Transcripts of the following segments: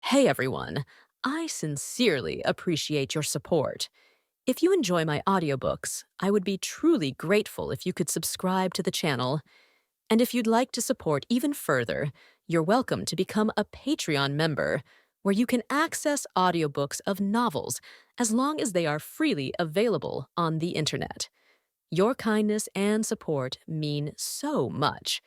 Hey everyone, I sincerely appreciate your support. If you enjoy my audiobooks, I would be truly grateful if you could subscribe to the channel. And if you'd like to support even further, you're welcome to become a Patreon member, where you can access audiobooks of novels as long as they are freely available on the internet. Your kindness and support mean so much.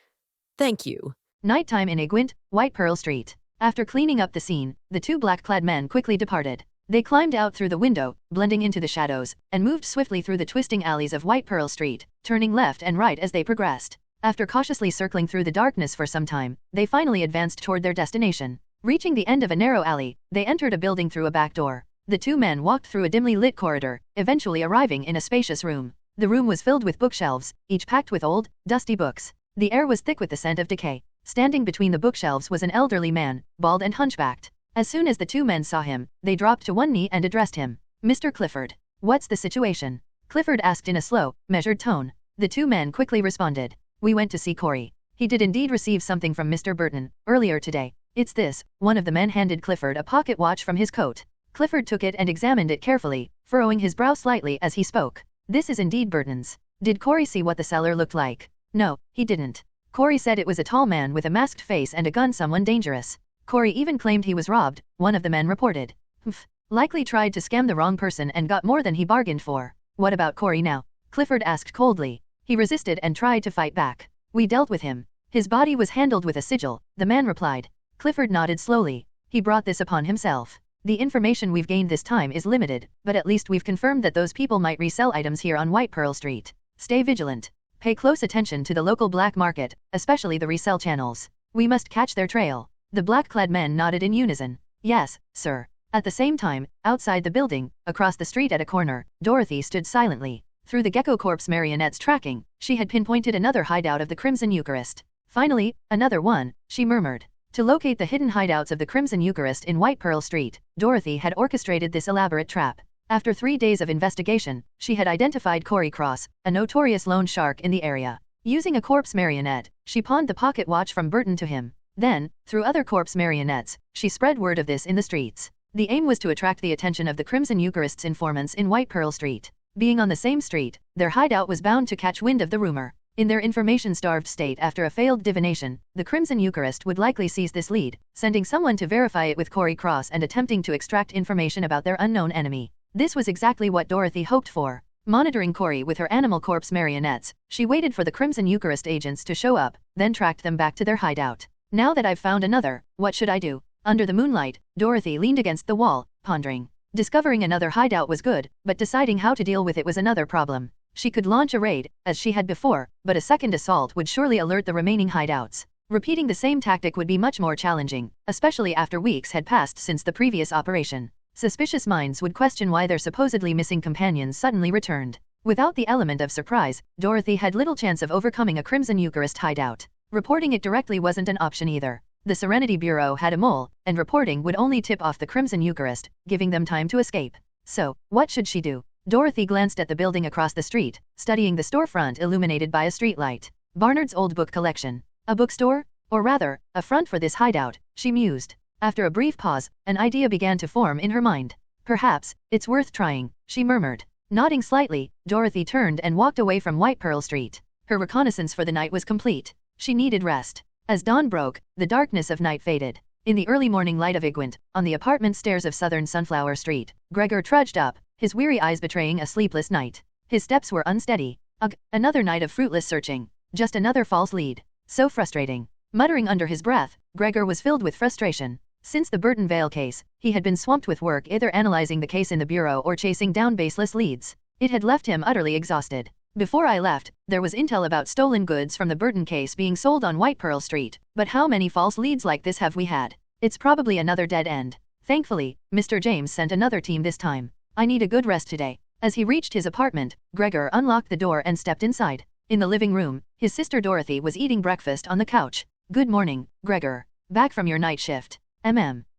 Thank you. Nighttime in Igwent, White Pearl Street. After cleaning up the scene, the two black-clad men quickly departed. They climbed out through the window, blending into the shadows, and moved swiftly through the twisting alleys of White Pearl Street, turning left and right as they progressed. After cautiously circling through the darkness for some time, they finally advanced toward their destination. Reaching the end of a narrow alley, they entered a building through a back door. The two men walked through a dimly lit corridor, eventually arriving in a spacious room. The room was filled with bookshelves, each packed with old, dusty books. The air was thick with the scent of decay. Standing between the bookshelves was an elderly man, bald and hunchbacked. As soon as the two men saw him, they dropped to one knee and addressed him. "Mr. Clifford. What's the situation?" Clifford asked in a slow, measured tone. The two men quickly responded. "We went to see Corey. He did indeed receive something from Mr. Burton, earlier today. It's this." One of the men handed Clifford a pocket watch from his coat. Clifford took it and examined it carefully, furrowing his brow slightly as he spoke. "This is indeed Burton's. Did Corey see what the seller looked like?" "No, he didn't. Corey said it was a tall man with a masked face and a gun, someone dangerous. Corey even claimed he was robbed," one of the men reported. "Humph. Likely tried to scam the wrong person and got more than he bargained for." "What about Corey now?" Clifford asked coldly. "He resisted and tried to fight back. We dealt with him. His body was handled with a sigil," the man replied. Clifford nodded slowly. "He brought this upon himself. The information we've gained this time is limited, but at least we've confirmed that those people might resell items here on White Pearl Street. Stay vigilant. Pay close attention to the local black market, especially the resell channels. We must catch their trail." The black-clad men nodded in unison. "Yes, sir." At the same time, outside the building, across the street at a corner, Dorothy stood silently. Through the Gecko Corp's marionette's tracking, she had pinpointed another hideout of the Crimson Eucharist. "Finally, another one," she murmured. To locate the hidden hideouts of the Crimson Eucharist in White Pearl Street, Dorothy had orchestrated this elaborate trap. After 3 days of investigation, she had identified Corey Cross, a notorious loan shark in the area. Using a corpse marionette, she pawned the pocket watch from Burton to him. Then, through other corpse marionettes, she spread word of this in the streets. The aim was to attract the attention of the Crimson Eucharist's informants in White Pearl Street. Being on the same street, their hideout was bound to catch wind of the rumor. In their information-starved state after a failed divination, the Crimson Eucharist would likely seize this lead, sending someone to verify it with Corey Cross and attempting to extract information about their unknown enemy. This was exactly what Dorothy hoped for. Monitoring Corey with her animal corpse marionettes, she waited for the Crimson Eucharist agents to show up, then tracked them back to their hideout. "Now that I've found another, what should I do?" Under the moonlight, Dorothy leaned against the wall, pondering. Discovering another hideout was good, but deciding how to deal with it was another problem. She could launch a raid, as she had before, but a second assault would surely alert the remaining hideouts. Repeating the same tactic would be much more challenging, especially after weeks had passed since the previous operation. Suspicious minds would question why their supposedly missing companions suddenly returned. Without the element of surprise, Dorothy had little chance of overcoming a Crimson Eucharist hideout. Reporting it directly wasn't an option either. The Serenity Bureau had a mole, and reporting would only tip off the Crimson Eucharist, giving them time to escape. So, what should she do? Dorothy glanced at the building across the street, studying the storefront illuminated by a streetlight. Barnard's old book collection. A bookstore? Or rather, a front for this hideout, she mused. After a brief pause, an idea began to form in her mind. "Perhaps, it's worth trying," she murmured. Nodding slightly, Dorothy turned and walked away from White Pearl Street. Her reconnaissance for the night was complete. She needed rest. As dawn broke, the darkness of night faded. In the early morning light of Igwent, on the apartment stairs of Southern Sunflower Street, Gregor trudged up, his weary eyes betraying a sleepless night. His steps were unsteady. Ugh, another night of fruitless searching. Just another false lead. So frustrating. Muttering under his breath, Gregor was filled with frustration. Since the Burton Vale case, he had been swamped with work either analyzing the case in the Bureau or chasing down baseless leads. It had left him utterly exhausted. "Before I left, there was intel about stolen goods from the Burton case being sold on White Pearl Street, but how many false leads like this have we had? It's probably another dead end. Thankfully, Mr. James sent another team this time. I need a good rest today." As he reached his apartment, Gregor unlocked the door and stepped inside. In the living room, his sister Dorothy was eating breakfast on the couch. "Good morning, Gregor. Back from your night shift?"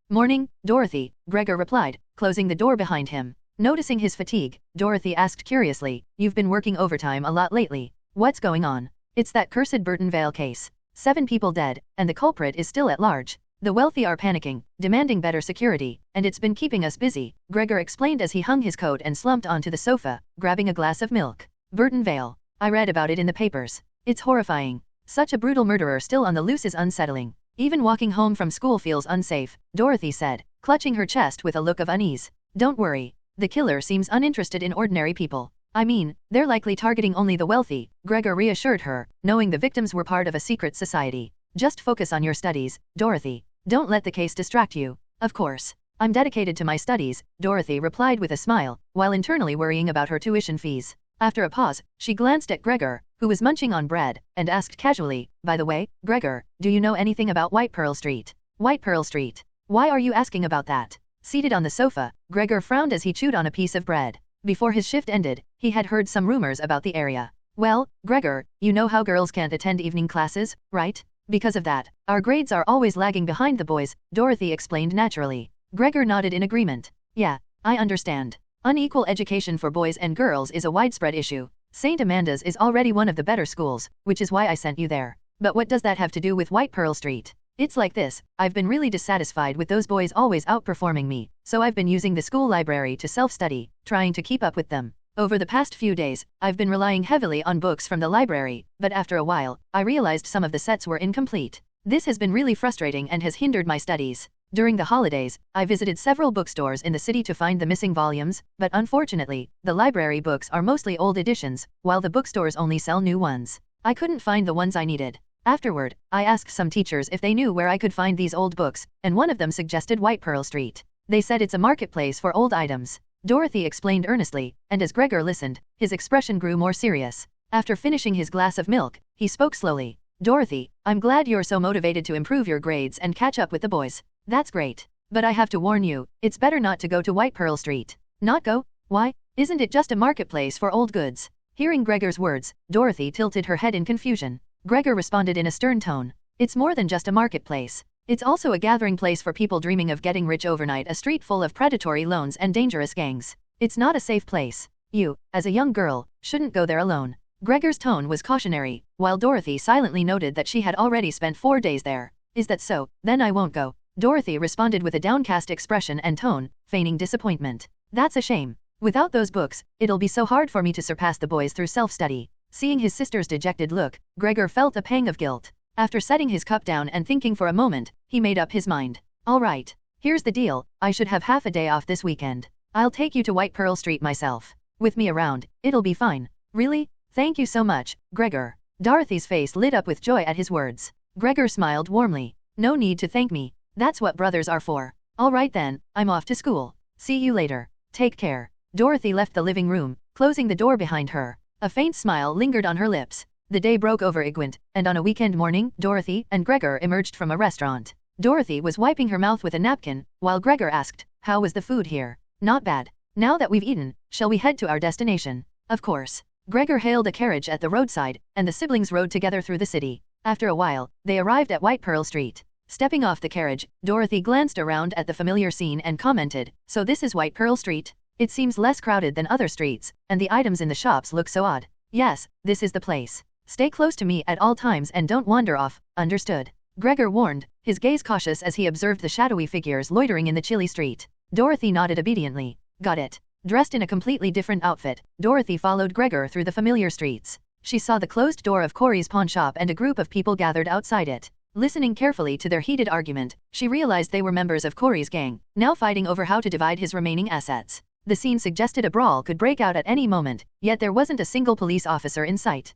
Morning, Dorothy," Gregor replied, closing the door behind him. Noticing his fatigue, Dorothy asked curiously, "You've been working overtime a lot lately. What's going on?" "It's that cursed Burton Vale case. 7 people dead, and the culprit is still at large. The wealthy are panicking, demanding better security, and it's been keeping us busy, Gregor explained as he hung his coat and slumped onto the sofa, grabbing a glass of milk. Burton Vale. I read about it in the papers. It's horrifying. Such a brutal murderer still on the loose is unsettling. Even walking home from school feels unsafe, Dorothy said, clutching her chest with a look of unease. Don't worry. The killer seems uninterested in ordinary people. I mean, they're likely targeting only the wealthy, Gregor reassured her, knowing the victims were part of a secret society. Just focus on your studies, Dorothy. Don't let the case distract you. Of course. I'm dedicated to my studies, Dorothy replied with a smile, while internally worrying about her tuition fees. After a pause, she glanced at Gregor, who was munching on bread, and asked casually, by the way, Gregor, do you know anything about White Pearl Street? White Pearl Street. Why are you asking about that? Seated on the sofa, Gregor frowned as he chewed on a piece of bread. Before his shift ended, he had heard some rumors about the area. Well, Gregor, you know how girls can't attend evening classes, right? Because of that, our grades are always lagging behind the boys, Dorothy explained naturally. Gregor nodded in agreement. Yeah, I understand. Unequal education for boys and girls is a widespread issue. St. Amanda's is already one of the better schools, which is why I sent you there. But what does that have to do with White Pearl Street? It's like this, I've been really dissatisfied with those boys always outperforming me, so I've been using the school library to self-study, trying to keep up with them. Over the past few days, I've been relying heavily on books from the library, but after a while, I realized some of the sets were incomplete. This has been really frustrating and has hindered my studies. During the holidays, I visited several bookstores in the city to find the missing volumes, but unfortunately, the library books are mostly old editions, while the bookstores only sell new ones. I couldn't find the ones I needed. Afterward, I asked some teachers if they knew where I could find these old books, and one of them suggested White Pearl Street. They said it's a marketplace for old items. Dorothy explained earnestly, and as Gregor listened, his expression grew more serious. After finishing his glass of milk, he spoke slowly. Dorothy, I'm glad you're so motivated to improve your grades and catch up with the boys. That's great. But I have to warn you, it's better not to go to White Pearl Street. Not go? Why? Isn't it just a marketplace for old goods? Hearing Gregor's words, Dorothy tilted her head in confusion. Gregor responded in a stern tone. It's more than just a marketplace. It's also a gathering place for people dreaming of getting rich overnight, a street full of predatory loans and dangerous gangs. It's not a safe place. You, as a young girl, shouldn't go there alone. Gregor's tone was cautionary, while Dorothy silently noted that she had already spent 4 days there. Is that so? Then I won't go. Dorothy responded with a downcast expression and tone, feigning disappointment. That's a shame. Without those books, it'll be so hard for me to surpass the boys through self-study. Seeing his sister's dejected look, Gregor felt a pang of guilt. After setting his cup down and thinking for a moment, he made up his mind. All right. Here's the deal, I should have half a day off this weekend. I'll take you to White Pearl Street myself. With me around, it'll be fine. Really? Thank you so much, Gregor. Dorothy's face lit up with joy at his words. Gregor smiled warmly. No need to thank me. That's what brothers are for. All right then, I'm off to school. See you later. Take care. Dorothy left the living room, closing the door behind her. A faint smile lingered on her lips. The day broke over Igwent, and on a weekend morning, Dorothy and Gregor emerged from a restaurant. Dorothy was wiping her mouth with a napkin, while Gregor asked, how was the food here? Not bad. Now that we've eaten, shall we head to our destination? Of course. Gregor hailed a carriage at the roadside, and the siblings rode together through the city. After a while, they arrived at White Pearl Street. Stepping off the carriage, Dorothy glanced around at the familiar scene and commented, so this is White Pearl Street? It seems less crowded than other streets, and the items in the shops look so odd. Yes, this is the place. Stay close to me at all times and don't wander off, understood? Gregor warned, his gaze cautious as he observed the shadowy figures loitering in the chilly street. Dorothy nodded obediently. Got it. Dressed in a completely different outfit, Dorothy followed Gregor through the familiar streets. She saw the closed door of Corey's pawn shop and a group of people gathered outside it. Listening carefully to their heated argument, she realized they were members of Corey's gang, now fighting over how to divide his remaining assets. The scene suggested a brawl could break out at any moment, yet there wasn't a single police officer in sight.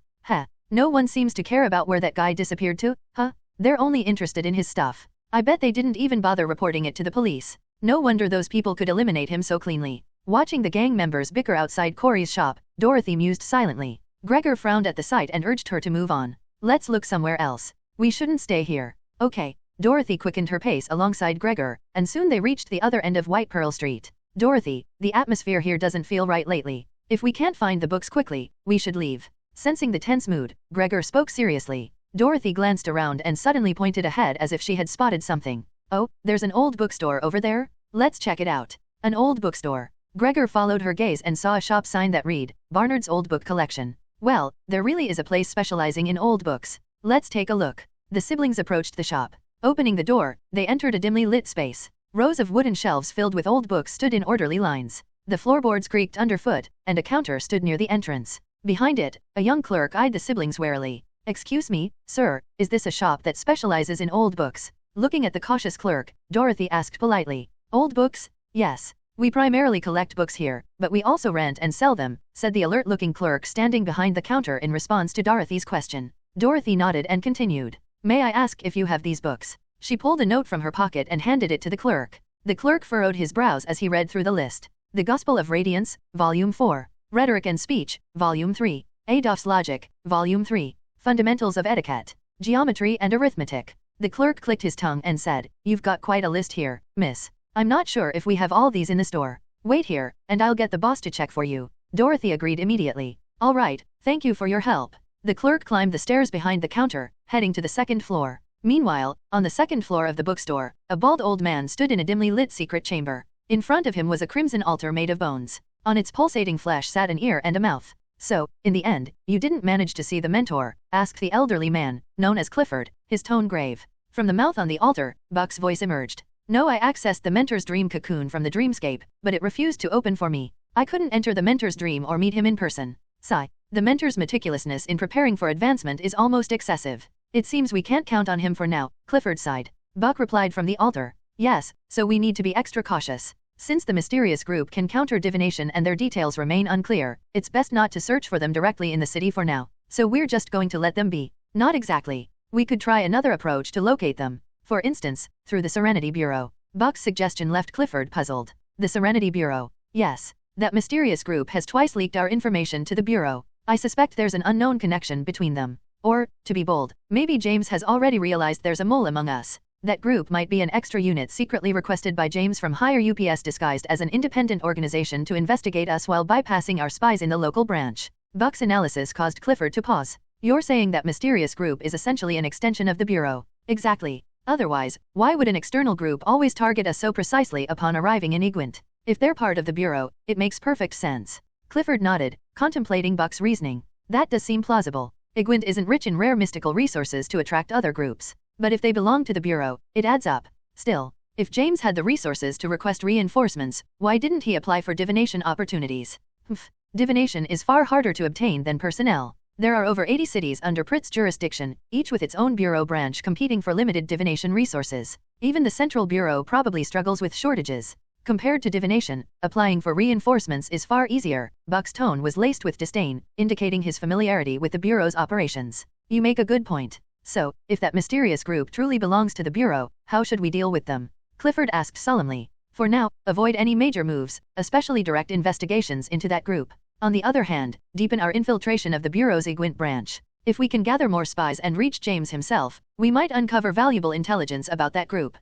No one seems to care about where that guy disappeared to, They're only interested in his stuff. I bet they didn't even bother reporting it to the police. No wonder those people could eliminate him so cleanly. Watching the gang members bicker outside Corey's shop, Dorothy mused silently. Gregor frowned at the sight and urged her to move on. Let's look somewhere else. We shouldn't stay here. Okay. Dorothy quickened her pace alongside Gregor, and soon they reached the other end of White Pearl Street. Dorothy, the atmosphere here doesn't feel right lately. If we can't find the books quickly, we should leave. Sensing the tense mood, Gregor spoke seriously. Dorothy glanced around and suddenly pointed ahead as if she had spotted something. Oh, there's an old bookstore over there? Let's check it out. An old bookstore. Gregor followed her gaze and saw a shop sign that read, Barnard's Old Book Collection. Well, there really is a place specializing in old books. Let's take a look. The siblings approached the shop. Opening the door, they entered a dimly lit space. Rows of wooden shelves filled with old books stood in orderly lines. The floorboards creaked underfoot, and a counter stood near the entrance. Behind it, a young clerk eyed the siblings warily. "Excuse me, sir, is this a shop that specializes in old books?" Looking at the cautious clerk, Dorothy asked politely. "Old books? Yes. We primarily collect books here, but we also rent and sell them," said the alert-looking clerk standing behind the counter in response to Dorothy's question. Dorothy nodded and continued. "May I ask if you have these books?" She pulled a note from her pocket and handed it to the clerk. The clerk furrowed his brows as he read through the list. The Gospel of Radiance, Volume 4. Rhetoric and Speech, Volume 3. Adolf's Logic, Volume 3. Fundamentals of Etiquette, Geometry and Arithmetic. The clerk clicked his tongue and said, "You've got quite a list here, miss. I'm not sure if we have all these in the store. Wait here, and I'll get the boss to check for you." Dorothy agreed immediately. "All right, thank you for your help." The clerk climbed the stairs behind the counter, heading to the second floor. Meanwhile, on the second floor of the bookstore, a bald old man stood in a dimly lit secret chamber. In front of him was a crimson altar made of bones. On its pulsating flesh sat an ear and a mouth. "So, in the end, you didn't manage to see the mentor?" asked the elderly man, known as Clifford, his tone grave. From the mouth on the altar, Buck's voice emerged. "No, I accessed the mentor's dream cocoon from the dreamscape, but it refused to open for me. I couldn't enter the mentor's dream or meet him in person." Sigh. The mentor's meticulousness in preparing for advancement is almost excessive. "It seems we can't count on him for now," Clifford sighed. Buck replied from the altar. "Yes, so we need to be extra cautious. Since the mysterious group can counter divination and their details remain unclear, it's best not to search for them directly in the city for now. So we're just going to let them be." "Not exactly. We could try another approach to locate them. For instance, through the Serenity Bureau." Buck's suggestion left Clifford puzzled. "The Serenity Bureau?" "Yes. That mysterious group has twice leaked our information to the Bureau. I suspect there's an unknown connection between them. Or, to be bold, maybe James has already realized there's a mole among us. That group might be an extra unit secretly requested by James from higher UPS disguised as an independent organization to investigate us while bypassing our spies in the local branch." Buck's analysis caused Clifford to pause. "You're saying that mysterious group is essentially an extension of the Bureau?" "Exactly. Otherwise, why would an external group always target us so precisely upon arriving in Egwint? If they're part of the Bureau, it makes perfect sense." Clifford nodded, contemplating Buck's reasoning. "That does seem plausible. Egwint isn't rich in rare mystical resources to attract other groups. But if they belong to the Bureau, it adds up. Still, if James had the resources to request reinforcements, why didn't he apply for divination opportunities? Divination is far harder to obtain than personnel. There are over 80 cities under Pritt's jurisdiction, each with its own Bureau branch competing for limited divination resources. Even the Central Bureau probably struggles with shortages. Compared to divination, applying for reinforcements is far easier." Buck's tone was laced with disdain, indicating his familiarity with the Bureau's operations. "You make a good point. So, if that mysterious group truly belongs to the Bureau, how should we deal with them?" Clifford asked solemnly. "For now, avoid any major moves, especially direct investigations into that group. On the other hand, deepen our infiltration of the Bureau's Egwint branch. If we can gather more spies and reach James himself, we might uncover valuable intelligence about that group."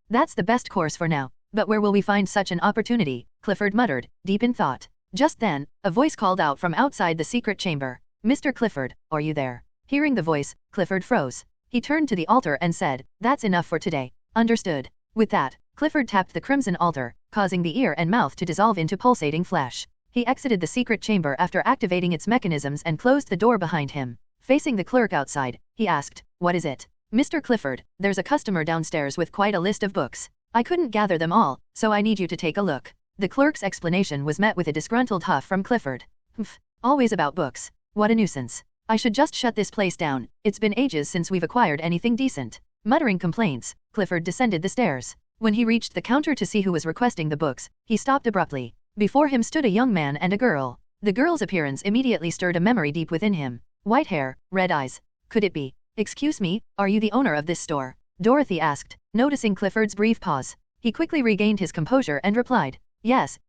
That's the best course for now. But where will we find such an opportunity?" Clifford muttered, deep in thought. Just then, a voice called out from outside the secret chamber. "Mr. Clifford, are you there?" Hearing the voice, Clifford froze. He turned to the altar and said, "That's enough for today." "Understood." With that, Clifford tapped the crimson altar, causing the ear and mouth to dissolve into pulsating flesh. He exited the secret chamber after activating its mechanisms and closed the door behind him. Facing the clerk outside, he asked, "What is it?" "Mr. Clifford, there's a customer downstairs with quite a list of books. I couldn't gather them all, so I need you to take a look." The clerk's explanation was met with a disgruntled huff from Clifford. Always about books. What a nuisance. I should just shut this place down. It's been ages since we've acquired anything decent." Muttering complaints, Clifford descended the stairs. When he reached the counter to see who was requesting the books, he stopped abruptly. Before him stood a young man and a girl. The girl's appearance immediately stirred a memory deep within him. White hair, red eyes. Could it be? "Excuse me, are you the owner of this store?" Dorothy asked, noticing Clifford's brief pause. He quickly regained his composure and replied, Yes,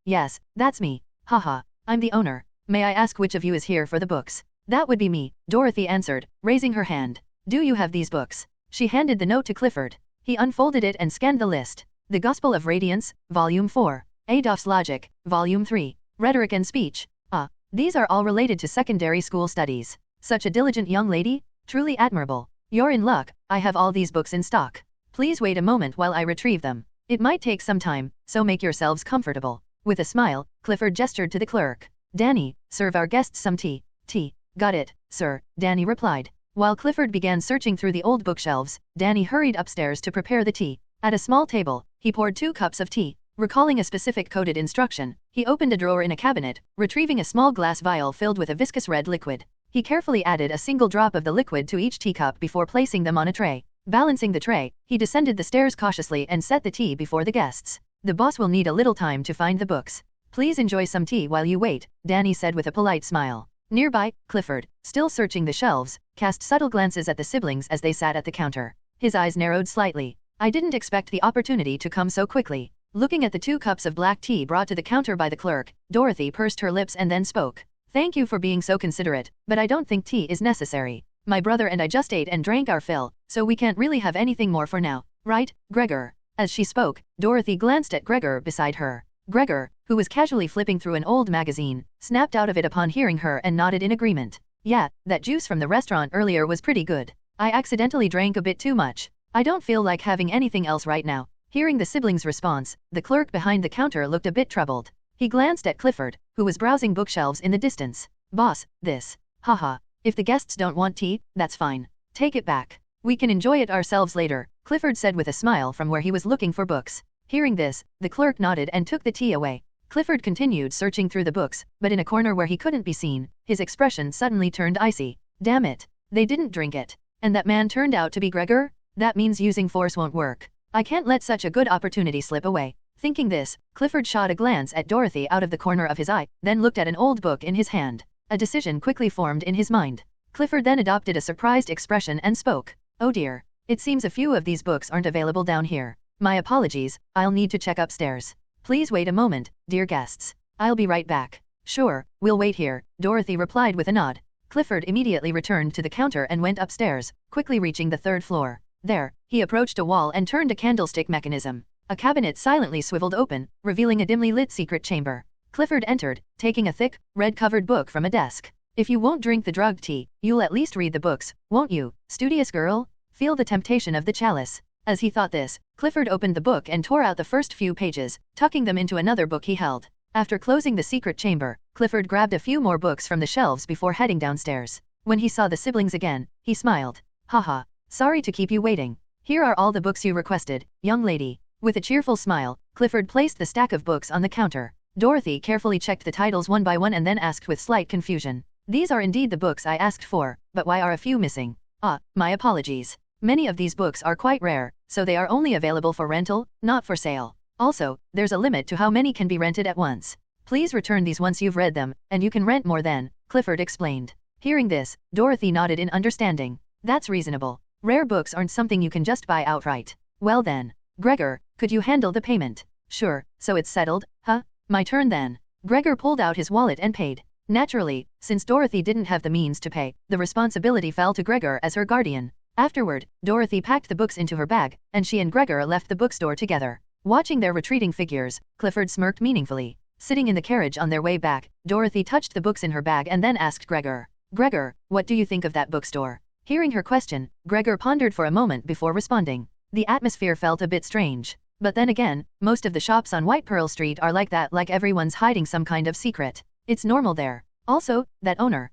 that's me. Haha, I'm the owner. May I ask which of you is here for the books?" "That would be me," Dorothy answered, raising her hand. "Do you have these books?" She handed the note to Clifford. He unfolded it and scanned the list. The Gospel of Radiance, Volume 4. Adolf's Logic, Volume 3. Rhetoric and Speech. Ah, these are all related to secondary school studies. Such a diligent young lady? Truly admirable. You're in luck, I have all these books in stock. Please wait a moment while I retrieve them. It might take some time, so make yourselves comfortable. With a smile, Clifford gestured to the clerk. "Danny, serve our guests some tea." "Tea. Got it, sir," Danny replied. While Clifford began searching through the old bookshelves, Danny hurried upstairs to prepare the tea. At a small table, he poured 2 cups of tea. Recalling a specific coded instruction, he opened a drawer in a cabinet, retrieving a small glass vial filled with a viscous red liquid. He carefully added a single drop of the liquid to each teacup before placing them on a tray. Balancing the tray, he descended the stairs cautiously and set the tea before the guests. The boss will need a little time to find the books. Please enjoy some tea while you wait, Danny said with a polite smile. Nearby, Clifford, still searching the shelves, cast subtle glances at the siblings as they sat at the counter. His eyes narrowed slightly. I didn't expect the opportunity to come so quickly. Looking at the 2 cups of black tea brought to the counter by the clerk, Dorothy pursed her lips and then spoke. Thank you for being so considerate, but I don't think tea is necessary. My brother and I just ate and drank our fill, so we can't really have anything more for now, right, Gregor? As she spoke, Dorothy glanced at Gregor beside her. Gregor, who was casually flipping through an old magazine, snapped out of it upon hearing her and nodded in agreement. Yeah, that juice from the restaurant earlier was pretty good. I accidentally drank a bit too much. I don't feel like having anything else right now. Hearing the siblings' response, the clerk behind the counter looked a bit troubled. He glanced at Clifford, who was browsing bookshelves in the distance. Boss, this. Haha. If the guests don't want tea, that's fine. Take it back. We can enjoy it ourselves later, Clifford said with a smile from where he was looking for books. Hearing this, the clerk nodded and took the tea away. Clifford continued searching through the books, but in a corner where he couldn't be seen, his expression suddenly turned icy. Damn it. They didn't drink it. And that man turned out to be Gregor? That means using force won't work. I can't let such a good opportunity slip away. Thinking this, Clifford shot a glance at Dorothy out of the corner of his eye, then looked at an old book in his hand. A decision quickly formed in his mind. Clifford then adopted a surprised expression and spoke. Oh dear. It seems a few of these books aren't available down here. My apologies, I'll need to check upstairs. Please wait a moment, dear guests. I'll be right back. Sure, we'll wait here, Dorothy replied with a nod. Clifford immediately returned to the counter and went upstairs, quickly reaching the 3rd floor. There, he approached a wall and turned a candlestick mechanism. A cabinet silently swiveled open, revealing a dimly lit secret chamber. Clifford entered, taking a thick, red-covered book from a desk. If you won't drink the drugged tea, you'll at least read the books, won't you, studious girl? Feel the temptation of the chalice. As he thought this, Clifford opened the book and tore out the first few pages, tucking them into another book he held. After closing the secret chamber, Clifford grabbed a few more books from the shelves before heading downstairs. When he saw the siblings again, he smiled. Haha. Sorry to keep you waiting. Here are all the books you requested, young lady. With a cheerful smile, Clifford placed the stack of books on the counter. Dorothy carefully checked the titles one by one and then asked with slight confusion. These are indeed the books I asked for, but why are a few missing? Ah, my apologies. Many of these books are quite rare, so they are only available for rental, not for sale. Also, there's a limit to how many can be rented at once. Please return these once you've read them, and you can rent more then, Clifford explained. Hearing this, Dorothy nodded in understanding. That's reasonable. Rare books aren't something you can just buy outright. Well then. Gregor, could you handle the payment? Sure, so it's settled, huh? My turn then. Gregor pulled out his wallet and paid. Naturally, since Dorothy didn't have the means to pay, the responsibility fell to Gregor as her guardian. Afterward, Dorothy packed the books into her bag, and she and Gregor left the bookstore together. Watching their retreating figures, Clifford smirked meaningfully. Sitting in the carriage on their way back, Dorothy touched the books in her bag and then asked Gregor. Gregor, what do you think of that bookstore? Hearing her question, Gregor pondered for a moment before responding. The atmosphere felt a bit strange. But then again, most of the shops on White Pearl Street are like that, like everyone's hiding some kind of secret. It's normal there. Also, that owner.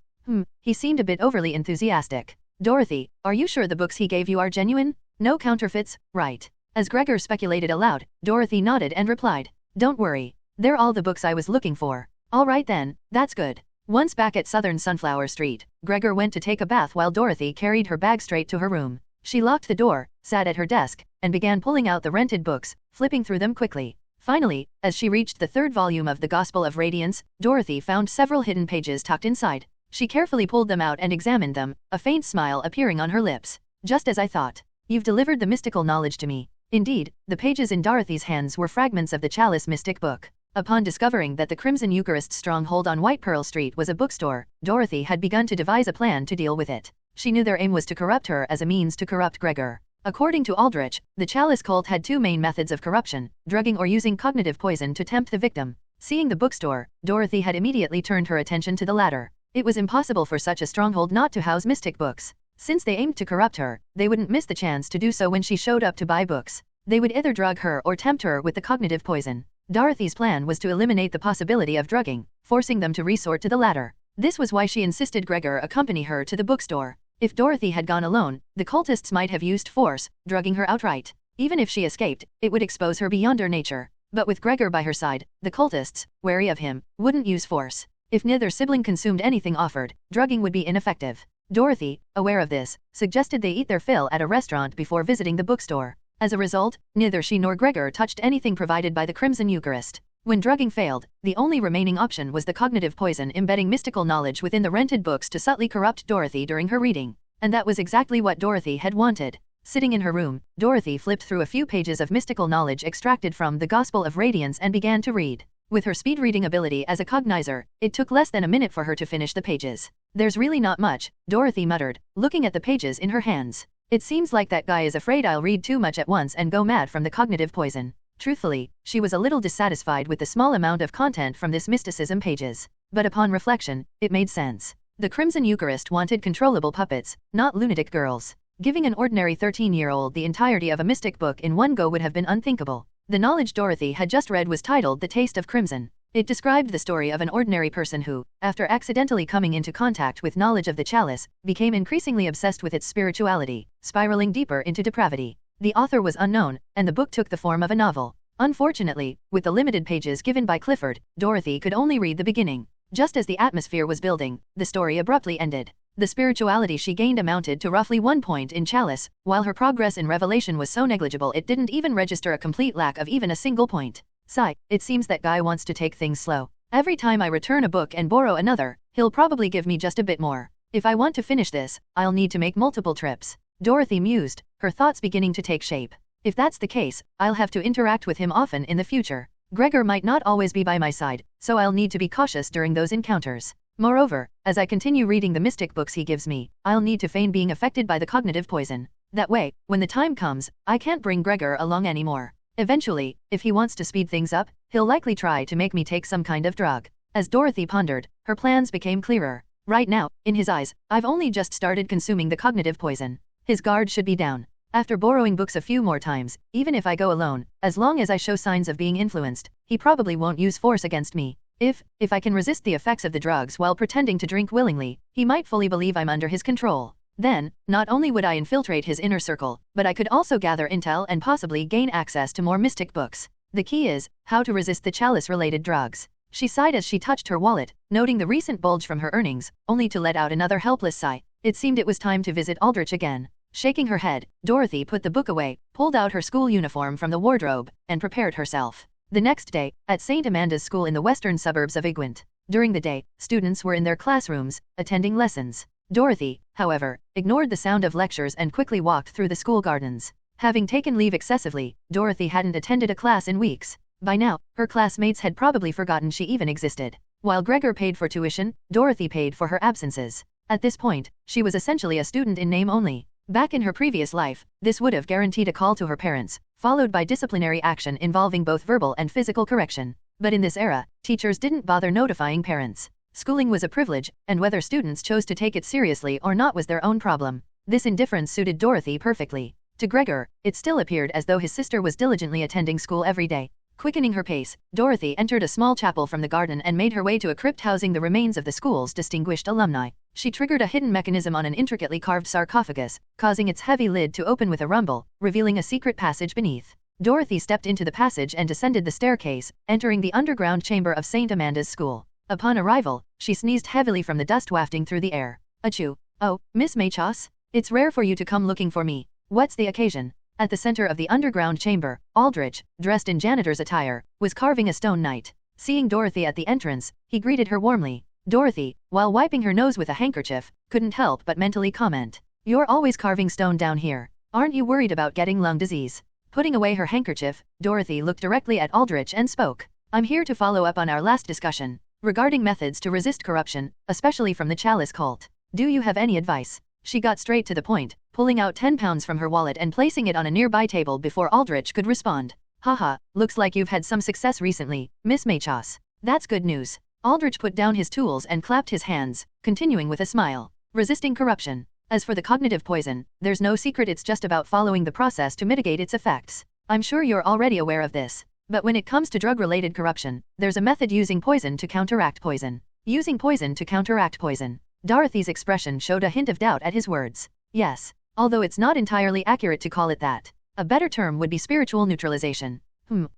He seemed a bit overly enthusiastic. Dorothy, are you sure the books he gave you are genuine? No counterfeits, right? As Gregor speculated aloud, Dorothy nodded and replied. Don't worry. They're all the books I was looking for. All right then, that's good. Once back at Southern Sunflower Street, Gregor went to take a bath while Dorothy carried her bag straight to her room. She locked the door, sat at her desk, and began pulling out the rented books, flipping through them quickly. Finally, as she reached the 3rd volume of the Gospel of Radiance, Dorothy found several hidden pages tucked inside. She carefully pulled them out and examined them, a faint smile appearing on her lips. Just as I thought. You've delivered the mystical knowledge to me. Indeed, the pages in Dorothy's hands were fragments of the Chalice mystic book. Upon discovering that the Crimson Eucharist stronghold on White Pearl Street was a bookstore, Dorothy had begun to devise a plan to deal with it. She knew their aim was to corrupt her as a means to corrupt Gregor. According to Aldrich, the Chalice cult had 2 main methods of corruption, drugging or using cognitive poison to tempt the victim. Seeing the bookstore, Dorothy had immediately turned her attention to the latter. It was impossible for such a stronghold not to house mystic books. Since they aimed to corrupt her, they wouldn't miss the chance to do so when she showed up to buy books. They would either drug her or tempt her with the cognitive poison. Dorothy's plan was to eliminate the possibility of drugging, forcing them to resort to the latter. This was why she insisted Gregor accompany her to the bookstore. If Dorothy had gone alone, the cultists might have used force, drugging her outright. Even if she escaped, it would expose her beyond her nature. But with Gregor by her side, the cultists, wary of him, wouldn't use force. If neither sibling consumed anything offered, drugging would be ineffective. Dorothy, aware of this, suggested they eat their fill at a restaurant before visiting the bookstore. As a result, neither she nor Gregor touched anything provided by the Crimson Eucharist. When drugging failed, the only remaining option was the cognitive poison embedding mystical knowledge within the rented books to subtly corrupt Dorothy during her reading. And that was exactly what Dorothy had wanted. Sitting in her room, Dorothy flipped through a few pages of mystical knowledge extracted from the Gospel of Radiance and began to read. With her speed reading ability as a cognizer, it took less than a minute for her to finish the pages. There's really not much, Dorothy muttered, looking at the pages in her hands. It seems like that guy is afraid I'll read too much at once and go mad from the cognitive poison. Truthfully, she was a little dissatisfied with the small amount of content from this mysticism pages. But upon reflection, it made sense. The Crimson Eucharist wanted controllable puppets, not lunatic girls. Giving an ordinary 13-year-old the entirety of a mystic book in one go would have been unthinkable. The knowledge Dorothy had just read was titled The Taste of Crimson. It described the story of an ordinary person who, after accidentally coming into contact with knowledge of the chalice, became increasingly obsessed with its spirituality, spiraling deeper into depravity. The author was unknown, and the book took the form of a novel. Unfortunately, with the limited pages given by Clifford, Dorothy could only read the beginning. Just as the atmosphere was building, the story abruptly ended. The spirituality she gained amounted to roughly 1 point in chalice, while her progress in revelation was so negligible it didn't even register a complete lack of even a single point. Sigh, it seems that guy wants to take things slow. Every time I return a book and borrow another, he'll probably give me just a bit more. If I want to finish this, I'll need to make multiple trips. Dorothy mused, her thoughts beginning to take shape. If that's the case, I'll have to interact with him often in the future. Gregor might not always be by my side, so I'll need to be cautious during those encounters. Moreover, as I continue reading the mystic books he gives me, I'll need to feign being affected by the cognitive poison. That way, when the time comes, I can't bring Gregor along anymore. Eventually, if he wants to speed things up, he'll likely try to make me take some kind of drug. As Dorothy pondered, her plans became clearer. Right now, in his eyes, I've only just started consuming the cognitive poison. His guard should be down. After borrowing books a few more times, even if I go alone, as long as I show signs of being influenced, he probably won't use force against me. If I can resist the effects of the drugs while pretending to drink willingly, he might fully believe I'm under his control. Then, not only would I infiltrate his inner circle, but I could also gather intel and possibly gain access to more mystic books. The key is, how to resist the chalice-related drugs. She sighed as she touched her wallet, noting the recent bulge from her earnings, only to let out another helpless sigh. It seemed it was time to visit Aldrich again. Shaking her head, Dorothy put the book away, pulled out her school uniform from the wardrobe, and prepared herself. The next day, at St. Amanda's School in the western suburbs of Igwent. During the day, students were in their classrooms, attending lessons. Dorothy, however, ignored the sound of lectures and quickly walked through the school gardens. Having taken leave excessively, Dorothy hadn't attended a class in weeks. By now, her classmates had probably forgotten she even existed. While Gregor paid for tuition, Dorothy paid for her absences. At this point, she was essentially a student in name only. Back in her previous life, this would have guaranteed a call to her parents, followed by disciplinary action involving both verbal and physical correction. But in this era, teachers didn't bother notifying parents. Schooling was a privilege, and whether students chose to take it seriously or not was their own problem. This indifference suited Dorothy perfectly. To Gregor, it still appeared as though his sister was diligently attending school every day. Quickening her pace, Dorothy entered a small chapel from the garden and made her way to a crypt housing the remains of the school's distinguished alumni. She triggered a hidden mechanism on an intricately carved sarcophagus, causing its heavy lid to open with a rumble, revealing a secret passage beneath. Dorothy stepped into the passage and descended the staircase, entering the underground chamber of St. Amanda's School. Upon arrival, she sneezed heavily from the dust wafting through the air. Achoo. Oh, Miss Machos? It's rare for you to come looking for me. What's the occasion? At the center of the underground chamber, Aldrich, dressed in janitor's attire, was carving a stone knight. Seeing Dorothy at the entrance, he greeted her warmly. Dorothy, while wiping her nose with a handkerchief, couldn't help but mentally comment. You're always carving stone down here. Aren't you worried about getting lung disease? Putting away her handkerchief, Dorothy looked directly at Aldrich and spoke. I'm here to follow up on our last discussion, regarding methods to resist corruption, especially from the Chalice cult. Do you have any advice? She got straight to the point, pulling out 10 pounds from her wallet and placing it on a nearby table before Aldrich could respond. Haha, looks like you've had some success recently, Miss Machos. That's good news. Aldrich put down his tools and clapped his hands, continuing with a smile. Resisting corruption. As for the cognitive poison, there's no secret, it's just about following the process to mitigate its effects. I'm sure you're already aware of this. But when it comes to drug-related corruption, there's a method using poison to counteract poison. Using poison to counteract poison. Dorothy's expression showed a hint of doubt at his words. Yes, although it's not entirely accurate to call it that. A better term would be spiritual neutralization.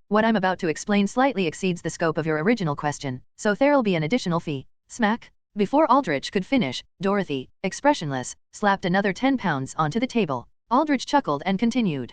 What I'm about to explain slightly exceeds the scope of your original question, so there'll be an additional fee. Smack. Before Aldrich could finish, Dorothy, expressionless, slapped another 10 pounds onto the table. Aldrich chuckled and continued.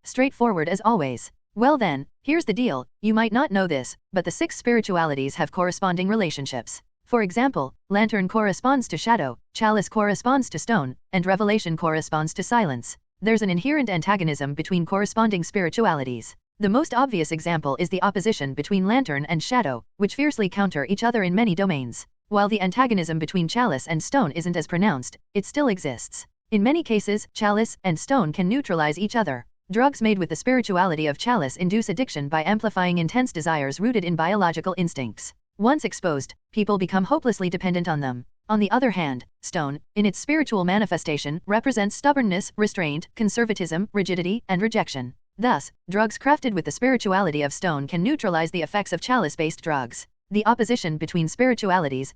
Straightforward as always. Well then, here's the deal, you might not know this, but the 6 spiritualities have corresponding relationships. For example, lantern corresponds to shadow, chalice corresponds to stone, and revelation corresponds to silence. There's an inherent antagonism between corresponding spiritualities. The most obvious example is the opposition between lantern and shadow, which fiercely counter each other in many domains. While the antagonism between chalice and stone isn't as pronounced, it still exists. In many cases, chalice and stone can neutralize each other. Drugs made with the spirituality of chalice induce addiction by amplifying intense desires rooted in biological instincts. Once exposed, people become hopelessly dependent on them. On the other hand, stone, in its spiritual manifestation, represents stubbornness, restraint, conservatism, rigidity, and rejection. Thus, drugs crafted with the spirituality of stone can neutralize the effects of chalice-based drugs. The opposition between spiritualities,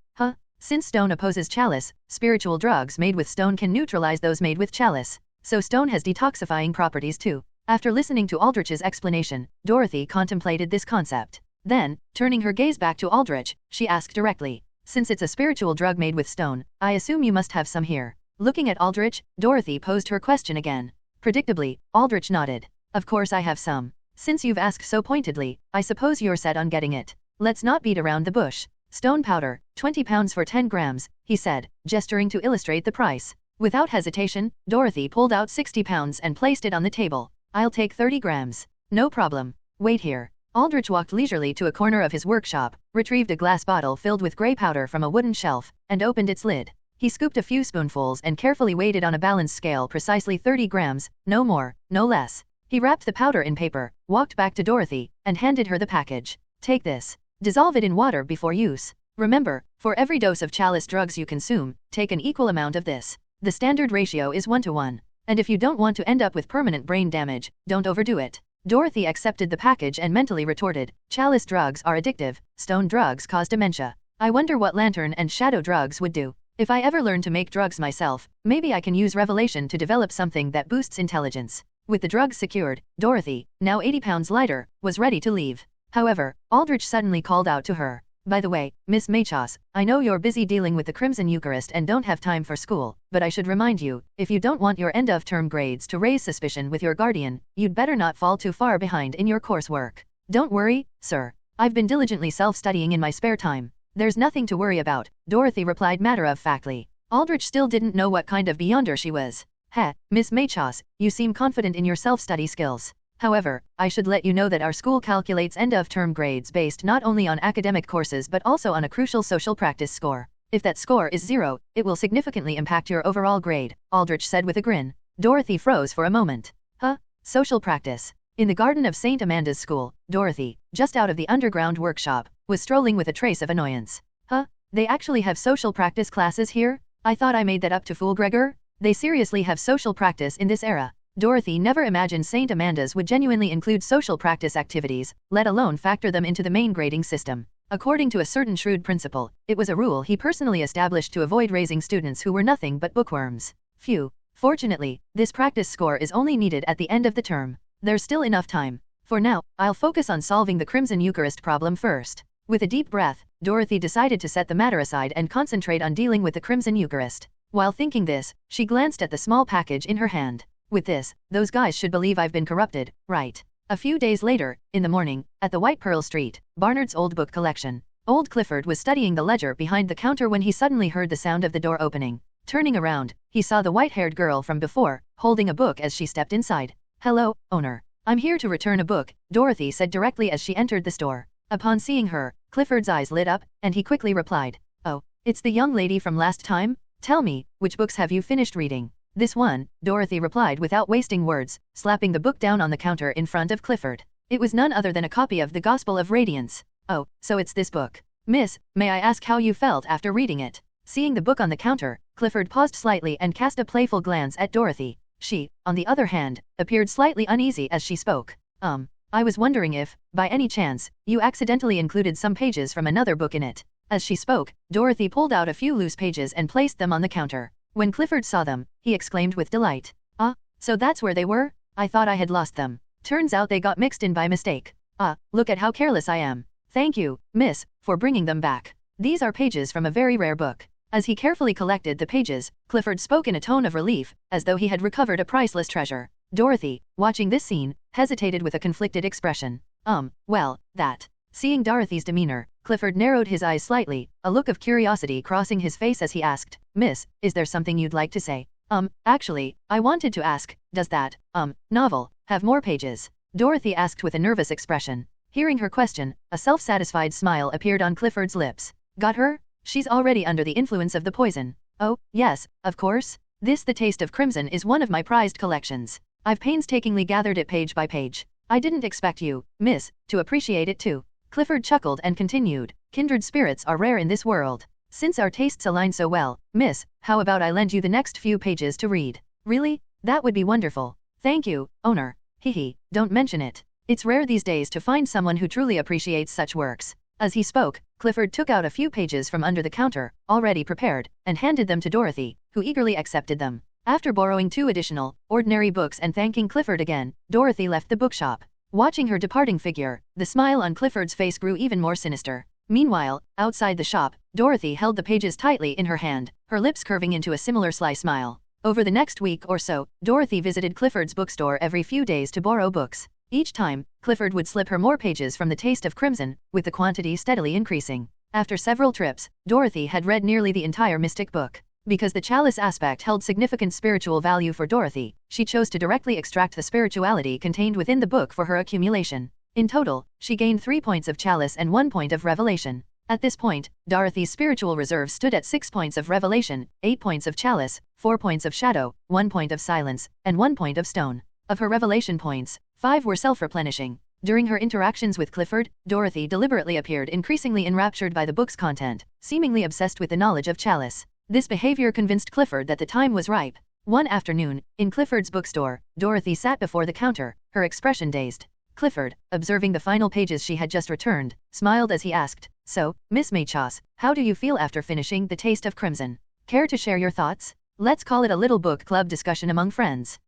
Since stone opposes chalice, spiritual drugs made with stone can neutralize those made with chalice. So stone has detoxifying properties too. After listening to Aldrich's explanation, Dorothy contemplated this concept. Then, turning her gaze back to Aldrich, she asked directly, "Since it's a spiritual drug made with stone, I assume you must have some here." Looking at Aldrich, Dorothy posed her question again. Predictably, Aldrich nodded. "Of course I have some. Since you've asked so pointedly, I suppose you're set on getting it. Let's not beat around the bush. Stone powder, 20 pounds for 10 grams, he said, gesturing to illustrate the price. Without hesitation, Dorothy pulled out 60 pounds and placed it on the table. "I'll take 30 grams. No problem. Wait here." Aldrich walked leisurely to a corner of his workshop, retrieved a glass bottle filled with grey powder from a wooden shelf, and opened its lid. He scooped a few spoonfuls and carefully weighed it on a balance scale precisely 30 grams, no more, no less. He wrapped the powder in paper, walked back to Dorothy, and handed her the package. "Take this. Dissolve it in water before use. Remember, for every dose of chalice drugs you consume, take an equal amount of this. The standard ratio is 1:1. And if you don't want to end up with permanent brain damage, don't overdo it." Dorothy accepted the package and mentally retorted, "Chalice drugs are addictive, stone drugs cause dementia. I wonder what lantern and shadow drugs would do. If I ever learn to make drugs myself, maybe I can use revelation to develop something that boosts intelligence." With the drugs secured, Dorothy, now 80 pounds lighter, was ready to leave. However, Aldrich suddenly called out to her. "By the way, Miss Machos, I know you're busy dealing with the Crimson Eucharist and don't have time for school, but I should remind you, if you don't want your end-of-term grades to raise suspicion with your guardian, you'd better not fall too far behind in your coursework." "Don't worry, sir. I've been diligently self-studying in my spare time. There's nothing to worry about," Dorothy replied matter-of-factly. Aldrich still didn't know what kind of beyonder she was. Miss Machos, you seem confident in your self-study skills. However, I should let you know that our school calculates end-of-term grades based not only on academic courses but also on a crucial social practice score. If that score is 0, it will significantly impact your overall grade," Aldrich said with a grin. Dorothy froze for a moment. Social practice. In the garden of St. Amanda's school, Dorothy, just out of the underground workshop, was strolling with a trace of annoyance. They actually have social practice classes here? I thought I made that up to fool Gregor? They seriously have social practice in this era? Dorothy never imagined St. Amanda's would genuinely include social practice activities, let alone factor them into the main grading system. According to a certain shrewd principle, it was a rule he personally established to avoid raising students who were nothing but bookworms. Phew. Fortunately, this practice score is only needed at the end of the term. There's still enough time. For now, I'll focus on solving the Crimson Eucharist problem first. With a deep breath, Dorothy decided to set the matter aside and concentrate on dealing with the Crimson Eucharist. While thinking this, she glanced at the small package in her hand. "With this, those guys should believe I've been corrupted, right?" A few days later, in the morning, at the White Pearl Street, Barnard's old book collection, old Clifford was studying the ledger behind the counter when he suddenly heard the sound of the door opening. Turning around, he saw the white-haired girl from before, holding a book as she stepped inside. "Hello, owner. I'm here to return a book," Dorothy said directly as she entered the store. Upon seeing her, Clifford's eyes lit up, and he quickly replied, "Oh, it's the young lady from last time? Tell me, which books have you finished reading?" "This one," Dorothy replied without wasting words, slapping the book down on the counter in front of Clifford. It was none other than a copy of the Gospel of Radiance. "Oh, so it's this book. Miss, may I ask how you felt after reading it?" Seeing the book on the counter, Clifford paused slightly and cast a playful glance at Dorothy. She, on the other hand, appeared slightly uneasy as she spoke. I was wondering if, by any chance, you accidentally included some pages from another book in it." As she spoke, Dorothy pulled out a few loose pages and placed them on the counter. When Clifford saw them, he exclaimed with delight. "Ah, so that's where they were? I thought I had lost them. Turns out they got mixed in by mistake. Ah, look at how careless I am. Thank you, miss, for bringing them back. These are pages from a very rare book." As he carefully collected the pages, Clifford spoke in a tone of relief, as though he had recovered a priceless treasure. Dorothy, watching this scene, hesitated with a conflicted expression. Well, that. Seeing Dorothy's demeanor, Clifford narrowed his eyes slightly, a look of curiosity crossing his face as he asked, "Miss, is there something you'd like to say?" Actually, I wanted to ask, does that, novel, have more pages?" Dorothy asked with a nervous expression. Hearing her question, a self-satisfied smile appeared on Clifford's lips. "Got her? She's already under the influence of the poison." "Oh, yes, of course. This The Taste of Crimson is one of my prized collections. I've painstakingly gathered it page by page. I didn't expect you, miss, to appreciate it too." Clifford chuckled and continued, "Kindred spirits are rare in this world. Since our tastes align so well, miss, how about I lend you the next few pages to read?" "Really? That would be wonderful. Thank you, owner. Hehe, don't mention it. It's rare these days to find someone who truly appreciates such works." As he spoke, Clifford took out a few pages from under the counter, already prepared, and handed them to Dorothy, who eagerly accepted them. After borrowing 2 additional, ordinary books and thanking Clifford again, Dorothy left the bookshop. Watching her departing figure, the smile on Clifford's face grew even more sinister. Meanwhile, outside the shop, Dorothy held the pages tightly in her hand, her lips curving into a similar sly smile. Over the next week or so, Dorothy visited Clifford's bookstore every few days to borrow books. Each time, Clifford would slip her more pages from The Taste of Crimson, with the quantity steadily increasing. After several trips, Dorothy had read nearly the entire mystic book. Because the chalice aspect held significant spiritual value for Dorothy, she chose to directly extract the spirituality contained within the book for her accumulation. In total, she gained 3 points of chalice and 1 point of revelation. At this point, Dorothy's spiritual reserve stood at 6 points of revelation, 8 points of chalice, 4 points of shadow, 1 point of silence, and 1 point of stone. Of her revelation points, 5 were self-replenishing. During her interactions with Clifford, Dorothy deliberately appeared increasingly enraptured by the book's content, seemingly obsessed with the knowledge of chalice. This behavior convinced Clifford that the time was ripe. One afternoon, in Clifford's bookstore, Dorothy sat before the counter, her expression dazed. Clifford, observing the final pages she had just returned, smiled as he asked, "So, Miss Maychos, how do you feel after finishing The Taste of Crimson? Care to share your thoughts? Let's call it a little book club discussion among friends."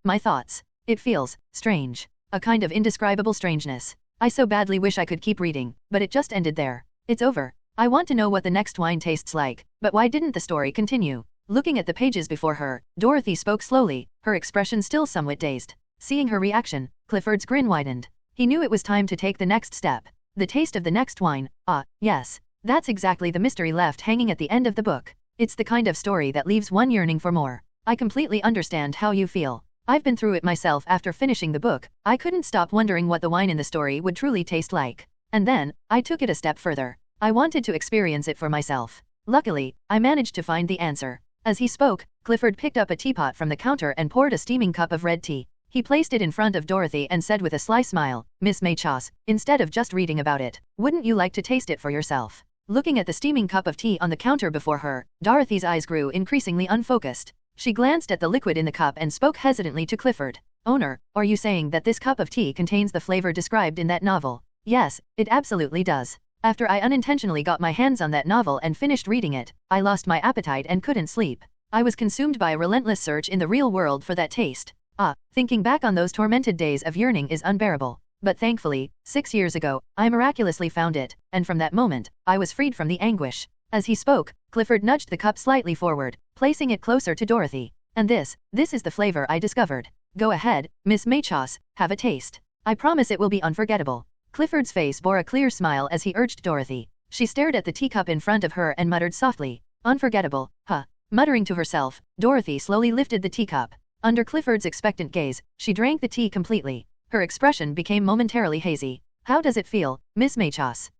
My thoughts. It feels strange. A kind of indescribable strangeness. I so badly wish I could keep reading, but it just ended there. It's over. I want to know what the next wine tastes like, but why didn't the story continue? Looking at the pages before her, Dorothy spoke slowly, her expression still somewhat dazed. Seeing her reaction, Clifford's grin widened. He knew it was time to take the next step. The taste of the next wine, yes. That's exactly the mystery left hanging at the end of the book. It's the kind of story that leaves one yearning for more. I completely understand how you feel. I've been through it myself after finishing the book. I couldn't stop wondering what the wine in the story would truly taste like. And then, I took it a step further. I wanted to experience it for myself. Luckily, I managed to find the answer. As he spoke, Clifford picked up a teapot from the counter and poured a steaming cup of red tea. He placed it in front of Dorothy and said with a sly smile, "Miss Maychos, instead of just reading about it, wouldn't you like to taste it for yourself?" Looking at the steaming cup of tea on the counter before her, Dorothy's eyes grew increasingly unfocused. She glanced at the liquid in the cup and spoke hesitantly to Clifford. "Owner, are you saying that this cup of tea contains the flavor described in that novel?" "Yes, it absolutely does. After I unintentionally got my hands on that novel and finished reading it, I lost my appetite and couldn't sleep. I was consumed by a relentless search in the real world for that taste. Thinking back on those tormented days of yearning is unbearable. But thankfully, 6 years ago, I miraculously found it, and from that moment, I was freed from the anguish." As he spoke, Clifford nudged the cup slightly forward, placing it closer to Dorothy. "And this is the flavor I discovered. Go ahead, Miss Maychos, have a taste. I promise it will be unforgettable." Clifford's face bore a clear smile as he urged Dorothy. She stared at the teacup in front of her and muttered softly, "Unforgettable, huh?" Muttering to herself, Dorothy slowly lifted the teacup. Under Clifford's expectant gaze, she drank the tea completely. Her expression became momentarily hazy. "How does it feel, Miss Maychos?"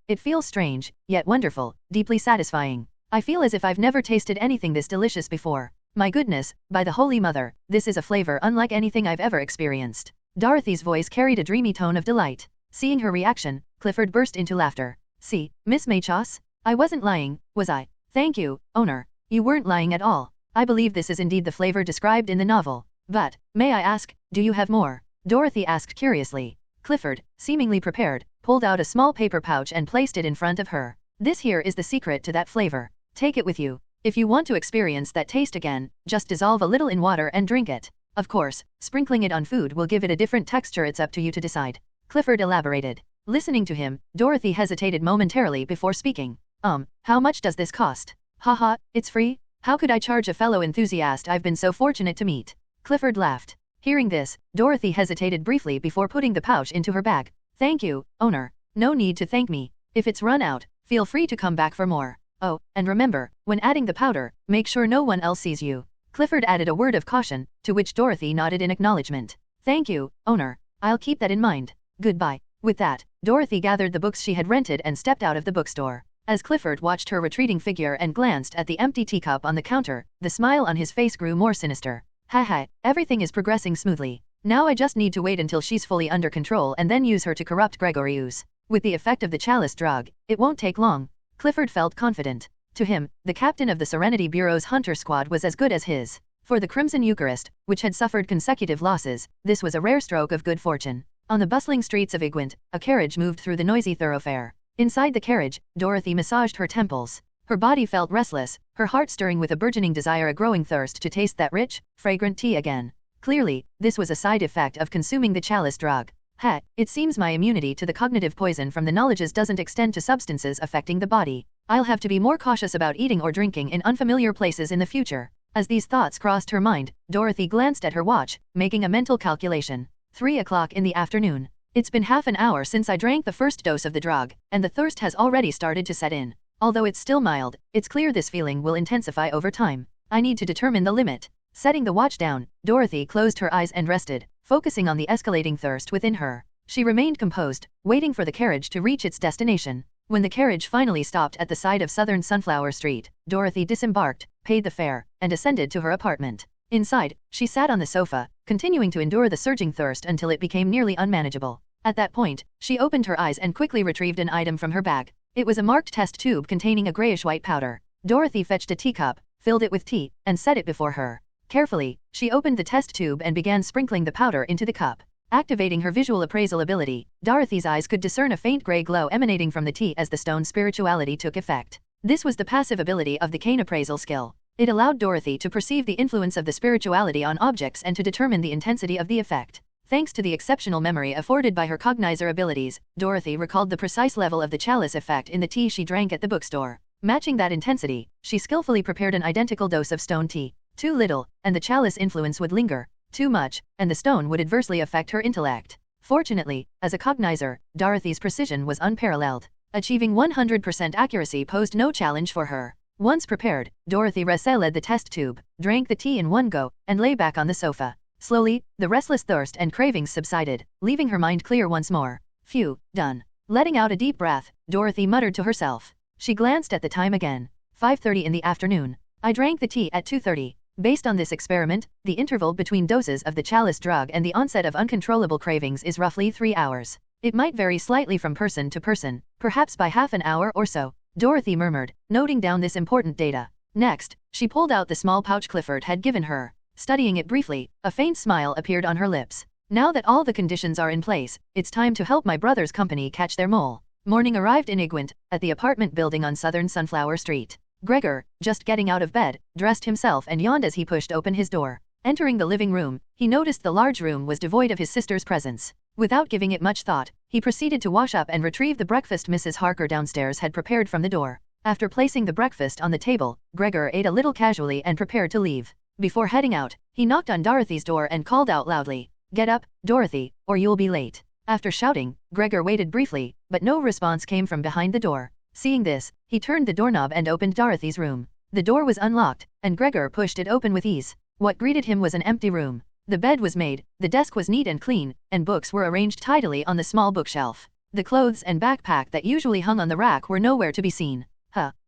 It feels strange, yet wonderful, deeply satisfying. I feel as if I've never tasted anything this delicious before. My goodness, by the Holy Mother, this is a flavor unlike anything I've ever experienced." Dorothy's voice carried a dreamy tone of delight. Seeing her reaction, Clifford burst into laughter. "See, Miss Maychos? I wasn't lying, was I?" "Thank you, owner. You weren't lying at all. I believe this is indeed the flavor described in the novel. But, may I ask, do you have more?" Dorothy asked curiously. Clifford, seemingly prepared, pulled out a small paper pouch and placed it in front of her. This here is the secret to that flavor. Take it with you. If you want to experience that taste again, just dissolve a little in water and drink it. Of course, sprinkling it on food will give it a different texture. It's up to you to decide. Clifford elaborated. Listening to him, Dorothy hesitated momentarily before speaking. How much does this cost? Haha, it's free? How could I charge a fellow enthusiast I've been so fortunate to meet? Clifford laughed. Hearing this, Dorothy hesitated briefly before putting the pouch into her bag. Thank you, owner. No need to thank me. If it's run out, feel free to come back for more. Oh, and remember, when adding the powder, make sure no one else sees you. Clifford added a word of caution, to which Dorothy nodded in acknowledgement. Thank you, owner. I'll keep that in mind. Goodbye. With that, Dorothy gathered the books she had rented and stepped out of the bookstore. As Clifford watched her retreating figure and glanced at the empty teacup on the counter, the smile on his face grew more sinister. Haha, everything is progressing smoothly. Now I just need to wait until she's fully under control and then use her to corrupt Gregorius. With the effect of the chalice drug, it won't take long. Clifford felt confident. To him, the captain of the Serenity Bureau's hunter squad was as good as his. For the Crimson Eucharist, which had suffered consecutive losses, this was a rare stroke of good fortune. On the bustling streets of Igwent, a carriage moved through the noisy thoroughfare. Inside the carriage, Dorothy massaged her temples. Her body felt restless, her heart stirring with a burgeoning desire, a growing thirst to taste that rich, fragrant tea again. Clearly, this was a side effect of consuming the chalice drug. It seems my immunity to the cognitive poison from the knowledges doesn't extend to substances affecting the body. I'll have to be more cautious about eating or drinking in unfamiliar places in the future. As these thoughts crossed her mind, Dorothy glanced at her watch, making a mental calculation. 3 o'clock in the afternoon. It's been half an hour since I drank the first dose of the drug, and the thirst has already started to set in. Although it's still mild, it's clear this feeling will intensify over time. I need to determine the limit. Setting the watch down, Dorothy closed her eyes and rested, focusing on the escalating thirst within her. She remained composed, waiting for the carriage to reach its destination. When the carriage finally stopped at the side of Southern Sunflower Street, Dorothy disembarked, paid the fare, and ascended to her apartment. Inside, she sat on the sofa, continuing to endure the surging thirst until it became nearly unmanageable. At that point, she opened her eyes and quickly retrieved an item from her bag. It was a marked test tube containing a grayish-white powder. Dorothy fetched a teacup, filled it with tea, and set it before her. Carefully, she opened the test tube and began sprinkling the powder into the cup. Activating her visual appraisal ability, Dorothy's eyes could discern a faint gray glow emanating from the tea as the stone's spirituality took effect. This was the passive ability of the cane appraisal skill. It allowed Dorothy to perceive the influence of the spirituality on objects and to determine the intensity of the effect. Thanks to the exceptional memory afforded by her cognizer abilities, Dorothy recalled the precise level of the chalice effect in the tea she drank at the bookstore. Matching that intensity, she skillfully prepared an identical dose of stone tea. Too little, and the chalice influence would linger. Too much, and the stone would adversely affect her intellect. Fortunately, as a cognizer, Dorothy's precision was unparalleled. Achieving 100% accuracy posed no challenge for her. Once prepared, Dorothy resealed the test tube, drank the tea in one go, and lay back on the sofa. Slowly, the restless thirst and cravings subsided, leaving her mind clear once more. Phew, done. Letting out a deep breath, Dorothy muttered to herself. She glanced at the time again. 5:30 in the afternoon. I drank the tea at 2:30. Based on this experiment, the interval between doses of the chalice drug and the onset of uncontrollable cravings is roughly 3 hours. It might vary slightly from person to person, perhaps by half an hour or so. Dorothy murmured, noting down this important data. Next, she pulled out the small pouch Clifford had given her. Studying it briefly, a faint smile appeared on her lips. Now that all the conditions are in place, it's time to help my brother's company catch their mole. Morning arrived in Igwent, at the apartment building on Southern Sunflower Street. Gregor, just getting out of bed, dressed himself and yawned as he pushed open his door. Entering the living room, he noticed the large room was devoid of his sister's presence. Without giving it much thought, he proceeded to wash up and retrieve the breakfast Mrs. Harker downstairs had prepared from the door. After placing the breakfast on the table, Gregor ate a little casually and prepared to leave. Before heading out, he knocked on Dorothy's door and called out loudly, "Get up, Dorothy, or you'll be late." After shouting, Gregor waited briefly, but no response came from behind the door. Seeing this, he turned the doorknob and opened Dorothy's room. The door was unlocked, and Gregor pushed it open with ease. What greeted him was an empty room. The bed was made, the desk was neat and clean, and books were arranged tidily on the small bookshelf. The clothes and backpack that usually hung on the rack were nowhere to be seen.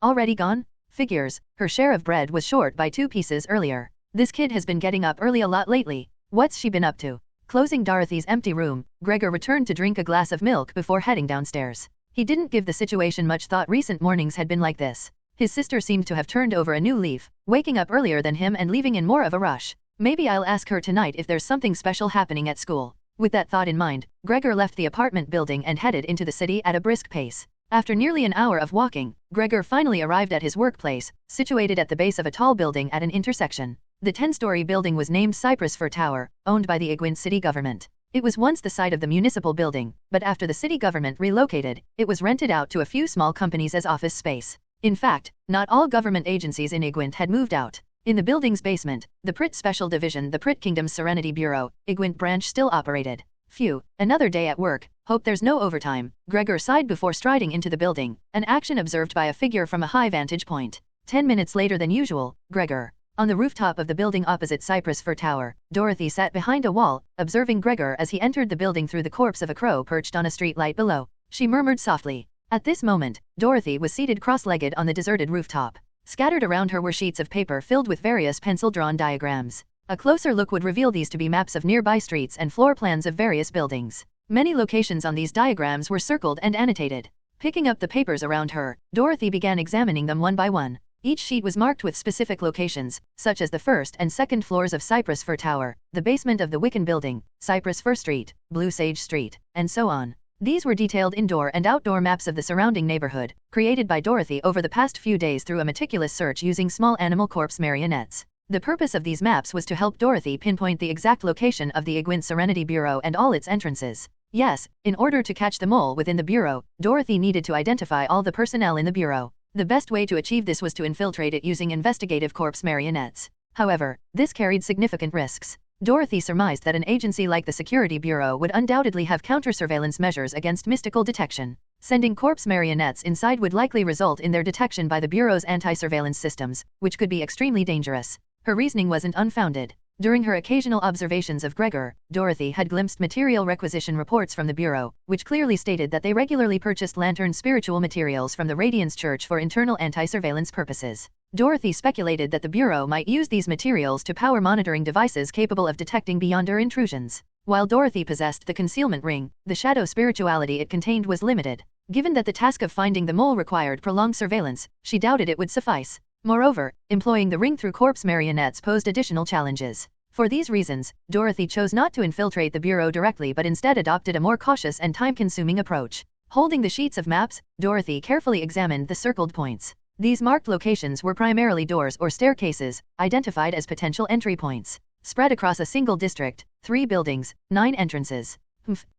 Already gone? Figures, her share of bread was short by 2 pieces earlier. This kid has been getting up early a lot lately. What's she been up to? Closing Dorothy's empty room, Gregor returned to drink a glass of milk before heading downstairs. He didn't give the situation much thought. Recent mornings had been like this. His sister seemed to have turned over a new leaf, waking up earlier than him and leaving in more of a rush. Maybe I'll ask her tonight if there's something special happening at school. With that thought in mind, Gregor left the apartment building and headed into the city at a brisk pace. After nearly an hour of walking, Gregor finally arrived at his workplace, situated at the base of a tall building at an intersection. The 10-story building was named Cypress Fir Tower, owned by the Igwin city government. It was once the site of the municipal building, but after the city government relocated, it was rented out to a few small companies as office space. In fact, not all government agencies in Igwin had moved out. In the building's basement, the Prit Special Division, the Prit Kingdom's Serenity Bureau, Igwin branch still operated. Phew, another day at work, hope there's no overtime, Gregor sighed before striding into the building, an action observed by a figure from a high vantage point. 10 minutes later than usual, Gregor. On the rooftop of the building opposite Cypress Fir Tower, Dorothy sat behind a wall, observing Gregor as he entered the building through the corpse of a crow perched on a street light below. She murmured softly. At this moment, Dorothy was seated cross-legged on the deserted rooftop. Scattered around her were sheets of paper filled with various pencil-drawn diagrams. A closer look would reveal these to be maps of nearby streets and floor plans of various buildings. Many locations on these diagrams were circled and annotated. Picking up the papers around her, Dorothy began examining them one by one. Each sheet was marked with specific locations, such as the first and second floors of Cypress Fir Tower, the basement of the Wiccan Building, Cypress Fir Street, Blue Sage Street, and so on. These were detailed indoor and outdoor maps of the surrounding neighborhood, created by Dorothy over the past few days through a meticulous search using small animal corpse marionettes. The purpose of these maps was to help Dorothy pinpoint the exact location of the Igwin Serenity Bureau and all its entrances. Yes, in order to catch the mole within the bureau, Dorothy needed to identify all the personnel in the bureau. The best way to achieve this was to infiltrate it using investigative corpse marionettes. However, this carried significant risks. Dorothy surmised that an agency like the Security Bureau would undoubtedly have counter-surveillance measures against mystical detection. Sending corpse marionettes inside would likely result in their detection by the Bureau's anti-surveillance systems, which could be extremely dangerous. Her reasoning wasn't unfounded. During her occasional observations of Gregor, Dorothy had glimpsed material requisition reports from the Bureau, which clearly stated that they regularly purchased lantern spiritual materials from the Radiance Church for internal anti-surveillance purposes. Dorothy speculated that the Bureau might use these materials to power monitoring devices capable of detecting beyonder intrusions. While Dorothy possessed the concealment ring, the shadow spirituality it contained was limited. Given that the task of finding the mole required prolonged surveillance, she doubted it would suffice. Moreover, employing the ring through corpse marionettes posed additional challenges. For these reasons, Dorothy chose not to infiltrate the Bureau directly but instead adopted a more cautious and time-consuming approach. Holding the sheets of maps, Dorothy carefully examined the circled points. These marked locations were primarily doors or staircases, identified as potential entry points. Spread across a single district, 3 buildings, 9 entrances.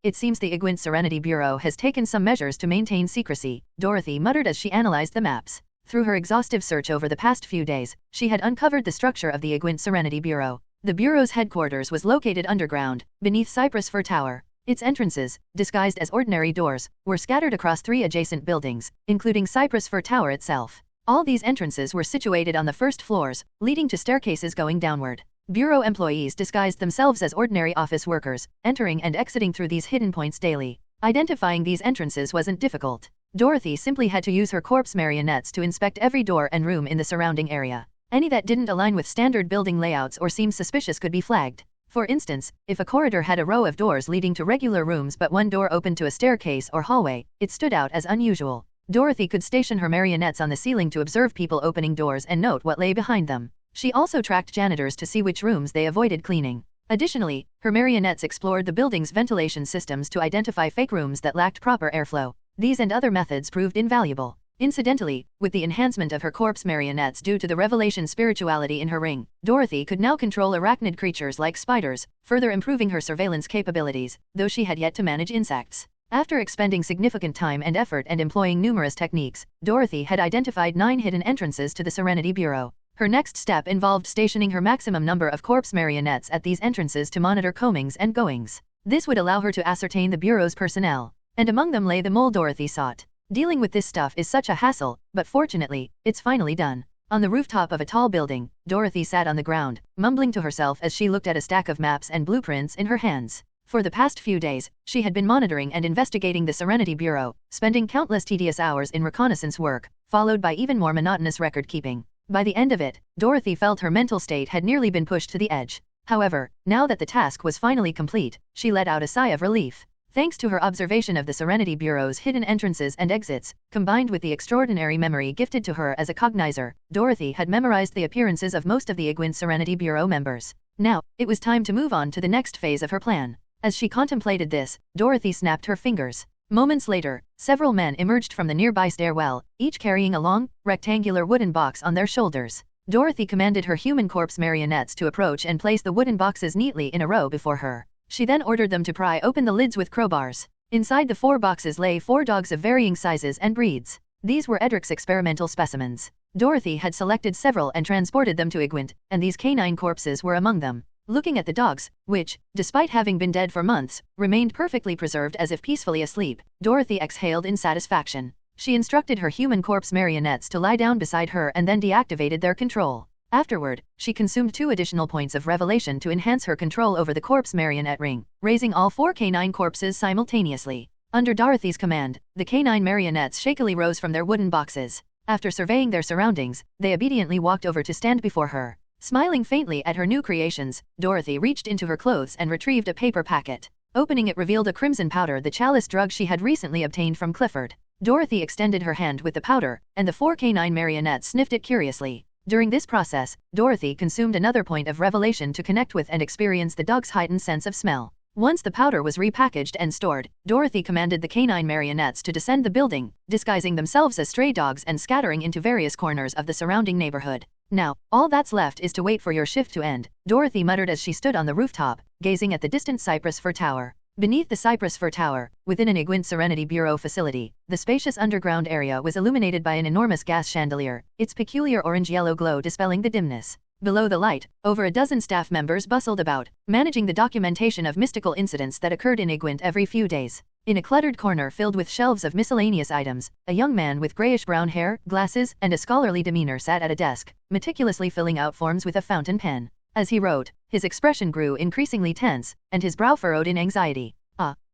It seems the Igwin Serenity Bureau has taken some measures to maintain secrecy, Dorothy muttered as she analyzed the maps. Through her exhaustive search over the past few days, she had uncovered the structure of the Igwin Serenity Bureau. The Bureau's headquarters was located underground, beneath Cypress Fir Tower. Its entrances, disguised as ordinary doors, were scattered across 3 adjacent buildings, including Cypress Fir Tower itself. All these entrances were situated on the first floors, leading to staircases going downward. Bureau employees disguised themselves as ordinary office workers, entering and exiting through these hidden points daily. Identifying these entrances wasn't difficult. Dorothy simply had to use her corpse marionettes to inspect every door and room in the surrounding area. Any that didn't align with standard building layouts or seemed suspicious could be flagged. For instance, if a corridor had a row of doors leading to regular rooms but one door opened to a staircase or hallway, it stood out as unusual. Dorothy could station her marionettes on the ceiling to observe people opening doors and note what lay behind them. She also tracked janitors to see which rooms they avoided cleaning. Additionally, her marionettes explored the building's ventilation systems to identify fake rooms that lacked proper airflow. These and other methods proved invaluable. Incidentally, with the enhancement of her corpse marionettes due to the revelation spirituality in her ring, Dorothy could now control arachnid creatures like spiders, further improving her surveillance capabilities, though she had yet to manage insects. After expending significant time and effort and employing numerous techniques, Dorothy had identified 9 hidden entrances to the Serenity Bureau. Her next step involved stationing her maximum number of corpse marionettes at these entrances to monitor comings and goings. This would allow her to ascertain the Bureau's personnel. And among them lay the mole Dorothy sought. Dealing with this stuff is such a hassle, but fortunately, it's finally done. On the rooftop of a tall building, Dorothy sat on the ground, mumbling to herself as she looked at a stack of maps and blueprints in her hands. For the past few days, she had been monitoring and investigating the Serenity Bureau, spending countless tedious hours in reconnaissance work, followed by even more monotonous record-keeping. By the end of it, Dorothy felt her mental state had nearly been pushed to the edge. However, now that the task was finally complete, she let out a sigh of relief. Thanks to her observation of the Serenity Bureau's hidden entrances and exits, combined with the extraordinary memory gifted to her as a cognizer, Dorothy had memorized the appearances of most of the Igwin Serenity Bureau members. Now, it was time to move on to the next phase of her plan. As she contemplated this, Dorothy snapped her fingers. Moments later, several men emerged from the nearby stairwell, each carrying a long, rectangular wooden box on their shoulders. Dorothy commanded her human corpse marionettes to approach and place the wooden boxes neatly in a row before her. She then ordered them to pry open the lids with crowbars. Inside the 4 boxes lay 4 dogs of varying sizes and breeds. These were Edric's experimental specimens. Dorothy had selected several and transported them to Igwent, and these canine corpses were among them. Looking at the dogs, which, despite having been dead for months, remained perfectly preserved as if peacefully asleep, Dorothy exhaled in satisfaction. She instructed her human corpse marionettes to lie down beside her and then deactivated their control. Afterward, she consumed 2 additional points of revelation to enhance her control over the corpse marionette ring, raising all 4 canine corpses simultaneously. Under Dorothy's command, the canine marionettes shakily rose from their wooden boxes. After surveying their surroundings, they obediently walked over to stand before her. Smiling faintly at her new creations, Dorothy reached into her clothes and retrieved a paper packet. Opening it revealed a crimson powder, the chalice drug she had recently obtained from Clifford. Dorothy extended her hand with the powder, and the 4 canine marionettes sniffed it curiously. During this process, Dorothy consumed another point of revelation to connect with and experience the dog's heightened sense of smell. Once the powder was repackaged and stored, Dorothy commanded the canine marionettes to descend the building, disguising themselves as stray dogs and scattering into various corners of the surrounding neighborhood. Now, all that's left is to wait for your shift to end, Dorothy muttered as she stood on the rooftop, gazing at the distant Cypress Fir Tower. Beneath the Cypress Fir Tower, within an Igwent Serenity Bureau facility, the spacious underground area was illuminated by an enormous gas chandelier, its peculiar orange-yellow glow dispelling the dimness. Below the light, over a dozen staff members bustled about, managing the documentation of mystical incidents that occurred in Igwent every few days. In a cluttered corner filled with shelves of miscellaneous items, a young man with grayish-brown hair, glasses, and a scholarly demeanor sat at a desk, meticulously filling out forms with a fountain pen. As he wrote, his expression grew increasingly tense, and his brow furrowed in anxiety.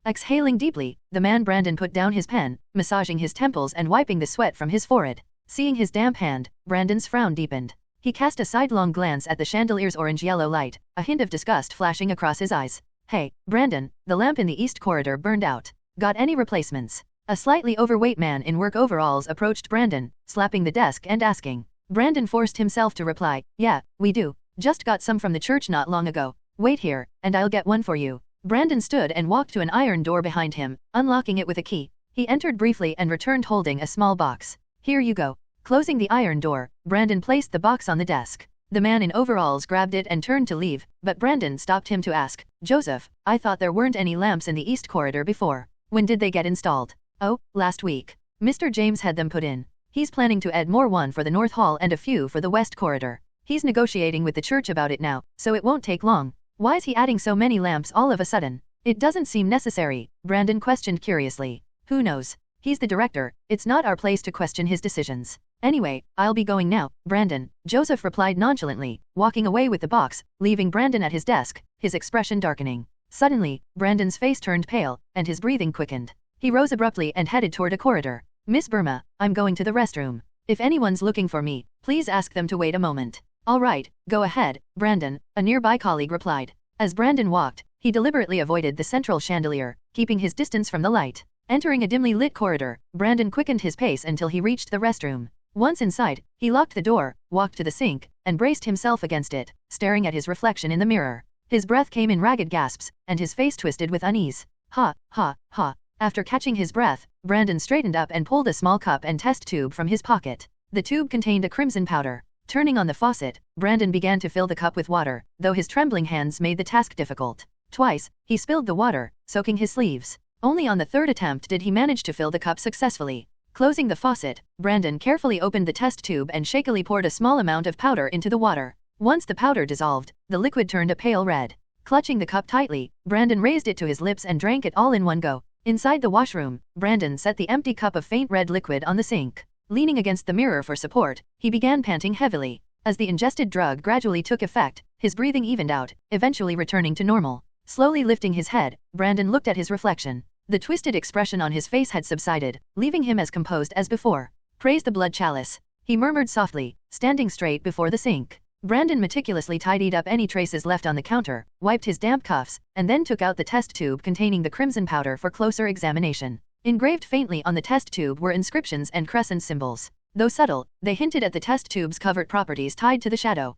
Exhaling deeply, the man Brandon put down his pen, massaging his temples and wiping the sweat from his forehead. Seeing his damp hand, Brandon's frown deepened. He cast a sidelong glance at the chandelier's orange-yellow light, a hint of disgust flashing across his eyes. Hey, Brandon, the lamp in the east corridor burned out. Got any replacements? A slightly overweight man in work overalls approached Brandon, slapping the desk and asking. Brandon forced himself to reply, yeah, we do. Just got some from the church not long ago. Wait here, and I'll get one for you. Brandon stood and walked to an iron door behind him, unlocking it with a key. He entered briefly and returned holding a small box. Here you go. Closing the iron door, Brandon placed the box on the desk. The man in overalls grabbed it and turned to leave, but Brandon stopped him to ask, Joseph, I thought there weren't any lamps in the east corridor before. When did they get installed? Oh, last week. Mr. James had them put in. He's planning to add more, one for the north hall and a few for the west corridor. He's negotiating with the church about it now, so it won't take long. Why's he adding so many lamps all of a sudden? It doesn't seem necessary, Brandon questioned curiously. Who knows? He's the director, it's not our place to question his decisions. Anyway, I'll be going now, Brandon, Joseph replied nonchalantly, walking away with the box, leaving Brandon at his desk, his expression darkening. Suddenly, Brandon's face turned pale, and his breathing quickened. He rose abruptly and headed toward a corridor. Miss Burma, I'm going to the restroom. If anyone's looking for me, please ask them to wait a moment. All right, go ahead, Brandon, a nearby colleague replied. As Brandon walked, he deliberately avoided the central chandelier, keeping his distance from the light. Entering a dimly lit corridor, Brandon quickened his pace until he reached the restroom. Once inside, he locked the door, walked to the sink, and braced himself against it, staring at his reflection in the mirror. His breath came in ragged gasps, and his face twisted with unease. Ha, ha, ha. After catching his breath, Brandon straightened up and pulled a small cup and test tube from his pocket. The tube contained a crimson powder. Turning on the faucet, Brandon began to fill the cup with water, though his trembling hands made the task difficult. Twice, he spilled the water, soaking his sleeves. Only on the third attempt did he manage to fill the cup successfully. Closing the faucet, Brandon carefully opened the test tube and shakily poured a small amount of powder into the water. Once the powder dissolved, the liquid turned a pale red. Clutching the cup tightly, Brandon raised it to his lips and drank it all in one go. Inside the washroom, Brandon set the empty cup of faint red liquid on the sink. Leaning against the mirror for support, he began panting heavily. As the ingested drug gradually took effect, his breathing evened out, eventually returning to normal. Slowly lifting his head, Brandon looked at his reflection. The twisted expression on his face had subsided, leaving him as composed as before. Praise the blood chalice, he murmured softly, standing straight before the sink. Brandon meticulously tidied up any traces left on the counter, wiped his damp cuffs, and then took out the test tube containing the crimson powder for closer examination. Engraved faintly on the test tube were inscriptions and crescent symbols. Though subtle, they hinted at the test tube's covert properties tied to the shadow.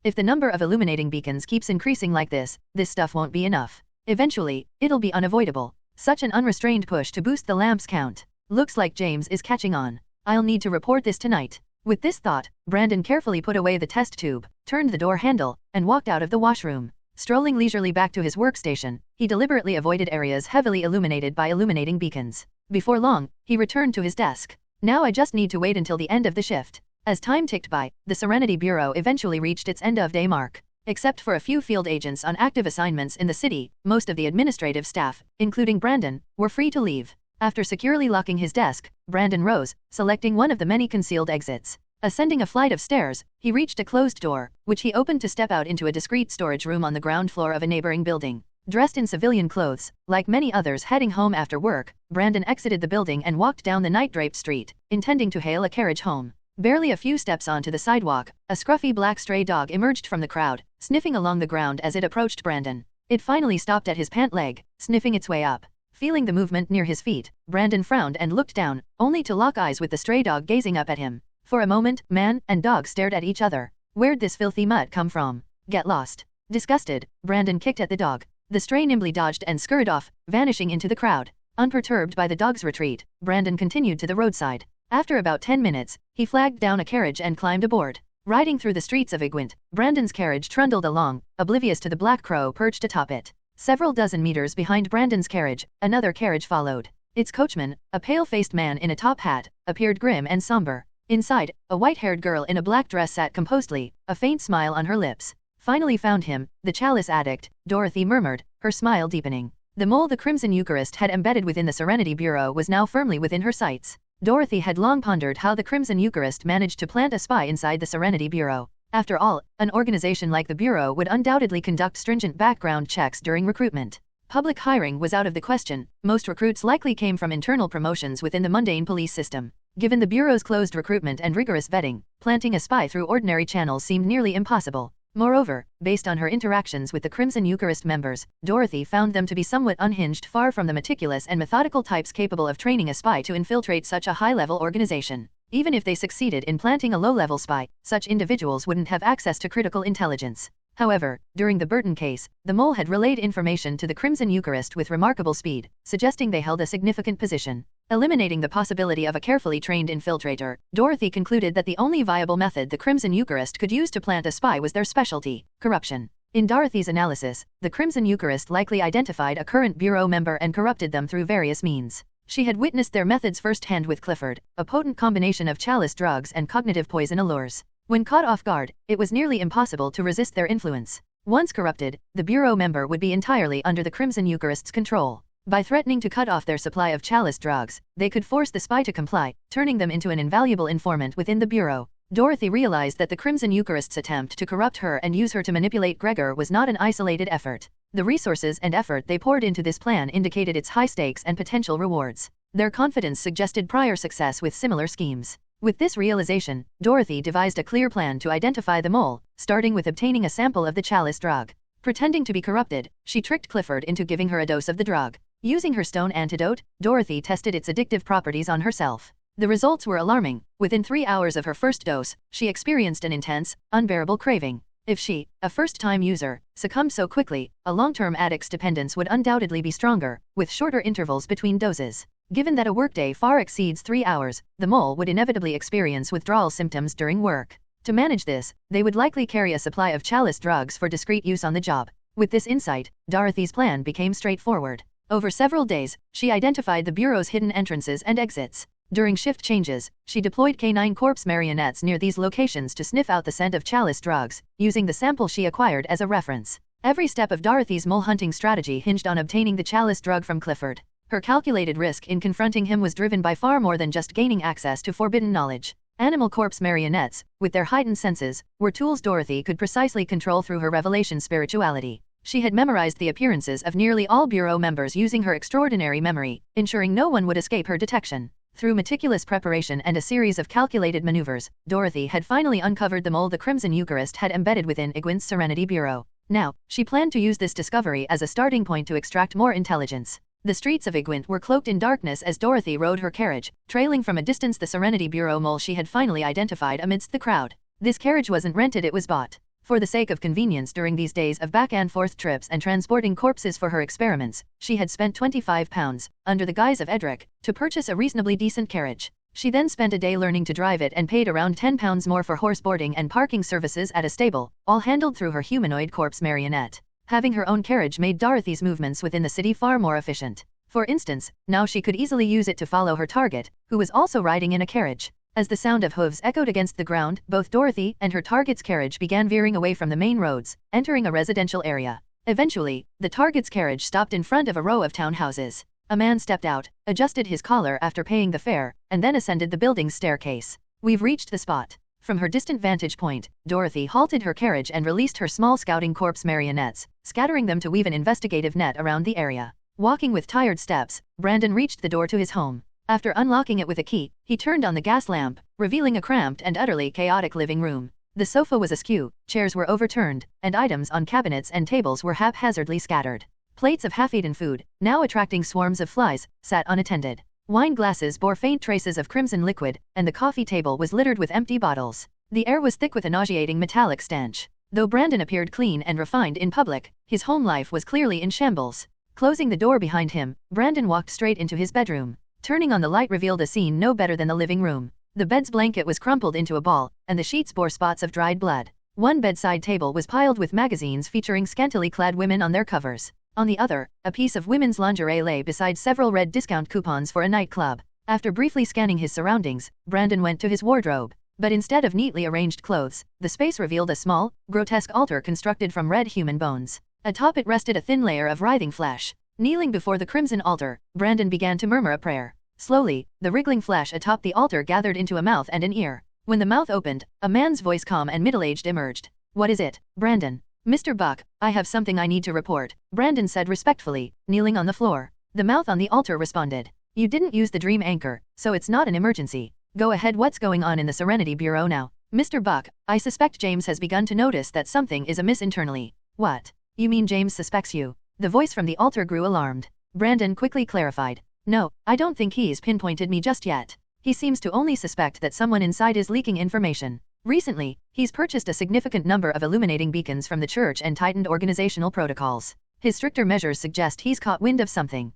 If the number of illuminating beacons keeps increasing like this stuff won't be enough. Eventually, it'll be unavoidable. Such an unrestrained push to boost the lamp's count. Looks like James is catching on. I'll need to report this tonight. With this thought, Brandon carefully put away the test tube, turned the door handle, and walked out of the washroom. Strolling leisurely back to his workstation, he deliberately avoided areas heavily illuminated by illuminating beacons. Before long, he returned to his desk. Now I just need to wait until the end of the shift. As time ticked by, the Serenity Bureau eventually reached its end-of-day mark. Except for a few field agents on active assignments in the city, most of the administrative staff, including Brandon, were free to leave. After securely locking his desk, Brandon rose, selecting one of the many concealed exits. Ascending a flight of stairs, he reached a closed door, which he opened to step out into a discreet storage room on the ground floor of a neighboring building. Dressed in civilian clothes, like many others heading home after work, Brandon exited the building and walked down the night-draped street, intending to hail a carriage home. Barely a few steps onto the sidewalk, a scruffy black stray dog emerged from the crowd, sniffing along the ground as it approached Brandon. It finally stopped at his pant leg, sniffing its way up. Feeling the movement near his feet, Brandon frowned and looked down, only to lock eyes with the stray dog gazing up at him. For a moment, man and dog stared at each other. Where'd this filthy mutt come from? Get lost. Disgusted, Brandon kicked at the dog. The stray nimbly dodged and scurried off, vanishing into the crowd. Unperturbed by the dog's retreat, Brandon continued to the roadside. After about 10 minutes, he flagged down a carriage and climbed aboard. Riding through the streets of Igwent, Brandon's carriage trundled along, oblivious to the black crow perched atop it. Several dozen meters behind Brandon's carriage, another carriage followed. Its coachman, a pale-faced man in a top hat, appeared grim and somber. Inside, a white-haired girl in a black dress sat composedly, a faint smile on her lips. Finally found him, the chalice addict, Dorothy murmured, her smile deepening. The mole the Crimson Eucharist had embedded within the Serenity Bureau was now firmly within her sights. Dorothy had long pondered how the Crimson Eucharist managed to plant a spy inside the Serenity Bureau. After all, an organization like the Bureau would undoubtedly conduct stringent background checks during recruitment. Public hiring was out of the question. Most recruits likely came from internal promotions within the mundane police system. Given the Bureau's closed recruitment and rigorous vetting, planting a spy through ordinary channels seemed nearly impossible. Moreover, based on her interactions with the Crimson Eucharist members, Dorothy found them to be somewhat unhinged, far from the meticulous and methodical types capable of training a spy to infiltrate such a high-level organization. Even if they succeeded in planting a low-level spy, such individuals wouldn't have access to critical intelligence. However, during the Burton case, the mole had relayed information to the Crimson Eucharist with remarkable speed, suggesting they held a significant position. Eliminating the possibility of a carefully trained infiltrator, Dorothy concluded that the only viable method the Crimson Eucharist could use to plant a spy was their specialty, corruption. In Dorothy's analysis, the Crimson Eucharist likely identified a current Bureau member and corrupted them through various means. She had witnessed their methods firsthand with Clifford, a potent combination of chalice drugs and cognitive poison allures. When caught off guard, it was nearly impossible to resist their influence. Once corrupted, the Bureau member would be entirely under the Crimson Eucharist's control. By threatening to cut off their supply of chalice drugs, they could force the spy to comply, turning them into an invaluable informant within the Bureau. Dorothy realized that the Crimson Eucharist's attempt to corrupt her and use her to manipulate Gregor was not an isolated effort. The resources and effort they poured into this plan indicated its high stakes and potential rewards. Their confidence suggested prior success with similar schemes. With this realization, Dorothy devised a clear plan to identify the mole, starting with obtaining a sample of the chalice drug. Pretending to be corrupted, she tricked Clifford into giving her a dose of the drug. Using her stone antidote, Dorothy tested its addictive properties on herself. The results were alarming. Within 3 hours of her first dose, she experienced an intense, unbearable craving. If she, a first-time user, succumbed so quickly, a long-term addict's dependence would undoubtedly be stronger, with shorter intervals between doses. Given that a workday far exceeds 3 hours, the mole would inevitably experience withdrawal symptoms during work. To manage this, they would likely carry a supply of chalice drugs for discreet use on the job. With this insight, Dorothy's plan became straightforward. Over several days, she identified the Bureau's hidden entrances and exits. During shift changes, she deployed canine corpse marionettes near these locations to sniff out the scent of chalice drugs, using the sample she acquired as a reference. Every step of Dorothy's mole hunting strategy hinged on obtaining the chalice drug from Clifford. Her calculated risk in confronting him was driven by far more than just gaining access to forbidden knowledge. Animal corpse marionettes, with their heightened senses, were tools Dorothy could precisely control through her revelation spirituality. She had memorized the appearances of nearly all Bureau members using her extraordinary memory, ensuring no one would escape her detection. Through meticulous preparation and a series of calculated maneuvers, Dorothy had finally uncovered the mole the Crimson Eucharist had embedded within Igwent's Serenity Bureau. Now, she planned to use this discovery as a starting point to extract more intelligence. The streets of Igwent were cloaked in darkness as Dorothy rode her carriage, trailing from a distance the Serenity Bureau mole she had finally identified amidst the crowd. This carriage wasn't rented, it was bought. For the sake of convenience during these days of back-and-forth trips and transporting corpses for her experiments, she had spent £25, under the guise of Edric, to purchase a reasonably decent carriage. She then spent a day learning to drive it and paid around £10 more for horse boarding and parking services at a stable, all handled through her humanoid corpse marionette. Having her own carriage made Dorothy's movements within the city far more efficient. For instance, now she could easily use it to follow her target, who was also riding in a carriage. As the sound of hooves echoed against the ground, both Dorothy and her target's carriage began veering away from the main roads, entering a residential area. Eventually, the target's carriage stopped in front of a row of townhouses. A man stepped out, adjusted his collar after paying the fare, and then ascended the building's staircase. "We've reached the spot." From her distant vantage point, Dorothy halted her carriage and released her small scouting corpse marionettes, scattering them to weave an investigative net around the area. Walking with tired steps, Brandon reached the door to his home. After unlocking it with a key, he turned on the gas lamp, revealing a cramped and utterly chaotic living room. The sofa was askew, chairs were overturned, and items on cabinets and tables were haphazardly scattered. Plates of half-eaten food, now attracting swarms of flies, sat unattended. Wine glasses bore faint traces of crimson liquid, and the coffee table was littered with empty bottles. The air was thick with a nauseating metallic stench. Though Brandon appeared clean and refined in public, his home life was clearly in shambles. Closing the door behind him, Brandon walked straight into his bedroom. Turning on the light revealed a scene no better than the living room. The bed's blanket was crumpled into a ball, and the sheets bore spots of dried blood. One bedside table was piled with magazines featuring scantily clad women on their covers. On the other, a piece of women's lingerie lay beside several red discount coupons for a nightclub. After briefly scanning his surroundings, Brandon went to his wardrobe. But instead of neatly arranged clothes, the space revealed a small, grotesque altar constructed from red human bones. Atop it rested a thin layer of writhing flesh. Kneeling before the crimson altar, Brandon began to murmur a prayer. Slowly, the wriggling flesh atop the altar gathered into a mouth and an ear. When the mouth opened, a man's voice, calm and middle-aged, emerged. "What is it, Brandon?" "Mr. Buck, I have something I need to report," Brandon said respectfully, kneeling on the floor. The mouth on the altar responded. "You didn't use the dream anchor, so it's not an emergency. Go ahead. What's going on in the Serenity Bureau now?" "Mr. Buck, I suspect James has begun to notice that something is amiss internally." "What? You mean James suspects you?" The voice from the altar grew alarmed. Brandon quickly clarified. "No, I don't think he's pinpointed me just yet. He seems to only suspect that someone inside is leaking information. Recently, he's purchased a significant number of illuminating beacons from the church and tightened organizational protocols. His stricter measures suggest he's caught wind of something."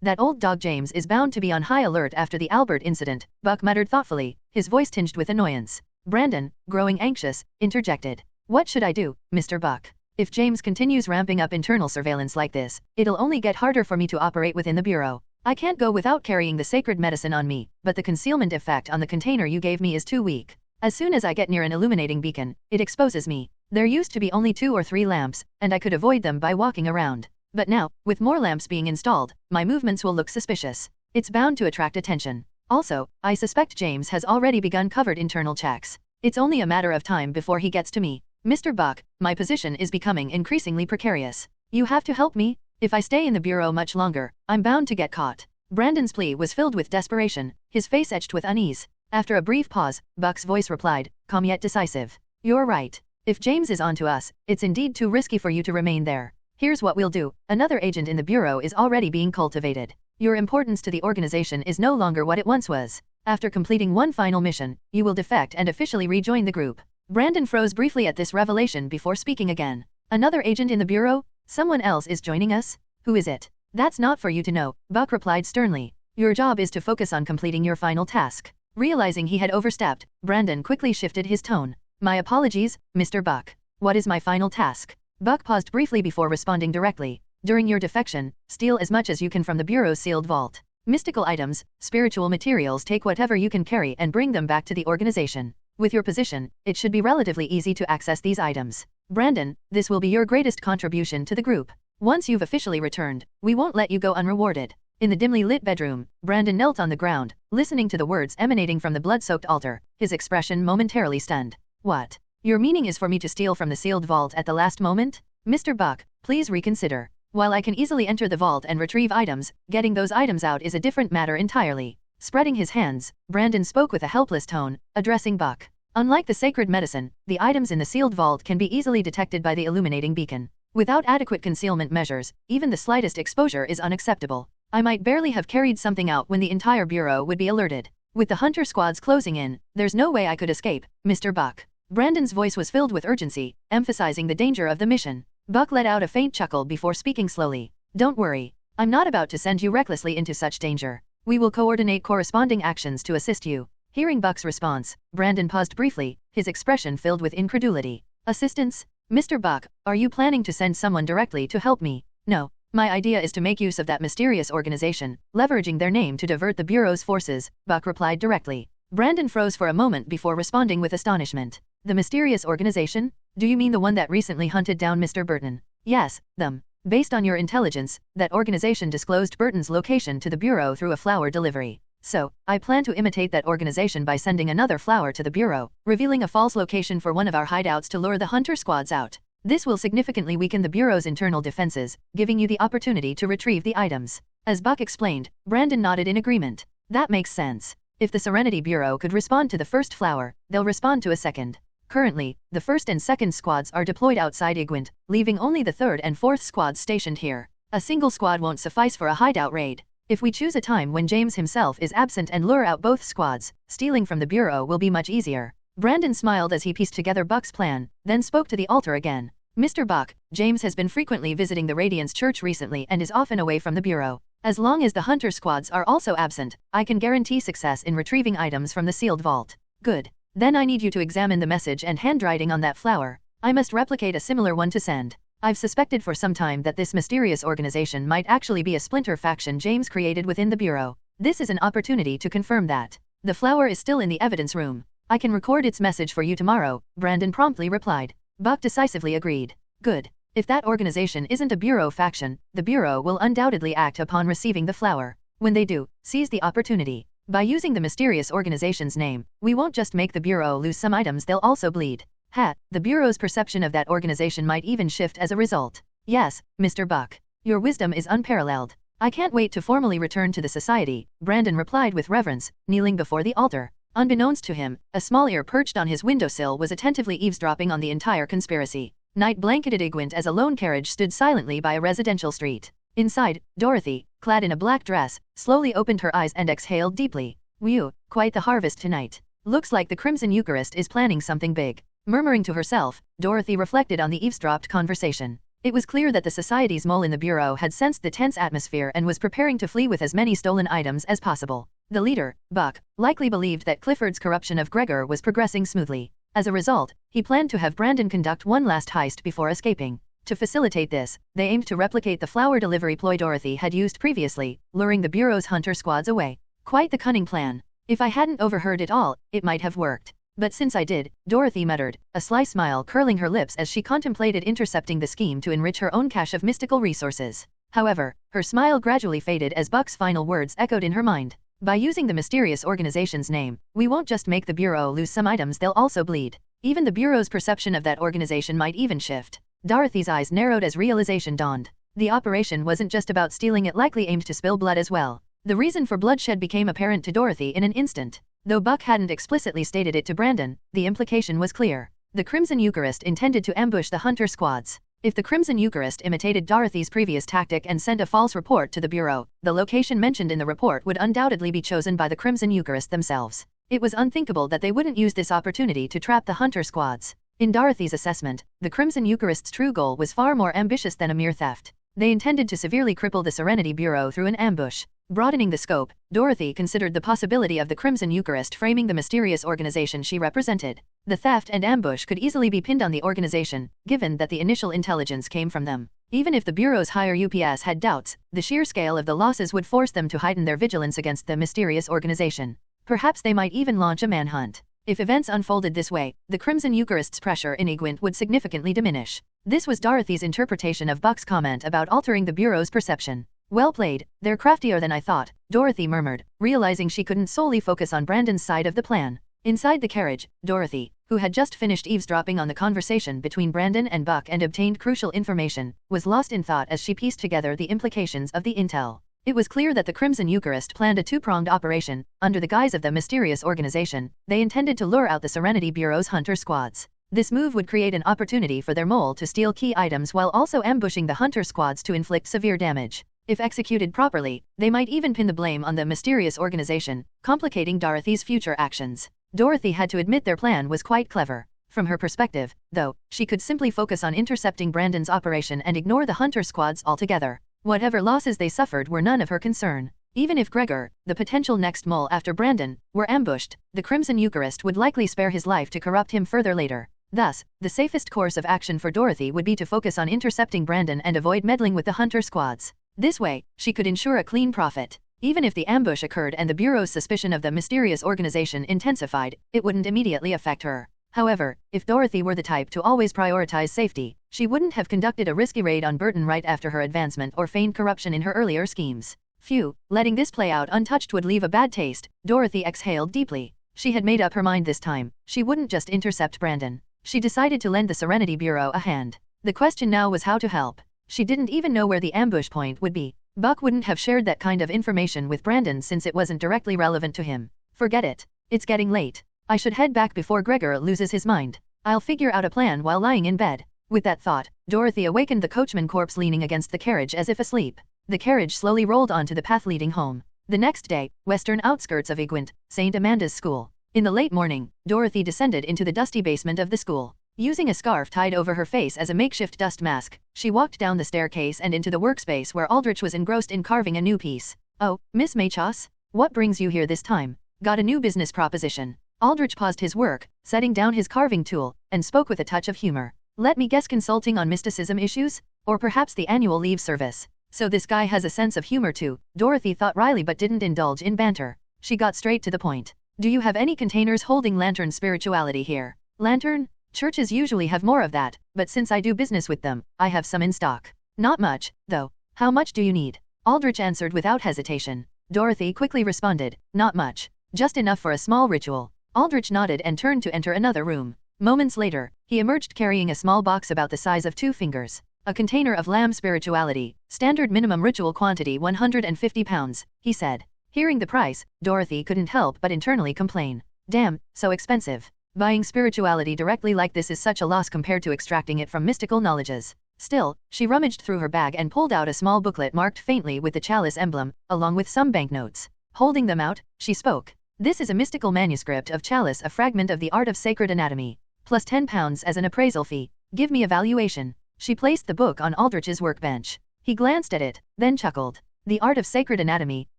That old dog James is bound to be on high alert after the Albert incident," Buck muttered thoughtfully, his voice tinged with annoyance. Brandon, growing anxious, interjected. "What should I do, Mr. Buck? If James continues ramping up internal surveillance like this, it'll only get harder for me to operate within the Bureau. I can't go without carrying the sacred medicine on me, but the concealment effect on the container you gave me is too weak. As soon as I get near an illuminating beacon, it exposes me. There used to be only 2 or 3 lamps, and I could avoid them by walking around. But now, with more lamps being installed, my movements will look suspicious. It's bound to attract attention. Also, I suspect James has already begun covered internal checks. It's only a matter of time before he gets to me. Mr. Buck, my position is becoming increasingly precarious. You have to help me. If I stay in the Bureau much longer, I'm bound to get caught." Brandon's plea was filled with desperation, his face etched with unease. After a brief pause, Buck's voice replied, calm yet decisive. "You're right. If James is onto us, it's indeed too risky for you to remain there. Here's what we'll do. Another agent in the Bureau is already being cultivated. Your importance to the organization is no longer what it once was. After completing one final mission, you will defect and officially rejoin the group." Brandon froze briefly at this revelation before speaking again. "Another agent in the Bureau? Someone else is joining us? Who is it?" "That's not for you to know," Buck replied sternly. "Your job is to focus on completing your final task." Realizing he had overstepped, Brandon quickly shifted his tone. "My apologies, Mr. Buck. What is my final task?" Buck paused briefly before responding directly. "During your defection, steal as much as you can from the Bureau's sealed vault. Mystical items, spiritual materials, take whatever you can carry and bring them back to the organization. With your position, it should be relatively easy to access these items. Brandon, this will be your greatest contribution to the group. Once you've officially returned, we won't let you go unrewarded." In the dimly lit bedroom, Brandon knelt on the ground, listening to the words emanating from the blood-soaked altar, his expression momentarily stunned. "What? Your meaning is for me to steal from the sealed vault at the last moment? Mr. Buck, please reconsider. While I can easily enter the vault and retrieve items, getting those items out is a different matter entirely." Spreading his hands, Brandon spoke with a helpless tone, addressing Buck. "Unlike the sacred medicine, the items in the sealed vault can be easily detected by the illuminating beacon. Without adequate concealment measures, even the slightest exposure is unacceptable. I might barely have carried something out when the entire Bureau would be alerted. With the hunter squads closing in, there's no way I could escape, Mr. Buck." Brandon's voice was filled with urgency, emphasizing the danger of the mission. Buck let out a faint chuckle before speaking slowly. Don't worry. I'm not about to send you recklessly into such danger. We will coordinate corresponding actions to assist you. Hearing Buck's response, Brandon paused briefly, his expression filled with incredulity. Assistance? Mr. Buck, are you planning to send someone directly to help me? No. My idea is to make use of that mysterious organization, leveraging their name to divert the Bureau's forces, Buck replied directly. Brandon froze for a moment before responding with astonishment. The mysterious organization? Do you mean the one that recently hunted down Mr. Burton? Yes, them. Based on your intelligence, that organization disclosed Burton's location to the Bureau through a flower delivery. So, I plan to imitate that organization by sending another flower to the Bureau, revealing a false location for one of our hideouts to lure the hunter squads out. This will significantly weaken the Bureau's internal defenses, giving you the opportunity to retrieve the items. As Buck explained, Brandon nodded in agreement. That makes sense. If the Serenity Bureau could respond to the first flower, they'll respond to a second. Currently, the first and second squads are deployed outside Igwent, leaving only the third and fourth squads stationed here. A single squad won't suffice for a hideout raid. If we choose a time when James himself is absent and lure out both squads, stealing from the Bureau will be much easier. Brandon smiled as he pieced together Buck's plan, then spoke to the altar again. Mr. Buck, James has been frequently visiting the Radiance Church recently and is often away from the Bureau. As long as the hunter squads are also absent, I can guarantee success in retrieving items from the sealed vault. Good. Then I need you to examine the message and handwriting on that flower. I must replicate a similar one to send. I've suspected for some time that this mysterious organization might actually be a splinter faction James created within the Bureau. This is an opportunity to confirm that. The flower is still in the evidence room. I can record its message for you tomorrow, Brandon promptly replied. Buck decisively agreed. Good. If that organization isn't a Bureau faction, the Bureau will undoubtedly act upon receiving the flower. When they do, seize the opportunity. By using the mysterious organization's name, we won't just make the Bureau lose some items, they'll also bleed. The Bureau's perception of that organization might even shift as a result. Yes, Mr. Buck. Your wisdom is unparalleled. I can't wait to formally return to the society, Brandon replied with reverence, kneeling before the altar. Unbeknownst to him, a small ear perched on his windowsill was attentively eavesdropping on the entire conspiracy. Night blanketed Igwent as a lone carriage stood silently by a residential street. Inside, Dorothy, clad in a black dress, slowly opened her eyes and exhaled deeply. Whew, quite the harvest tonight. Looks like the Crimson Eucharist is planning something big. Murmuring to herself, Dorothy reflected on the eavesdropped conversation. It was clear that the Society's mole in the Bureau had sensed the tense atmosphere and was preparing to flee with as many stolen items as possible. The leader, Buck, likely believed that Clifford's corruption of Gregor was progressing smoothly. As a result, he planned to have Brandon conduct one last heist before escaping. To facilitate this, they aimed to replicate the flower delivery ploy Dorothy had used previously, luring the Bureau's hunter squads away. Quite the cunning plan. If I hadn't overheard it all, it might have worked. But since I did, Dorothy muttered, a sly smile curling her lips as she contemplated intercepting the scheme to enrich her own cache of mystical resources. However, her smile gradually faded as Buck's final words echoed in her mind. By using the mysterious organization's name, we won't just make the Bureau lose some items, they'll also bleed. Even the Bureau's perception of that organization might even shift. Dorothy's eyes narrowed as realization dawned. The operation wasn't just about stealing, it likely aimed to spill blood as well. The reason for bloodshed became apparent to Dorothy in an instant. Though Buck hadn't explicitly stated it to Brandon, the implication was clear. The Crimson Eucharist intended to ambush the hunter squads. If the Crimson Eucharist imitated Dorothy's previous tactic and sent a false report to the Bureau, the location mentioned in the report would undoubtedly be chosen by the Crimson Eucharist themselves. It was unthinkable that they wouldn't use this opportunity to trap the hunter squads. In Dorothy's assessment, the Crimson Eucharist's true goal was far more ambitious than a mere theft. They intended to severely cripple the Serenity Bureau through an ambush. Broadening the scope, Dorothy considered the possibility of the Crimson Eucharist framing the mysterious organization she represented. The theft and ambush could easily be pinned on the organization, given that the initial intelligence came from them. Even if the Bureau's higher UPS had doubts, the sheer scale of the losses would force them to heighten their vigilance against the mysterious organization. Perhaps they might even launch a manhunt. If events unfolded this way, the Crimson Eucharist's pressure in Igwent would significantly diminish. This was Dorothy's interpretation of Buck's comment about altering the Bureau's perception. Well played, they're craftier than I thought, Dorothy murmured, realizing she couldn't solely focus on Brandon's side of the plan. Inside the carriage, Dorothy, who had just finished eavesdropping on the conversation between Brandon and Buck and obtained crucial information, was lost in thought as she pieced together the implications of the intel. It was clear that the Crimson Eucharist planned a two-pronged operation. Under the guise of the mysterious organization, they intended to lure out the Serenity Bureau's hunter squads. This move would create an opportunity for their mole to steal key items while also ambushing the hunter squads to inflict severe damage. If executed properly, they might even pin the blame on the mysterious organization, complicating Dorothy's future actions. Dorothy had to admit their plan was quite clever. From her perspective, though, she could simply focus on intercepting Brandon's operation and ignore the hunter squads altogether. Whatever losses they suffered were none of her concern. Even if Gregor, the potential next mole after Brandon, were ambushed, the Crimson Eucharist would likely spare his life to corrupt him further later. Thus, the safest course of action for Dorothy would be to focus on intercepting Brandon and avoid meddling with the hunter squads. This way, she could ensure a clean profit. Even if the ambush occurred and the Bureau's suspicion of the mysterious organization intensified, it wouldn't immediately affect her. However, if Dorothy were the type to always prioritize safety, she wouldn't have conducted a risky raid on Burton right after her advancement or feigned corruption in her earlier schemes. Phew, letting this play out untouched would leave a bad taste. Dorothy exhaled deeply. She had made up her mind this time. She wouldn't just intercept Brandon. She decided to lend the Serenity Bureau a hand. The question now was how to help. She didn't even know where the ambush point would be. Buck wouldn't have shared that kind of information with Brandon since it wasn't directly relevant to him. Forget it. It's getting late. I should head back before Gregor loses his mind. I'll figure out a plan while lying in bed. With that thought, Dorothy awakened the coachman corpse leaning against the carriage as if asleep. The carriage slowly rolled onto the path leading home. The next day, western outskirts of Iguint, St. Amanda's school. In the late morning, Dorothy descended into the dusty basement of the school. Using a scarf tied over her face as a makeshift dust mask, she walked down the staircase and into the workspace where Aldrich was engrossed in carving a new piece. "Oh, Miss Machos? What brings you here this time?" "Got a new business proposition." Aldrich paused his work, setting down his carving tool, and spoke with a touch of humor. "Let me guess, consulting on mysticism issues? Or perhaps the annual leave service." So this guy has a sense of humor too, Dorothy thought wryly but didn't indulge in banter. She got straight to the point. "Do you have any containers holding lantern spirituality here?" "Lantern? Churches usually have more of that, but since I do business with them, I have some in stock." "Not much, though. How much do you need?" Aldrich answered without hesitation. Dorothy quickly responded, "Not much. Just enough for a small ritual." Aldrich nodded and turned to enter another room. Moments later, he emerged carrying a small box about the size of 2 fingers. "A container of lamb spirituality, standard minimum ritual quantity 150 pounds, he said. Hearing the price, Dorothy couldn't help but internally complain. Damn, so expensive. Buying spirituality directly like this is such a loss compared to extracting it from mystical knowledges. Still, she rummaged through her bag and pulled out a small booklet marked faintly with the chalice emblem, along with some banknotes. Holding them out, she spoke. "This is a mystical manuscript of Chalice, a fragment of the art of sacred anatomy. Plus 10 pounds as an appraisal fee. Give me a valuation." She placed the book on Aldrich's workbench. He glanced at it, then chuckled. "The art of sacred anatomy,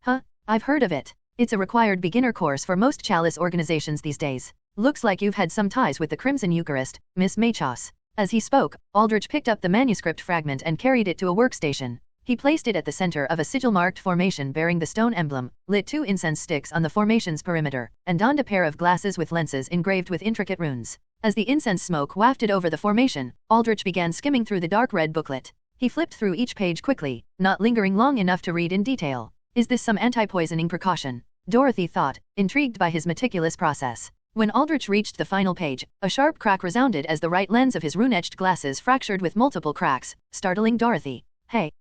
huh? I've heard of it. It's a required beginner course for most Chalice organizations these days. Looks like you've had some ties with the Crimson Eucharist, Miss Machos." As he spoke, Aldrich picked up the manuscript fragment and carried it to a workstation. He placed it at the center of a sigil-marked formation bearing the stone emblem, lit 2 incense sticks on the formation's perimeter, and donned a pair of glasses with lenses engraved with intricate runes. As the incense smoke wafted over the formation, Aldrich began skimming through the dark red booklet. He flipped through each page quickly, not lingering long enough to read in detail. Is this some anti-poisoning precaution? Dorothy thought, intrigued by his meticulous process. When Aldrich reached the final page, a sharp crack resounded as the right lens of his rune-etched glasses fractured with multiple cracks, startling Dorothy. Hey,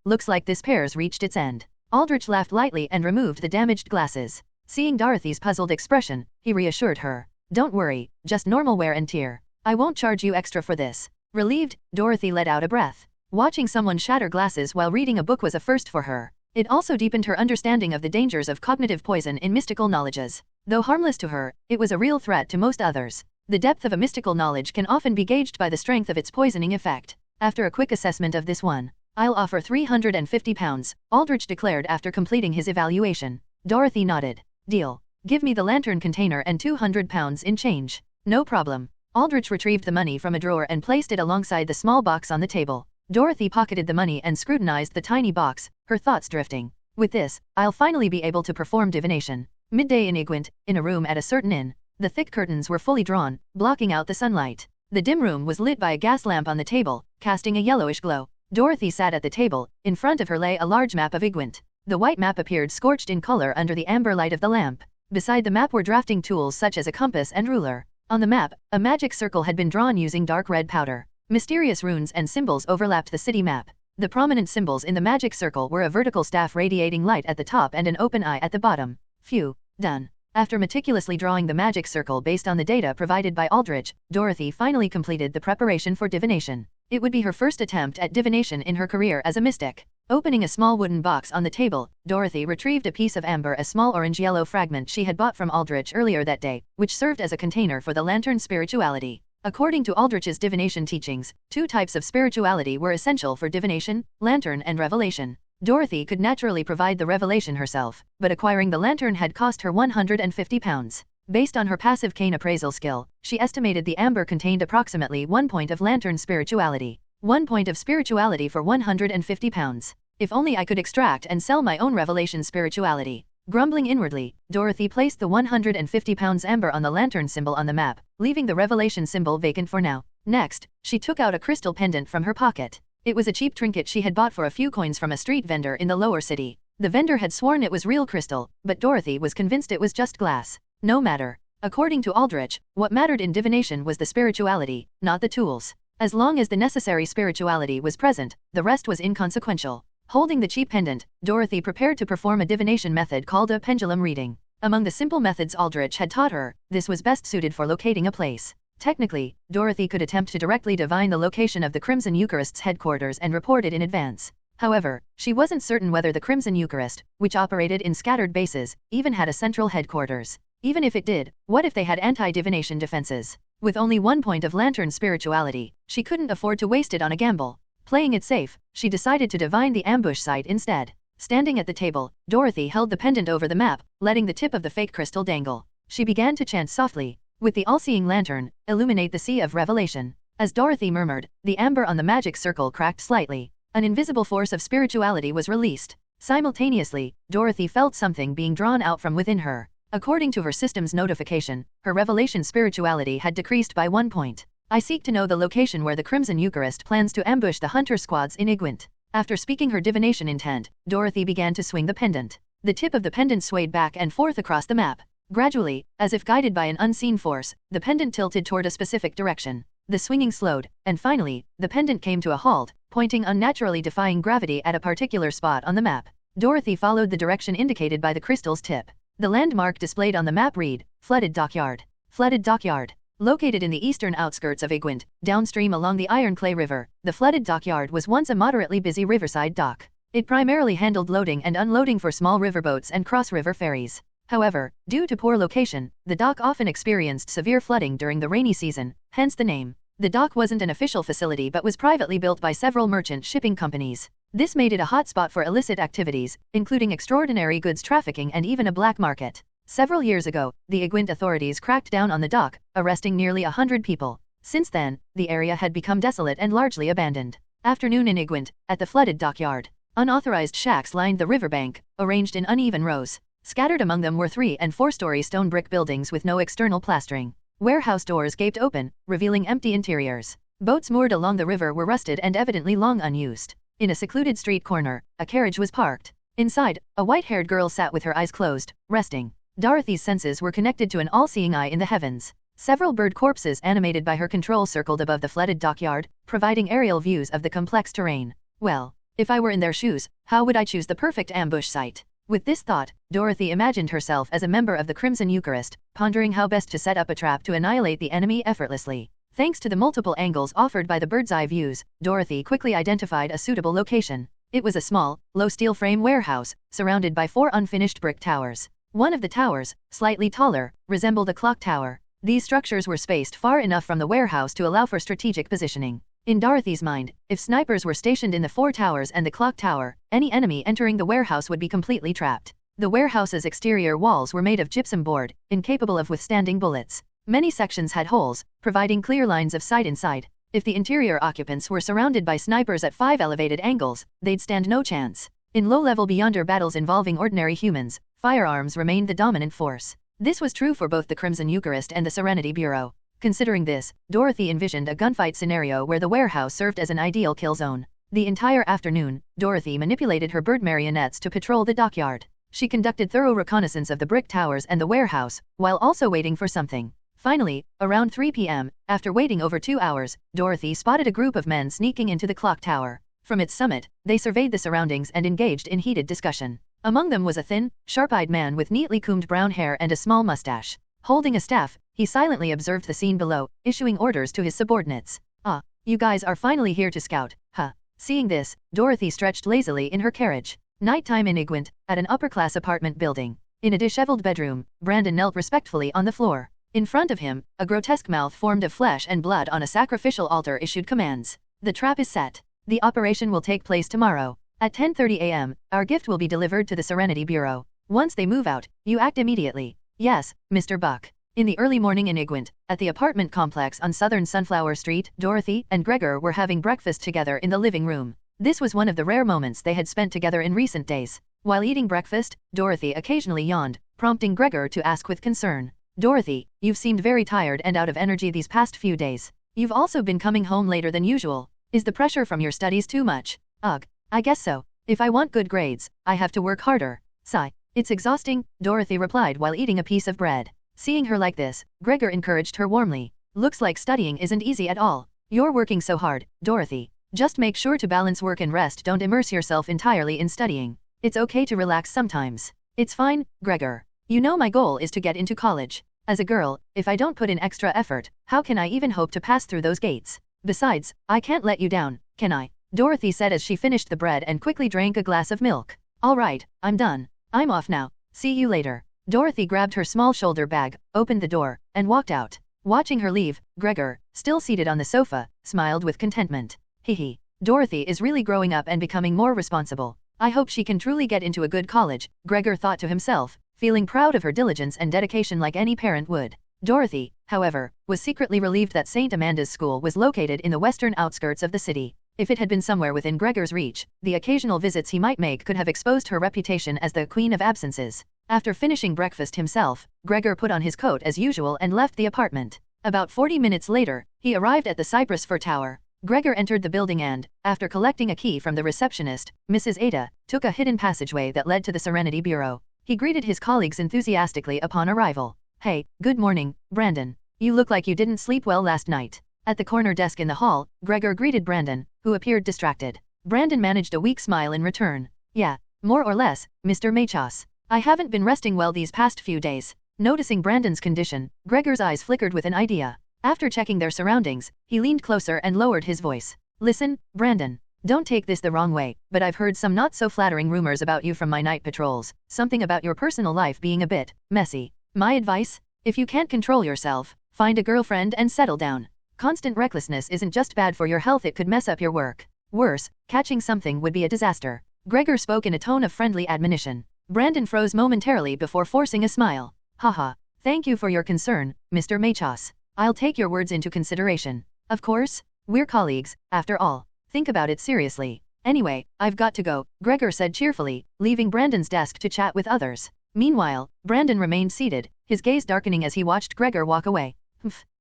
looks like this pair's reached its end." Aldrich laughed lightly and removed the damaged glasses. Seeing Dorothy's puzzled expression, he reassured her. "Don't worry, just normal wear and tear. I won't charge you extra for this." Relieved, Dorothy let out a breath. Watching someone shatter glasses while reading a book was a first for her. It also deepened her understanding of the dangers of cognitive poison in mystical knowledges. Though harmless to her, it was a real threat to most others. The depth of a mystical knowledge can often be gauged by the strength of its poisoning effect. After a quick assessment of this one, "I'll offer 350 pounds, Aldrich declared after completing his evaluation. Dorothy nodded. "Deal. Give me the lantern container and 200 pounds in change." "No problem." Aldrich retrieved the money from a drawer and placed it alongside the small box on the table. Dorothy pocketed the money and scrutinized the tiny box, her thoughts drifting. "With this, I'll finally be able to perform divination." Midday in Iguint, in a room at a certain inn. The thick curtains were fully drawn, blocking out the sunlight. The dim room was lit by a gas lamp on the table, casting a yellowish glow. Dorothy sat at the table. In front of her lay a large map of Iguint. The white map appeared scorched in color under the amber light of the lamp. Beside the map were drafting tools such as a compass and ruler. On the map, a magic circle had been drawn using dark red powder. Mysterious runes and symbols overlapped the city map. The prominent symbols in the magic circle were a vertical staff radiating light at the top and an open eye at the bottom. Phew, done. After meticulously drawing the magic circle based on the data provided by Aldrich, Dorothy finally completed the preparation for divination. It would be her first attempt at divination in her career as a mystic. Opening a small wooden box on the table, Dorothy retrieved a piece of amber, a small orange-yellow fragment she had bought from Aldrich earlier that day, which served as a container for the lantern's spirituality. According to Aldrich's divination teachings, 2 types of spirituality were essential for divination: lantern and revelation. Dorothy could naturally provide the revelation herself, but acquiring the lantern had cost her £150. Based on her passive cane appraisal skill, she estimated the amber contained approximately 1 point of lantern spirituality. 1 point of spirituality for £150. If only I could extract and sell my own revelation spirituality. Grumbling inwardly, Dorothy placed the £150 amber on the lantern symbol on the map, leaving the revelation symbol vacant for now. Next, she took out a crystal pendant from her pocket. It was a cheap trinket she had bought for a few coins from a street vendor in the lower city. The vendor had sworn it was real crystal, but Dorothy was convinced it was just glass. No matter. According to Aldrich, what mattered in divination was the spirituality, not the tools. As long as the necessary spirituality was present, the rest was inconsequential. Holding the cheap pendant, Dorothy prepared to perform a divination method called a pendulum reading. Among the simple methods Aldrich had taught her, this was best suited for locating a place. Technically, Dorothy could attempt to directly divine the location of the Crimson Eucharist's headquarters and report it in advance. However, she wasn't certain whether the Crimson Eucharist, which operated in scattered bases, even had a central headquarters. Even if it did, what if they had anti-divination defenses? With only 1 point of lantern spirituality, she couldn't afford to waste it on a gamble. Playing it safe, she decided to divine the ambush site instead. Standing at the table, Dorothy held the pendant over the map, letting the tip of the fake crystal dangle. She began to chant softly, "With the all-seeing lantern, illuminate the sea of revelation." As Dorothy murmured, the amber on the magic circle cracked slightly. An invisible force of spirituality was released. Simultaneously, Dorothy felt something being drawn out from within her. According to her system's notification, her revelation spirituality had decreased by 1 point. "I seek to know the location where the Crimson Eucharist plans to ambush the hunter squads in Igwent." After speaking her divination intent, Dorothy began to swing the pendant. The tip of the pendant swayed back and forth across the map. Gradually, as if guided by an unseen force, the pendant tilted toward a specific direction. The swinging slowed, and finally, the pendant came to a halt, pointing unnaturally, defying gravity at a particular spot on the map. Dorothy followed the direction indicated by the crystal's tip. The landmark displayed on the map read, Flooded Dockyard. Flooded Dockyard. Located in the eastern outskirts of Igwent, downstream along the Ironclay River, the Flooded Dockyard was once a moderately busy riverside dock. It primarily handled loading and unloading for small riverboats and cross-river ferries. However, due to poor location, the dock often experienced severe flooding during the rainy season, hence the name. The dock wasn't an official facility but was privately built by several merchant shipping companies. This made it a hotspot for illicit activities, including extraordinary goods trafficking and even a black market. Several years ago, the Igwent authorities cracked down on the dock, arresting nearly 100 people. Since then, the area had become desolate and largely abandoned. Afternoon in Igwent, at the Flooded Dockyard. Unauthorized shacks lined the riverbank, arranged in uneven rows. Scattered among them were 3- and 4-story stone brick buildings with no external plastering. Warehouse doors gaped open, revealing empty interiors. Boats moored along the river were rusted and evidently long unused. In a secluded street corner, a carriage was parked. Inside, a white-haired girl sat with her eyes closed, resting. Dorothy's senses were connected to an all-seeing eye in the heavens. Several bird corpses animated by her control circled above the flooded dockyard, providing aerial views of the complex terrain. Well, if I were in their shoes, how would I choose the perfect ambush site? With this thought, Dorothy imagined herself as a member of the Crimson Eucharist, pondering how best to set up a trap to annihilate the enemy effortlessly. Thanks to the multiple angles offered by the bird's-eye views, Dorothy quickly identified a suitable location. It was a small, low steel frame warehouse, surrounded by 4 unfinished brick towers. One of the towers, slightly taller, resembled a clock tower. These structures were spaced far enough from the warehouse to allow for strategic positioning. In Dorothy's mind, if snipers were stationed in the 4 towers and the clock tower, any enemy entering the warehouse would be completely trapped. The warehouse's exterior walls were made of gypsum board, incapable of withstanding bullets. Many sections had holes, providing clear lines of sight inside. If the interior occupants were surrounded by snipers at 5 elevated angles, they'd stand no chance. In low-level Beyonder battles involving ordinary humans, firearms remained the dominant force. This was true for both the Crimson Eucharist and the Serenity Bureau. Considering this, Dorothy envisioned a gunfight scenario where the warehouse served as an ideal kill zone. The entire afternoon, Dorothy manipulated her bird marionettes to patrol the dockyard. She conducted thorough reconnaissance of the brick towers and the warehouse, while also waiting for something. Finally, around 3 p.m., after waiting over 2 hours, Dorothy spotted a group of men sneaking into the clock tower. From its summit, they surveyed the surroundings and engaged in heated discussion. Among them was a thin, sharp-eyed man with neatly combed brown hair and a small mustache. Holding a staff, he silently observed the scene below, issuing orders to his subordinates. "Ah, you guys are finally here to scout, huh? Seeing this, Dorothy stretched lazily in her carriage. Nighttime in Igwent, at an upper-class apartment building. In a disheveled bedroom, Brandon knelt respectfully on the floor. In front of him, a grotesque mouth formed of flesh and blood on a sacrificial altar issued commands. The trap is set. The operation will take place tomorrow. At 10:30 a.m., our gift will be delivered to the Serenity Bureau. Once they move out, you act immediately. Yes, Mr. Buck. In the early morning in Igwent, at the apartment complex on Southern Sunflower Street, Dorothy and Gregor were having breakfast together in the living room. This was one of the rare moments they had spent together in recent days. While eating breakfast, Dorothy occasionally yawned, prompting Gregor to ask with concern. Dorothy, you've seemed very tired and out of energy these past few days. You've also been coming home later than usual. Is the pressure from your studies too much? Ugh, I guess so. If I want good grades, I have to work harder. Sigh. It's exhausting, Dorothy replied while eating a piece of bread. Seeing her like this, Gregor encouraged her warmly. Looks like studying isn't easy at all. You're working so hard, Dorothy. Just make sure to balance work and rest. Don't immerse yourself entirely in studying. It's okay to relax sometimes. It's fine, Gregor. You know my goal is to get into college. As a girl, if I don't put in extra effort, how can I even hope to pass through those gates? Besides, I can't let you down, can I? Dorothy said as she finished the bread and quickly drank a glass of milk. All right, I'm done. I'm off now. See you later. Dorothy grabbed her small shoulder bag, opened the door, and walked out. Watching her leave, Gregor, still seated on the sofa, smiled with contentment. Hehe. Dorothy is really growing up and becoming more responsible. I hope she can truly get into a good college, Gregor thought to himself, feeling proud of her diligence and dedication like any parent would. Dorothy, however, was secretly relieved that St. Amanda's school was located in the western outskirts of the city. If it had been somewhere within Gregor's reach, the occasional visits he might make could have exposed her reputation as the Queen of Absences. After finishing breakfast himself, Gregor put on his coat as usual and left the apartment. About 40 minutes later, he arrived at the Cypress Fir Tower. Gregor entered the building and, after collecting a key from the receptionist, Mrs. Ada, took a hidden passageway that led to the Serenity Bureau. He greeted his colleagues enthusiastically upon arrival. Hey, good morning, Brandon. You look like you didn't sleep well last night. At the corner desk in the hall, Gregor greeted Brandon, who appeared distracted. Brandon managed a weak smile in return. Yeah, more or less, Mr. Machos. I haven't been resting well these past few days. Noticing Brandon's condition, Gregor's eyes flickered with an idea. After checking their surroundings, he leaned closer and lowered his voice. Listen, Brandon. Don't take this the wrong way, but I've heard some not so flattering rumors about you from my night patrols. Something about your personal life being a bit messy. My advice? If you can't control yourself, find a girlfriend and settle down. Constant recklessness isn't just bad for your health, it could mess up your work. Worse, catching something would be a disaster. Gregor spoke in a tone of friendly admonition. Brandon froze momentarily before forcing a smile. Haha, thank you for your concern, Mr. Machos. I'll take your words into consideration. Of course, we're colleagues, after all. Think about it seriously. Anyway, I've got to go, Gregor said cheerfully, leaving Brandon's desk to chat with others. Meanwhile, Brandon remained seated, his gaze darkening as he watched Gregor walk away.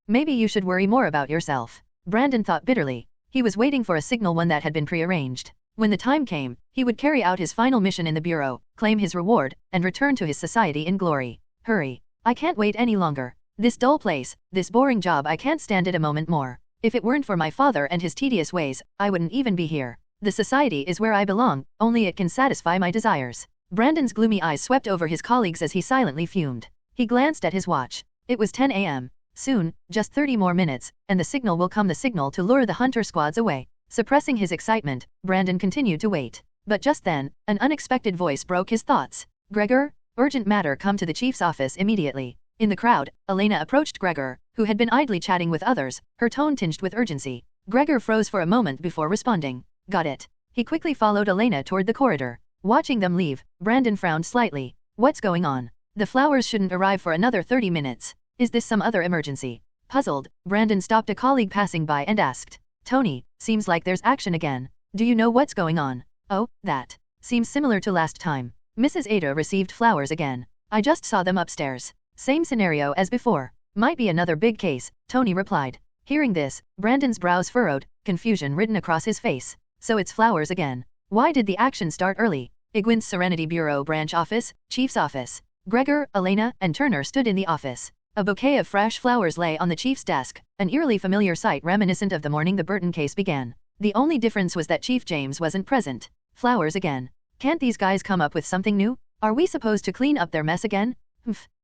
Maybe you should worry more about yourself. Brandon thought bitterly. He was waiting for a signal, one that had been prearranged. When the time came, he would carry out his final mission in the Bureau, claim his reward, and return to his society in glory. Hurry. I can't wait any longer. This dull place, this boring job, I can't stand it a moment more. If it weren't for my father and his tedious ways, I wouldn't even be here. The society is where I belong, only it can satisfy my desires. Brandon's gloomy eyes swept over his colleagues as he silently fumed. He glanced at his watch. It was 10 a.m. Soon, just 30 more minutes, and the signal will come, the signal to lure the hunter squads away. Suppressing his excitement, Brandon continued to wait. But just then, an unexpected voice broke his thoughts. Gregor? Urgent matter, come to the chief's office immediately. In the crowd, Elena approached Gregor, who had been idly chatting with others, her tone tinged with urgency. Gregor froze for a moment before responding. Got it. He quickly followed Elena toward the corridor. Watching them leave, Brandon frowned slightly. What's going on? The flowers shouldn't arrive for another 30 minutes. Is this some other emergency? Puzzled, Brandon stopped a colleague passing by and asked. Tony, seems like there's action again. Do you know what's going on? Oh, that. Seems similar to last time. Mrs. Ada received flowers again. I just saw them upstairs. Same scenario as before. Might be another big case, Tony replied. Hearing this, Brandon's brows furrowed, confusion written across his face. So it's flowers again. Why did the action start early? Igwin's Serenity Bureau branch office, chief's office. Gregor, Elena, and Turner stood in the office. A bouquet of fresh flowers lay on the chief's desk, an eerily familiar sight reminiscent of the morning the Burton case began. The only difference was that Chief James wasn't present. Flowers again. Can't these guys come up with something new? Are we supposed to clean up their mess again?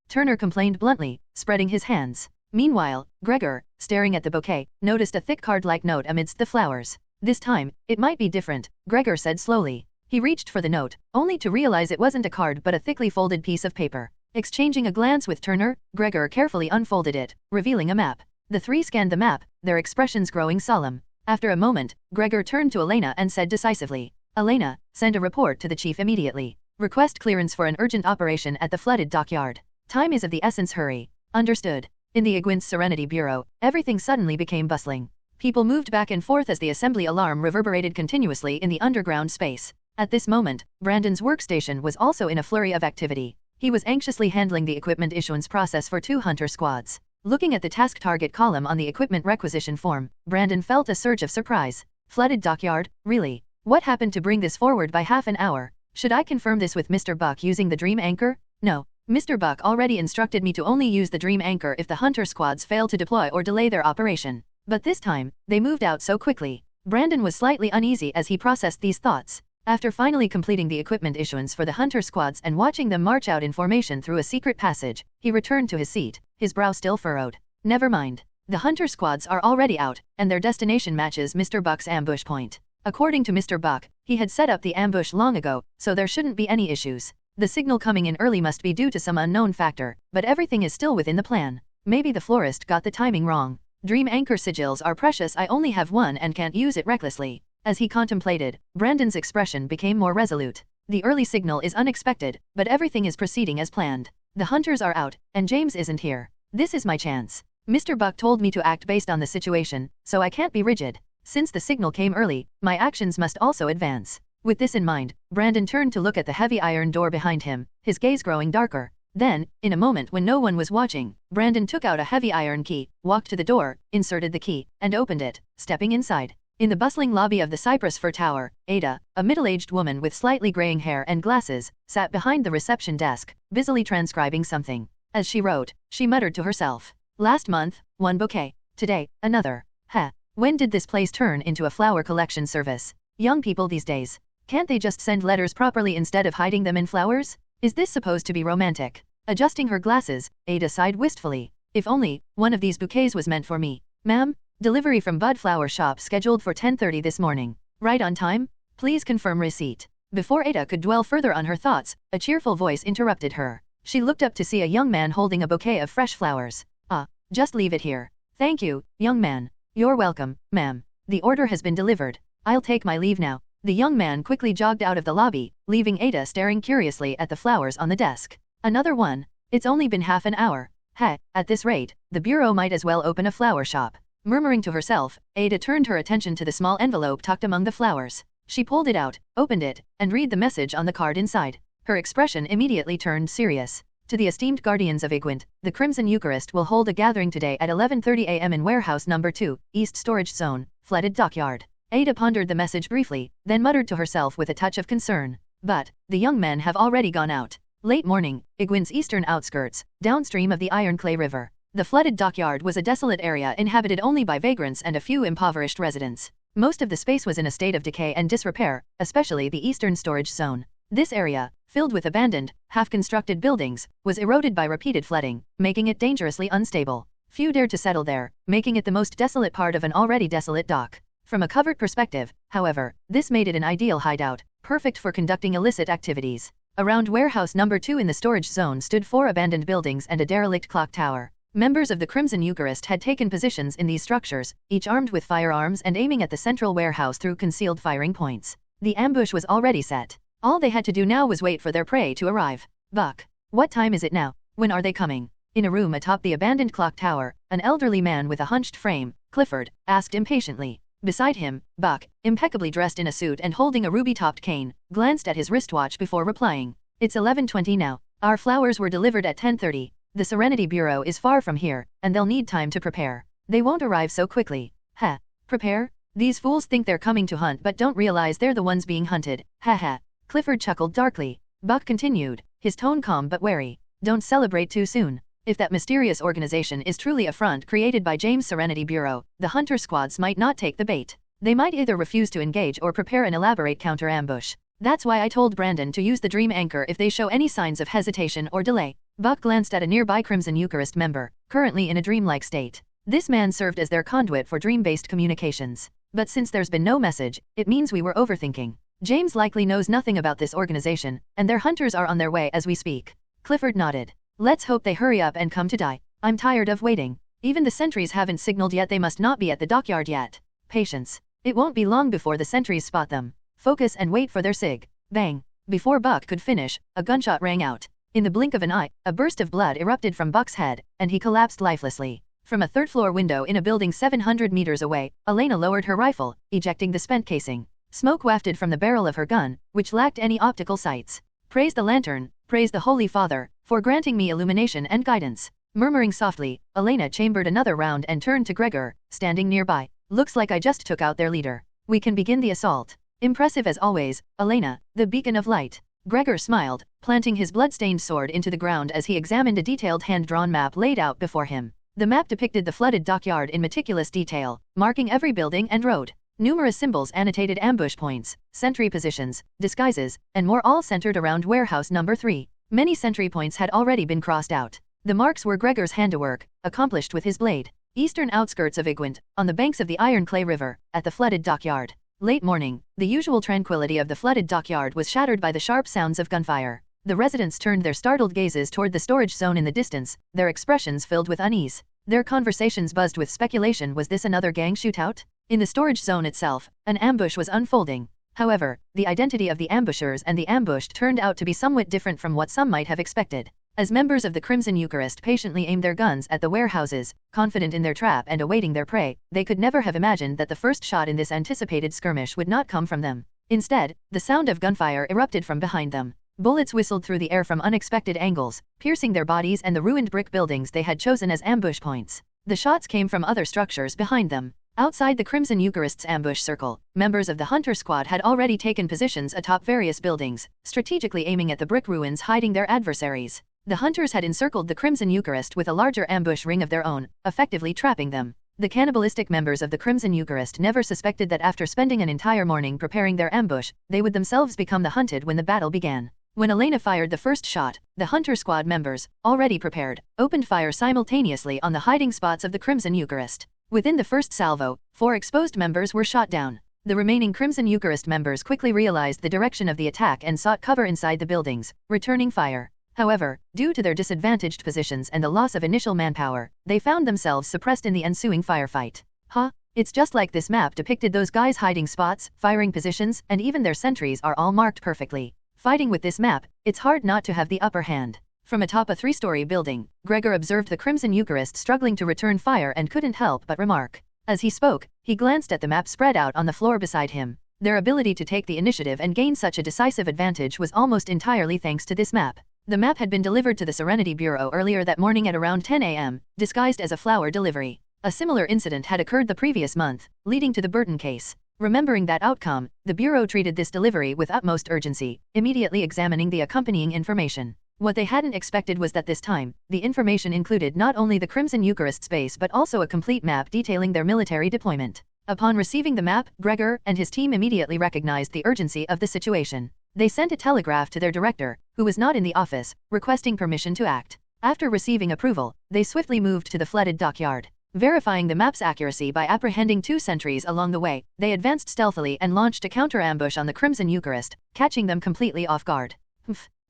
Turner complained bluntly, spreading his hands. Meanwhile, Gregor, staring at the bouquet, noticed a thick card-like note amidst the flowers. This time, it might be different, Gregor said slowly. He reached for the note, only to realize it wasn't a card but a thickly folded piece of paper. Exchanging a glance with Turner, Gregor carefully unfolded it, revealing a map. The three scanned the map, their expressions growing solemn. After a moment, Gregor turned to Elena and said decisively, "Elena, send a report to the chief immediately. Request clearance for an urgent operation at the flooded dockyard. Time is of the essence, hurry." Understood. In the Iguint's Serenity Bureau, everything suddenly became bustling. People moved back and forth as the assembly alarm reverberated continuously in the underground space. At this moment, Brandon's workstation was also in a flurry of activity. He was anxiously handling the equipment issuance process for 2 hunter squads. Looking at the task target column on the equipment requisition form, Brandon felt a surge of surprise. Flooded dockyard, really? What happened to bring this forward by half an hour? Should I confirm this with Mr. Buck using the Dream Anchor? No. Mr. Buck already instructed me to only use the Dream Anchor if the hunter squads fail to deploy or delay their operation. But this time, they moved out so quickly. Brandon was slightly uneasy as he processed these thoughts. After finally completing the equipment issuance for the hunter squads and watching them march out in formation through a secret passage, he returned to his seat, his brow still furrowed. Never mind. The hunter squads are already out, and their destination matches Mr. Buck's ambush point. According to Mr. Buck, he had set up the ambush long ago, so there shouldn't be any issues. The signal coming in early must be due to some unknown factor, but everything is still within the plan. Maybe the florist got the timing wrong. Dream Anchor sigils are precious, I only have one and can't use it recklessly. As he contemplated, Brandon's expression became more resolute. The early signal is unexpected, but everything is proceeding as planned. The hunters are out, and James isn't here. This is my chance. Mr. Buck told me to act based on the situation, so I can't be rigid. Since the signal came early, my actions must also advance. With this in mind, Brandon turned to look at the heavy iron door behind him, his gaze growing darker. Then, in a moment when no one was watching, Brandon took out a heavy iron key, walked to the door, inserted the key, and opened it, stepping inside. In the bustling lobby of the Cypress Fir Tower, Ada, a middle-aged woman with slightly graying hair and glasses, sat behind the reception desk, busily transcribing something. As she wrote, she muttered to herself. Last month, 1 bouquet. Today, another. When did this place turn into a flower collection service? Young people these days. Can't they just send letters properly instead of hiding them in flowers? Is this supposed to be romantic? Adjusting her glasses, Ada sighed wistfully. If only one of these bouquets was meant for me. Ma'am, delivery from Bud Flower Shop scheduled for 10:30 this morning. Right on time? Please confirm receipt. Before Ada could dwell further on her thoughts, a cheerful voice interrupted her. She looked up to see a young man holding a bouquet of fresh flowers. Just leave it here. Thank you, young man. You're welcome, ma'am. The order has been delivered. I'll take my leave now. The young man quickly jogged out of the lobby, leaving Ada staring curiously at the flowers on the desk. Another one? It's only been half an hour. At this rate, the bureau might as well open a flower shop. Murmuring to herself, Ada turned her attention to the small envelope tucked among the flowers. She pulled it out, opened it, and read the message on the card inside. Her expression immediately turned serious. To the esteemed guardians of Iguint, the Crimson Eucharist will hold a gathering today at 11:30 a.m. in warehouse number 2, East Storage Zone, flooded dockyard. Ada pondered the message briefly, then muttered to herself with a touch of concern. But, the young men have already gone out. Late morning, Iguint's eastern outskirts, downstream of the Ironclay River. The flooded dockyard was a desolate area inhabited only by vagrants and a few impoverished residents. Most of the space was in a state of decay and disrepair, especially the eastern storage zone. This area, filled with abandoned, half-constructed buildings, was eroded by repeated flooding, making it dangerously unstable. Few dared to settle there, making it the most desolate part of an already desolate dock. From a covert perspective, however, this made it an ideal hideout, perfect for conducting illicit activities. Around warehouse number 2 in the storage zone stood 4 abandoned buildings and a derelict clock tower. Members of the Crimson Eucharist had taken positions in these structures, each armed with firearms and aiming at the central warehouse through concealed firing points. The ambush was already set. All they had to do now was wait for their prey to arrive. Buck. What time is it now? When are they coming? In a room atop the abandoned clock tower, an elderly man with a hunched frame, Clifford, asked impatiently. Beside him, Buck, impeccably dressed in a suit and holding a ruby-topped cane, glanced at his wristwatch before replying. It's 11:20 now. Our flowers were delivered at 10:30. The Serenity Bureau is far from here, and they'll need time to prepare. They won't arrive so quickly. Prepare? These fools think they're coming to hunt but don't realize they're the ones being hunted. Clifford chuckled darkly. Buck continued, his tone calm but wary. Don't celebrate too soon. If that mysterious organization is truly a front created by James' Serenity Bureau, the hunter squads might not take the bait. They might either refuse to engage or prepare an elaborate counter-ambush. That's why I told Brandon to use the Dream Anchor if they show any signs of hesitation or delay. Buck glanced at a nearby Crimson Eucharist member, currently in a dreamlike state. This man served as their conduit for dream-based communications. But since there's been no message, it means we were overthinking. James likely knows nothing about this organization, and their hunters are on their way as we speak. Clifford nodded. Let's hope they hurry up and come to die. I'm tired of waiting. Even the sentries haven't signaled yet. They must not be at the dockyard yet. Patience. It won't be long before the sentries spot them. Focus and wait for their sig. Bang. Before Buck could finish, a gunshot rang out. In the blink of an eye, a burst of blood erupted from Buck's head, and he collapsed lifelessly. From a third-floor window in a building 700 meters away, Elena lowered her rifle, ejecting the spent casing. Smoke wafted from the barrel of her gun, which lacked any optical sights. Praise the lantern, praise the Holy Father, for granting me illumination and guidance. Murmuring softly, Elena chambered another round and turned to Gregor, standing nearby. Looks like I just took out their leader. We can begin the assault. Impressive as always, Elena, the beacon of light. Gregor smiled, planting his blood-stained sword into the ground as he examined a detailed hand-drawn map laid out before him. The map depicted the flooded dockyard in meticulous detail, marking every building and road. Numerous symbols annotated ambush points, sentry positions, disguises, and more, all centered around warehouse number 3. Many sentry points had already been crossed out. The marks were Gregor's handiwork, accomplished with his blade. Eastern outskirts of Igwent, on the banks of the Ironclay River, at the flooded dockyard. Late morning, the usual tranquility of the flooded dockyard was shattered by the sharp sounds of gunfire. The residents turned their startled gazes toward the storage zone in the distance, their expressions filled with unease. Their conversations buzzed with speculation. Was this another gang shootout? In the storage zone itself, an ambush was unfolding. However, the identity of the ambushers and the ambushed turned out to be somewhat different from what some might have expected. As members of the Crimson Eucharist patiently aimed their guns at the warehouses, confident in their trap and awaiting their prey, they could never have imagined that the first shot in this anticipated skirmish would not come from them. Instead, the sound of gunfire erupted from behind them. Bullets whistled through the air from unexpected angles, piercing their bodies and the ruined brick buildings they had chosen as ambush points. The shots came from other structures behind them. Outside the Crimson Eucharist's ambush circle, members of the Hunter Squad had already taken positions atop various buildings, strategically aiming at the brick ruins hiding their adversaries. The Hunters had encircled the Crimson Eucharist with a larger ambush ring of their own, effectively trapping them. The cannibalistic members of the Crimson Eucharist never suspected that after spending an entire morning preparing their ambush, they would themselves become the hunted when the battle began. When Elena fired the first shot, the Hunter Squad members, already prepared, opened fire simultaneously on the hiding spots of the Crimson Eucharist. Within the first salvo, 4 exposed members were shot down. The remaining Crimson Eucharist members quickly realized the direction of the attack and sought cover inside the buildings, returning fire. However, due to their disadvantaged positions and the loss of initial manpower, they found themselves suppressed in the ensuing firefight. It's just like this map depicted. Those guys' hiding spots, firing positions, and even their sentries are all marked perfectly. Fighting with this map, it's hard not to have the upper hand. From atop a 3-story building, Gregor observed the Crimson Eucharist struggling to return fire and couldn't help but remark. As he spoke, he glanced at the map spread out on the floor beside him. Their ability to take the initiative and gain such a decisive advantage was almost entirely thanks to this map. The map had been delivered to the Serenity Bureau earlier that morning at around 10 a.m., disguised as a flower delivery. A similar incident had occurred the previous month, leading to the Burton case. Remembering that outcome, the Bureau treated this delivery with utmost urgency, immediately examining the accompanying information. What they hadn't expected was that this time, the information included not only the Crimson Eucharist space but also a complete map detailing their military deployment. Upon receiving the map, Gregor and his team immediately recognized the urgency of the situation. They sent a telegraph to their director, who was not in the office, requesting permission to act. After receiving approval, they swiftly moved to the flooded dockyard. Verifying the map's accuracy by apprehending 2 sentries along the way, they advanced stealthily and launched a counter-ambush on the Crimson Eucharist, catching them completely off guard.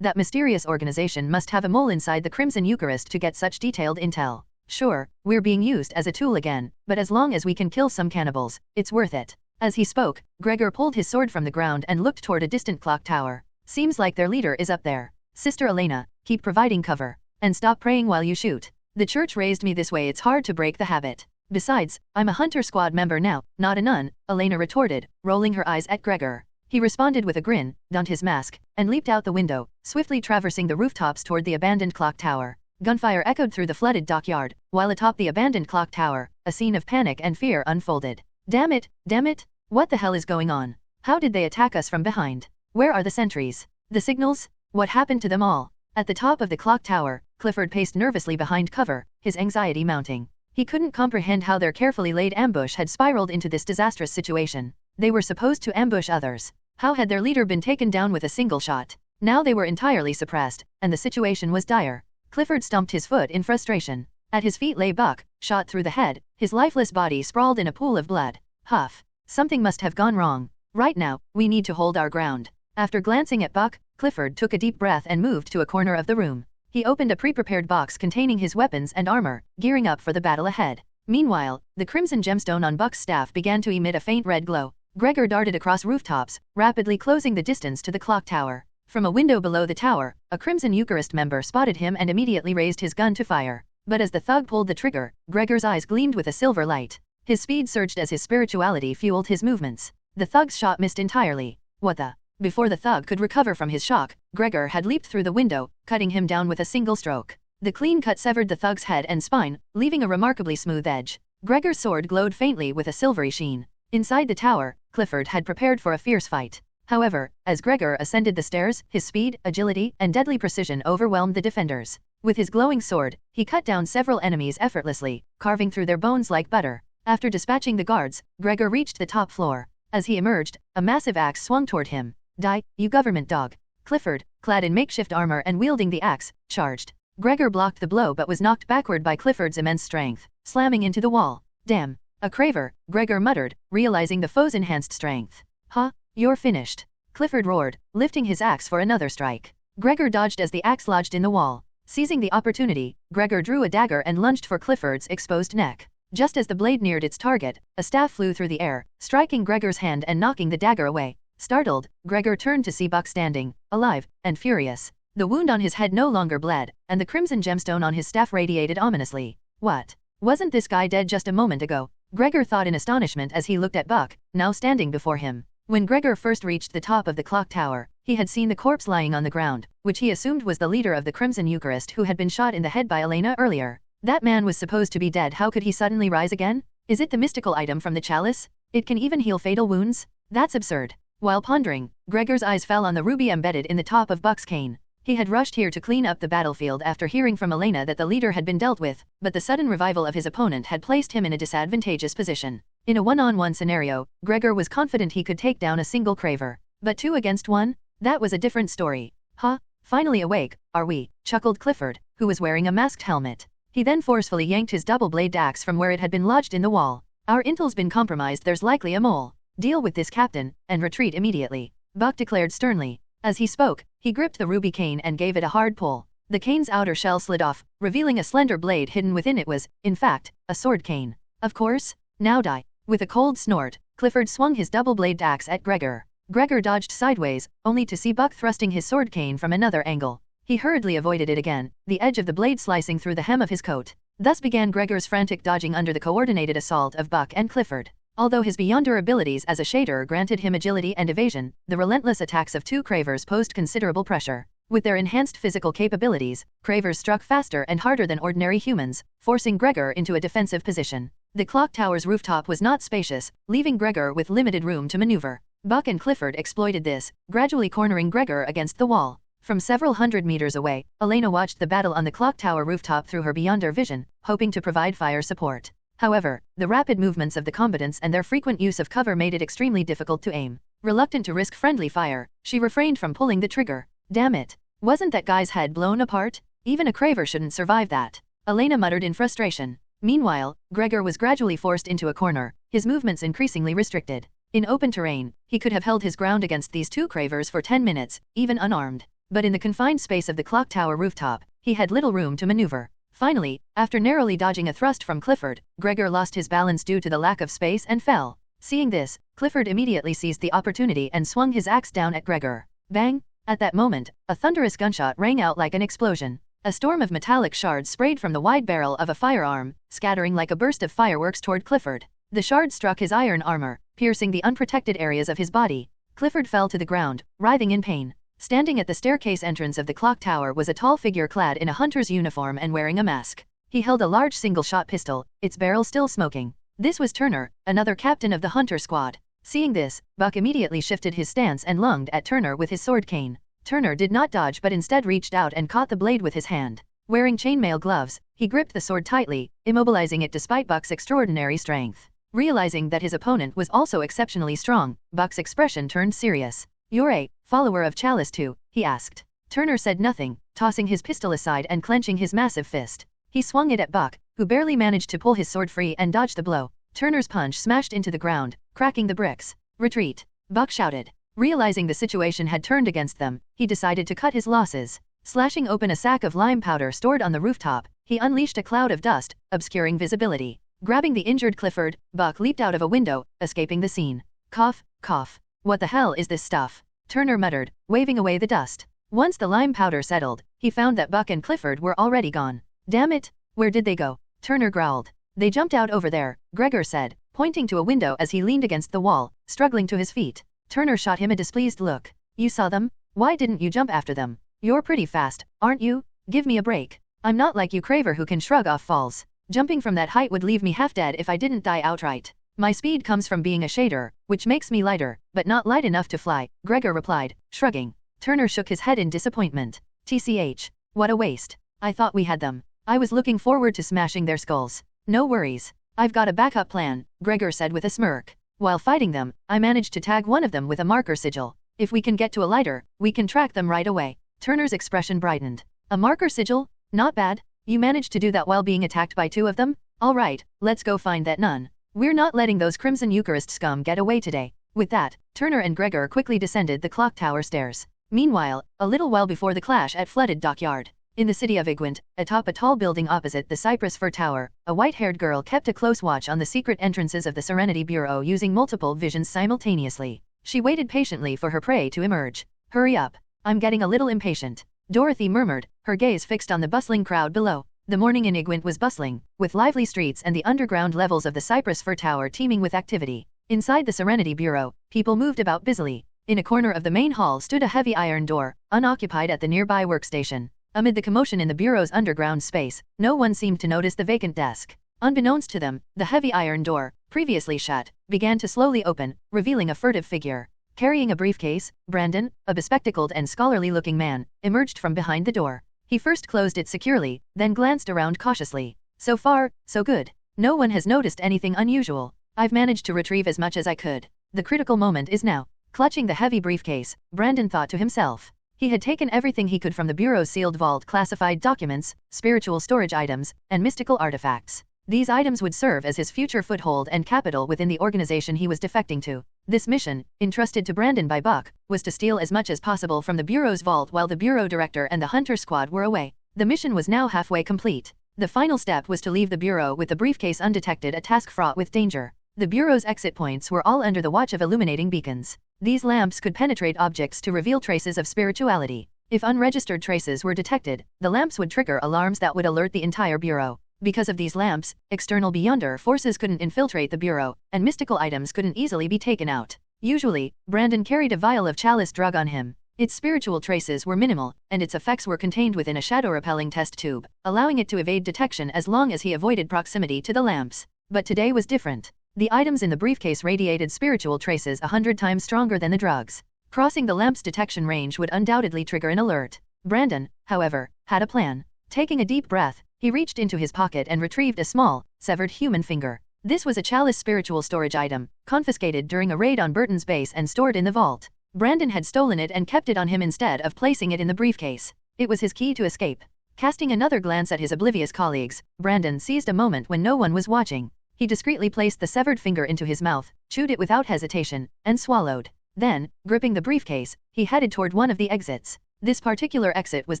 That mysterious organization must have a mole inside the Crimson Eucharist to get such detailed intel. Sure, we're being used as a tool again, but as long as we can kill some cannibals, it's worth it. As he spoke, Gregor pulled his sword from the ground and looked toward a distant clock tower. Seems like their leader is up there. Sister Elena, keep providing cover. And stop praying while you shoot. The church raised me this way. It's hard to break the habit. Besides, I'm a Hunter Squad member now, not a nun, Elena retorted, rolling her eyes at Gregor. He responded with a grin, donned his mask, and leaped out the window, swiftly traversing the rooftops toward the abandoned clock tower. Gunfire echoed through the flooded dockyard, while atop the abandoned clock tower, a scene of panic and fear unfolded. Damn it, what the hell is going on? How did they attack us from behind? Where are the sentries? The signals? What happened to them all? At the top of the clock tower, Clifford paced nervously behind cover, his anxiety mounting. He couldn't comprehend how their carefully laid ambush had spiraled into this disastrous situation. They were supposed to ambush others. How had their leader been taken down with a single shot? Now they were entirely suppressed, and the situation was dire. Clifford stomped his foot in frustration. At his feet lay Buck, shot through the head, his lifeless body sprawled in a pool of blood. Huff. Something must have gone wrong. Right now, we need to hold our ground. After glancing at Buck, Clifford took a deep breath and moved to a corner of the room. He opened a pre-prepared box containing his weapons and armor, gearing up for the battle ahead. Meanwhile, the crimson gemstone on Buck's staff began to emit a faint red glow. Gregor darted across rooftops, rapidly closing the distance to the clock tower. From a window below the tower, a Crimson Eucharist member spotted him and immediately raised his gun to fire. But as the thug pulled the trigger, Gregor's eyes gleamed with a silver light. His speed surged as his spirituality fueled his movements. The thug's shot missed entirely. What the? Before the thug could recover from his shock, Gregor had leaped through the window, cutting him down with a single stroke. The clean cut severed the thug's head and spine, leaving a remarkably smooth edge. Gregor's sword glowed faintly with a silvery sheen. Inside the tower, Clifford had prepared for a fierce fight. However, as Gregor ascended the stairs, his speed, agility, and deadly precision overwhelmed the defenders. With his glowing sword, he cut down several enemies effortlessly, carving through their bones like butter. After dispatching the guards, Gregor reached the top floor. As he emerged, a massive axe swung toward him. Die, you government dog. Clifford, clad in makeshift armor and wielding the axe, charged. Gregor blocked the blow but was knocked backward by Clifford's immense strength, slamming into the wall. Damn. A craver, Gregor muttered, realizing the foe's enhanced strength. Huh? You're finished. Clifford roared, lifting his axe for another strike. Gregor dodged as the axe lodged in the wall. Seizing the opportunity, Gregor drew a dagger and lunged for Clifford's exposed neck. Just as the blade neared its target, a staff flew through the air, striking Gregor's hand and knocking the dagger away. Startled, Gregor turned to see Buck standing, alive, and furious. The wound on his head no longer bled, and the crimson gemstone on his staff radiated ominously. What? Wasn't this guy dead just a moment ago? Gregor thought in astonishment as he looked at Buck, now standing before him. When Gregor first reached the top of the clock tower, he had seen the corpse lying on the ground, which he assumed was the leader of the Crimson Eucharist who had been shot in the head by Elena earlier. That man was supposed to be dead. How could he suddenly rise again? Is it the mystical item from the chalice? It can even heal fatal wounds? That's absurd. While pondering, Gregor's eyes fell on the ruby embedded in the top of Buck's cane. He had rushed here to clean up the battlefield after hearing from Elena that the leader had been dealt with, but the sudden revival of his opponent had placed him in a disadvantageous position. In a one-on-one scenario, Gregor was confident he could take down a single craver. But 2 against 1? That was a different story. Huh? Finally awake, are we? Chuckled Clifford, who was wearing a masked helmet. He then forcefully yanked his double-bladed axe from where it had been lodged in the wall. Our intel's been compromised. There's likely a mole. Deal with this, Captain, and retreat immediately, Buck declared sternly. As he spoke, he gripped the ruby cane and gave it a hard pull. The cane's outer shell slid off, revealing a slender blade hidden within. It was, in fact, a sword cane. Of course. Now die. With a cold snort, Clifford swung his double-bladed axe at Gregor. Gregor dodged sideways, only to see Buck thrusting his sword cane from another angle. He hurriedly avoided it again, the edge of the blade slicing through the hem of his coat. Thus began Gregor's frantic dodging under the coordinated assault of Buck and Clifford. Although his beyonder abilities as a shader granted him agility and evasion, the relentless attacks of 2 cravers posed considerable pressure. With their enhanced physical capabilities, cravers struck faster and harder than ordinary humans, forcing Gregor into a defensive position. The clock tower's rooftop was not spacious, leaving Gregor with limited room to maneuver. Buck and Clifford exploited this, gradually cornering Gregor against the wall. From several hundred meters away, Elena watched the battle on the clock tower rooftop through her beyonder vision, hoping to provide fire support. However, the rapid movements of the combatants and their frequent use of cover made it extremely difficult to aim. Reluctant to risk friendly fire, she refrained from pulling the trigger. Damn it. Wasn't that guy's head blown apart? Even a craver shouldn't survive that. Elena muttered in frustration. Meanwhile, Gregor was gradually forced into a corner, his movements increasingly restricted. In open terrain, he could have held his ground against these 2 cravers for 10 minutes, even unarmed. But in the confined space of the clock tower rooftop, he had little room to maneuver. Finally, after narrowly dodging a thrust from Clifford, Gregor lost his balance due to the lack of space and fell. Seeing this, Clifford immediately seized the opportunity and swung his axe down at Gregor. Bang! At that moment, a thunderous gunshot rang out like an explosion. A storm of metallic shards sprayed from the wide barrel of a firearm, scattering like a burst of fireworks toward Clifford. The shards struck his iron armor, piercing the unprotected areas of his body. Clifford fell to the ground, writhing in pain. Standing at the staircase entrance of the clock tower was a tall figure clad in a hunter's uniform and wearing a mask. He held a large single-shot pistol, its barrel still smoking. This was Turner, another captain of the hunter squad. Seeing this, Buck immediately shifted his stance and lunged at Turner with his sword cane. Turner did not dodge but instead reached out and caught the blade with his hand. Wearing chainmail gloves, he gripped the sword tightly, immobilizing it despite Buck's extraordinary strength. Realizing that his opponent was also exceptionally strong, Buck's expression turned serious. "You're a follower of Chalice too?" he asked. Turner said nothing, tossing his pistol aside and clenching his massive fist. He swung it at Buck, who barely managed to pull his sword free and dodge the blow. Turner's punch smashed into the ground, cracking the bricks. Retreat! Buck shouted. Realizing the situation had turned against them, he decided to cut his losses. Slashing open a sack of lime powder stored on the rooftop, he unleashed a cloud of dust, obscuring visibility. Grabbing the injured Clifford, Buck leaped out of a window, escaping the scene. Cough, cough. What the hell is this stuff? Turner muttered, waving away the dust. Once the lime powder settled, he found that Buck and Clifford were already gone. Damn it! Where did they go? Turner growled. They jumped out over there, Gregor said, pointing to a window as he leaned against the wall, struggling to his feet. Turner shot him a displeased look. You saw them? Why didn't you jump after them? You're pretty fast, aren't you? Give me a break. I'm not like you Craver who can shrug off falls. Jumping from that height would leave me half dead if I didn't die outright. My speed comes from being a shader, which makes me lighter, but not light enough to fly, Gregor replied, shrugging. Turner shook his head in disappointment. TCH. What a waste. I thought we had them. I was looking forward to smashing their skulls. No worries. I've got a backup plan, Gregor said with a smirk. While fighting them, I managed to tag one of them with a marker sigil. If we can get to a lighter, we can track them right away. Turner's expression brightened. A marker sigil? Not bad. You managed to do that while being attacked by two of them? All right, let's go find that nun. We're not letting those Crimson Eucharist scum get away today. With that, Turner and Gregor quickly descended the clock tower stairs. Meanwhile, a little while before the clash at flooded dockyard, in the city of Igwent, atop a tall building opposite the Cypress Fir Tower, a white-haired girl kept a close watch on the secret entrances of the Serenity Bureau using multiple visions simultaneously. She waited patiently for her prey to emerge. Hurry up. I'm getting a little impatient. Dorothy murmured, her gaze fixed on the bustling crowd below. The morning in Igwent was bustling, with lively streets and the underground levels of the Cypress Fir Tower teeming with activity. Inside the Serenity Bureau, people moved about busily. In a corner of the main hall stood a heavy iron door, unoccupied at the nearby workstation. Amid the commotion in the Bureau's underground space, no one seemed to notice the vacant desk. Unbeknownst to them, the heavy iron door, previously shut, began to slowly open, revealing a furtive figure. Carrying a briefcase, Brandon, a bespectacled and scholarly-looking man, emerged from behind the door. He first closed it securely, then glanced around cautiously. So far, so good. No one has noticed anything unusual. I've managed to retrieve as much as I could. The critical moment is now. Clutching the heavy briefcase, Brandon thought to himself. He had taken everything he could from the Bureau's sealed vault, classified documents, spiritual storage items, and mystical artifacts. These items would serve as his future foothold and capital within the organization he was defecting to. This mission, entrusted to Brandon by Buck, was to steal as much as possible from the Bureau's vault while the Bureau director and the Hunter squad were away. The mission was now halfway complete. The final step was to leave the Bureau with the briefcase undetected, a task fraught with danger. The Bureau's exit points were all under the watch of illuminating beacons. These lamps could penetrate objects to reveal traces of spirituality. If unregistered traces were detected, the lamps would trigger alarms that would alert the entire Bureau. Because of these lamps, external Beyonder forces couldn't infiltrate the Bureau, and mystical items couldn't easily be taken out. Usually, Brandon carried a vial of chalice drug on him. Its spiritual traces were minimal, and its effects were contained within a shadow-repelling test tube, allowing it to evade detection as long as he avoided proximity to the lamps. But today was different. The items in the briefcase radiated spiritual traces 100 times stronger than the drugs. Crossing the lamp's detection range would undoubtedly trigger an alert. Brandon, however, had a plan. Taking a deep breath, he reached into his pocket and retrieved a small, severed human finger. This was a chalice spiritual storage item, confiscated during a raid on Burton's base and stored in the vault. Brandon had stolen it and kept it on him instead of placing it in the briefcase. It was his key to escape. Casting another glance at his oblivious colleagues, Brandon seized a moment when no one was watching. He discreetly placed the severed finger into his mouth, chewed it without hesitation, and swallowed. Then, gripping the briefcase, he headed toward one of the exits. This particular exit was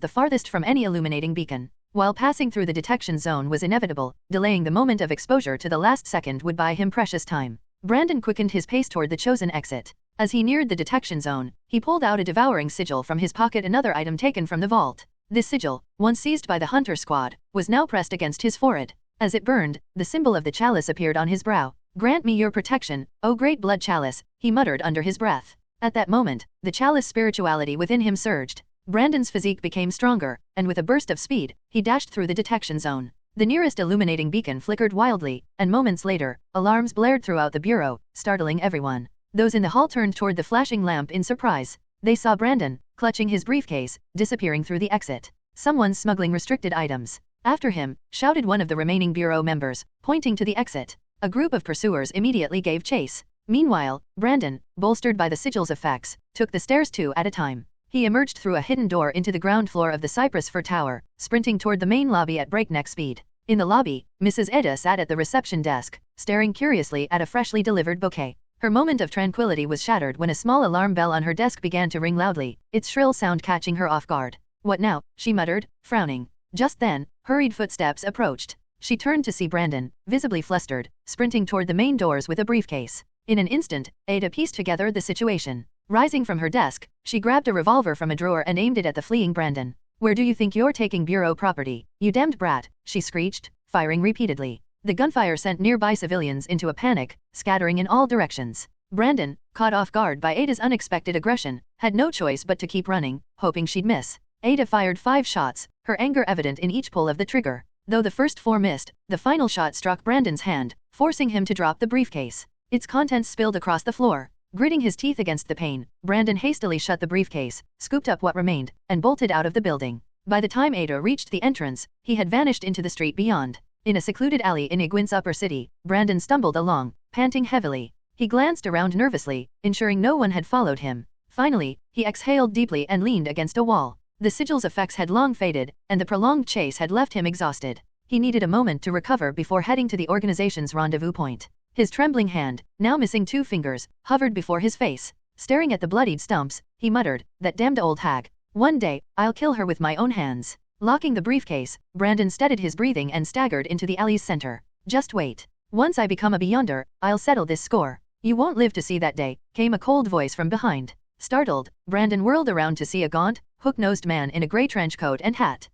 the farthest from any illuminating beacon. While passing through the detection zone was inevitable, delaying the moment of exposure to the last second would buy him precious time. Brandon quickened his pace toward the chosen exit. As he neared the detection zone, he pulled out a devouring sigil from his pocket, another item taken from the vault. This sigil, once seized by the Hunter squad, was now pressed against his forehead. As it burned, the symbol of the chalice appeared on his brow. "Grant me your protection, O great blood chalice," he muttered under his breath. At that moment, the chalice spirituality within him surged. Brandon's physique became stronger, and with a burst of speed, he dashed through the detection zone. The nearest illuminating beacon flickered wildly, and moments later, alarms blared throughout the Bureau, startling everyone. Those in the hall turned toward the flashing lamp in surprise. They saw Brandon, clutching his briefcase, disappearing through the exit. "Someone's smuggling restricted items. After him," shouted one of the remaining Bureau members, pointing to the exit. A group of pursuers immediately gave chase. Meanwhile, Brandon, bolstered by the sigil's effects, took the stairs two at a time. He emerged through a hidden door into the ground floor of the Cypress Fir Tower, sprinting toward the main lobby at breakneck speed. In the lobby, Mrs. Edda sat at the reception desk, staring curiously at a freshly delivered bouquet. Her moment of tranquility was shattered when a small alarm bell on her desk began to ring loudly, its shrill sound catching her off guard. "What now?" she muttered, frowning. Just then, hurried footsteps approached. She turned to see Brandon, visibly flustered, sprinting toward the main doors with a briefcase. In an instant, Ada pieced together the situation. Rising from her desk, she grabbed a revolver from a drawer and aimed it at the fleeing Brandon. "Where do you think you're taking Bureau property, you damned brat?" she screeched, firing repeatedly. The gunfire sent nearby civilians into a panic, scattering in all directions. Brandon, caught off guard by Ada's unexpected aggression, had no choice but to keep running, hoping she'd miss. Ada fired 5 shots, her anger evident in each pull of the trigger. Though the first 4 missed, the final shot struck Brandon's hand, forcing him to drop the briefcase. Its contents spilled across the floor. Gritting his teeth against the pain, Brandon hastily shut the briefcase, scooped up what remained, and bolted out of the building. By the time Ada reached the entrance, he had vanished into the street beyond. In a secluded alley in Iguin's upper city, Brandon stumbled along, panting heavily. He glanced around nervously, ensuring no one had followed him. Finally, he exhaled deeply and leaned against a wall. The sigil's effects had long faded, and the prolonged chase had left him exhausted. He needed a moment to recover before heading to the organization's rendezvous point. His trembling hand, now missing 2 fingers, hovered before his face. Staring at the bloodied stumps, he muttered, "That damned old hag. One day, I'll kill her with my own hands." Locking the briefcase, Brandon steadied his breathing and staggered into the alley's center. "Just wait. Once I become a Beyonder, I'll settle this score. You won't live to see that day," came a cold voice from behind. Startled, Brandon whirled around to see a gaunt, hook-nosed man in a gray trench coat and hat.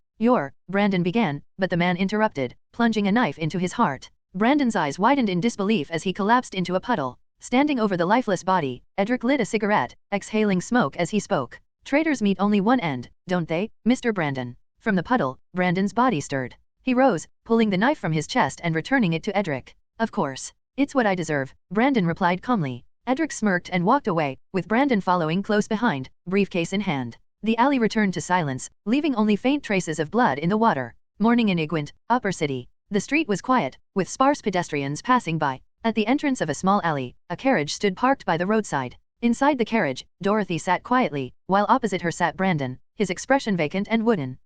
Brandon began, but the man interrupted, plunging a knife into his heart. Brandon's eyes widened in disbelief as he collapsed into a puddle. Standing over the lifeless body, Edric lit a cigarette, exhaling smoke as he spoke. "Traitors meet only one end, don't they, Mr. Brandon?" From the puddle, Brandon's body stirred. He rose, pulling the knife from his chest and returning it to Edric. "Of course. It's what I deserve," Brandon replied calmly. Edric smirked and walked away, with Brandon following close behind, briefcase in hand. The alley returned to silence, leaving only faint traces of blood in the water. Morning in Iguint, upper city. The street was quiet, with sparse pedestrians passing by. At the entrance of a small alley, a carriage stood parked by the roadside. Inside the carriage, Dorothy sat quietly, while opposite her sat Brandon, his expression vacant and wooden.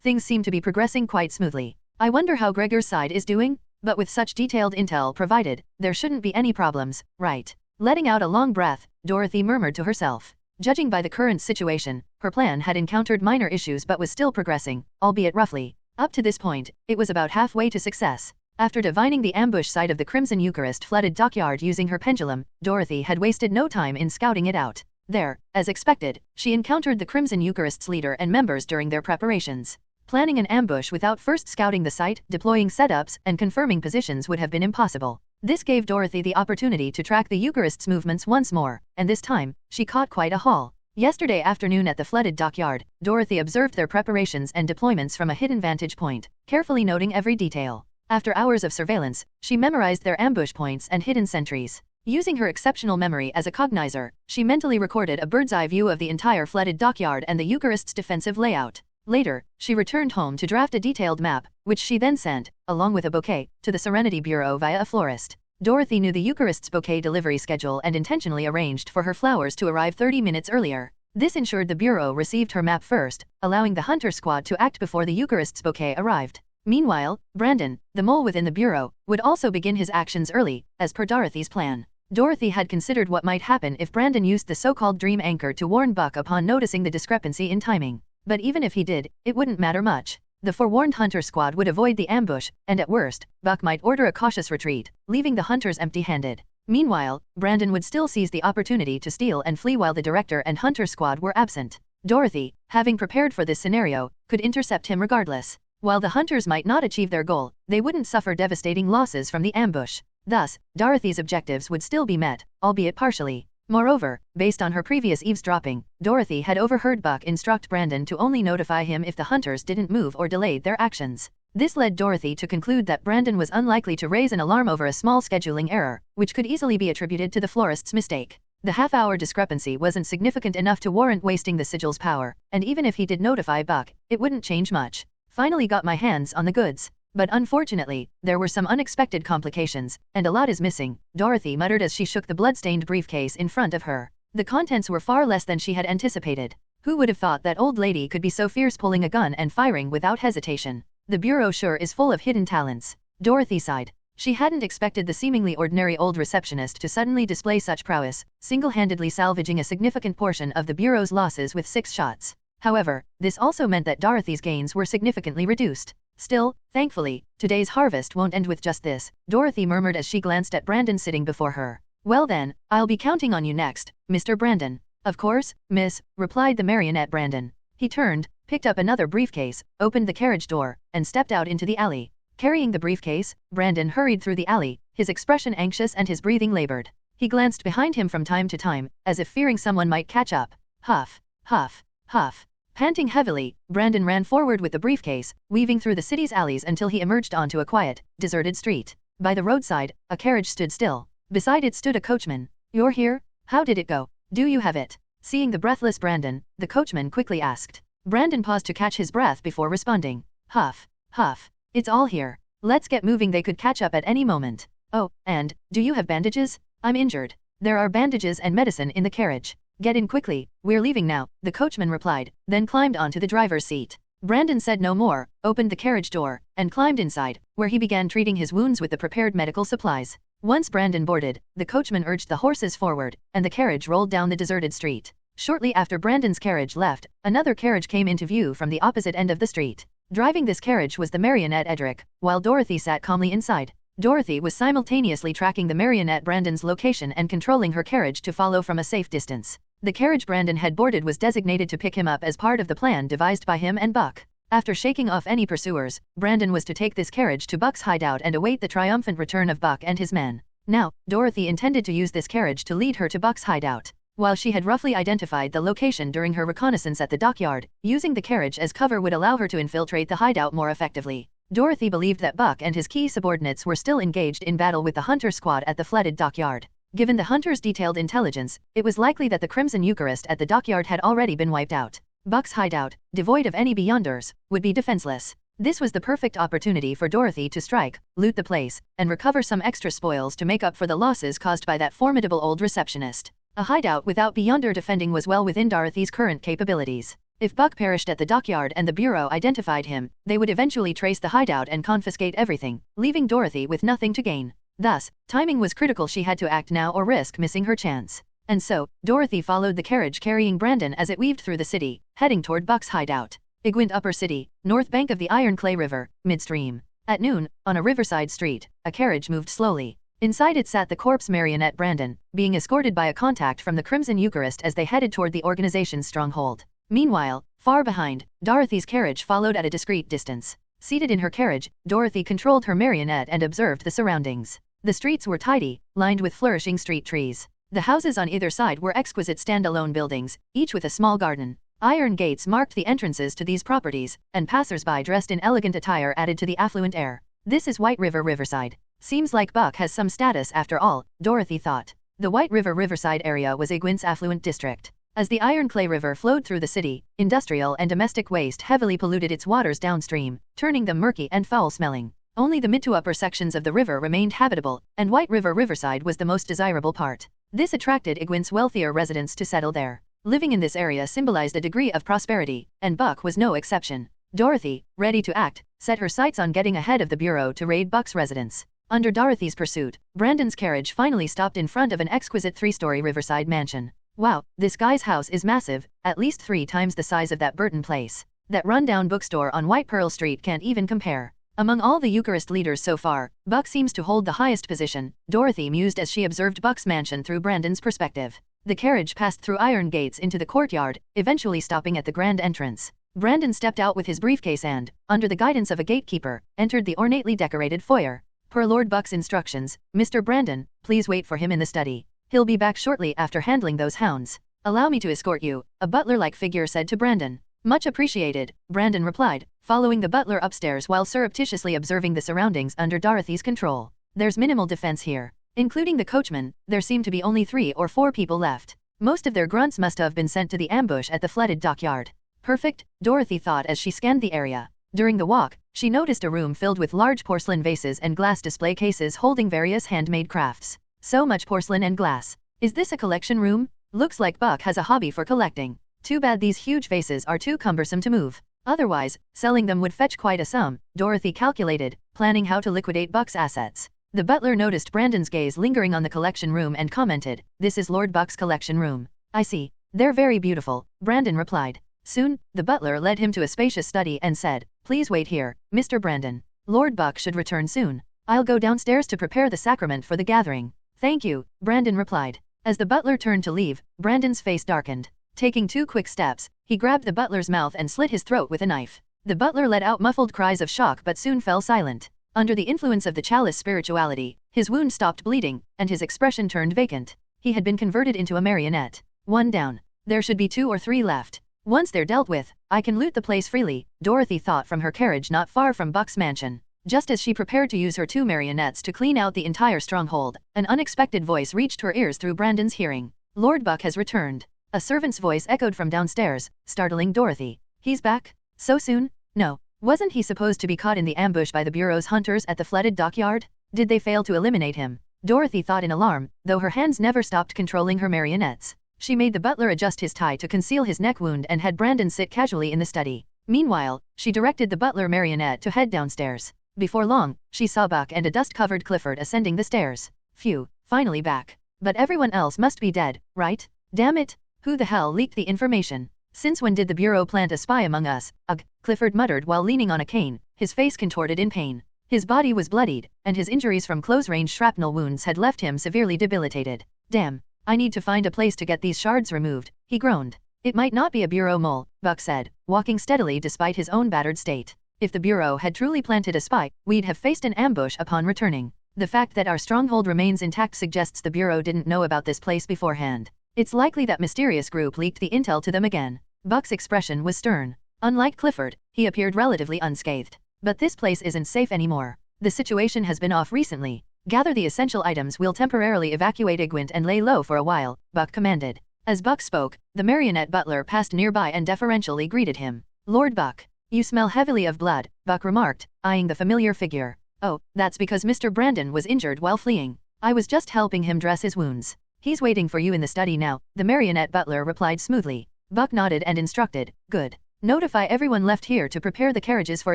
Things seem to be progressing quite smoothly. I wonder how Gregor's side is doing? But with such detailed intel provided, there shouldn't be any problems, right?" Letting out a long breath, Dorothy murmured to herself. Judging by the current situation, her plan had encountered minor issues but was still progressing, albeit roughly. Up to this point, it was about halfway to success. After divining the ambush site of the Crimson Eucharist flooded dockyard using her pendulum, Dorothy had wasted no time in scouting it out. There, as expected, she encountered the Crimson Eucharist's leader and members during their preparations. Planning an ambush without first scouting the site, deploying setups, and confirming positions would have been impossible. This gave Dorothy the opportunity to track the Eucharist's movements once more, and this time, she caught quite a haul. Yesterday afternoon at the flooded dockyard, Dorothy observed their preparations and deployments from a hidden vantage point, carefully noting every detail. After hours of surveillance, she memorized their ambush points and hidden sentries. Using her exceptional memory as a cognizer, she mentally recorded a bird's-eye view of the entire flooded dockyard and the Eucharist's defensive layout. Later, she returned home to draft a detailed map, which she then sent, along with a bouquet, to the Serenity Bureau via a florist. Dorothy knew the Eucharist's bouquet delivery schedule and intentionally arranged for her flowers to arrive 30 minutes earlier. This ensured the Bureau received her map first, allowing the hunter squad to act before the Eucharist's bouquet arrived. Meanwhile, Brandon, the mole within the Bureau, would also begin his actions early, as per Dorothy's plan. Dorothy had considered what might happen if Brandon used the so-called dream anchor to warn Buck upon noticing the discrepancy in timing. But even if he did, it wouldn't matter much. The forewarned hunter squad would avoid the ambush, and at worst, Buck might order a cautious retreat, leaving the hunters empty-handed. Meanwhile, Brandon would still seize the opportunity to steal and flee while the director and hunter squad were absent. Dorothy, having prepared for this scenario, could intercept him regardless. While the hunters might not achieve their goal, they wouldn't suffer devastating losses from the ambush. Thus, Dorothy's objectives would still be met, albeit partially. Moreover, based on her previous eavesdropping, Dorothy had overheard Buck instruct Brandon to only notify him if the hunters didn't move or delayed their actions. This led Dorothy to conclude that Brandon was unlikely to raise an alarm over a small scheduling error, which could easily be attributed to the florist's mistake. The half-hour discrepancy wasn't significant enough to warrant wasting the sigil's power, and even if he did notify Buck, it wouldn't change much. Finally got my hands on the goods. But unfortunately, there were some unexpected complications, and a lot is missing, Dorothy muttered as she shook the blood-stained briefcase in front of her. The contents were far less than she had anticipated. Who would have thought that old lady could be so fierce, pulling a gun and firing without hesitation? The Bureau sure is full of hidden talents. Dorothy sighed. She hadn't expected the seemingly ordinary old receptionist to suddenly display such prowess, single-handedly salvaging a significant portion of the Bureau's losses with 6 shots. However, this also meant that Dorothy's gains were significantly reduced. Still, thankfully, today's harvest won't end with just this, Dorothy murmured as she glanced at Brandon sitting before her. Well then, I'll be counting on you next, Mr. Brandon. Of course, miss, replied the marionette Brandon. He turned, picked up another briefcase, opened the carriage door, and stepped out into the alley. Carrying the briefcase, Brandon hurried through the alley, his expression anxious and his breathing labored. He glanced behind him from time to time, as if fearing someone might catch up. Huff, huff, huff. Panting heavily, Brandon ran forward with the briefcase, weaving through the city's alleys until he emerged onto a quiet, deserted street. By the roadside, a carriage stood still. Beside it stood a coachman. You're here? How did it go? Do you have it? Seeing the breathless Brandon, the coachman quickly asked. Brandon paused to catch his breath before responding. Huff, huff. It's all here. Let's get moving, they could catch up at any moment. Oh, and, do you have bandages? I'm injured. There are bandages and medicine in the carriage. Get in quickly, we're leaving now, the coachman replied, then climbed onto the driver's seat. Brandon said no more, opened the carriage door, and climbed inside, where he began treating his wounds with the prepared medical supplies. Once Brandon boarded, the coachman urged the horses forward, and the carriage rolled down the deserted street. Shortly after Brandon's carriage left, another carriage came into view from the opposite end of the street. Driving this carriage was the marionette Edric, while Dorothy sat calmly inside. Dorothy was simultaneously tracking the marionette Brandon's location and controlling her carriage to follow from a safe distance. The carriage Brandon had boarded was designated to pick him up as part of the plan devised by him and Buck. After shaking off any pursuers, Brandon was to take this carriage to Buck's hideout and await the triumphant return of Buck and his men. Now, Dorothy intended to use this carriage to lead her to Buck's hideout. While she had roughly identified the location during her reconnaissance at the dockyard, using the carriage as cover would allow her to infiltrate the hideout more effectively. Dorothy believed that Buck and his key subordinates were still engaged in battle with the Hunter squad at the flooded dockyard. Given the Hunter's detailed intelligence, it was likely that the Crimson Eucharist at the dockyard had already been wiped out. Buck's hideout, devoid of any Beyonders, would be defenseless. This was the perfect opportunity for Dorothy to strike, loot the place, and recover some extra spoils to make up for the losses caused by that formidable old receptionist. A hideout without Beyonder defending was well within Dorothy's current capabilities. If Buck perished at the dockyard and the Bureau identified him, they would eventually trace the hideout and confiscate everything, leaving Dorothy with nothing to gain. Thus, timing was critical, she had to act now or risk missing her chance. And so, Dorothy followed the carriage carrying Brandon as it weaved through the city, heading toward Buck's hideout. Igwent Upper City, north bank of the Iron Clay River, midstream. At noon, on a riverside street, a carriage moved slowly. Inside it sat the corpse marionette Brandon, being escorted by a contact from the Crimson Eucharist as they headed toward the organization's stronghold. Meanwhile, far behind, Dorothy's carriage followed at a discreet distance. Seated in her carriage, Dorothy controlled her marionette and observed the surroundings. The streets were tidy, lined with flourishing street trees. The houses on either side were exquisite standalone buildings, each with a small garden. Iron gates marked the entrances to these properties, and passers-by dressed in elegant attire added to the affluent air. This is White River Riverside. Seems like Buck has some status after all, Dorothy thought. The White River Riverside area was Igwent's affluent district. As the Iron Clay River flowed through the city, industrial and domestic waste heavily polluted its waters downstream, turning them murky and foul-smelling. Only the mid to upper sections of the river remained habitable, and White River Riverside was the most desirable part. This attracted Igwent's wealthier residents to settle there. Living in this area symbolized a degree of prosperity, and Buck was no exception. Dorothy, ready to act, set her sights on getting ahead of the Bureau to raid Buck's residence. Under Dorothy's pursuit, Brandon's carriage finally stopped in front of an exquisite 3-story riverside mansion. Wow, this guy's house is massive, at least 3 times the size of that Burton place. That rundown bookstore on White Pearl Street can't even compare. Among all the Eucharist leaders so far, Buck seems to hold the highest position, Dorothy mused as she observed Buck's mansion through Brandon's perspective. The carriage passed through iron gates into the courtyard, eventually stopping at the grand entrance. Brandon stepped out with his briefcase and, under the guidance of a gatekeeper, entered the ornately decorated foyer. Per Lord Buck's instructions, Mr. Brandon, please wait for him in the study. He'll be back shortly after handling those hounds. Allow me to escort you, a butler-like figure said to Brandon. Much appreciated, Brandon replied, following the butler upstairs while surreptitiously observing the surroundings under Dorothy's control. There's minimal defense here. Including the coachman, there seem to be only 3 or 4 people left. Most of their grunts must have been sent to the ambush at the flooded dockyard. Perfect, Dorothy thought as she scanned the area. During the walk, she noticed a room filled with large porcelain vases and glass display cases holding various handmade crafts. So much porcelain and glass. Is this a collection room? Looks like Buck has a hobby for collecting. Too bad these huge vases are too cumbersome to move. Otherwise, selling them would fetch quite a sum, Dorothy calculated, planning how to liquidate Buck's assets. The butler noticed Brandon's gaze lingering on the collection room and commented, "This is Lord Buck's collection room." "I see. They're very beautiful," Brandon replied. Soon, the butler led him to a spacious study and said, "Please wait here, Mr. Brandon. Lord Buck should return soon. I'll go downstairs to prepare the sacrament for the gathering." "Thank you," Brandon replied. As the butler turned to leave, Brandon's face darkened. Taking 2 quick steps, he grabbed the butler's mouth and slit his throat with a knife. The butler let out muffled cries of shock but soon fell silent. Under the influence of the chalice spirituality, his wound stopped bleeding, and his expression turned vacant. He had been converted into a marionette. One down. There should be 2 or 3 left. Once they're dealt with, I can loot the place freely, Dorothy thought from her carriage not far from Buck's mansion. Just as she prepared to use her 2 marionettes to clean out the entire stronghold, an unexpected voice reached her ears through Brandon's hearing. "Lord Buck has returned." A servant's voice echoed from downstairs, startling Dorothy. "He's back? So soon? No. Wasn't he supposed to be caught in the ambush by the Bureau's hunters at the flooded dockyard? Did they fail to eliminate him?" Dorothy thought in alarm, though her hands never stopped controlling her marionettes. She made the butler adjust his tie to conceal his neck wound and had Brandon sit casually in the study. Meanwhile, she directed the butler marionette to head downstairs. Before long, she saw Buck and a dust-covered Clifford ascending the stairs. Phew, finally back. But everyone else must be dead, right? Damn it! Who the hell leaked the information? Since when did the Bureau plant a spy among us? Ugh, Clifford muttered while leaning on a cane, his face contorted in pain. His body was bloodied, and his injuries from close-range shrapnel wounds had left him severely debilitated. Damn, I need to find a place to get these shards removed, he groaned. It might not be a Bureau mole, Buck said, walking steadily despite his own battered state. If the Bureau had truly planted a spy, we'd have faced an ambush upon returning. The fact that our stronghold remains intact suggests the Bureau didn't know about this place beforehand. It's likely that mysterious group leaked the intel to them again. Buck's expression was stern. Unlike Clifford, he appeared relatively unscathed. But this place isn't safe anymore. The situation has been off recently. Gather the essential items, we'll temporarily evacuate Igwent and lay low for a while, Buck commanded. As Buck spoke, the marionette butler passed nearby and deferentially greeted him. Lord Buck. You smell heavily of blood, Buck remarked, eyeing the familiar figure. Oh, that's because Mr. Brandon was injured while fleeing. I was just helping him dress his wounds. He's waiting for you in the study now, the marionette butler replied smoothly. Buck nodded and instructed, good. Notify everyone left here to prepare the carriages for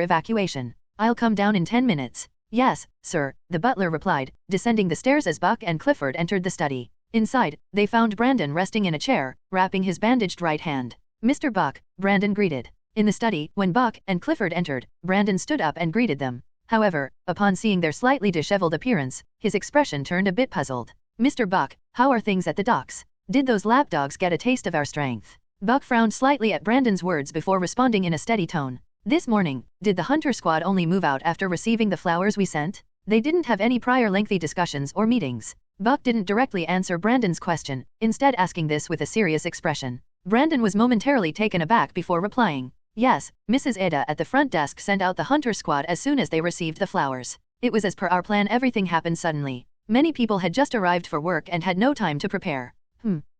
evacuation. I'll come down in 10 minutes. Yes, sir, the butler replied, descending the stairs as Buck and Clifford entered the study. Inside, they found Brandon resting in a chair, wrapping his bandaged right hand. Mr. Buck, Brandon greeted. In the study, when Buck and Clifford entered, Brandon stood up and greeted them. However, upon seeing their slightly disheveled appearance, his expression turned a bit puzzled. Mr. Buck, how are things at the docks? Did those lapdogs get a taste of our strength? Buck frowned slightly at Brandon's words before responding in a steady tone. This morning, did the hunter squad only move out after receiving the flowers we sent? They didn't have any prior lengthy discussions or meetings. Buck didn't directly answer Brandon's question, instead asking this with a serious expression. Brandon was momentarily taken aback before replying. Yes, Mrs. Ada at the front desk sent out the hunter squad as soon as they received the flowers. It was as per our plan. Everything happened suddenly. Many people had just arrived for work and had no time to prepare.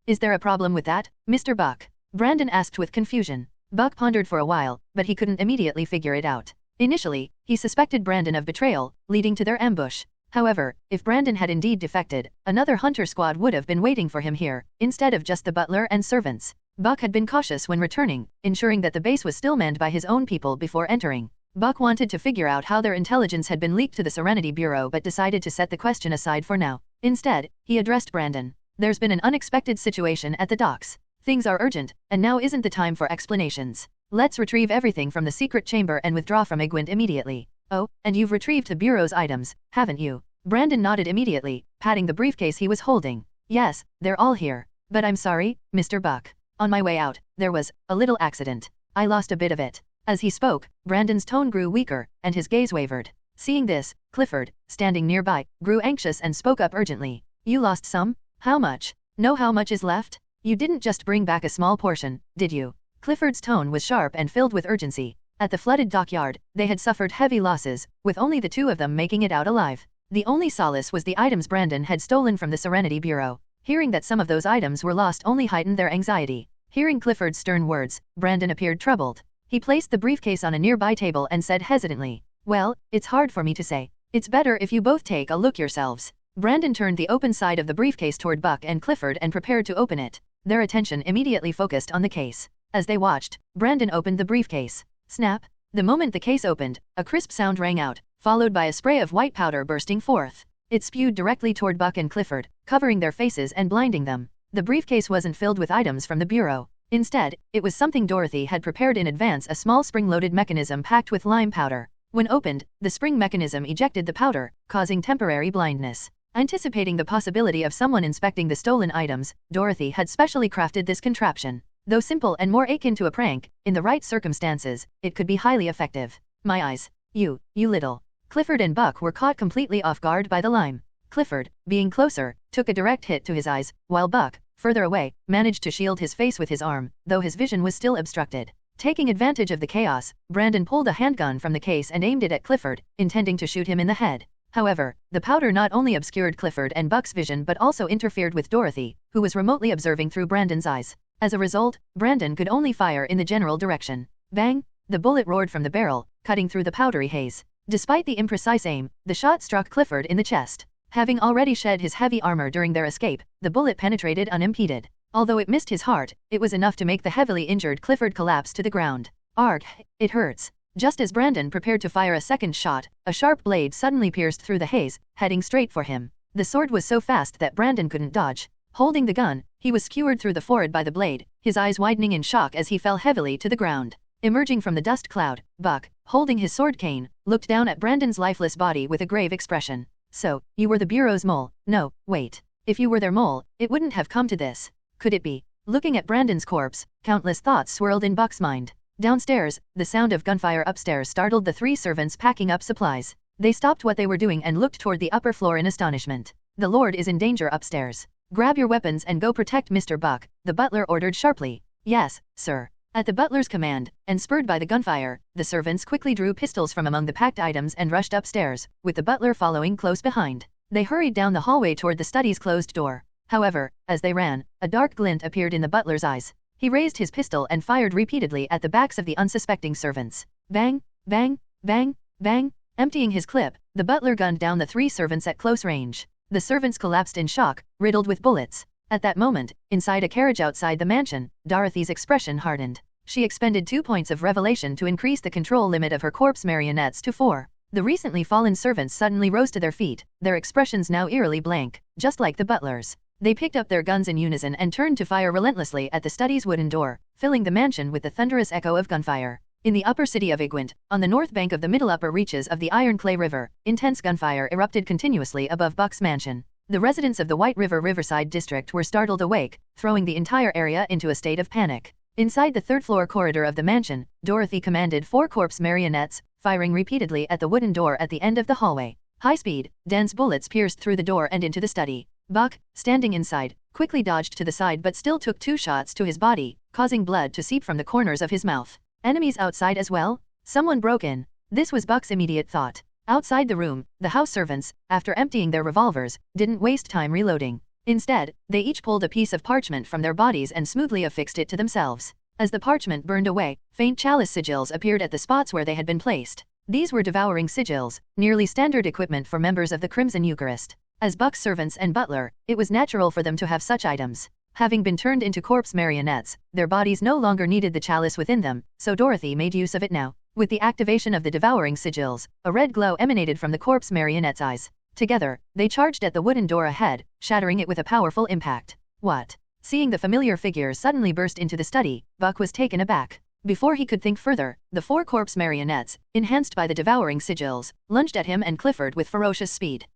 Is there a problem with that, Mr. Buck? Brandon asked with confusion. Buck pondered for a while, but he couldn't immediately figure it out. Initially, he suspected Brandon of betrayal, leading to their ambush. However, if Brandon had indeed defected, another hunter squad would have been waiting for him here, instead of just the butler and servants. Buck had been cautious when returning, ensuring that the base was still manned by his own people before entering. Buck wanted to figure out how their intelligence had been leaked to the Serenity Bureau but decided to set the question aside for now. Instead, he addressed Brandon. There's been an unexpected situation at the docks. Things are urgent, and now isn't the time for explanations. Let's retrieve everything from the secret chamber and withdraw from Igwent immediately. Oh, and you've retrieved the Bureau's items, haven't you? Brandon nodded immediately, patting the briefcase he was holding. Yes, they're all here. But I'm sorry, Mr. Buck. On my way out, there was a little accident. I lost a bit of it. As he spoke, Brandon's tone grew weaker, and his gaze wavered. Seeing this, Clifford, standing nearby, grew anxious and spoke up urgently. You lost some? How much? Know how much is left? You didn't just bring back a small portion, did you? Clifford's tone was sharp and filled with urgency. At the flooded dockyard, they had suffered heavy losses, with only the 2 of them making it out alive. The only solace was the items Brandon had stolen from the Serenity Bureau. Hearing that some of those items were lost only heightened their anxiety. Hearing Clifford's stern words, Brandon appeared troubled. He placed the briefcase on a nearby table and said hesitantly, well, it's hard for me to say. It's better if you both take a look yourselves. Brandon turned the open side of the briefcase toward Buck and Clifford and prepared to open it. Their attention immediately focused on the case. As they watched, Brandon opened the briefcase. Snap! The moment the case opened, a crisp sound rang out, followed by a spray of white powder bursting forth. It spewed directly toward Buck and Clifford, covering their faces and blinding them. The briefcase wasn't filled with items from the bureau. Instead, it was something Dorothy had prepared in advance, a small spring-loaded mechanism packed with lime powder. When opened, the spring mechanism ejected the powder, causing temporary blindness. Anticipating the possibility of someone inspecting the stolen items, Dorothy had specially crafted this contraption. Though simple and more akin to a prank, in the right circumstances, it could be highly effective. My eyes. You little. Clifford and Buck were caught completely off guard by the lime. Clifford, being closer, took a direct hit to his eyes, while Buck, further away, managed to shield his face with his arm, though his vision was still obstructed. Taking advantage of the chaos, Brandon pulled a handgun from the case and aimed it at Clifford, intending to shoot him in the head. However, the powder not only obscured Clifford and Buck's vision but also interfered with Dorothy, who was remotely observing through Brandon's eyes. As a result, Brandon could only fire in the general direction. Bang! The bullet roared from the barrel, cutting through the powdery haze. Despite the imprecise aim, the shot struck Clifford in the chest. Having already shed his heavy armor during their escape, the bullet penetrated unimpeded. Although it missed his heart, it was enough to make the heavily injured Clifford collapse to the ground. Arg! It hurts. Just as Brandon prepared to fire a second shot, a sharp blade suddenly pierced through the haze, heading straight for him. The sword was so fast that Brandon couldn't dodge. Holding the gun, he was skewered through the forehead by the blade, his eyes widening in shock as he fell heavily to the ground. Emerging from the dust cloud, Buck, holding his sword cane, looked down at Brandon's lifeless body with a grave expression. So, you were the Bureau's mole? No, wait. If you were their mole, it wouldn't have come to this. Could it be? Looking at Brandon's corpse, countless thoughts swirled in Buck's mind. Downstairs, the sound of gunfire upstairs startled the three servants packing up supplies. They stopped what they were doing and looked toward the upper floor in astonishment. The Lord is in danger upstairs. Grab your weapons and go protect Mr. Buck, the butler ordered sharply. Yes, sir. At the butler's command, and spurred by the gunfire, the servants quickly drew pistols from among the packed items and rushed upstairs, with the butler following close behind. They hurried down the hallway toward the study's closed door. However, as they ran, a dark glint appeared in the butler's eyes. He raised his pistol and fired repeatedly at the backs of the unsuspecting servants. Bang, bang, bang, bang. Emptying his clip, the butler gunned down the three servants at close range. The servants collapsed in shock, riddled with bullets. At that moment, inside a carriage outside the mansion, Dorothy's expression hardened. She expended 2 points of revelation to increase the control limit of her corpse marionettes to 4. The recently fallen servants suddenly rose to their feet, their expressions now eerily blank, just like the butler's. They picked up their guns in unison and turned to fire relentlessly at the study's wooden door, filling the mansion with the thunderous echo of gunfire. In the upper city of Igwent, on the north bank of the middle upper reaches of the Iron Clay River, intense gunfire erupted continuously above Buck's mansion. The residents of the White River Riverside district were startled awake, throwing the entire area into a state of panic. Inside the third-floor corridor of the mansion, Dorothy commanded 4 corpse marionettes, firing repeatedly at the wooden door at the end of the hallway. High-speed, dense bullets pierced through the door and into the study. Buck, standing inside, quickly dodged to the side but still took 2 shots to his body, causing blood to seep from the corners of his mouth. Enemies outside as well? Someone broke in. This was Buck's immediate thought. Outside the room, the house servants, after emptying their revolvers, didn't waste time reloading. Instead, they each pulled a piece of parchment from their bodies and smoothly affixed it to themselves. As the parchment burned away, faint chalice sigils appeared at the spots where they had been placed. These were devouring sigils, nearly standard equipment for members of the Crimson Eucharist. As Buck's servants and butler, it was natural for them to have such items. Having been turned into corpse marionettes, their bodies no longer needed the chalice within them, so Dorothy made use of it now. With the activation of the devouring sigils, a red glow emanated from the corpse marionette's eyes. Together, they charged at the wooden door ahead, shattering it with a powerful impact. What? Seeing the familiar figures suddenly burst into the study, Buck was taken aback. Before he could think further, the 4 corpse marionettes, enhanced by the devouring sigils, lunged at him and Clifford with ferocious speed.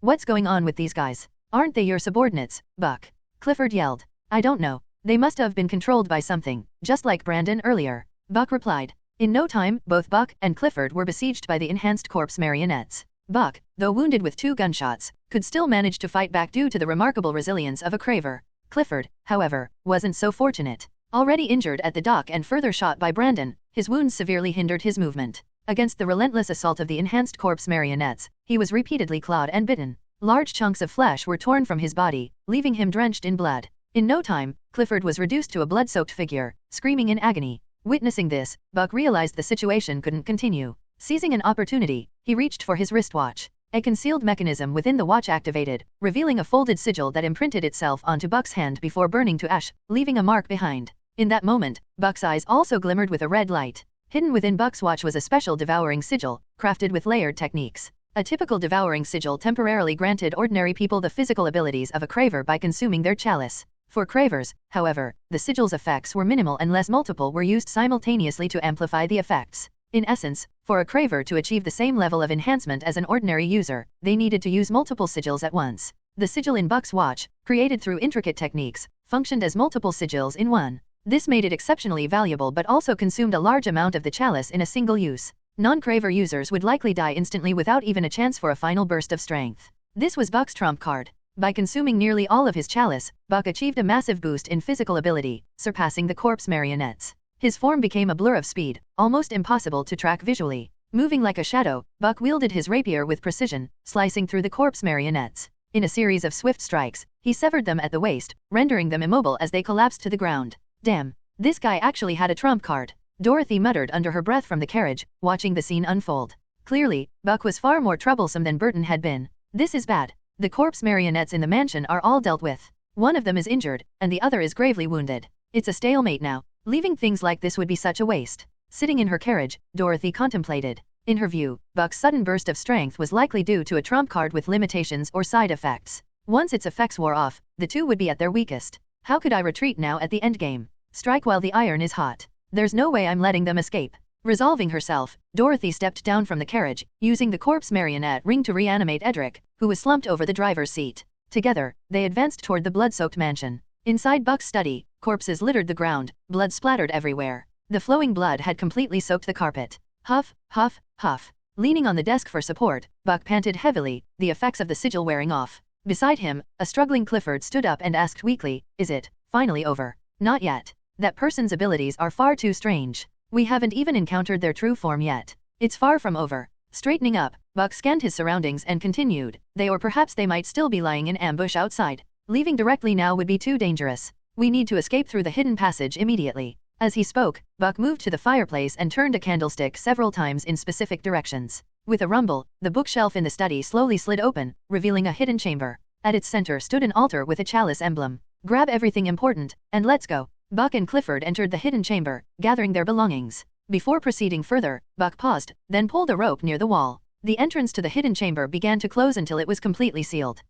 What's going on with these guys? Aren't they your subordinates, Buck? Clifford yelled. I don't know. They must have been controlled by something, just like Brandon earlier. Buck replied. In no time, both Buck and Clifford were besieged by the enhanced corpse marionettes. Buck, though wounded with 2 gunshots, could still manage to fight back due to the remarkable resilience of a craver. Clifford, however, wasn't so fortunate. Already injured at the dock and further shot by Brandon, his wounds severely hindered his movement. Against the relentless assault of the enhanced corpse marionettes, he was repeatedly clawed and bitten. Large chunks of flesh were torn from his body, leaving him drenched in blood. In no time, Clifford was reduced to a blood-soaked figure, screaming in agony. Witnessing this, Buck realized the situation couldn't continue. Seizing an opportunity, he reached for his wristwatch. A concealed mechanism within the watch activated, revealing a folded sigil that imprinted itself onto Buck's hand before burning to ash, leaving a mark behind. In that moment, Buck's eyes also glimmered with a red light. Hidden within Buck's watch was a special devouring sigil, crafted with layered techniques. A typical devouring sigil temporarily granted ordinary people the physical abilities of a craver by consuming their chalice. For cravers, however, the sigil's effects were minimal unless multiple were used simultaneously to amplify the effects. In essence, for a craver to achieve the same level of enhancement as an ordinary user, they needed to use multiple sigils at once. The sigil in Buck's watch, created through intricate techniques, functioned as multiple sigils in one. This made it exceptionally valuable but also consumed a large amount of the chalice in a single use. Non-craver users would likely die instantly without even a chance for a final burst of strength. This was Buck's trump card. By consuming nearly all of his chalice, Buck achieved a massive boost in physical ability, surpassing the corpse marionettes. His form became a blur of speed, almost impossible to track visually. Moving like a shadow, Buck wielded his rapier with precision, slicing through the corpse marionettes. In a series of swift strikes, he severed them at the waist, rendering them immobile as they collapsed to the ground. Damn, this guy actually had a trump card. Dorothy muttered under her breath from the carriage, watching the scene unfold. Clearly, Buck was far more troublesome than Burton had been. This is bad. The corpse marionettes in the mansion are all dealt with. One of them is injured, and the other is gravely wounded. It's a stalemate now. Leaving things like this would be such a waste. Sitting in her carriage, Dorothy contemplated. In her view, Buck's sudden burst of strength was likely due to a trump card with limitations or side effects. Once its effects wore off, the two would be at their weakest. How could I retreat now at the endgame? Strike while the iron is hot. There's no way I'm letting them escape. Resolving herself, Dorothy stepped down from the carriage, using the corpse marionette ring to reanimate Edric, who was slumped over the driver's seat. Together, they advanced toward the blood-soaked mansion. Inside Buck's study, corpses littered the ground, blood splattered everywhere. The flowing blood had completely soaked the carpet. Huff, huff, huff. Leaning on the desk for support, Buck panted heavily, the effects of the sigil wearing off. Beside him, a struggling Clifford stood up and asked weakly, "Is it finally over?" "Not yet. That person's abilities are far too strange. We haven't even encountered their true form yet. It's far from over." Straightening up, Buck scanned his surroundings and continued, "They or perhaps they might still be lying in ambush outside. Leaving directly now would be too dangerous. We need to escape through the hidden passage immediately." As he spoke, Buck moved to the fireplace and turned a candlestick several times in specific directions. With a rumble, the bookshelf in the study slowly slid open, revealing a hidden chamber. At its center stood an altar with a chalice emblem. "Grab everything important, and let's go." Buck and Clifford entered the hidden chamber, gathering their belongings. Before proceeding further, Buck paused, then pulled a rope near the wall. The entrance to the hidden chamber began to close until it was completely sealed.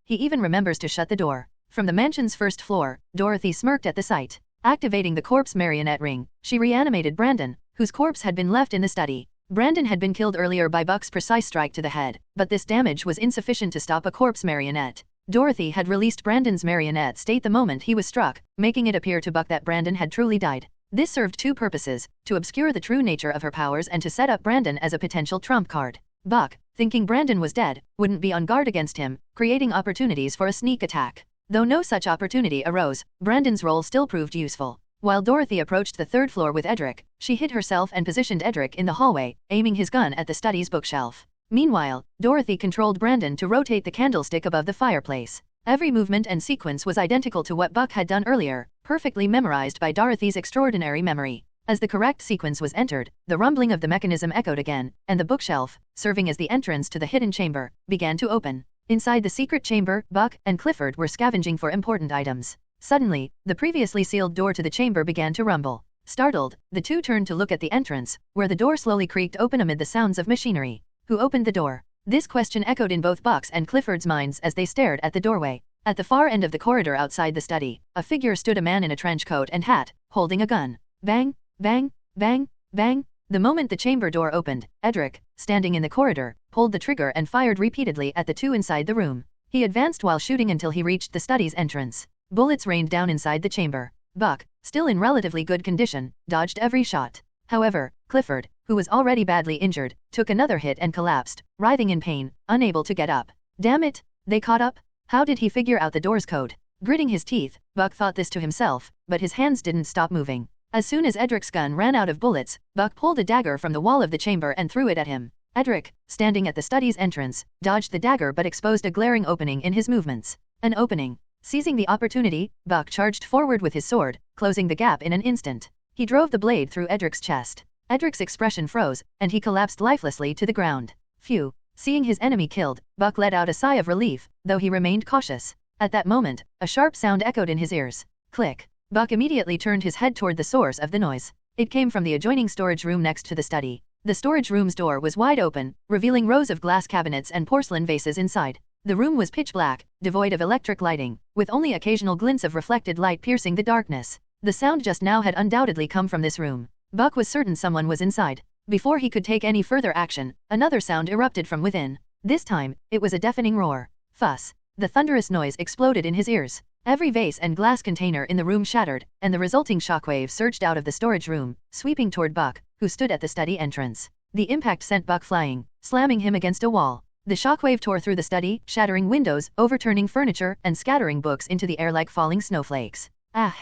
He even remembers to shut the door. From the mansion's first floor, Dorothy smirked at the sight. Activating the corpse marionette ring, she reanimated Brandon, whose corpse had been left in the study. Brandon had been killed earlier by Buck's precise strike to the head, but this damage was insufficient to stop a corpse marionette. Dorothy had released Brandon's marionette state the moment he was struck, making it appear to Buck that Brandon had truly died. This served two purposes, to obscure the true nature of her powers and to set up Brandon as a potential trump card. Buck, thinking Brandon was dead, wouldn't be on guard against him, creating opportunities for a sneak attack. Though no such opportunity arose, Brandon's role still proved useful. While Dorothy approached the third floor with Edric, she hid herself and positioned Edric in the hallway, aiming his gun at the study's bookshelf. Meanwhile, Dorothy controlled Brandon to rotate the candlestick above the fireplace. Every movement and sequence was identical to what Buck had done earlier, perfectly memorized by Dorothy's extraordinary memory. As the correct sequence was entered, the rumbling of the mechanism echoed again, and the bookshelf, serving as the entrance to the hidden chamber, began to open. Inside the secret chamber, Buck and Clifford were scavenging for important items. Suddenly, the previously sealed door to the chamber began to rumble. Startled, the two turned to look at the entrance, where the door slowly creaked open amid the sounds of machinery. Who opened the door? This question echoed in both Buck's and Clifford's minds as they stared at the doorway. At the far end of the corridor outside the study, a figure stood, a man in a trench coat and hat, holding a gun. Bang, bang, bang, bang. The moment the chamber door opened, Edric, standing in the corridor, pulled the trigger and fired repeatedly at the two inside the room. He advanced while shooting until he reached the study's entrance. Bullets rained down inside the chamber. Buck, still in relatively good condition, dodged every shot. However, Clifford, who was already badly injured, took another hit and collapsed, writhing in pain, unable to get up. Damn it, they caught up? How did he figure out the door's code? Gritting his teeth, Buck thought this to himself, but his hands didn't stop moving. As soon as Edric's gun ran out of bullets, Buck pulled a dagger from the wall of the chamber and threw it at him. Edric, standing at the study's entrance, dodged the dagger but exposed a glaring opening in his movements. An opening. Seizing the opportunity, Buck charged forward with his sword, closing the gap in an instant. He drove the blade through Edric's chest. Edric's expression froze, and he collapsed lifelessly to the ground. Phew. Seeing his enemy killed, Buck let out a sigh of relief, though he remained cautious. At that moment, a sharp sound echoed in his ears. Click. Buck immediately turned his head toward the source of the noise. It came from the adjoining storage room next to the study. The storage room's door was wide open, revealing rows of glass cabinets and porcelain vases inside. The room was pitch black, devoid of electric lighting, with only occasional glints of reflected light piercing the darkness. The sound just now had undoubtedly come from this room. Buck was certain someone was inside. Before he could take any further action, another sound erupted from within. This time, it was a deafening roar. Fuss. The thunderous noise exploded in his ears. Every vase and glass container in the room shattered, and the resulting shockwave surged out of the storage room, sweeping toward Buck, who stood at the study entrance. The impact sent Buck flying, slamming him against a wall. The shockwave tore through the study, shattering windows, overturning furniture, and scattering books into the air like falling snowflakes. Ah!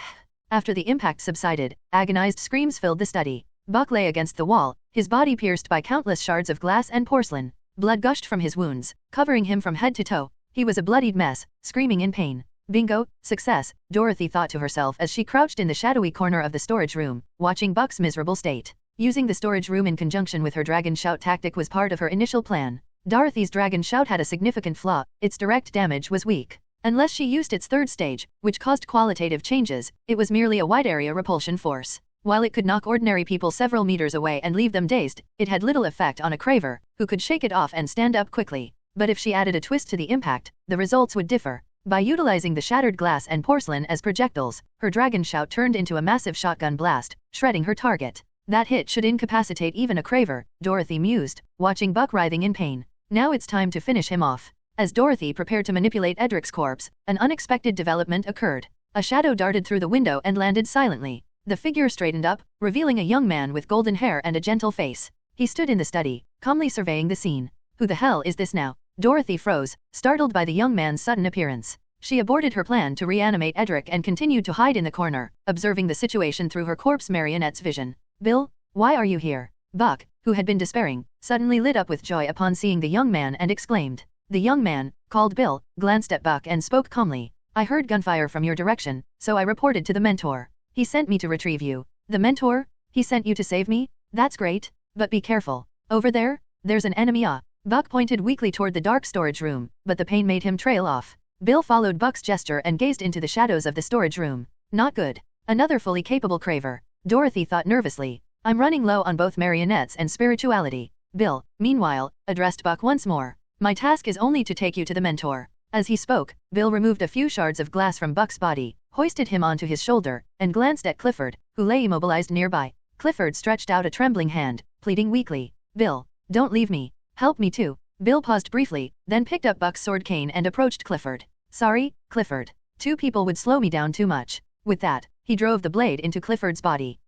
After the impact subsided, agonized screams filled the study. Buck lay against the wall, his body pierced by countless shards of glass and porcelain. Blood gushed from his wounds, covering him from head to toe. He was a bloodied mess, screaming in pain. Bingo, success, Dorothy thought to herself as she crouched in the shadowy corner of the storage room, watching Buck's miserable state. Using the storage room in conjunction with her dragon shout tactic was part of her initial plan. Dorothy's dragon shout had a significant flaw: its direct damage was weak. Unless she used its third stage, which caused qualitative changes, it was merely a wide-area repulsion force. While it could knock ordinary people several meters away and leave them dazed, it had little effect on a craver, who could shake it off and stand up quickly. But if she added a twist to the impact, the results would differ. By utilizing the shattered glass and porcelain as projectiles, her dragon shout turned into a massive shotgun blast, shredding her target. That hit should incapacitate even a craver, Dorothy mused, watching Buck writhing in pain. Now it's time to finish him off. As Dorothy prepared to manipulate Edric's corpse, an unexpected development occurred. A shadow darted through the window and landed silently. The figure straightened up, revealing a young man with golden hair and a gentle face. He stood in the study, calmly surveying the scene. Who the hell is this now? Dorothy froze, startled by the young man's sudden appearance. She aborted her plan to reanimate Edric and continued to hide in the corner, observing the situation through her corpse marionette's vision. Bill, why are you here? Buck, who had been despairing, suddenly lit up with joy upon seeing the young man and exclaimed. The young man, called Bill, glanced at Buck and spoke calmly. I heard gunfire from your direction, so I reported to the mentor. He sent me to retrieve you. The mentor? He sent you to save me? That's great. But be careful. Over there, there's an enemy. Buck pointed weakly toward the dark storage room, but the pain made him trail off. Bill followed Buck's gesture and gazed into the shadows of the storage room. Not good. Another fully capable craver. Dorothy thought nervously. I'm running low on both marionettes and spirituality. Bill, meanwhile, addressed Buck once more. My task is only to take you to the mentor. As he spoke, Bill removed a few shards of glass from Buck's body, hoisted him onto his shoulder, and glanced at Clifford, who lay immobilized nearby. Clifford stretched out a trembling hand, pleading weakly. Bill, don't leave me. Help me too. Bill paused briefly, then picked up Buck's sword cane and approached Clifford. Sorry, Clifford. 2 people would slow me down too much. With that, he drove the blade into Clifford's body.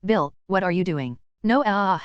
Bill, what are you doing? No,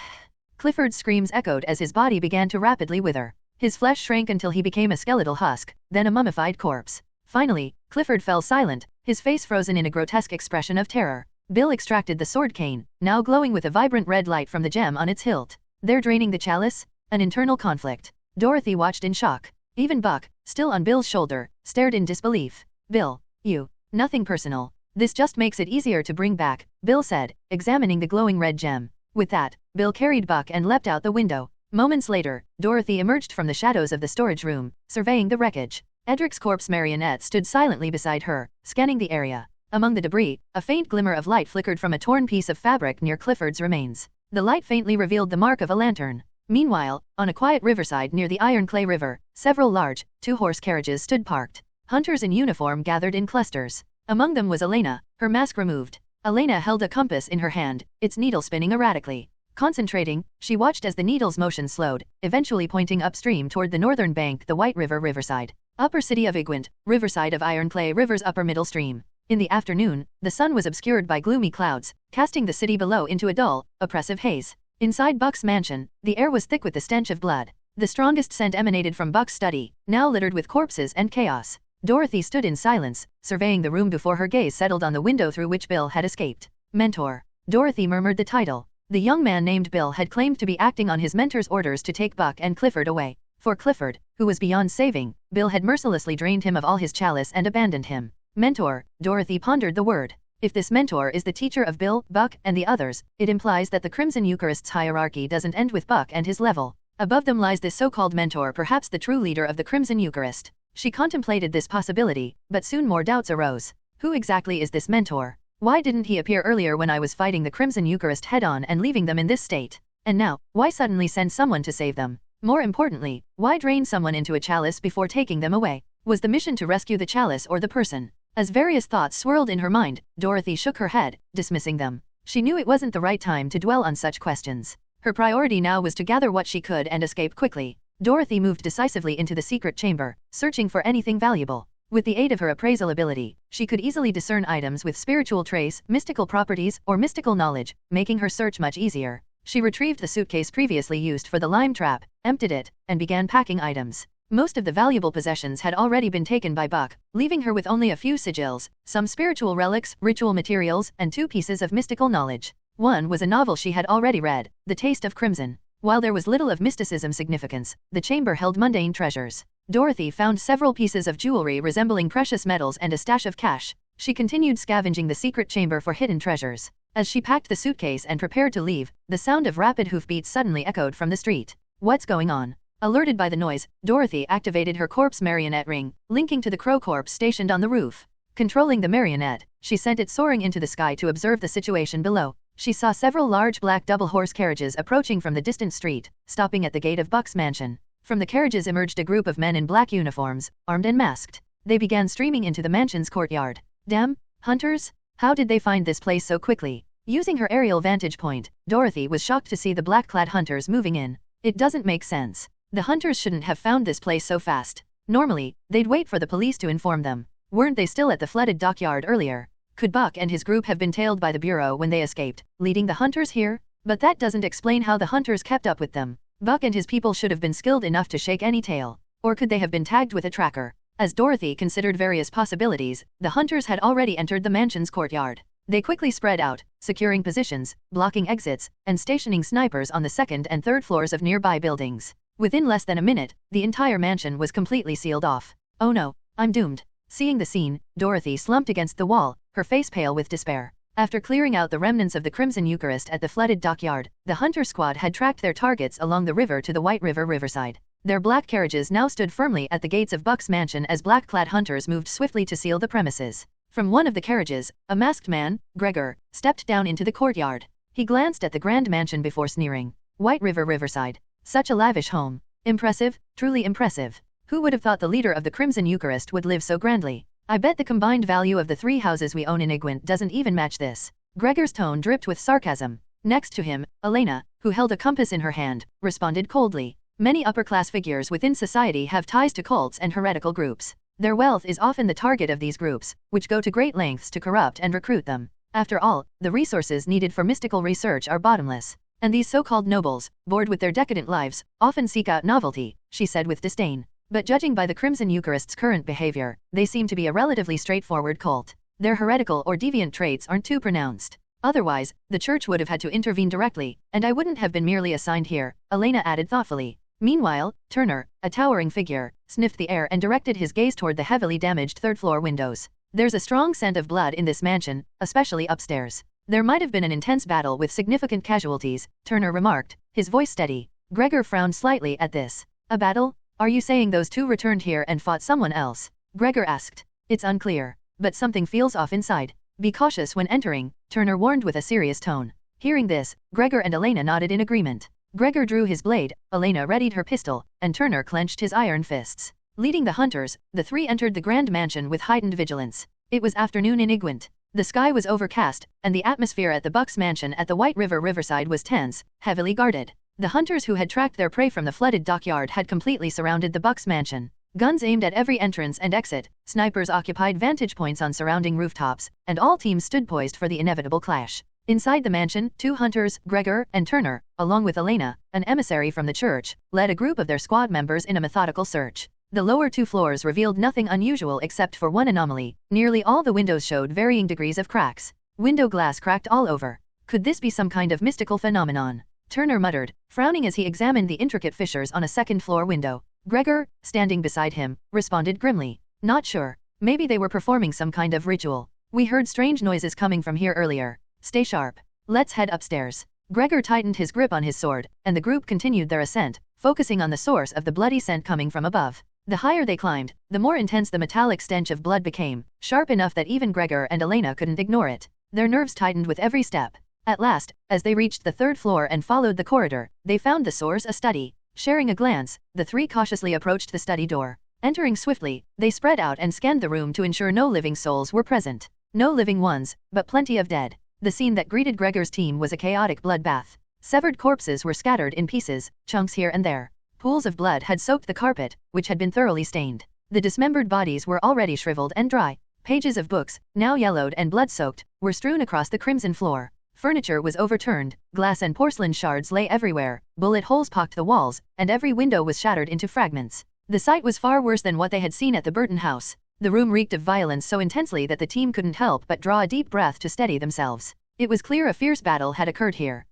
Clifford's screams echoed as his body began to rapidly wither. His flesh shrank until he became a skeletal husk, then a mummified corpse. Finally, Clifford fell silent, his face frozen in a grotesque expression of terror. Bill extracted the sword cane, now glowing with a vibrant red light from the gem on its hilt. They're draining the chalice? An internal conflict. Dorothy watched in shock. Even Buck, still on Bill's shoulder, stared in disbelief. Bill, you. Nothing personal. This just makes it easier to bring back, Bill said, examining the glowing red gem. With that, Bill carried Buck and leapt out the window. Moments later, Dorothy emerged from the shadows of the storage room, surveying the wreckage. Edric's corpse marionette stood silently beside her, scanning the area. Among the debris, a faint glimmer of light flickered from a torn piece of fabric near Clifford's remains. The light faintly revealed the mark of a lantern. Meanwhile, on a quiet riverside near the Iron Clay River, several large, 2-horse carriages stood parked. Hunters in uniform gathered in clusters. Among them was Elena, her mask removed. Elena held a compass in her hand, its needle spinning erratically. Concentrating, she watched as the needle's motion slowed, eventually pointing upstream toward the northern bank, the White River Riverside. Upper City of Igwent, Riverside of Iron Clay River's upper middle stream. In the afternoon, the sun was obscured by gloomy clouds, casting the city below into a dull, oppressive haze. Inside Buck's mansion, the air was thick with the stench of blood. The strongest scent emanated from Buck's study, now littered with corpses and chaos. Dorothy stood in silence, surveying the room before her gaze settled on the window through which Bill had escaped. Mentor. Dorothy murmured the title. The young man named Bill had claimed to be acting on his mentor's orders to take Buck and Clifford away. For Clifford, who was beyond saving, Bill had mercilessly drained him of all his chalice and abandoned him. Mentor, Dorothy pondered the word. If this mentor is the teacher of Bill, Buck, and the others, it implies that the Crimson Eucharist's hierarchy doesn't end with Buck and his level. Above them lies this so-called mentor, perhaps the true leader of the Crimson Eucharist. She contemplated this possibility, but soon more doubts arose. Who exactly is this mentor? Why didn't he appear earlier when I was fighting the Crimson Eucharist head-on and leaving them in this state? And now, why suddenly send someone to save them? More importantly, why drain someone into a chalice before taking them away? Was the mission to rescue the chalice or the person? As various thoughts swirled in her mind, Dorothy shook her head, dismissing them. She knew it wasn't the right time to dwell on such questions. Her priority now was to gather what she could and escape quickly. Dorothy moved decisively into the secret chamber, searching for anything valuable. With the aid of her appraisal ability, she could easily discern items with spiritual trace, mystical properties, or mystical knowledge, making her search much easier. She retrieved the suitcase previously used for the lime trap, emptied it, and began packing items. Most of the valuable possessions had already been taken by Buck, leaving her with only a few sigils, some spiritual relics, ritual materials, and 2 pieces of mystical knowledge. One was a novel she had already read, The Taste of Crimson. While there was little of mysticism significance, the chamber held mundane treasures. Dorothy found several pieces of jewelry resembling precious metals and a stash of cash. She continued scavenging the secret chamber for hidden treasures. As she packed the suitcase and prepared to leave, the sound of rapid hoofbeats suddenly echoed from the street. What's going on? Alerted by the noise, Dorothy activated her corpse marionette ring, linking to the crow corpse stationed on the roof. Controlling the marionette, she sent it soaring into the sky to observe the situation below. She saw several large black double-horse carriages approaching from the distant street, stopping at the gate of Buck's mansion. From the carriages emerged a group of men in black uniforms, armed and masked. They began streaming into the mansion's courtyard. Damn, hunters? How did they find this place so quickly? Using her aerial vantage point, Dorothy was shocked to see the black-clad hunters moving in. It doesn't make sense. The hunters shouldn't have found this place so fast. Normally, they'd wait for the police to inform them. Weren't they still at the flooded dockyard earlier? Could Buck and his group have been tailed by the Bureau when they escaped, leading the hunters here? But that doesn't explain how the hunters kept up with them. Buck and his people should have been skilled enough to shake any tail. Or could they have been tagged with a tracker? As Dorothy considered various possibilities, the hunters had already entered the mansion's courtyard. They quickly spread out, securing positions, blocking exits, and stationing snipers on the 2nd and 3rd floors of nearby buildings. Within less than a minute, the entire mansion was completely sealed off. Oh no, I'm doomed. Seeing the scene, Dorothy slumped against the wall, her face pale with despair. After clearing out the remnants of the Crimson Eucharist at the flooded dockyard, the hunter squad had tracked their targets along the river to the White River riverside. Their black carriages now stood firmly at the gates of Buck's mansion as black-clad hunters moved swiftly to seal the premises. From one of the carriages, a masked man, Gregor, stepped down into the courtyard. He glanced at the grand mansion before sneering. White River riverside. Such a lavish home. Impressive, truly impressive. Who would have thought the leader of the Crimson Eucharist would live so grandly? I bet the combined value of the 3 houses we own in Igwent doesn't even match this. Gregor's tone dripped with sarcasm. Next to him, Elena, who held a compass in her hand, responded coldly. Many upper-class figures within society have ties to cults and heretical groups. Their wealth is often the target of these groups, which go to great lengths to corrupt and recruit them. After all, the resources needed for mystical research are bottomless. And these so-called nobles, bored with their decadent lives, often seek out novelty, she said with disdain. But judging by the Crimson Eucharist's current behavior, they seem to be a relatively straightforward cult. Their heretical or deviant traits aren't too pronounced. Otherwise, the church would have had to intervene directly, and I wouldn't have been merely assigned here, Elena added thoughtfully. Meanwhile, Turner, a towering figure, sniffed the air and directed his gaze toward the heavily damaged 3rd-floor windows. There's a strong scent of blood in this mansion, especially upstairs. There might have been an intense battle with significant casualties, Turner remarked, his voice steady. Gregor frowned slightly at this. A battle? Are you saying those 2 returned here and fought someone else? Gregor asked. It's unclear, but something feels off inside. Be cautious when entering, Turner warned with a serious tone. Hearing this, Gregor and Elena nodded in agreement. Gregor drew his blade, Elena readied her pistol, and Turner clenched his iron fists. Leading the hunters, the 3 entered the grand mansion with heightened vigilance. It was afternoon in Igwent. The sky was overcast, and the atmosphere at the Bucks mansion at the White River riverside was tense, heavily guarded. The hunters who had tracked their prey from the flooded dockyard had completely surrounded the Bucks mansion. Guns aimed at every entrance and exit, snipers occupied vantage points on surrounding rooftops, and all teams stood poised for the inevitable clash. Inside the mansion, 2 hunters, Gregor and Turner, along with Elena, an emissary from the church, led a group of their squad members in a methodical search. The lower 2 floors revealed nothing unusual except for one anomaly. Nearly all the windows showed varying degrees of cracks. Window glass cracked all over. Could this be some kind of mystical phenomenon? Turner muttered, frowning as he examined the intricate fissures on a 2nd-floor window. Gregor, standing beside him, responded grimly. Not sure. Maybe they were performing some kind of ritual. We heard strange noises coming from here earlier. Stay sharp. Let's head upstairs. Gregor tightened his grip on his sword, and the group continued their ascent, focusing on the source of the bloody scent coming from above. The higher they climbed, the more intense the metallic stench of blood became, sharp enough that even Gregor and Elena couldn't ignore it. Their nerves tightened with every step. At last, as they reached the third floor and followed the corridor, they found the source a study. Sharing a glance, the three cautiously approached the study door. Entering swiftly, they spread out and scanned the room to ensure no living souls were present. No living ones, but plenty of dead. The scene that greeted Gregor's team was a chaotic bloodbath. Severed corpses were scattered in pieces, chunks here and there. Pools of blood had soaked the carpet, which had been thoroughly stained. The dismembered bodies were already shriveled and dry. Pages of books, now yellowed and blood-soaked, were strewn across the crimson floor. Furniture was overturned, glass and porcelain shards lay everywhere, bullet holes pocked the walls, and every window was shattered into fragments. The sight was far worse than what they had seen at the Burton house. The room reeked of violence so intensely that the team couldn't help but draw a deep breath to steady themselves. It was clear a fierce battle had occurred here.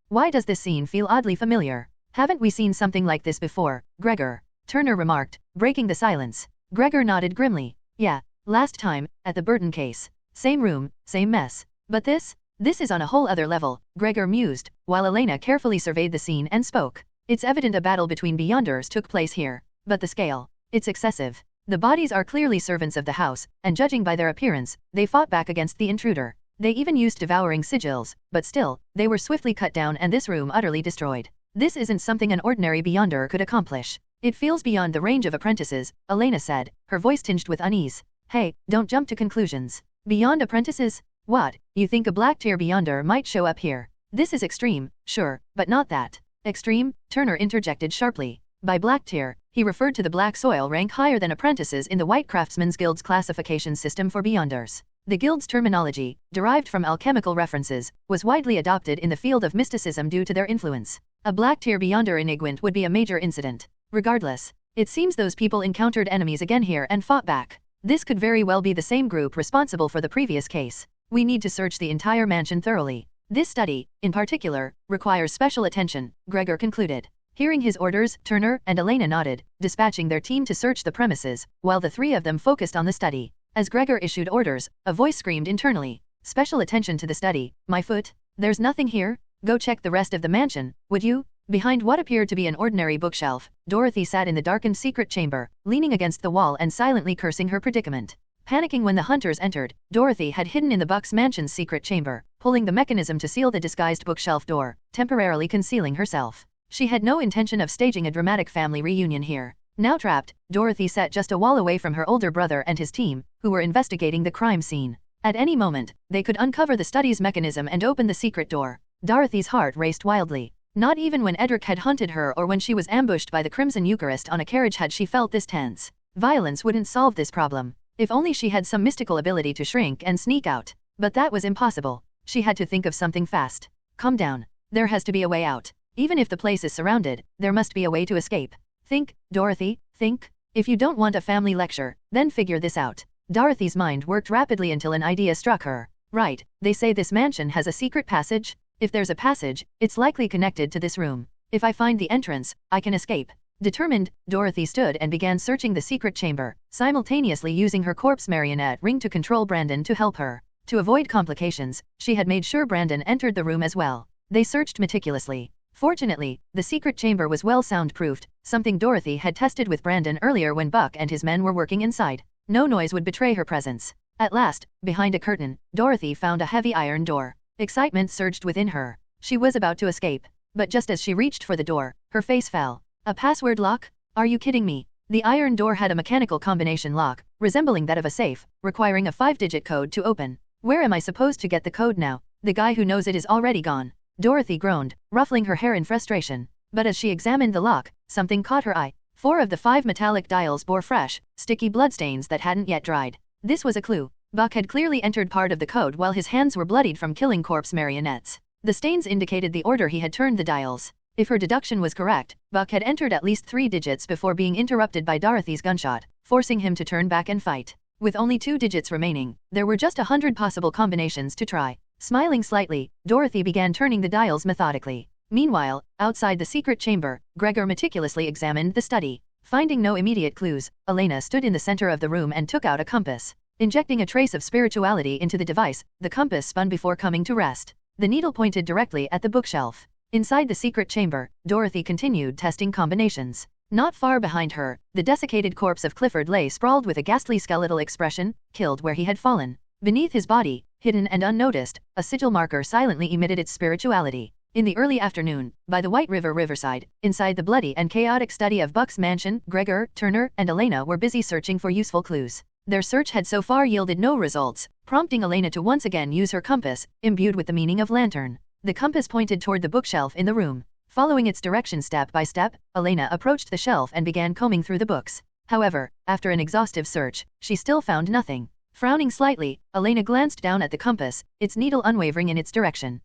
Why does this scene feel oddly familiar? Haven't we seen something like this before, Gregor? Turner remarked, breaking the silence. Gregor nodded grimly. Yeah, last time, at the Burton case. Same room, same mess. But this is on a whole other level, Gregor mused, while Elena carefully surveyed the scene and spoke. It's evident a battle between Beyonders took place here. But the scale, it's excessive. The bodies are clearly servants of the house, and judging by their appearance, they fought back against the intruder. They even used devouring sigils, but still, they were swiftly cut down and this room utterly destroyed. This isn't something an ordinary Beyonder could accomplish. It feels beyond the range of apprentices, Elena said, her voice tinged with unease. Hey, don't jump to conclusions. Beyond apprentices? What, you think a black tier Beyonder might show up here? This is extreme, sure, but not that extreme, Turner interjected sharply. By black tier, he referred to the black soil rank higher than apprentices in the White Craftsmen's Guild's classification system for Beyonders. The Guild's terminology, derived from alchemical references, was widely adopted in the field of mysticism due to their influence. A black tier Beyonder enigment would be a major incident. Regardless, it seems those people encountered enemies again here and fought back. This could very well be the same group responsible for the previous case. We need to search the entire mansion thoroughly. This study, in particular, requires special attention, Gregor concluded. Hearing his orders, Turner and Elena nodded, dispatching their team to search the premises, while the three of them focused on the study. As Gregor issued orders, a voice screamed internally. Special attention to the study, my foot. There's nothing here. Go check the rest of the mansion, would you? Behind what appeared to be an ordinary bookshelf, Dorothy sat in the darkened secret chamber, leaning against the wall and silently cursing her predicament. Panicking when the hunters entered, Dorothy had hidden in the Buck's mansion's secret chamber, pulling the mechanism to seal the disguised bookshelf door, temporarily concealing herself. She had no intention of staging a dramatic family reunion here. Now trapped, Dorothy sat just a wall away from her older brother and his team, who were investigating the crime scene. At any moment, they could uncover the study's mechanism and open the secret door. Dorothy's heart raced wildly. Not even when Edric had hunted her or when she was ambushed by the Crimson Eucharist on a carriage had she felt this tense. Violence wouldn't solve this problem. If only she had some mystical ability to shrink and sneak out. But that was impossible. She had to think of something fast. Calm down. There has to be a way out. Even if the place is surrounded, there must be a way to escape. Think, Dorothy, think. If you don't want a family lecture, then figure this out. Dorothy's mind worked rapidly until an idea struck her. Right, they say this mansion has a secret passage? If there's a passage, it's likely connected to this room. If I find the entrance, I can escape. Determined, Dorothy stood and began searching the secret chamber, simultaneously using her corpse marionette ring to control Brandon to help her. To avoid complications, she had made sure Brandon entered the room as well. They searched meticulously. Fortunately, the secret chamber was well soundproofed, something Dorothy had tested with Brandon earlier when Buck and his men were working inside. No noise would betray her presence. At last, behind a curtain, Dorothy found a heavy iron door. Excitement surged within her. She was about to escape. But just as she reached for the door, her face fell. A password lock? Are you kidding me? The iron door had a mechanical combination lock, resembling that of a safe, requiring a 5-digit code to open. Where am I supposed to get the code now? The guy who knows it is already gone. Dorothy groaned, ruffling her hair in frustration. But as she examined the lock, something caught her eye. 4 of the 5 metallic dials bore fresh, sticky bloodstains that hadn't yet dried. This was a clue. Buck had clearly entered part of the code while his hands were bloodied from killing corpse marionettes. The stains indicated the order he had turned the dials. If her deduction was correct, Buck had entered at least 3 digits before being interrupted by Dorothy's gunshot, forcing him to turn back and fight. With only 2 digits remaining, there were just 100 possible combinations to try. Smiling slightly, Dorothy began turning the dials methodically. Meanwhile, outside the secret chamber, Gregor meticulously examined the study. Finding no immediate clues, Elena stood in the center of the room and took out a compass. Injecting a trace of spirituality into the device, the compass spun before coming to rest. The needle pointed directly at the bookshelf. Inside the secret chamber, Dorothy continued testing combinations. Not far behind her, the desiccated corpse of Clifford lay sprawled with a ghastly skeletal expression, killed where he had fallen. Beneath his body, Hidden and unnoticed, a sigil marker silently emitted its spirituality. In the early afternoon, by the White River riverside, inside the bloody and chaotic study of Buck's mansion, Gregor, Turner, and Elena were busy searching for useful clues. Their search had so far yielded no results, prompting Elena to once again use her compass, imbued with the meaning of lantern. The compass pointed toward the bookshelf in the room. Following its direction step by step, Elena approached the shelf and began combing through the books. However, after an exhaustive search, she still found nothing. Frowning slightly, Elena glanced down at the compass, its needle unwavering in its direction.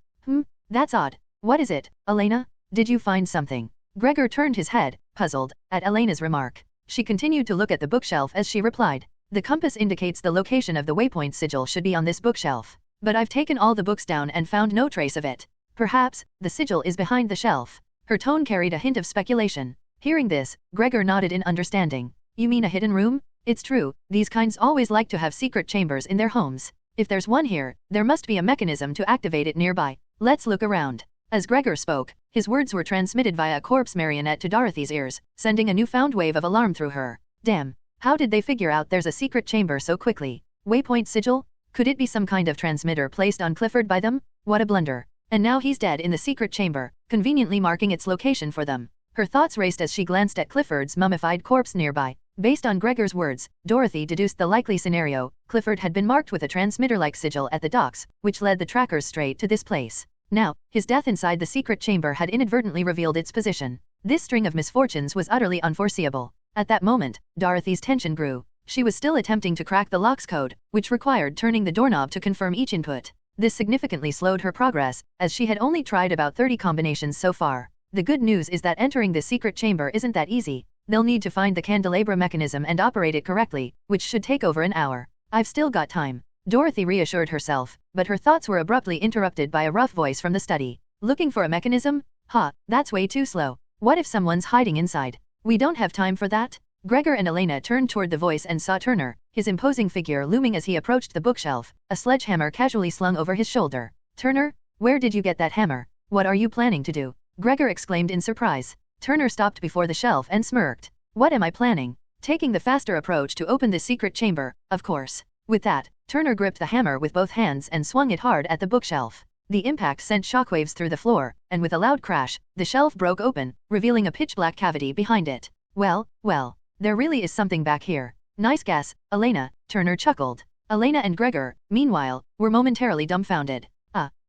That's odd. What is it, Elena? Did you find something? Gregor turned his head, puzzled, at Elena's remark. She continued to look at the bookshelf as she replied. The compass indicates the location of the waypoint sigil should be on this bookshelf. But I've taken all the books down and found no trace of it. Perhaps, the sigil is behind the shelf. Her tone carried a hint of speculation. Hearing this, Gregor nodded in understanding. You mean a hidden room? It's true, these kinds always like to have secret chambers in their homes. If there's one here, there must be a mechanism to activate it nearby. Let's look around. As Gregor spoke, his words were transmitted via a corpse marionette to Dorothy's ears, sending a newfound wave of alarm through her. Damn, how did they figure out there's a secret chamber so quickly? Waypoint sigil? Could it be some kind of transmitter placed on Clifford by them? What a blunder. And now he's dead in the secret chamber, conveniently marking its location for them. Her thoughts raced as she glanced at Clifford's mummified corpse nearby. Based on Gregor's words, Dorothy deduced the likely scenario. Clifford had been marked with a transmitter-like sigil at the docks, which led the trackers straight to this place. Now, his death inside the secret chamber had inadvertently revealed its position. This string of misfortunes was utterly unforeseeable. At that moment, Dorothy's tension grew. She was still attempting to crack the lock's code, which required turning the doorknob to confirm each input. This significantly slowed her progress, as she had only tried about 30 combinations so far. The good news is that entering the secret chamber isn't that easy. They'll need to find the candelabra mechanism and operate it correctly, which should take over an hour. I've still got time. Dorothy reassured herself, but her thoughts were abruptly interrupted by a rough voice from the study. Looking for a mechanism? That's way too slow. What if someone's hiding inside? We don't have time for that. Gregor and Elena turned toward the voice and saw Turner, his imposing figure looming as he approached the bookshelf, a sledgehammer casually slung over his shoulder. Turner, where did you get that hammer? What are you planning to do? Gregor exclaimed in surprise. Turner stopped before the shelf and smirked. What am I planning? Taking the faster approach to open the secret chamber, of course. With that, Turner gripped the hammer with both hands and swung it hard at the bookshelf. The impact sent shockwaves through the floor, and with a loud crash, the shelf broke open, revealing a pitch-black cavity behind it. Well, there really is something back here. Nice guess, Elena, Turner chuckled. Elena and Gregor, meanwhile, were momentarily dumbfounded.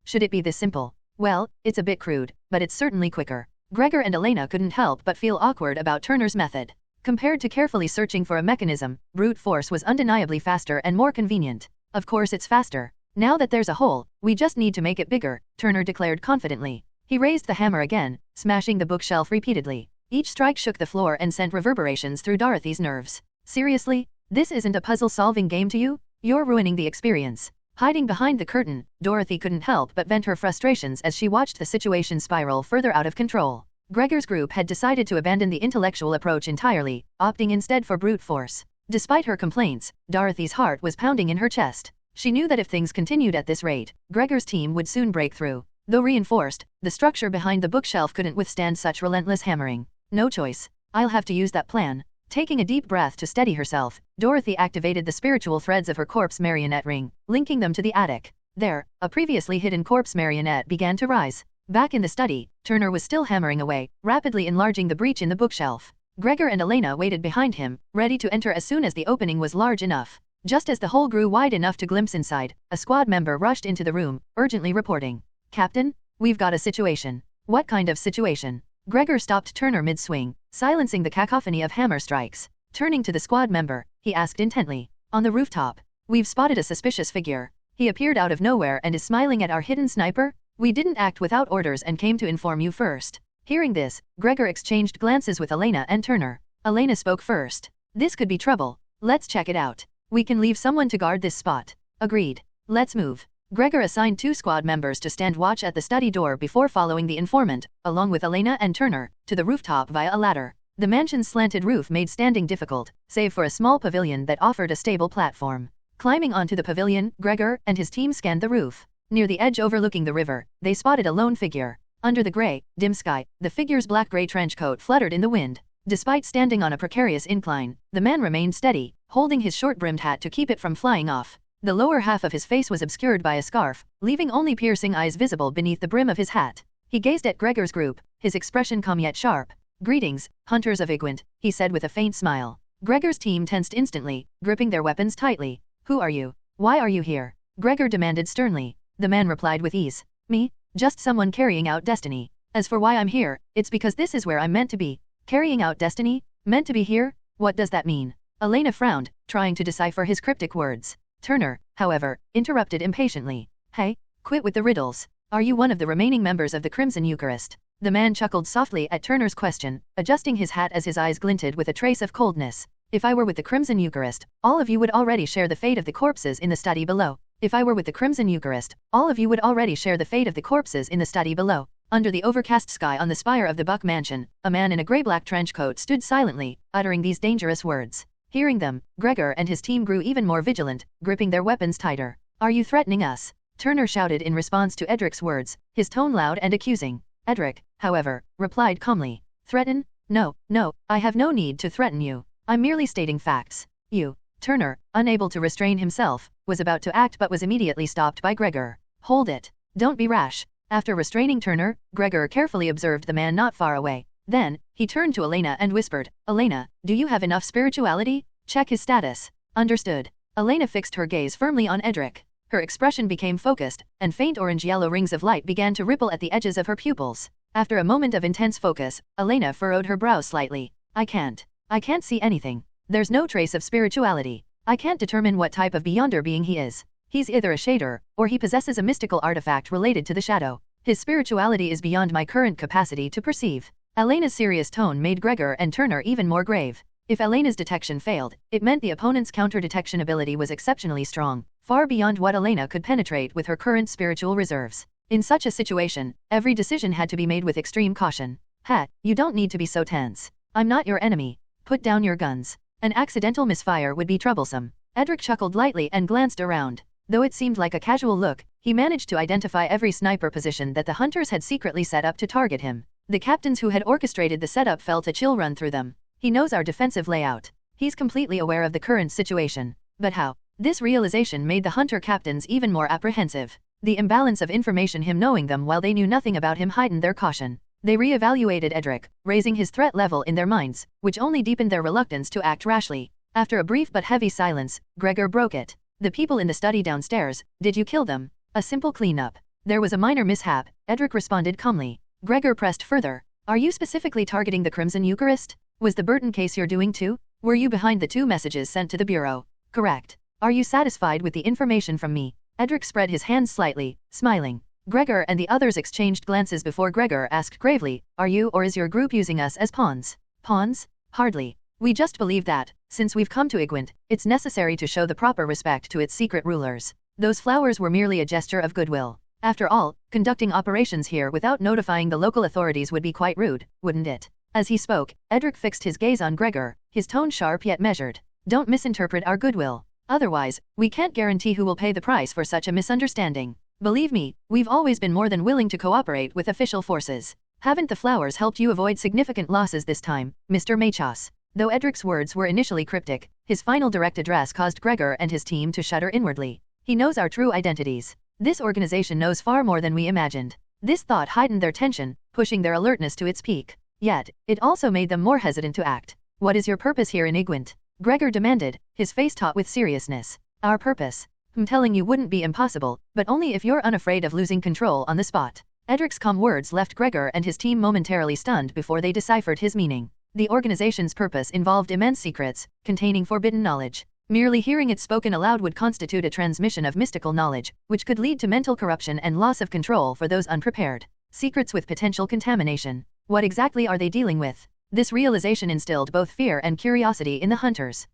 Should it be this simple? Well, it's a bit crude, but it's certainly quicker. Gregor and Elena couldn't help but feel awkward about Turner's method. Compared to carefully searching for a mechanism, brute force was undeniably faster and more convenient. Of course it's faster. Now that there's a hole, we just need to make it bigger, Turner declared confidently. He raised the hammer again, smashing the bookshelf repeatedly. Each strike shook the floor and sent reverberations through Dorothy's nerves. Seriously? This isn't a puzzle-solving game to you? You're ruining the experience. Hiding behind the curtain, Dorothy couldn't help but vent her frustrations as she watched the situation spiral further out of control. Gregor's group had decided to abandon the intellectual approach entirely, opting instead for brute force. Despite her complaints, Dorothy's heart was pounding in her chest. She knew that if things continued at this rate, Gregor's team would soon break through. Though reinforced, the structure behind the bookshelf couldn't withstand such relentless hammering. No choice. I'll have to use that plan. Taking a deep breath to steady herself, Dorothy activated the spiritual threads of her corpse marionette ring, linking them to the attic. There, a previously hidden corpse marionette began to rise. Back in the study, Turner was still hammering away, rapidly enlarging the breach in the bookshelf. Gregor and Elena waited behind him, ready to enter as soon as the opening was large enough. Just as the hole grew wide enough to glimpse inside, a squad member rushed into the room, urgently reporting. Captain, we've got a situation. What kind of situation? Gregor stopped Turner mid-swing, silencing the cacophony of hammer strikes. Turning to the squad member, he asked intently. On the rooftop. We've spotted a suspicious figure. He appeared out of nowhere and is smiling at our hidden sniper. We didn't act without orders and came to inform you first. Hearing this, Gregor exchanged glances with Elena and Turner. Elena spoke first. This could be trouble. Let's check it out. We can leave someone to guard this spot. Agreed. Let's move. Gregor assigned 2 squad members to stand watch at the study door before following the informant, along with Elena and Turner, to the rooftop via a ladder. The mansion's slanted roof made standing difficult, save for a small pavilion that offered a stable platform. Climbing onto the pavilion, Gregor and his team scanned the roof. Near the edge overlooking the river, they spotted a lone figure. Under the gray, dim sky, the figure's black-gray trench coat fluttered in the wind. Despite standing on a precarious incline, the man remained steady, holding his short-brimmed hat to keep it from flying off. The lower half of his face was obscured by a scarf, leaving only piercing eyes visible beneath the brim of his hat. He gazed at Gregor's group, his expression calm yet sharp. "Greetings, hunters of Igwent," he said with a faint smile. Gregor's team tensed instantly, gripping their weapons tightly. "Who are you? Why are you here?" Gregor demanded sternly. The man replied with ease. "Me? Just someone carrying out destiny. As for why I'm here, it's because this is where I'm meant to be." "Carrying out destiny? Meant to be here? What does that mean?" Elena frowned, trying to decipher his cryptic words. Turner, however, interrupted impatiently. "Hey, quit with the riddles. Are you one of the remaining members of the Crimson Eucharist?" The man chuckled softly at Turner's question, adjusting his hat as his eyes glinted with a trace of coldness. "If I were with the Crimson Eucharist, all of you would already share the fate of the corpses in the study below. If I were with the Crimson Eucharist, all of you would already share the fate of the corpses in the study below." Under the overcast sky on the spire of the Buck Mansion, a man in a grey-black trench coat stood silently, uttering these dangerous words. Hearing them, Gregor and his team grew even more vigilant, gripping their weapons tighter. "Are you threatening us?" Turner shouted in response to Edric's words, his tone loud and accusing. Edric, however, replied calmly. "Threaten? No, I have no need to threaten you. I'm merely stating facts." "You." Turner, unable to restrain himself, was about to act but was immediately stopped by Gregor. "Hold it. Don't be rash." After restraining Turner, Gregor carefully observed the man not far away. Then, he turned to Elena and whispered, "Elena, do you have enough spirituality? Check his status." "Understood." Elena fixed her gaze firmly on Edric. Her expression became focused, and faint orange-yellow rings of light began to ripple at the edges of her pupils. After a moment of intense focus, Elena furrowed her brows slightly. I can't see anything. There's no trace of spirituality. I can't determine what type of beyonder being he is. He's either a shader, or he possesses a mystical artifact related to the shadow. His spirituality is beyond my current capacity to perceive." Elena's serious tone made Gregor and Turner even more grave. If Elena's detection failed, it meant the opponent's counter-detection ability was exceptionally strong, far beyond what Elena could penetrate with her current spiritual reserves. In such a situation, every decision had to be made with extreme caution. You don't need to be so tense. I'm not your enemy. Put down your guns. An accidental misfire would be troublesome." Edric chuckled lightly and glanced around. Though it seemed like a casual look, he managed to identify every sniper position that the hunters had secretly set up to target him. The captains who had orchestrated the setup felt a chill run through them. He knows our defensive layout. He's completely aware of the current situation. But how? This realization made the hunter captains even more apprehensive. The imbalance of information him knowing them while they knew nothing about him heightened their caution. They re-evaluated Edric, raising his threat level in their minds, which only deepened their reluctance to act rashly. After a brief but heavy silence, Gregor broke it. "The people in the study downstairs, did you kill them?" "A simple cleanup. There was a minor mishap," Edric responded calmly. Gregor pressed further. "Are you specifically targeting the Crimson Eucharist? Was the Burton case you're doing too? Were you behind the 2 messages sent to the Bureau?" "Correct. Are you satisfied with the information from me?" Edric spread his hands slightly, smiling. Gregor and the others exchanged glances before Gregor asked gravely, "Are you or is your group using us as pawns?" "Pawns? Hardly. We just believe that, since we've come to Igwent, it's necessary to show the proper respect to its secret rulers. Those flowers were merely a gesture of goodwill. After all, conducting operations here without notifying the local authorities would be quite rude, wouldn't it?" As he spoke, Edric fixed his gaze on Gregor, his tone sharp yet measured. "Don't misinterpret our goodwill. Otherwise, we can't guarantee who will pay the price for such a misunderstanding. Believe me, we've always been more than willing to cooperate with official forces. Haven't the flowers helped you avoid significant losses this time, Mr. Machos?" Though Edric's words were initially cryptic, his final direct address caused Gregor and his team to shudder inwardly. He knows our true identities. This organization knows far more than we imagined. This thought heightened their tension, pushing their alertness to its peak. Yet, it also made them more hesitant to act. "What is your purpose here in Igwent?" Gregor demanded, his face taut with seriousness. "Our purpose? I'm telling you wouldn't be impossible, but only if you're unafraid of losing control on the spot." Edric's calm words left Gregor and his team momentarily stunned before they deciphered his meaning. The organization's purpose involved immense secrets, containing forbidden knowledge. Merely hearing it spoken aloud would constitute a transmission of mystical knowledge, which could lead to mental corruption and loss of control for those unprepared. Secrets with potential contamination. What exactly are they dealing with? This realization instilled both fear and curiosity in the hunters.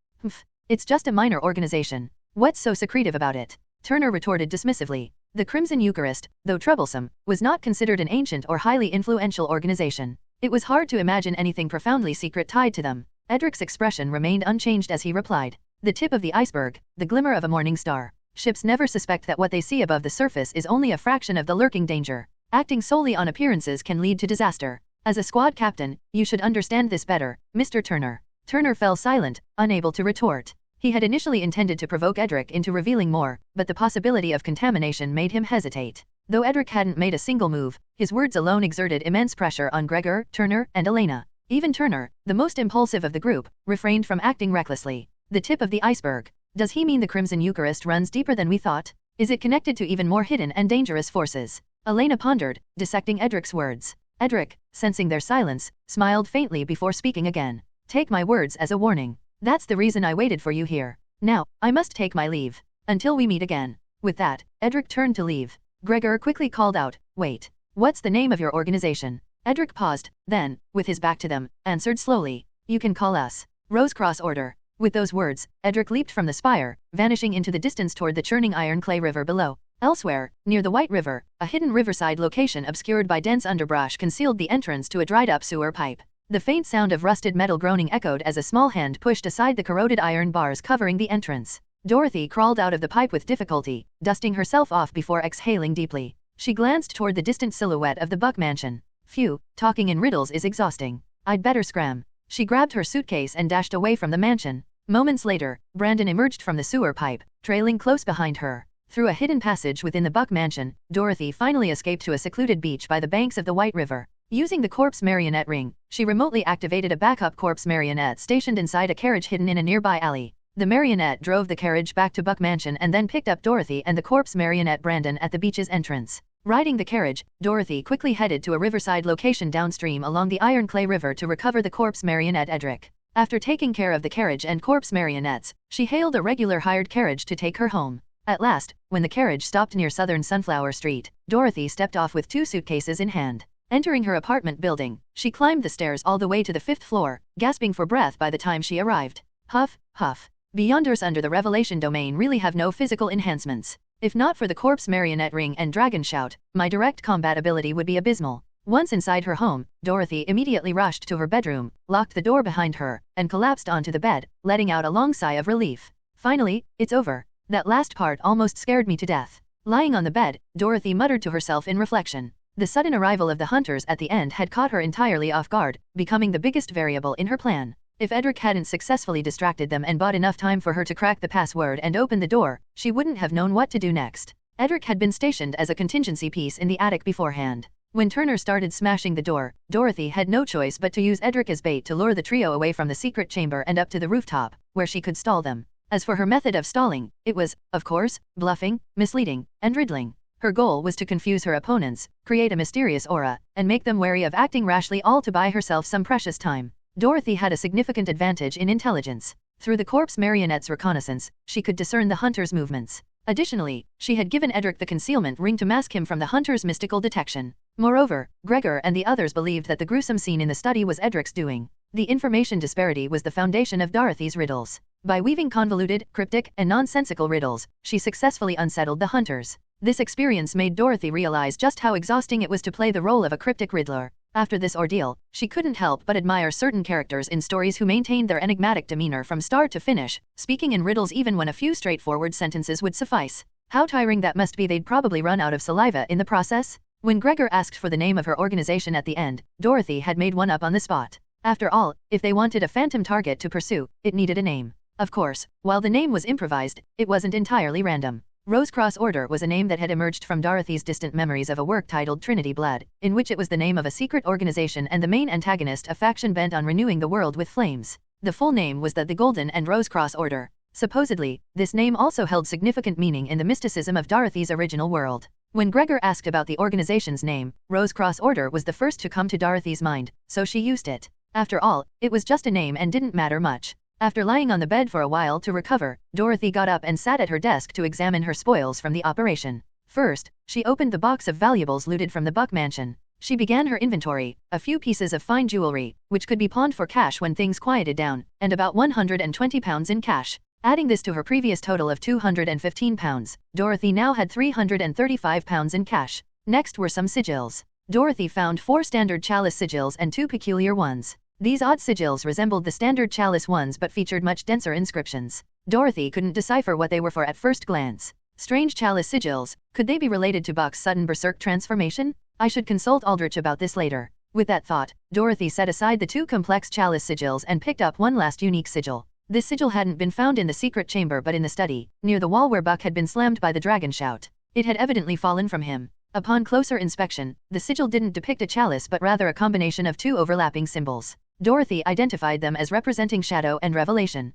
It's just a minor organization. What's so secretive about it?" Turner retorted dismissively. The Crimson Eucharist, though troublesome, was not considered an ancient or highly influential organization. It was hard to imagine anything profoundly secret tied to them. Edric's expression remained unchanged as he replied. "The tip of the iceberg, the glimmer of a morning star. Ships never suspect that what they see above the surface is only a fraction of the lurking danger. Acting solely on appearances can lead to disaster. As a squad captain, you should understand this better, Mr. Turner." Turner fell silent, unable to retort. He had initially intended to provoke Edric into revealing more, but the possibility of contamination made him hesitate. Though Edric hadn't made a single move, his words alone exerted immense pressure on Gregor, Turner, and Elena. Even Turner, the most impulsive of the group, refrained from acting recklessly. The tip of the iceberg. Does he mean the Crimson Eucharist runs deeper than we thought? Is it connected to even more hidden and dangerous forces? Elena pondered, dissecting Edric's words. Edric, sensing their silence, smiled faintly before speaking again. Take my words as a warning. That's the reason I waited for you here. Now, I must take my leave. Until we meet again. With that, Edric turned to leave. Gregor quickly called out, wait. What's the name of your organization? Edric paused, then, with his back to them, answered slowly. You can call us Rose-Cross Order. With those words, Edric leaped from the spire, vanishing into the distance toward the churning iron clay river below. Elsewhere, near the White River, a hidden riverside location obscured by dense underbrush concealed the entrance to a dried-up sewer pipe. The faint sound of rusted metal groaning echoed as a small hand pushed aside the corroded iron bars covering the entrance. Dorothy crawled out of the pipe with difficulty, dusting herself off before exhaling deeply. She glanced toward the distant silhouette of the Buck mansion. Phew, talking in riddles is exhausting. I'd better scram. She grabbed her suitcase and dashed away from the mansion. Moments later, Brandon emerged from the sewer pipe, trailing close behind her. Through a hidden passage within the Buck mansion, Dorothy finally escaped to a secluded beach by the banks of the White River. Using the corpse marionette ring, she remotely activated a backup corpse marionette stationed inside a carriage hidden in a nearby alley. The marionette drove the carriage back to Buck Mansion and then picked up Dorothy and the corpse marionette Brandon at the beach's entrance. Riding the carriage, Dorothy quickly headed to a riverside location downstream along the Iron Clay River to recover the corpse marionette Edric. After taking care of the carriage and corpse marionettes, she hailed a regular hired carriage to take her home. At last, when the carriage stopped near Southern Sunflower Street, Dorothy stepped off with 2 suitcases in hand. Entering her apartment building, she climbed the stairs all the way to the 5th floor, gasping for breath by the time she arrived. Huff, huff. Beyonders under the Revelation domain really have no physical enhancements. If not for the corpse marionette ring and dragon shout, my direct combat ability would be abysmal. Once inside her home, Dorothy immediately rushed to her bedroom, locked the door behind her, and collapsed onto the bed, letting out a long sigh of relief. Finally, it's over. That last part almost scared me to death. Lying on the bed, Dorothy muttered to herself in reflection. The sudden arrival of the hunters at the end had caught her entirely off guard, becoming the biggest variable in her plan. If Edric hadn't successfully distracted them and bought enough time for her to crack the password and open the door, she wouldn't have known what to do next. Edric had been stationed as a contingency piece in the attic beforehand. When Turner started smashing the door, Dorothy had no choice but to use Edric as bait to lure the trio away from the secret chamber and up to the rooftop, where she could stall them. As for her method of stalling, it was, of course, bluffing, misleading, and riddling. Her goal was to confuse her opponents, create a mysterious aura, and make them wary of acting rashly, all to buy herself some precious time. Dorothy had a significant advantage in intelligence. Through the corpse marionette's reconnaissance, she could discern the hunter's movements. Additionally, she had given Edric the concealment ring to mask him from the hunter's mystical detection. Moreover, Gregor and the others believed that the gruesome scene in the study was Edric's doing. The information disparity was the foundation of Dorothy's riddles. By weaving convoluted, cryptic, and nonsensical riddles, she successfully unsettled the hunters. This experience made Dorothy realize just how exhausting it was to play the role of a cryptic riddler. After this ordeal, she couldn't help but admire certain characters in stories who maintained their enigmatic demeanor from start to finish, speaking in riddles even when a few straightforward sentences would suffice. How tiring that must be. They'd probably run out of saliva in the process. When Gregor asked for the name of her organization at the end, Dorothy had made one up on the spot. After all, if they wanted a phantom target to pursue, it needed a name. Of course, while the name was improvised, it wasn't entirely random. Rose-Cross Order was a name that had emerged from Dorothy's distant memories of a work titled Trinity Blood, in which it was the name of a secret organization and the main antagonist a faction bent on renewing the world with flames. The full name was the Golden and Rose-Cross Order. Supposedly, this name also held significant meaning in the mysticism of Dorothy's original world. When Gregor asked about the organization's name, Rose-Cross Order was the first to come to Dorothy's mind, so she used it. After all, it was just a name and didn't matter much. After lying on the bed for a while to recover, Dorothy got up and sat at her desk to examine her spoils from the operation. First, she opened the box of valuables looted from the Buck mansion. She began her inventory, a few pieces of fine jewelry, which could be pawned for cash when things quieted down, and about £120 in cash. Adding this to her previous total of £215, Dorothy now had £335 in cash. Next were some sigils. Dorothy found 4 standard chalice sigils and 2 peculiar ones. These odd sigils resembled the standard chalice ones but featured much denser inscriptions. Dorothy couldn't decipher what they were for at first glance. Strange chalice sigils, could they be related to Buck's sudden berserk transformation? I should consult Aldrich about this later. With that thought, Dorothy set aside the 2 complex chalice sigils and picked up one last unique sigil. This sigil hadn't been found in the secret chamber but in the study, near the wall where Buck had been slammed by the dragon shout. It had evidently fallen from him. Upon closer inspection, the sigil didn't depict a chalice but rather a combination of two overlapping symbols. Dorothy identified them as representing shadow and revelation.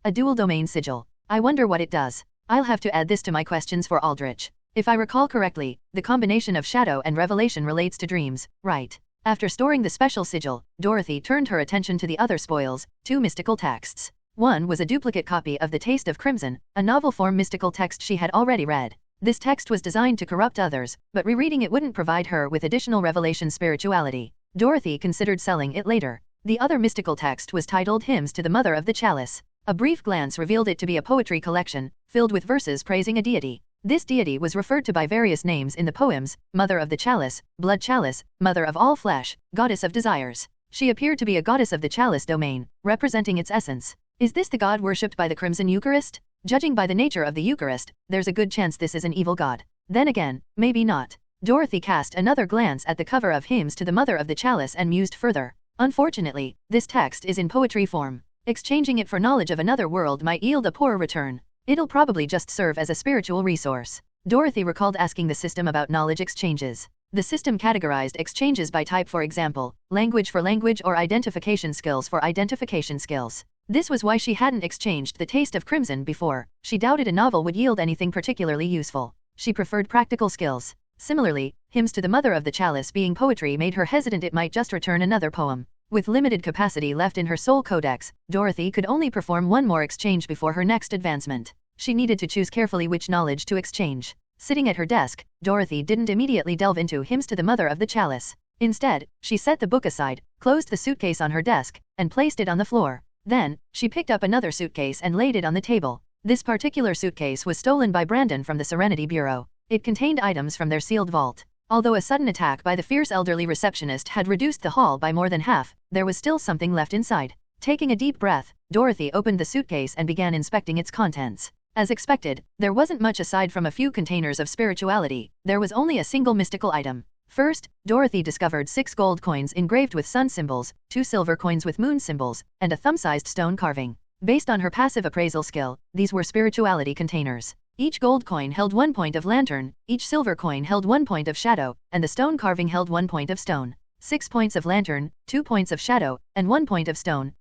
A dual domain sigil. I wonder what it does. I'll have to add this to my questions for Aldrich. If I recall correctly, the combination of shadow and revelation relates to dreams, right? After storing the special sigil, Dorothy turned her attention to the other spoils, two mystical texts. One was a duplicate copy of The Taste of Crimson, a novel-form mystical text she had already read. This text was designed to corrupt others, but rereading it wouldn't provide her with additional revelation spirituality. Dorothy considered selling it later. The other mystical text was titled Hymns to the Mother of the Chalice. A brief glance revealed it to be a poetry collection, filled with verses praising a deity. This deity was referred to by various names in the poems: Mother of the Chalice, Blood Chalice, Mother of all flesh, Goddess of Desires. She appeared to be a goddess of the chalice domain, representing its essence. Is this the god worshipped by the Crimson Eucharist? Judging by the nature of the Eucharist, there's a good chance this is an evil god. Then again, maybe not. Dorothy cast another glance at the cover of Hymns to the Mother of the Chalice and mused further. Unfortunately, this text is in poetry form. Exchanging it for knowledge of another world might yield a poor return. It'll probably just serve as a spiritual resource. Dorothy recalled asking the system about knowledge exchanges. The system categorized exchanges by type, for example, language for language or identification skills for identification skills. This was why she hadn't exchanged The Taste of Crimson before. She doubted a novel would yield anything particularly useful. She preferred practical skills. Similarly, Hymns to the Mother of the Chalice being poetry made her hesitant it might just return another poem. With limited capacity left in her soul codex, Dorothy could only perform one more exchange before her next advancement. She needed to choose carefully which knowledge to exchange. Sitting at her desk, Dorothy didn't immediately delve into Hymns to the Mother of the Chalice. Instead, she set the book aside, closed the suitcase on her desk, and placed it on the floor. Then, she picked up another suitcase and laid it on the table. This particular suitcase was stolen by Brandon from the Serenity Bureau. It contained items from their sealed vault. Although a sudden attack by the fierce elderly receptionist had reduced the haul by more than half, there was still something left inside. Taking a deep breath, Dorothy opened the suitcase and began inspecting its contents. As expected, there wasn't much aside from a few containers of spirituality. There was only a single mystical item. First, Dorothy discovered 6 gold coins engraved with sun symbols, 2 silver coins with moon symbols, and a thumb-sized stone carving. Based on her passive appraisal skill, these were spirituality containers. Each gold coin held 1 point of lantern, each silver coin held 1 point of shadow, and the stone carving held 1 point of stone. 6 points of lantern, 2 points of shadow, and 1 point of stone.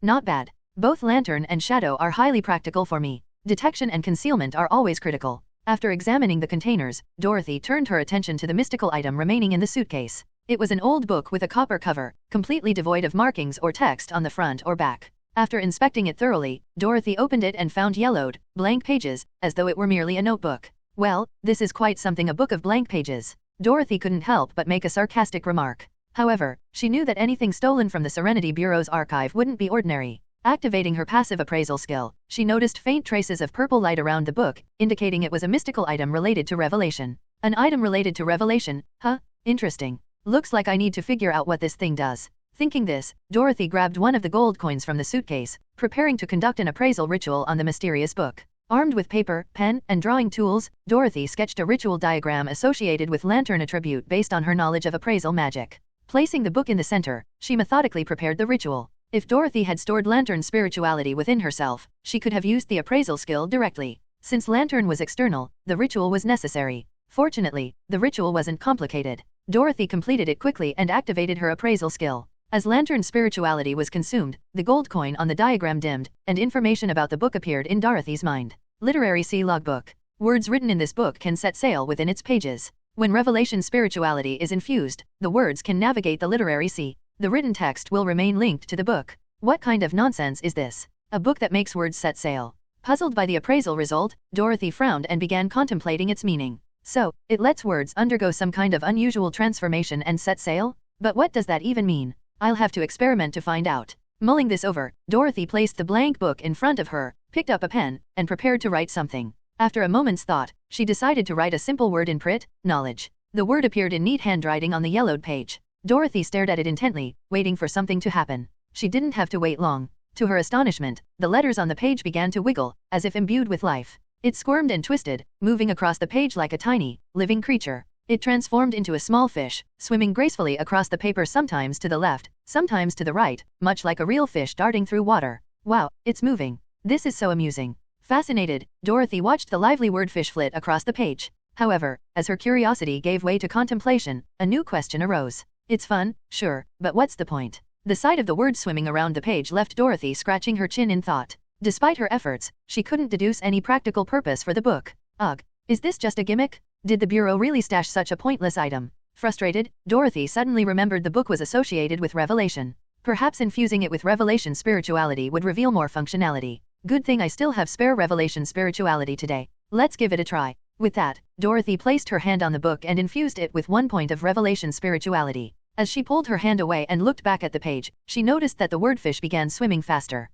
Not bad. Both lantern and shadow are highly practical for me. Detection and concealment are always critical. After examining the containers, Dorothy turned her attention to the mystical item remaining in the suitcase. It was an old book with a copper cover, completely devoid of markings or text on the front or back. After inspecting it thoroughly, Dorothy opened it and found yellowed, blank pages, as though it were merely a notebook. Well, this is quite something, a book of blank pages. Dorothy couldn't help but make a sarcastic remark. However, she knew that anything stolen from the Serenity Bureau's archive wouldn't be ordinary. Activating her passive appraisal skill, she noticed faint traces of purple light around the book, indicating it was a mystical item related to revelation. An item related to revelation? Interesting. Looks like I need to figure out what this thing does. Thinking this, Dorothy grabbed one of the gold coins from the suitcase, preparing to conduct an appraisal ritual on the mysterious book. Armed with paper, pen, and drawing tools, Dorothy sketched a ritual diagram associated with lantern attribute based on her knowledge of appraisal magic. Placing the book in the center, she methodically prepared the ritual. If Dorothy had stored lantern spirituality within herself, she could have used the appraisal skill directly. Since lantern was external, the ritual was necessary. Fortunately, the ritual wasn't complicated. Dorothy completed it quickly and activated her appraisal skill. As lantern spirituality was consumed, the gold coin on the diagram dimmed, and information about the book appeared in Dorothy's mind. Literary Sea Logbook. Words written in this book can set sail within its pages. When revelation spirituality is infused, the words can navigate the literary sea. The written text will remain linked to the book. What kind of nonsense is this? A book that makes words set sail. Puzzled by the appraisal result, Dorothy frowned and began contemplating its meaning. So, it lets words undergo some kind of unusual transformation and set sail? But what does that even mean? I'll have to experiment to find out. Mulling this over, Dorothy placed the blank book in front of her, picked up a pen, and prepared to write something. After a moment's thought, she decided to write a simple word in Prit, knowledge. The word appeared in neat handwriting on the yellowed page. Dorothy stared at it intently, waiting for something to happen. She didn't have to wait long. To her astonishment, the letters on the page began to wiggle, as if imbued with life. It squirmed and twisted, moving across the page like a tiny, living creature. It transformed into a small fish, swimming gracefully across the paper, sometimes to the left, sometimes to the right, much like a real fish darting through water. Wow, it's moving. This is so amusing. Fascinated, Dorothy watched the lively wordfish flit across the page. However, as her curiosity gave way to contemplation, a new question arose. It's fun, sure, but what's the point? The sight of the words swimming around the page left Dorothy scratching her chin in thought. Despite her efforts, she couldn't deduce any practical purpose for the book. Ugh, is this just a gimmick? Did the Bureau really stash such a pointless item? Frustrated, Dorothy suddenly remembered the book was associated with revelation. Perhaps infusing it with revelation spirituality would reveal more functionality. Good thing I still have spare revelation spirituality today. Let's give it a try. With that, Dorothy placed her hand on the book and infused it with 1 point of revelation spirituality. As she pulled her hand away and looked back at the page, she noticed that the wordfish began swimming faster.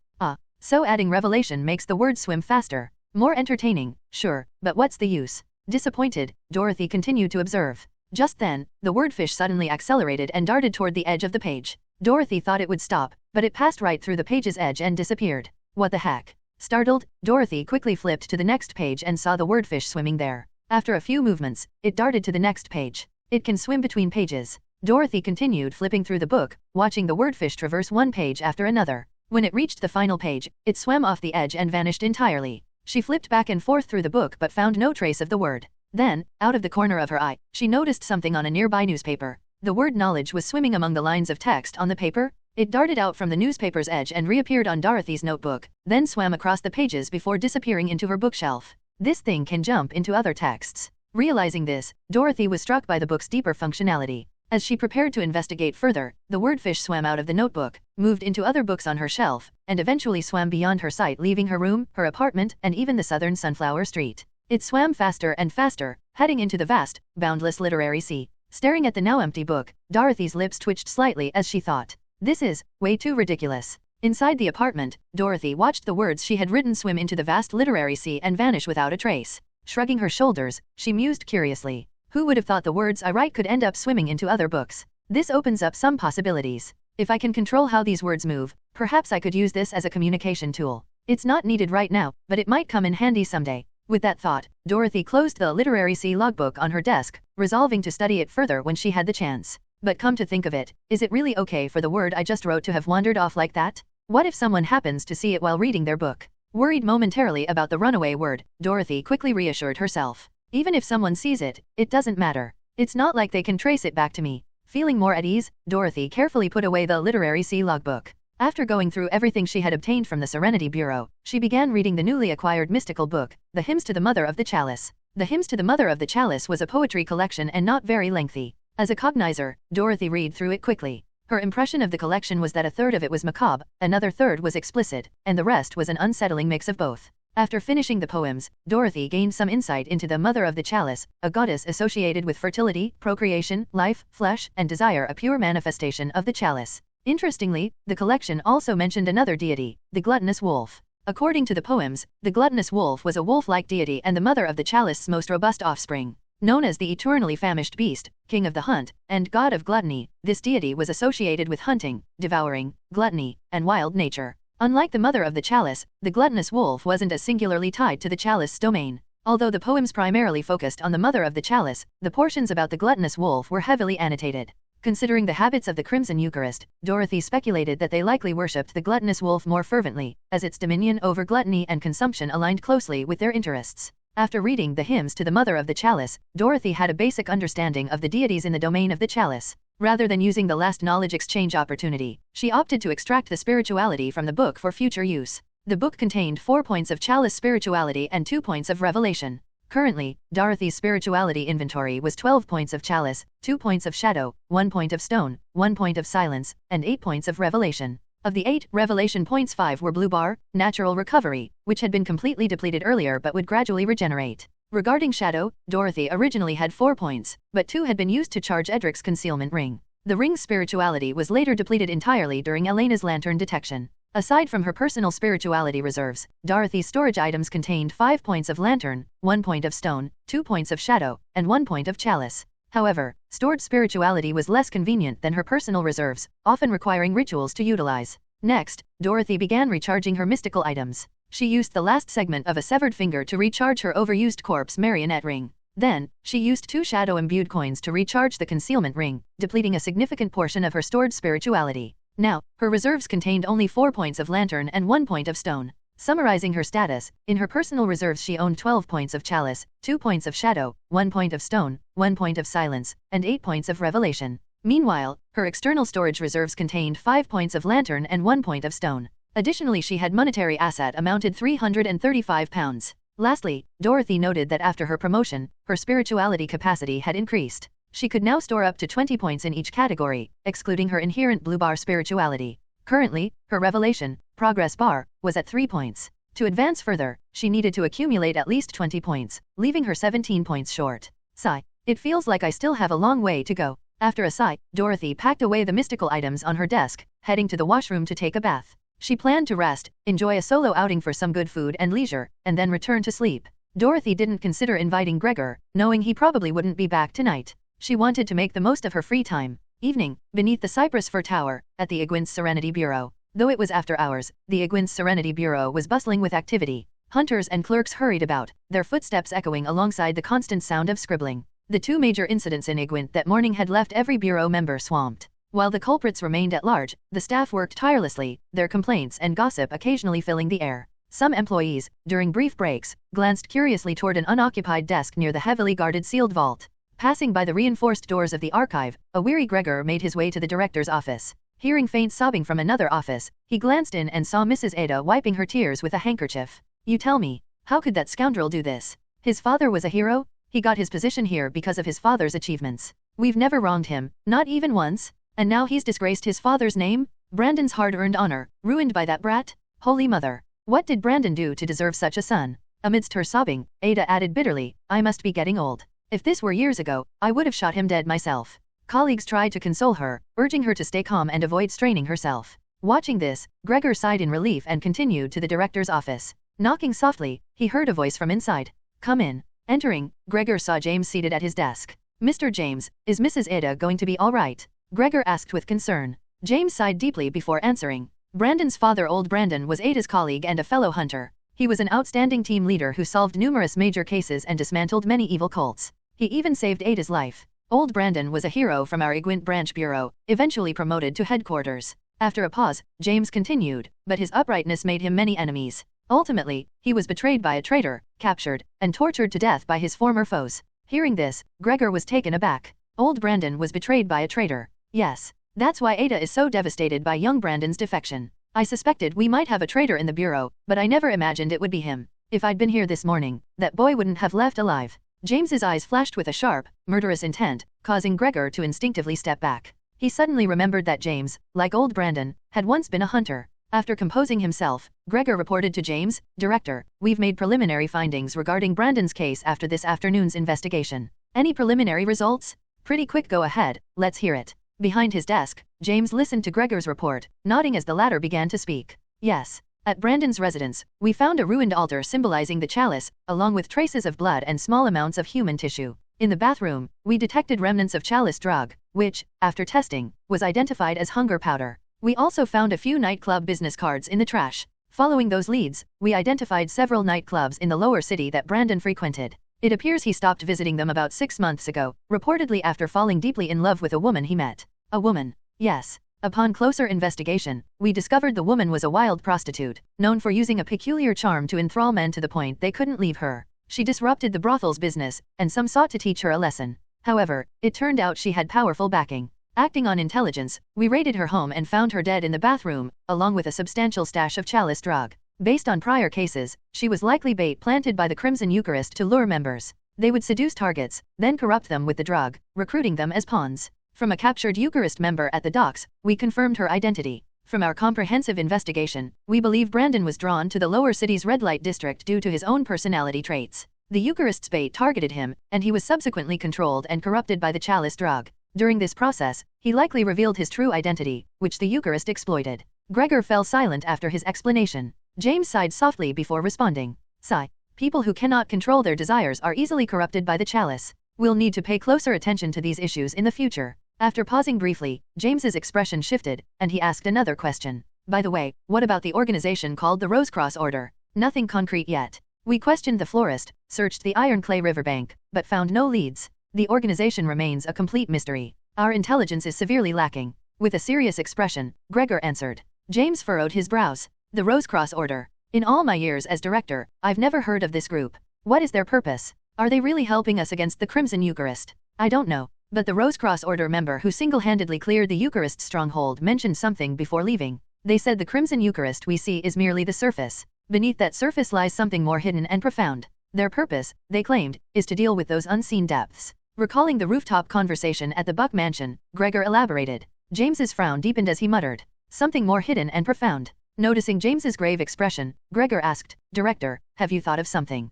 So adding revelation makes the words swim faster. More entertaining, sure, but what's the use? Disappointed, Dorothy continued to observe. Just then, the wordfish suddenly accelerated and darted toward the edge of the page. Dorothy thought it would stop, but it passed right through the page's edge and disappeared. What the heck? Startled, Dorothy quickly flipped to the next page and saw the wordfish swimming there. After a few movements, it darted to the next page. It can swim between pages. Dorothy continued flipping through the book, watching the wordfish traverse one page after another. When it reached the final page, it swam off the edge and vanished entirely. She flipped back and forth through the book but found no trace of the word. Then, out of the corner of her eye, she noticed something on a nearby newspaper. The word knowledge was swimming among the lines of text on the paper. It darted out from the newspaper's edge and reappeared on Dorothy's notebook, then swam across the pages before disappearing into her bookshelf. This thing can jump into other texts. Realizing this, Dorothy was struck by the book's deeper functionality. As she prepared to investigate further, the wordfish swam out of the notebook, moved into other books on her shelf, and eventually swam beyond her sight, leaving her room, her apartment, and even the southern Sunflower Street. It swam faster and faster, heading into the vast, boundless literary sea. Staring at the now empty book, Dorothy's lips twitched slightly as she thought, "This is way too ridiculous." Inside the apartment, Dorothy watched the words she had written swim into the vast literary sea and vanish without a trace. Shrugging her shoulders, she mused curiously. Who would have thought the words I write could end up swimming into other books? This opens up some possibilities. If I can control how these words move, perhaps I could use this as a communication tool. It's not needed right now, but it might come in handy someday. With that thought, Dorothy closed the Literary Sea logbook on her desk, resolving to study it further when she had the chance. But come to think of it, is it really okay for the word I just wrote to have wandered off like that? What if someone happens to see it while reading their book? Worried momentarily about the runaway word, Dorothy quickly reassured herself. Even if someone sees it, it doesn't matter. It's not like they can trace it back to me. Feeling more at ease, Dorothy carefully put away the Literary Sea logbook. After going through everything she had obtained from the Serenity Bureau, she began reading the newly acquired mystical book, The Hymns to the Mother of the Chalice. The Hymns to the Mother of the Chalice was a poetry collection and not very lengthy. As a cognizer, Dorothy read through it quickly. Her impression of the collection was that a third of it was macabre, another third was explicit, and the rest was an unsettling mix of both. After finishing the poems, Dorothy gained some insight into the Mother of the Chalice, a goddess associated with fertility, procreation, life, flesh, and desire, a pure manifestation of the chalice. Interestingly, the collection also mentioned another deity, the gluttonous wolf. According to the poems, the gluttonous wolf was a wolf-like deity and the mother of the chalice's most robust offspring. Known as the eternally famished beast, king of the hunt, and god of gluttony, this deity was associated with hunting, devouring, gluttony, and wild nature. Unlike the mother of the chalice, the gluttonous wolf wasn't as singularly tied to the chalice's domain. Although the poems primarily focused on the mother of the chalice, the portions about the gluttonous wolf were heavily annotated. Considering the habits of the Crimson Eucharist, Dorothy speculated that they likely worshipped the gluttonous wolf more fervently, as its dominion over gluttony and consumption aligned closely with their interests. After reading the hymns to the Mother of the Chalice, Dorothy had a basic understanding of the deities in the domain of the chalice. Rather than using the last knowledge exchange opportunity, she opted to extract the spirituality from the book for future use. The book contained 4 points of chalice spirituality and 2 points of revelation. Currently, Dorothy's spirituality inventory was 12 points of chalice, 2 points of shadow, 1 point of stone, 1 point of silence, and 8 points of revelation. Of the 8 revelation points, 5 were blue bar, natural recovery, which had been completely depleted earlier but would gradually regenerate. Regarding shadow, Dorothy originally had 4 points, but 2 had been used to charge Edric's concealment ring. The ring's spirituality was later depleted entirely during Elena's lantern detection. Aside from her personal spirituality reserves, Dorothy's storage items contained 5 points of lantern, 1 point of stone, 2 points of shadow, and 1 point of chalice. However, stored spirituality was less convenient than her personal reserves, often requiring rituals to utilize. Next, Dorothy began recharging her mystical items. She used the last segment of a severed finger to recharge her overused corpse marionette ring. Then, she used 2 shadow-imbued coins to recharge the concealment ring, depleting a significant portion of her stored spirituality. Now, her reserves contained only 4 points of lantern and 1 point of stone. Summarizing her status, in her personal reserves she owned 12 points of chalice, 2 points of shadow, 1 point of stone, 1 point of silence, and 8 points of revelation. Meanwhile, her external storage reserves contained 5 points of lantern and 1 point of stone. Additionally, she had monetary asset amounted £335. Lastly, Dorothy noted that after her promotion, her spirituality capacity had increased. She could now store up to 20 points in each category, excluding her inherent blue bar spirituality. Currently, her revelation, progress bar, was at 3 points. To advance further, she needed to accumulate at least 20 points, leaving her 17 points short. Sigh. It feels like I still have a long way to go. After a sigh, Dorothy packed away the mystical items on her desk, heading to the washroom to take a bath. She planned to rest, enjoy a solo outing for some good food and leisure, and then return to sleep. Dorothy didn't consider inviting Gregor, knowing he probably wouldn't be back tonight. She wanted to make the most of her free time. Evening, beneath the cypress fir tower, at the Iguin's Serenity Bureau. Though it was after hours, the Iguin's Serenity Bureau was bustling with activity. Hunters and clerks hurried about, their footsteps echoing alongside the constant sound of scribbling. The 2 major incidents in Iguin that morning had left every bureau member swamped. While the culprits remained at large, the staff worked tirelessly, their complaints and gossip occasionally filling the air. Some employees, during brief breaks, glanced curiously toward an unoccupied desk near the heavily guarded sealed vault. Passing by the reinforced doors of the archive, a weary Gregor made his way to the director's office. Hearing faint sobbing from another office, he glanced in and saw Mrs. Ada wiping her tears with a handkerchief. You tell me, how could that scoundrel do this? His father was a hero? He got his position here because of his father's achievements. We've never wronged him, not even once. And now he's disgraced his father's name? Brandon's hard-earned honor, ruined by that brat? Holy mother! What did Brandon do to deserve such a son? Amidst her sobbing, Ada added bitterly, I must be getting old. If this were years ago, I would have shot him dead myself. Colleagues tried to console her, urging her to stay calm and avoid straining herself. Watching this, Gregor sighed in relief and continued to the director's office. Knocking softly, he heard a voice from inside. Come in. Entering, Gregor saw James seated at his desk. Mr. James, is Mrs. Ada going to be all right? Gregor asked with concern. James sighed deeply before answering. Brandon's father, old Brandon, was Ada's colleague and a fellow hunter. He was an outstanding team leader who solved numerous major cases and dismantled many evil cults. He even saved Ada's life. Old Brandon was a hero from our Iguint branch bureau, eventually promoted to headquarters. After a pause, James continued, but his uprightness made him many enemies. Ultimately, he was betrayed by a traitor, captured, and tortured to death by his former foes. Hearing this, Gregor was taken aback. Old Brandon was betrayed by a traitor. Yes. That's why Ada is so devastated by young Brandon's defection. I suspected we might have a traitor in the bureau, but I never imagined it would be him. If I'd been here this morning, that boy wouldn't have left alive. James's eyes flashed with a sharp, murderous intent, causing Gregor to instinctively step back. He suddenly remembered that James, like old Brandon, had once been a hunter. After composing himself, Gregor reported to James, Director, we've made preliminary findings regarding Brandon's case after this afternoon's investigation. Any preliminary results? Pretty quick, go ahead, let's hear it. Behind his desk, James listened to Gregor's report, nodding as the latter began to speak. Yes. At Brandon's residence, we found a ruined altar symbolizing the chalice, along with traces of blood and small amounts of human tissue. In the bathroom, we detected remnants of chalice drug, which, after testing, was identified as hunger powder. We also found a few nightclub business cards in the trash. Following those leads, we identified several nightclubs in the lower city that Brandon frequented. It appears he stopped visiting them about 6 months ago, reportedly after falling deeply in love with a woman he met. A woman. Yes. Upon closer investigation, we discovered the woman was a wild prostitute, known for using a peculiar charm to enthrall men to the point they couldn't leave her. She disrupted the brothel's business, and some sought to teach her a lesson. However, it turned out she had powerful backing. Acting on intelligence, we raided her home and found her dead in the bathroom, along with a substantial stash of chalice drug. Based on prior cases, she was likely bait planted by the Crimson Eucharist to lure members. They would seduce targets, then corrupt them with the drug, recruiting them as pawns. From a captured Eucharist member at the docks, we confirmed her identity. From our comprehensive investigation, we believe Brandon was drawn to the lower city's red light district due to his own personality traits. The Eucharist's bait targeted him, and he was subsequently controlled and corrupted by the chalice drug. During this process, he likely revealed his true identity, which the Eucharist exploited. Gregor fell silent after his explanation. James sighed softly before responding. Sigh. People who cannot control their desires are easily corrupted by the chalice. We'll need to pay closer attention to these issues in the future. After pausing briefly, James's expression shifted, and he asked another question. By the way, what about the organization called the Rosecross Order? Nothing concrete yet. We questioned the florist, searched the Iron Clay riverbank, but found no leads. The organization remains a complete mystery. Our intelligence is severely lacking. With a serious expression, Gregor answered. James furrowed his brows. The Rosecross Order. In all my years as director, I've never heard of this group. What is their purpose? Are they really helping us against the Crimson Eucharist? I don't know, but the Rosecross Order member who single-handedly cleared the Eucharist stronghold mentioned something before leaving. They said the Crimson Eucharist we see is merely the surface. Beneath that surface lies something more hidden and profound. Their purpose, they claimed, is to deal with those unseen depths. Recalling the rooftop conversation at the Buck Mansion, Gregor elaborated. James's frown deepened as he muttered, something more hidden and profound. Noticing James's grave expression, Gregor asked, Director, have you thought of something?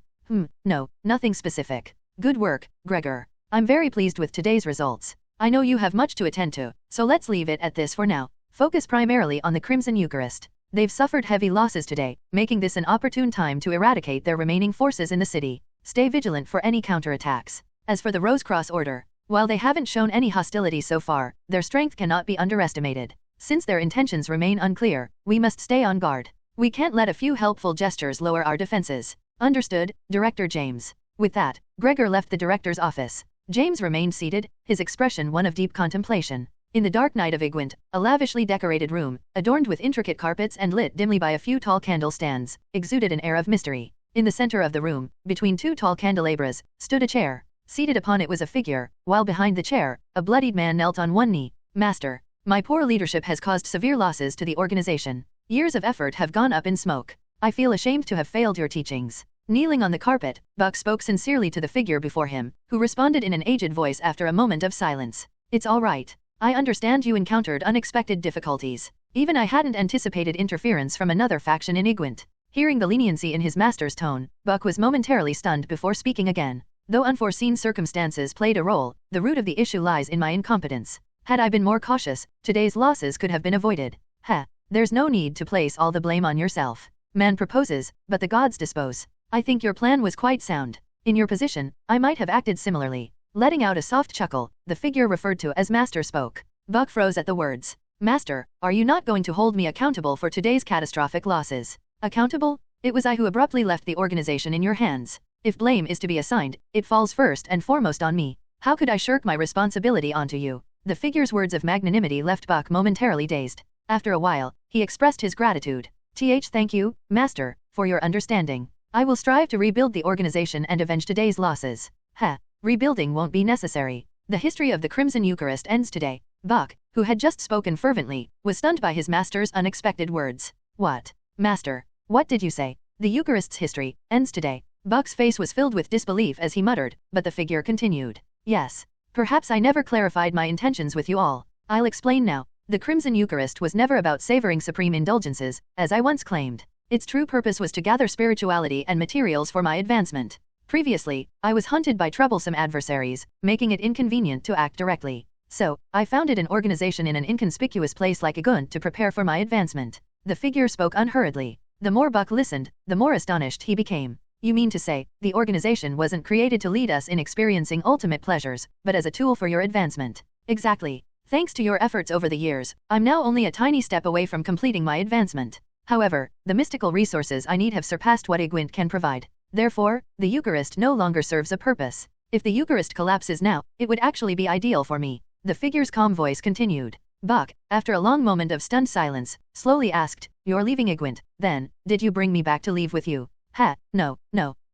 No, nothing specific. Good work, Gregor. I'm very pleased with today's results. I know you have much to attend to, so let's leave it at this for now. Focus primarily on the Crimson Eucharist. They've suffered heavy losses today, making this an opportune time to eradicate their remaining forces in the city. Stay vigilant for any counterattacks. As for the Rosecross Order, while they haven't shown any hostility so far, their strength cannot be underestimated. Since their intentions remain unclear, we must stay on guard. We can't let a few helpful gestures lower our defenses. Understood, Director James. With that, Gregor left the director's office. James remained seated, his expression one of deep contemplation. In the dark night of Igwent, a lavishly decorated room, adorned with intricate carpets and lit dimly by a few tall candle stands, exuded an air of mystery. In the center of the room, between two tall candelabras, stood a chair. Seated upon it was a figure, while behind the chair, a bloodied man knelt on one knee. Master, my poor leadership has caused severe losses to the organization. Years of effort have gone up in smoke. I feel ashamed to have failed your teachings. Kneeling on the carpet, Buck spoke sincerely to the figure before him, who responded in an aged voice after a moment of silence. It's all right. I understand you encountered unexpected difficulties. Even I hadn't anticipated interference from another faction in Igwent. Hearing the leniency in his master's tone, Buck was momentarily stunned before speaking again. Though unforeseen circumstances played a role, the root of the issue lies in my incompetence. Had I been more cautious, today's losses could have been avoided. There's no need to place all the blame on yourself. Man proposes, but the gods dispose. I think your plan was quite sound. In your position, I might have acted similarly. Letting out a soft chuckle, the figure referred to as Master spoke. Buck froze at the words. Master, are you not going to hold me accountable for today's catastrophic losses? Accountable? It was I who abruptly left the organization in your hands. If blame is to be assigned, it falls first and foremost on me. How could I shirk my responsibility onto you? The figure's words of magnanimity left Buck momentarily dazed. After a while, he expressed his gratitude. Thank you, Master, for your understanding. I will strive to rebuild the organization and avenge today's losses. Rebuilding won't be necessary. The history of the Crimson Eucharist ends today. Buck, who had just spoken fervently, was stunned by his master's unexpected words. What? Master, what did you say? The Eucharist's history ends today. Buck's face was filled with disbelief as he muttered, but the figure continued. Yes. Perhaps I never clarified my intentions with you all. I'll explain now. The Crimson Eucharist was never about savoring supreme indulgences, as I once claimed. Its true purpose was to gather spirituality and materials for my advancement. Previously, I was hunted by troublesome adversaries, making it inconvenient to act directly. So, I founded an organization in an inconspicuous place like Igwent to prepare for my advancement. The figure spoke unhurriedly. The more Buck listened, the more astonished he became. You mean to say, the organization wasn't created to lead us in experiencing ultimate pleasures, but as a tool for your advancement? Exactly. Thanks to your efforts over the years, I'm now only a tiny step away from completing my advancement. However, the mystical resources I need have surpassed what Igwent can provide. Therefore, the Eucharist no longer serves a purpose. If the Eucharist collapses now, it would actually be ideal for me. The figure's calm voice continued. Buck, after a long moment of stunned silence, slowly asked, You're leaving Igwent, then, did you bring me back to leave with you? No.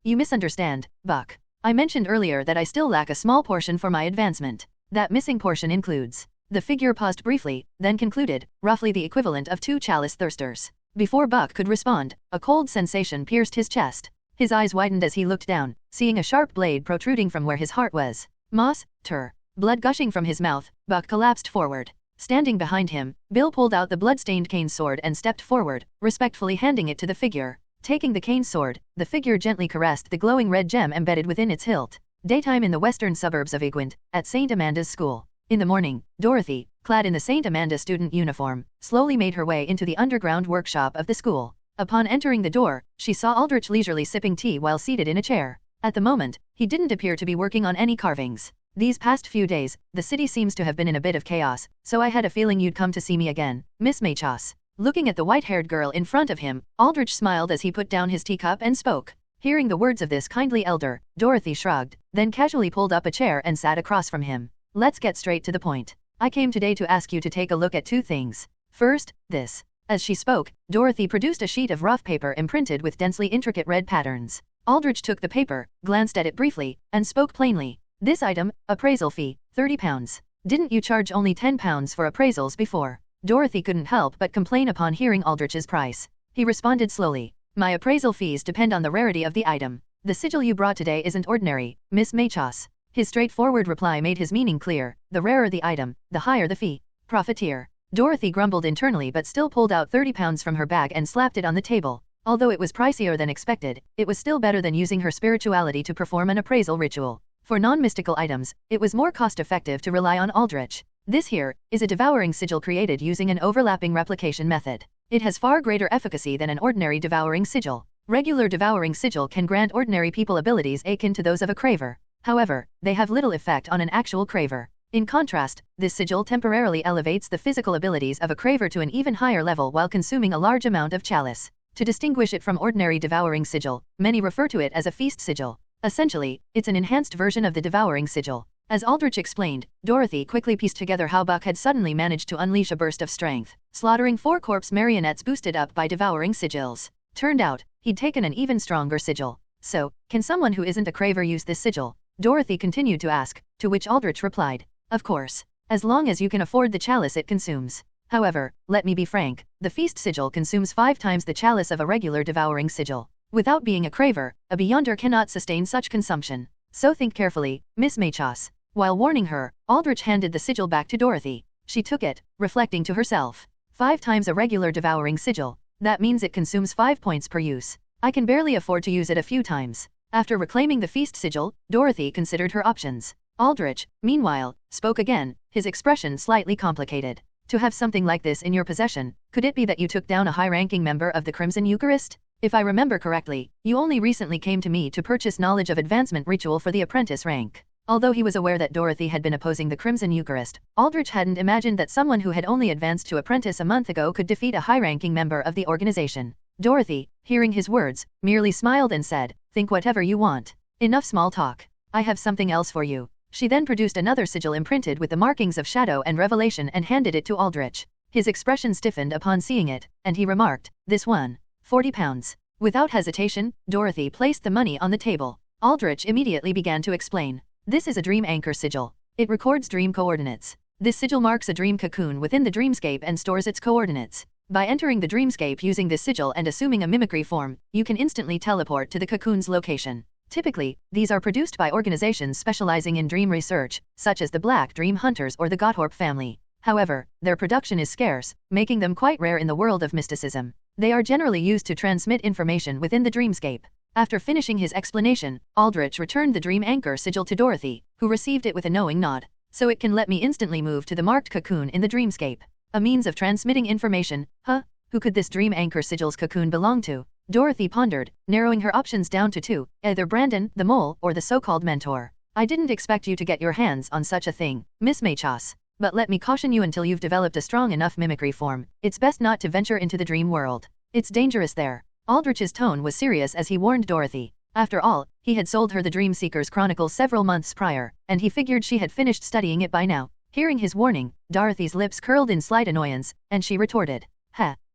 You misunderstand, Buck. I mentioned earlier that I still lack a small portion for my advancement. That missing portion includes. The figure paused briefly, then concluded, roughly the equivalent of 2 chalice thirsters. Before Buck could respond, a cold sensation pierced his chest. His eyes widened as he looked down, seeing a sharp blade protruding from where his heart was. Blood gushing from his mouth, Buck collapsed forward. Standing behind him, Bill pulled out the blood-stained cane sword and stepped forward, respectfully handing it to the figure. Taking the cane sword, the figure gently caressed the glowing red gem embedded within its hilt. Daytime in the western suburbs of Igwent, at St. Amanda's school. In the morning, Dorothy, clad in the St. Amanda student uniform, slowly made her way into the underground workshop of the school. Upon entering the door, she saw Aldrich leisurely sipping tea while seated in a chair. At the moment, he didn't appear to be working on any carvings. These past few days, the city seems to have been in a bit of chaos, so I had a feeling you'd come to see me again, Miss Machos. Looking at the white-haired girl in front of him, Aldrich smiled as he put down his teacup and spoke. Hearing the words of this kindly elder, Dorothy shrugged, then casually pulled up a chair and sat across from him. Let's get straight to the point. I came today to ask you to take a look at two things. First, this. As she spoke, Dorothy produced a sheet of rough paper imprinted with densely intricate red patterns. Aldrich took the paper, glanced at it briefly, and spoke plainly. This item, appraisal fee, £30. Didn't you charge only £10 for appraisals before? Dorothy couldn't help but complain upon hearing Aldrich's price. He responded slowly. My appraisal fees depend on the rarity of the item. The sigil you brought today isn't ordinary, Miss Machos. His straightforward reply made his meaning clear. The rarer the item, the higher the fee. Puppeteer. Dorothy grumbled internally but still pulled out £30 from her bag and slapped it on the table. Although it was pricier than expected, it was still better than using her spirituality to perform an appraisal ritual. For non-mystical items, it was more cost-effective to rely on Aldrich. This here is a devouring sigil created using an overlapping replication method. It has far greater efficacy than an ordinary devouring sigil. Regular devouring sigil can grant ordinary people abilities akin to those of a craver. However, they have little effect on an actual craver. In contrast, this sigil temporarily elevates the physical abilities of a craver to an even higher level while consuming a large amount of chalice. To distinguish it from ordinary devouring sigil, many refer to it as a feast sigil. Essentially, it's an enhanced version of the devouring sigil. As Aldrich explained, Dorothy quickly pieced together how Buck had suddenly managed to unleash a burst of strength, slaughtering 4 corpse marionettes boosted up by devouring sigils. Turned out, he'd taken an even stronger sigil. So, can someone who isn't a craver use this sigil? Dorothy continued to ask, to which Aldrich replied, of course. As long as you can afford the chalice it consumes. However, let me be frank, the feast sigil consumes 5 times the chalice of a regular devouring sigil. Without being a craver, a beyonder cannot sustain such consumption. So think carefully, Miss Machos. While warning her, Aldrich handed the sigil back to Dorothy. She took it, reflecting to herself. 5 times a regular devouring sigil. That means it consumes 5 points per use. I can barely afford to use it a few times. After reclaiming the feast sigil, Dorothy considered her options. Aldrich, meanwhile, spoke again, his expression slightly complicated. To have something like this in your possession, could it be that you took down a high-ranking member of the Crimson Eucharist? If I remember correctly, you only recently came to me to purchase knowledge of advancement ritual for the apprentice rank. Although he was aware that Dorothy had been opposing the Crimson Eucharist, Aldrich hadn't imagined that someone who had only advanced to apprentice a month ago could defeat a high-ranking member of the organization. Dorothy, hearing his words, merely smiled and said, think whatever you want. Enough small talk. I have something else for you. She then produced another sigil imprinted with the markings of shadow and revelation and handed it to Aldrich. His expression stiffened upon seeing it, and he remarked, this one. £40. Without hesitation, Dorothy placed the money on the table. Aldrich immediately began to explain. This is a dream anchor sigil. It records dream coordinates. This sigil marks a dream cocoon within the dreamscape and stores its coordinates. By entering the dreamscape using this sigil and assuming a mimicry form, you can instantly teleport to the cocoon's location. Typically, these are produced by organizations specializing in dream research, such as the Black Dream Hunters or the Gotthorpe family. However, their production is scarce, making them quite rare in the world of mysticism. They are generally used to transmit information within the dreamscape. After finishing his explanation, Aldrich returned the dream anchor sigil to Dorothy, who received it with a knowing nod. So it can let me instantly move to the marked cocoon in the dreamscape. A means of transmitting information, huh? Who could this dream anchor sigil's cocoon belong to? Dorothy pondered, narrowing her options down to 2, either Brandon, the mole, or the so-called mentor. I didn't expect you to get your hands on such a thing, Miss Machos. But let me caution you, until you've developed a strong enough mimicry form, it's best not to venture into the dream world. It's dangerous there. Aldrich's tone was serious as he warned Dorothy. After all, he had sold her the Dream Seeker's Chronicles several months prior, and he figured she had finished studying it by now. Hearing his warning, Dorothy's lips curled in slight annoyance, and she retorted,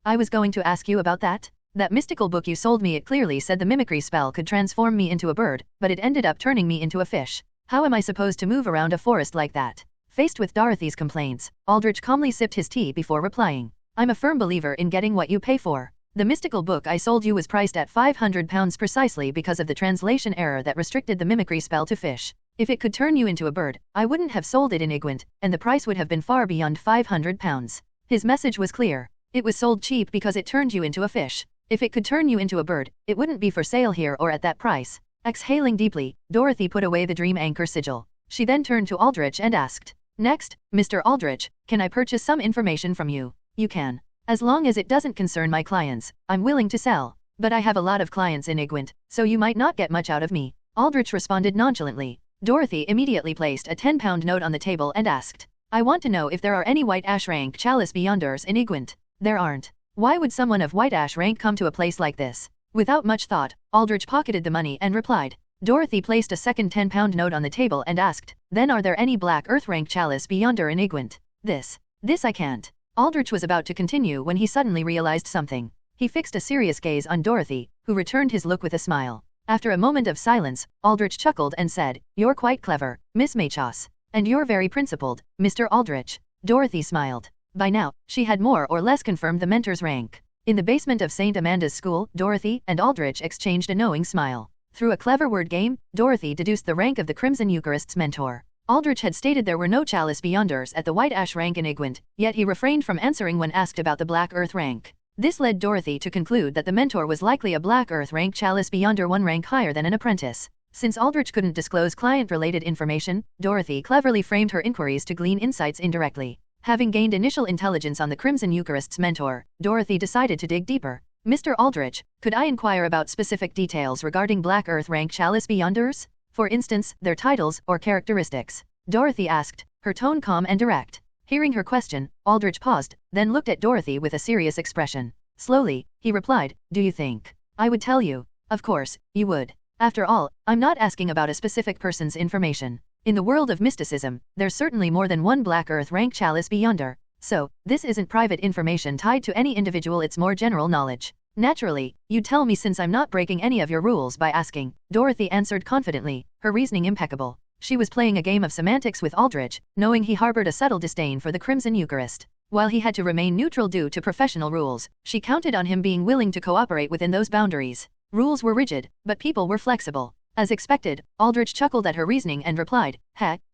I was going to ask you about that. That mystical book you sold me, it clearly said the mimicry spell could transform me into a bird, but it ended up turning me into a fish. How am I supposed to move around a forest like that? Faced with Dorothy's complaints, Aldrich calmly sipped his tea before replying, I'm a firm believer in getting what you pay for. The mystical book I sold you was priced at £500 precisely because of the translation error that restricted the mimicry spell to fish. If it could turn you into a bird, I wouldn't have sold it in Igwent, and the price would have been far beyond £500. His message was clear. It was sold cheap because it turned you into a fish. If it could turn you into a bird, it wouldn't be for sale here or at that price. Exhaling deeply, Dorothy put away the dream anchor sigil. She then turned to Aldrich and asked, Next, Mr. Aldrich, can I purchase some information from you? You can. As long as it doesn't concern my clients, I'm willing to sell. But I have a lot of clients in Igwent, so you might not get much out of me. Aldrich responded nonchalantly. Dorothy immediately placed a £10 note on the table and asked, I want to know if there are any White Ash rank chalice beyonders in Igwent. There aren't. Why would someone of White Ash rank come to a place like this? Without much thought, Aldrich pocketed the money and replied. Dorothy placed a second £10 note on the table and asked, Then are there any Black Earth rank chalice beyonder in Igwent? This I can't. Aldrich was about to continue when he suddenly realized something. He fixed a serious gaze on Dorothy, who returned his look with a smile. After a moment of silence, Aldrich chuckled and said, "You're quite clever, Miss Machos. And you're very principled, Mr. Aldrich." Dorothy smiled. By now, she had more or less confirmed the mentor's rank. In the basement of St. Amanda's school, Dorothy and Aldrich exchanged a knowing smile. Through a clever word game, Dorothy deduced the rank of the Crimson Eucharist's mentor. Aldrich had stated there were no Chalice Beyonders at the White Ash rank in Igwent, yet he refrained from answering when asked about the Black Earth rank. This led Dorothy to conclude that the mentor was likely a Black Earth rank Chalice Beyonder, one rank higher than an apprentice. Since Aldrich couldn't disclose client-related information, Dorothy cleverly framed her inquiries to glean insights indirectly. Having gained initial intelligence on the Crimson Eucharist's mentor, Dorothy decided to dig deeper. "Mr. Aldrich, could I inquire about specific details regarding Black Earth rank Chalice Beyonders? For instance, their titles or characteristics?" Dorothy asked, her tone calm and direct. Hearing her question, Aldrich paused, then looked at Dorothy with a serious expression. Slowly, he replied, "Do you think I would tell you?" "Of course, you would. After all, I'm not asking about a specific person's information. In the world of mysticism, there's certainly more than one Black Earth rank Chalice Beyonder. So, this isn't private information tied to any individual, it's more general knowledge. Naturally, you'd tell me since I'm not breaking any of your rules by asking," Dorothy answered confidently, her reasoning impeccable. She was playing a game of semantics with Aldrich, knowing he harbored a subtle disdain for the Crimson Eucharist. While he had to remain neutral due to professional rules, she counted on him being willing to cooperate within those boundaries. Rules were rigid, but people were flexible. As expected, Aldrich chuckled at her reasoning and replied,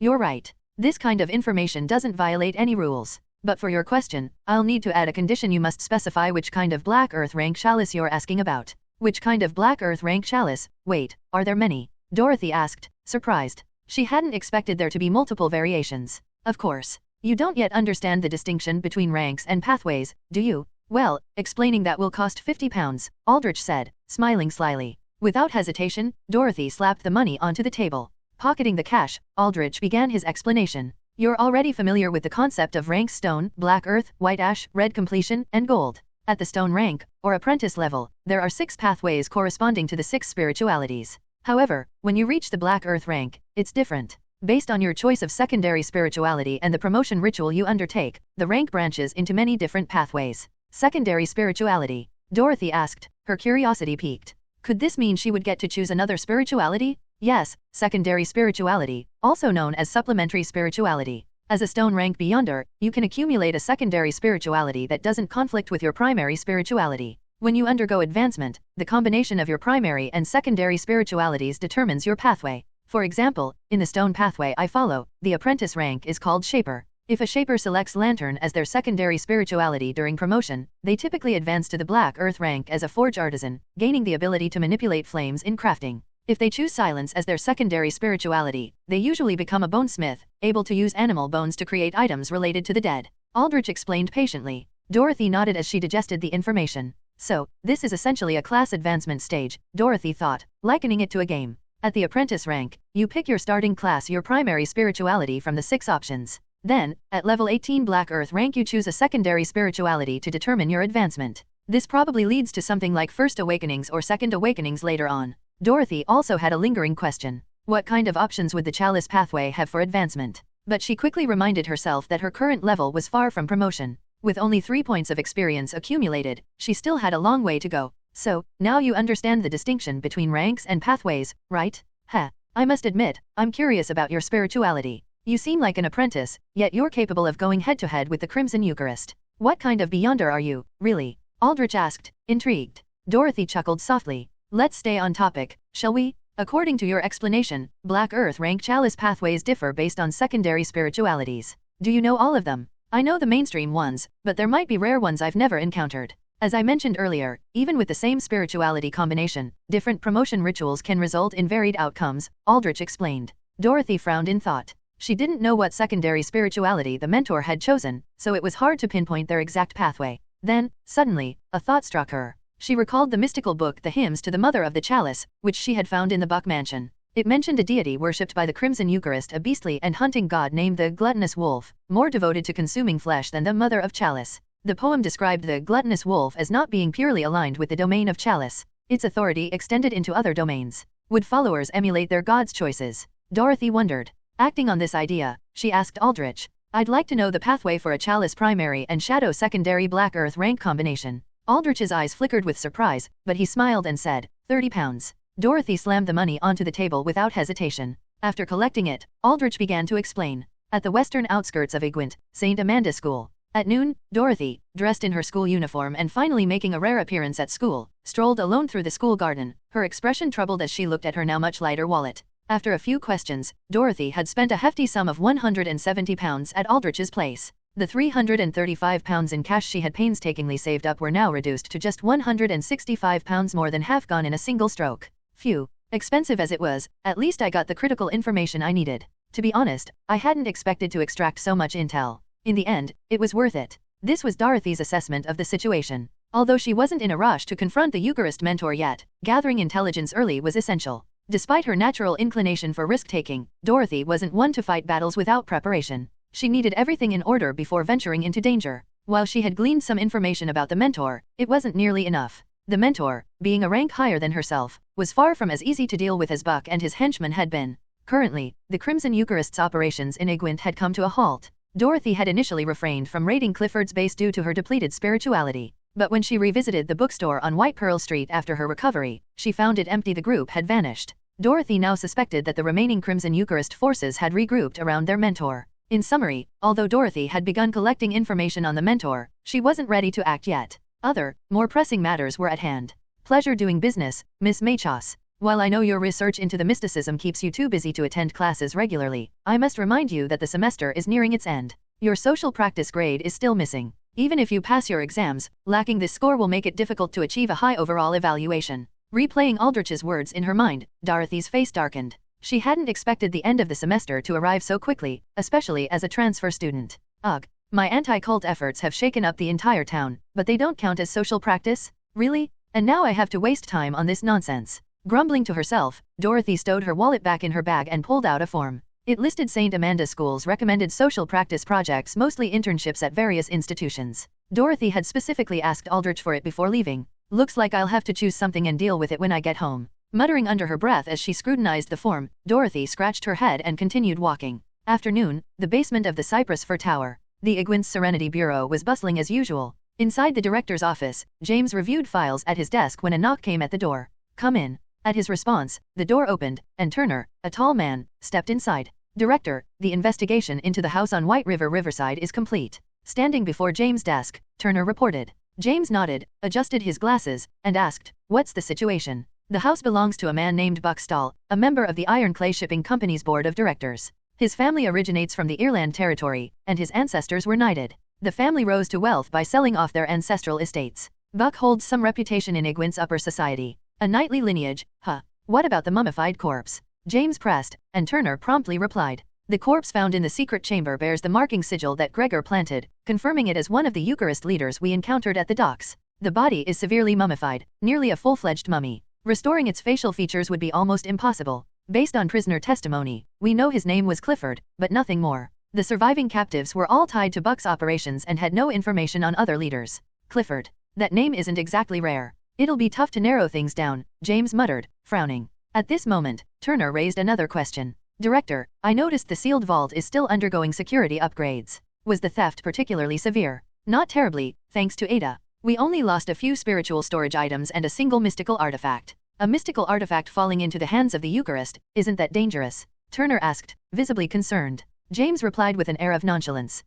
"You're right. This kind of information doesn't violate any rules. But for your question, I'll need to add a condition. You must specify which kind of Black Earth rank chalice you're asking about." "Which kind of Black Earth rank chalice? Wait, are there many?" Dorothy asked, surprised. She hadn't expected there to be multiple variations. "Of course. You don't yet understand the distinction between ranks and pathways, do you? Well, explaining that will cost £50, Aldrich said, smiling slyly. Without hesitation, Dorothy slapped the money onto the table. Pocketing the cash, Aldrich began his explanation. "You're already familiar with the concept of ranks: stone, black earth, white ash, red completion, and gold. At the stone rank, or apprentice level, there are 6 pathways corresponding to the 6 spiritualities. However, when you reach the black earth rank, it's different. Based on your choice of secondary spirituality and the promotion ritual you undertake, the rank branches into many different pathways." "Secondary spirituality?" Dorothy asked, her curiosity piqued. Could this mean she would get to choose another spirituality? Yes, secondary spirituality, also known as supplementary spirituality. As a stone rank Beyonder, you can accumulate a secondary spirituality that doesn't conflict with your primary spirituality. When you undergo advancement, the combination of your primary and secondary spiritualities determines your pathway. For example, in the stone pathway I follow, the apprentice rank is called Shaper. If a Shaper selects Lantern as their secondary spirituality during promotion, they typically advance to the Black Earth rank as a Forge Artisan, gaining the ability to manipulate flames in crafting. If they choose Silence as their secondary spirituality, they usually become a Bonesmith, able to use animal bones to create items related to the dead. Aldrich explained patiently. Dorothy nodded as she digested the information. So, this is essentially a class advancement stage, Dorothy thought, likening it to a game. At the apprentice rank, you pick your starting class, your primary spirituality from the 6 options. Then, at level 18 Black Earth rank you choose a secondary spirituality to determine your advancement. This probably leads to something like First Awakenings or Second Awakenings later on. Dorothy also had a lingering question. What kind of options would the Chalice pathway have for advancement? But she quickly reminded herself that her current level was far from promotion. With only 3 points of experience accumulated, she still had a long way to go. So, now you understand the distinction between ranks and pathways, right? I must admit, I'm curious about your spirituality. You seem like an apprentice, yet you're capable of going head-to-head with the Crimson Eucharist. What kind of Beyonder are you, really? Aldrich asked, intrigued. Dorothy chuckled softly. Let's stay on topic, shall we? According to your explanation, Black Earth rank Chalice pathways differ based on secondary spiritualities. Do you know all of them? I know the mainstream ones, but there might be rare ones I've never encountered. As I mentioned earlier, even with the same spirituality combination, different promotion rituals can result in varied outcomes, Aldrich explained. Dorothy frowned in thought. She didn't know what secondary spirituality the mentor had chosen, so it was hard to pinpoint their exact pathway. Then, suddenly, a thought struck her. She recalled the mystical book The Hymns to the Mother of the Chalice, which she had found in the Buck Mansion. It mentioned a deity worshipped by the Crimson Eucharist, a beastly and hunting god named the Gluttonous Wolf, more devoted to consuming flesh than the Mother of Chalice. The poem described the Gluttonous Wolf as not being purely aligned with the domain of Chalice. Its authority extended into other domains. Would followers emulate their god's choices? Dorothy wondered. Acting on this idea, she asked Aldrich, I'd like to know the pathway for a chalice primary and shadow secondary black earth rank combination. Aldrich's eyes flickered with surprise, but he smiled and said, 30 pounds. Dorothy slammed the money onto the table without hesitation. After collecting it, Aldrich began to explain. At the western outskirts of Igwent, St. Amanda School. At noon, Dorothy, dressed in her school uniform and finally making a rare appearance at school, strolled alone through the school garden, her expression troubled as she looked at her now much lighter wallet. After a few questions, Dorothy had spent a hefty sum of 170 pounds at Aldrich's place. The 335 pounds in cash she had painstakingly saved up were now reduced to just 165 pounds, more than half gone in a single stroke. Phew. Expensive as it was, at least I got the critical information I needed. To be honest, I hadn't expected to extract so much intel. In the end, it was worth it. This was Dorothy's assessment of the situation. Although she wasn't in a rush to confront the Eucharist mentor yet, gathering intelligence early was essential. Despite her natural inclination for risk-taking, Dorothy wasn't one to fight battles without preparation. She needed everything in order before venturing into danger. While she had gleaned some information about the mentor, it wasn't nearly enough. The mentor, being a rank higher than herself, was far from as easy to deal with as Buck and his henchmen had been. Currently, the Crimson Eucharist's operations in Igwent had come to a halt. Dorothy had initially refrained from raiding Clifford's base due to her depleted spirituality. But when she revisited the bookstore on White Pearl Street after her recovery, she found it empty. The group had vanished. Dorothy now suspected that the remaining Crimson Eucharist forces had regrouped around their mentor. In summary, although Dorothy had begun collecting information on the mentor, she wasn't ready to act yet. Other, more pressing matters were at hand. Pleasure doing business, Miss Machos. While I know your research into the mysticism keeps you too busy to attend classes regularly, I must remind you that the semester is nearing its end. Your social practice grade is still missing. Even if you pass your exams, lacking this score will make it difficult to achieve a high overall evaluation. Replaying Aldrich's words in her mind, Dorothy's face darkened. She hadn't expected the end of the semester to arrive so quickly, especially as a transfer student. Ugh. My anti-cult efforts have shaken up the entire town, but they don't count as social practice? Really? And now I have to waste time on this nonsense. Grumbling to herself, Dorothy stowed her wallet back in her bag and pulled out a form. It listed St. Amanda School's recommended social practice projects, mostly internships at various institutions. Dorothy had specifically asked Aldrich for it before leaving. Looks like I'll have to choose something and deal with it when I get home. Muttering under her breath as she scrutinized the form, Dorothy scratched her head and continued walking. Afternoon, the basement of the Cypress Fir Tower. The Igwent's Serenity Bureau was bustling as usual. Inside the director's office, James reviewed files at his desk when a knock came at the door. Come in. At his response, the door opened, and Turner, a tall man, stepped inside. Director, the investigation into the house on White River Riverside is complete. Standing before James' desk, Turner reported. James nodded, adjusted his glasses, and asked, what's the situation? The house belongs to a man named Buck Stahl, a member of the Iron Clay Shipping Company's board of directors. His family originates from the Irland territory, and his ancestors were knighted. The family rose to wealth by selling off their ancestral estates. Buck holds some reputation in Igwent's upper society. A knightly lineage, huh? What about the mummified corpse? James pressed, and Turner promptly replied. The corpse found in the secret chamber bears the marking sigil that Gregor planted, confirming it as one of the Eucharist leaders we encountered at the docks. The body is severely mummified, nearly a full-fledged mummy. Restoring its facial features would be almost impossible. Based on prisoner testimony, we know his name was Clifford, but nothing more. The surviving captives were all tied to Buck's operations and had no information on other leaders. Clifford. That name isn't exactly rare. It'll be tough to narrow things down, James muttered, frowning. At this moment, Turner raised another question. Director, I noticed the sealed vault is still undergoing security upgrades. Was the theft particularly severe? Not terribly, thanks to Ada. We only lost a few spiritual storage items and a single mystical artifact. A mystical artifact falling into the hands of the Eucharist, isn't that dangerous? Turner asked, visibly concerned. James replied with an air of nonchalance.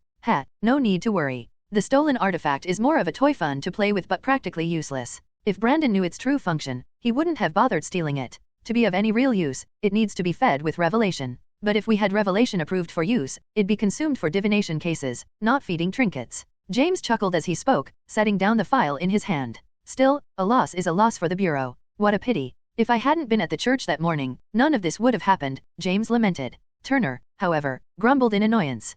No need to worry. The stolen artifact is more of a toy fun to play with but practically useless. If Brandon knew its true function, he wouldn't have bothered stealing it. To be of any real use, it needs to be fed with revelation. But if we had revelation approved for use, it'd be consumed for divination cases, not feeding trinkets. James chuckled as he spoke, setting down the file in his hand. Still, a loss is a loss for the Bureau. What a pity. If I hadn't been at the church that morning, none of this would have happened, James lamented. Turner, however, grumbled in annoyance.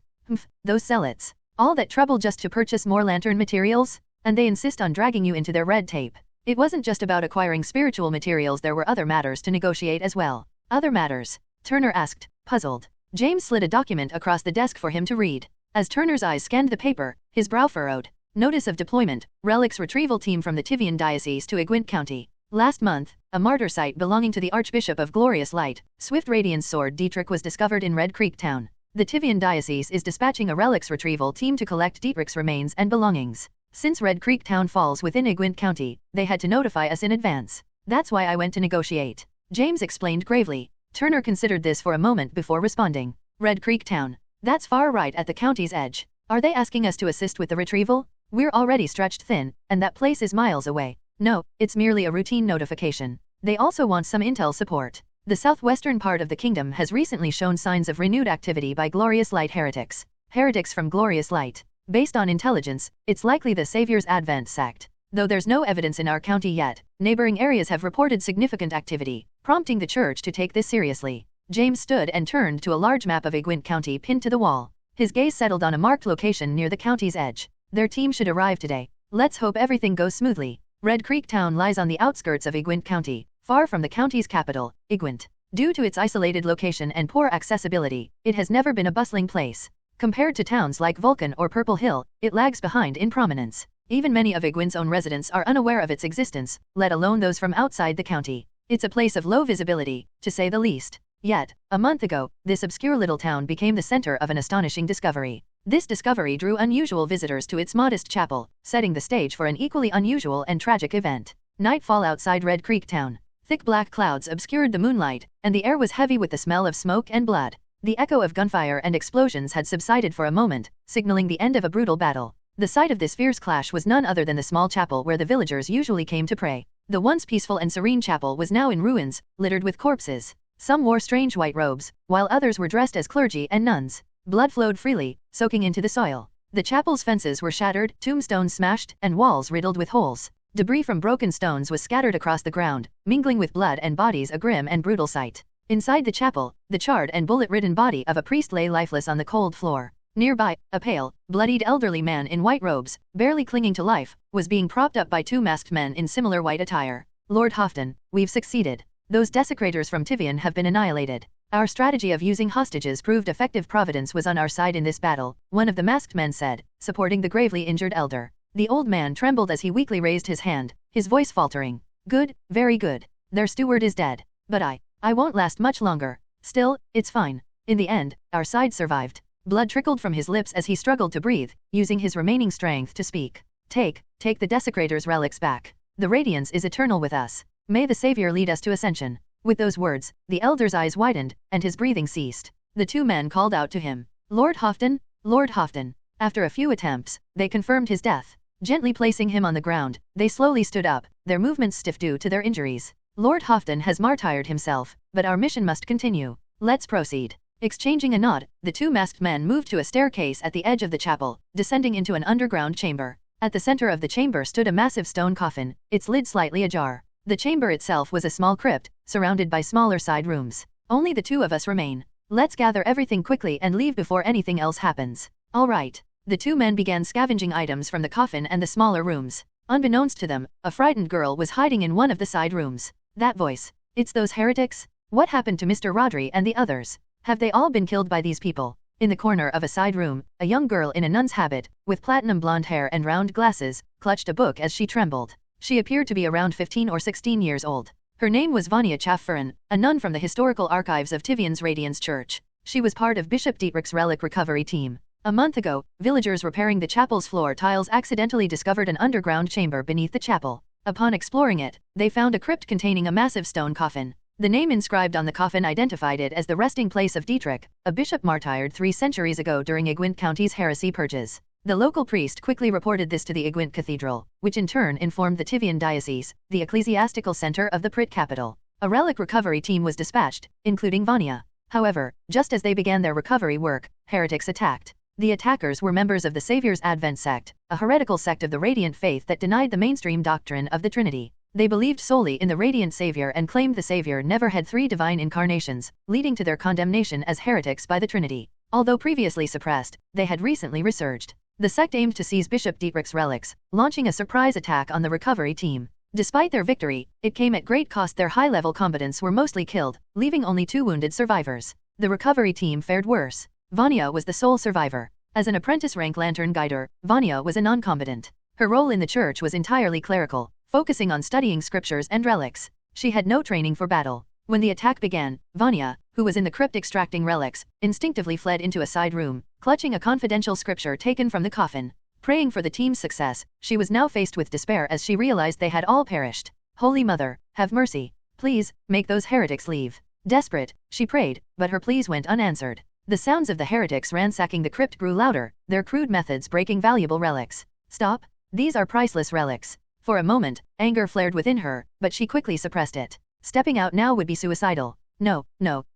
Those zealots. All that trouble just to purchase more lantern materials? And they insist on dragging you into their red tape. It wasn't just about acquiring spiritual materials, there were other matters to negotiate as well. Other matters? Turner asked, puzzled. James slid a document across the desk for him to read. As Turner's eyes scanned the paper, his brow furrowed. Notice of deployment, relics retrieval team from the Tivian Diocese to Igwent County. Last month, a martyr site belonging to the Archbishop of Glorious Light, Swift Radiance Sword Dietrich was discovered in Red Creek Town. The Tivian Diocese is dispatching a relics retrieval team to collect Dietrich's remains and belongings. Since Red Creek Town falls within Igwint County, they had to notify us in advance. That's why I went to negotiate. James explained gravely. Turner considered this for a moment before responding. Red Creek Town. That's far right at the county's edge. Are they asking us to assist with the retrieval? We're already stretched thin, and that place is miles away. No, it's merely a routine notification. They also want some intel support. The southwestern part of the kingdom has recently shown signs of renewed activity by Glorious Light heretics. Heretics from Glorious Light. Based on intelligence, it's likely the Savior's Advent sect. Though there's no evidence in our county yet, neighboring areas have reported significant activity, prompting the church to take this seriously. James stood and turned to a large map of Igwint County pinned to the wall. His gaze settled on a marked location near the county's edge. Their team should arrive today. Let's hope everything goes smoothly. Red Creek Town lies on the outskirts of Igwint County, far from the county's capital, Igwint. Due to its isolated location and poor accessibility, it has never been a bustling place. Compared to towns like Vulcan or Purple Hill, it lags behind in prominence. Even many of Igwint's own residents are unaware of its existence, let alone those from outside the county. It's a place of low visibility, to say the least. Yet, a month ago, this obscure little town became the center of an astonishing discovery. This discovery drew unusual visitors to its modest chapel, setting the stage for an equally unusual and tragic event. Nightfall outside Red Creek Town. Thick black clouds obscured the moonlight, and the air was heavy with the smell of smoke and blood. The echo of gunfire and explosions had subsided for a moment, signaling the end of a brutal battle. The site of this fierce clash was none other than the small chapel where the villagers usually came to pray. The once peaceful and serene chapel was now in ruins, littered with corpses. Some wore strange white robes, while others were dressed as clergy and nuns. Blood flowed freely, soaking into the soil. The chapel's fences were shattered, tombstones smashed, and walls riddled with holes. Debris from broken stones was scattered across the ground, mingling with blood and bodies, a grim and brutal sight. Inside the chapel, the charred and bullet-ridden body of a priest lay lifeless on the cold floor. Nearby, a pale, bloodied elderly man in white robes, barely clinging to life, was being propped up by two masked men in similar white attire. Lord Houghton, we've succeeded. Those desecrators from Tivian have been annihilated. Our strategy of using hostages proved effective. Providence was on our side in this battle, one of the masked men said, supporting the gravely injured elder. The old man trembled as he weakly raised his hand, his voice faltering. Good, very good. Their steward is dead. But I won't last much longer. Still, it's fine. In the end, our side survived. Blood trickled from his lips as he struggled to breathe, using his remaining strength to speak. Take the desecrator's relics back. The radiance is eternal with us. May the Savior lead us to ascension. With those words, the elder's eyes widened, and his breathing ceased. The two men called out to him. Lord Houghton, Lord Houghton. After a few attempts, they confirmed his death. Gently placing him on the ground, they slowly stood up, their movements stiff due to their injuries. Lord Houghton has martyred himself, but our mission must continue. Let's proceed. Exchanging a nod, the two masked men moved to a staircase at the edge of the chapel, descending into an underground chamber. At the center of the chamber stood a massive stone coffin, its lid slightly ajar. The chamber itself was a small crypt, surrounded by smaller side rooms. Only the two of us remain. Let's gather everything quickly and leave before anything else happens. All right. The two men began scavenging items from the coffin and the smaller rooms. Unbeknownst to them, a frightened girl was hiding in one of the side rooms. That voice. It's those heretics? What happened to Mr. Rodri and the others? Have they all been killed by these people? In the corner of a side room, a young girl in a nun's habit, with platinum blonde hair and round glasses, clutched a book as she trembled. She appeared to be around 15 or 16 years old. Her name was Vanya Chafferen, a nun from the historical archives of Tivian's Radiance Church. She was part of Bishop Dietrich's relic recovery team. A month ago, villagers repairing the chapel's floor tiles accidentally discovered an underground chamber beneath the chapel. Upon exploring it, they found a crypt containing a massive stone coffin. The name inscribed on the coffin identified it as the resting place of Dietrich, a bishop martyred 3 centuries ago during Igwint County's heresy purges. The local priest quickly reported this to the Igwint Cathedral, which in turn informed the Tivian Diocese, the ecclesiastical center of the Prit capital. A relic recovery team was dispatched, including Vanya. However, just as they began their recovery work, heretics attacked. The attackers were members of the Savior's Advent sect, a heretical sect of the Radiant faith that denied the mainstream doctrine of the Trinity. They believed solely in the Radiant Savior and claimed the Savior never had 3 divine incarnations, leading to their condemnation as heretics by the Trinity. Although previously suppressed, they had recently resurged. The sect aimed to seize Bishop Dietrich's relics, launching a surprise attack on the recovery team. Despite their victory, it came at great cost. Their high-level combatants were mostly killed, leaving only 2 wounded survivors. The recovery team fared worse. Vanya was the sole survivor. As an apprentice-rank lantern guider, Vanya was a non-combatant. Her role in the church was entirely clerical, focusing on studying scriptures and relics. She had no training for battle. When the attack began, Vanya, who was in the crypt extracting relics, instinctively fled into a side room, clutching a confidential scripture taken from the coffin. Praying for the team's success, she was now faced with despair as she realized they had all perished. Holy Mother, have mercy. Please, make those heretics leave. Desperate, she prayed, but her pleas went unanswered. The sounds of the heretics ransacking the crypt grew louder, their crude methods breaking valuable relics. Stop. These are priceless relics. For a moment, anger flared within her, but she quickly suppressed it. Stepping out now would be suicidal. No,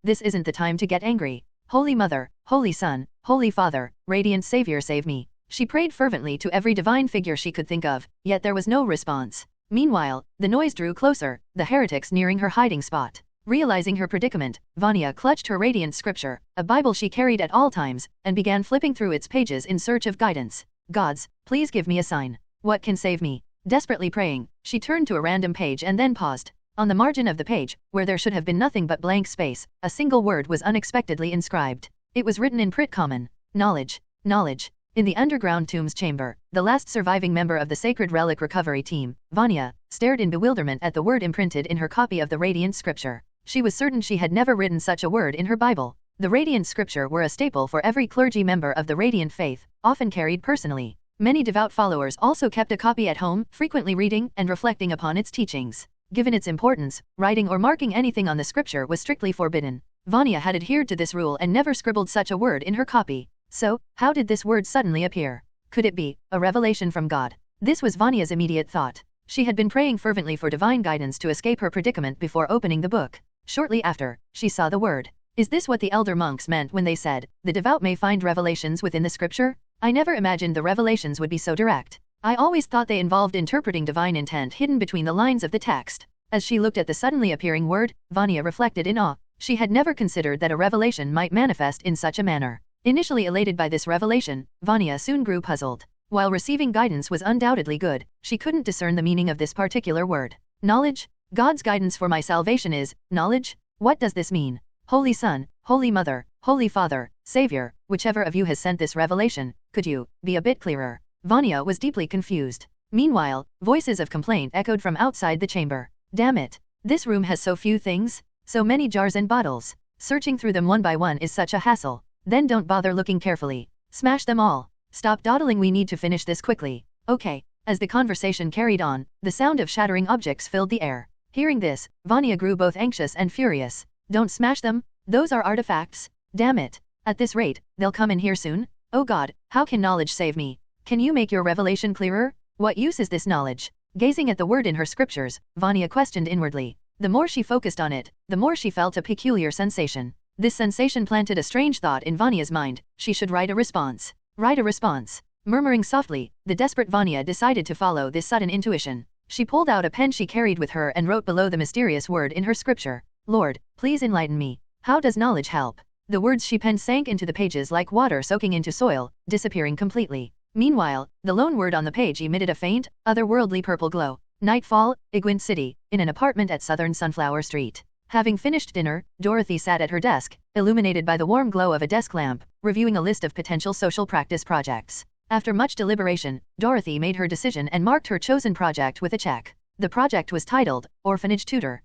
this isn't the time to get angry. Holy Mother, Holy Son, Holy Father, Radiant Savior, save me. She prayed fervently to every divine figure she could think of, yet there was no response. Meanwhile, the noise drew closer, the heretics nearing her hiding spot. Realizing her predicament, Vanya clutched her radiant scripture, a Bible she carried at all times, and began flipping through its pages in search of guidance. Gods, please give me a sign. What can save me? Desperately praying, she turned to a random page and then paused. On the margin of the page, where there should have been nothing but blank space, a single word was unexpectedly inscribed. It was written in Prit Common. Knowledge. Knowledge. In the underground tombs chamber, the last surviving member of the Sacred Relic Recovery team, Vanya, stared in bewilderment at the word imprinted in her copy of the Radiant Scripture. She was certain she had never written such a word in her Bible. The Radiant Scripture were a staple for every clergy member of the Radiant faith, often carried personally. Many devout followers also kept a copy at home, frequently reading and reflecting upon its teachings. Given its importance, writing or marking anything on the scripture was strictly forbidden. Vanya had adhered to this rule and never scribbled such a word in her copy. So, how did this word suddenly appear? Could it be a revelation from God? This was Vanya's immediate thought. She had been praying fervently for divine guidance to escape her predicament before opening the book. Shortly after, she saw the word. Is this what the elder monks meant when they said, "The devout may find revelations within the scripture"? I never imagined the revelations would be so direct. I always thought they involved interpreting divine intent hidden between the lines of the text. As she looked at the suddenly appearing word, Vanya reflected in awe. She had never considered that a revelation might manifest in such a manner. Initially elated by this revelation, Vanya soon grew puzzled. While receiving guidance was undoubtedly good, she couldn't discern the meaning of this particular word. Knowledge? God's guidance for my salvation is knowledge? What does this mean? Holy Son, Holy Mother, Holy Father, Savior, whichever of you has sent this revelation, could you be a bit clearer? Vanya was deeply confused. Meanwhile, voices of complaint echoed from outside the chamber. Damn it! This room has so few things, so many jars and bottles. Searching through them one by one is such a hassle. Then don't bother looking carefully. Smash them all. Stop dawdling, we need to finish this quickly. Okay. As the conversation carried on, the sound of shattering objects filled the air. Hearing this, Vanya grew both anxious and furious. Don't smash them, those are artifacts. Damn it. At this rate, they'll come in here soon? Oh God, how can knowledge save me? Can you make your revelation clearer? What use is this knowledge? Gazing at the word in her scriptures, Vanya questioned inwardly. The more she focused on it, the more she felt a peculiar sensation. This sensation planted a strange thought in Vanya's mind. She should write a response. Write a response. Murmuring softly, the desperate Vanya decided to follow this sudden intuition. She pulled out a pen she carried with her and wrote below the mysterious word in her scripture. Lord, please enlighten me. How does knowledge help? The words she penned sank into the pages like water soaking into soil, disappearing completely. Meanwhile, the lone word on the page emitted a faint, otherworldly purple glow. Nightfall, Igwin City, in an apartment at Southern Sunflower Street. Having finished dinner, Dorothy sat at her desk, illuminated by the warm glow of a desk lamp, reviewing a list of potential social practice projects. After much deliberation, Dorothy made her decision and marked her chosen project with a check. The project was titled, Orphanage Tutor.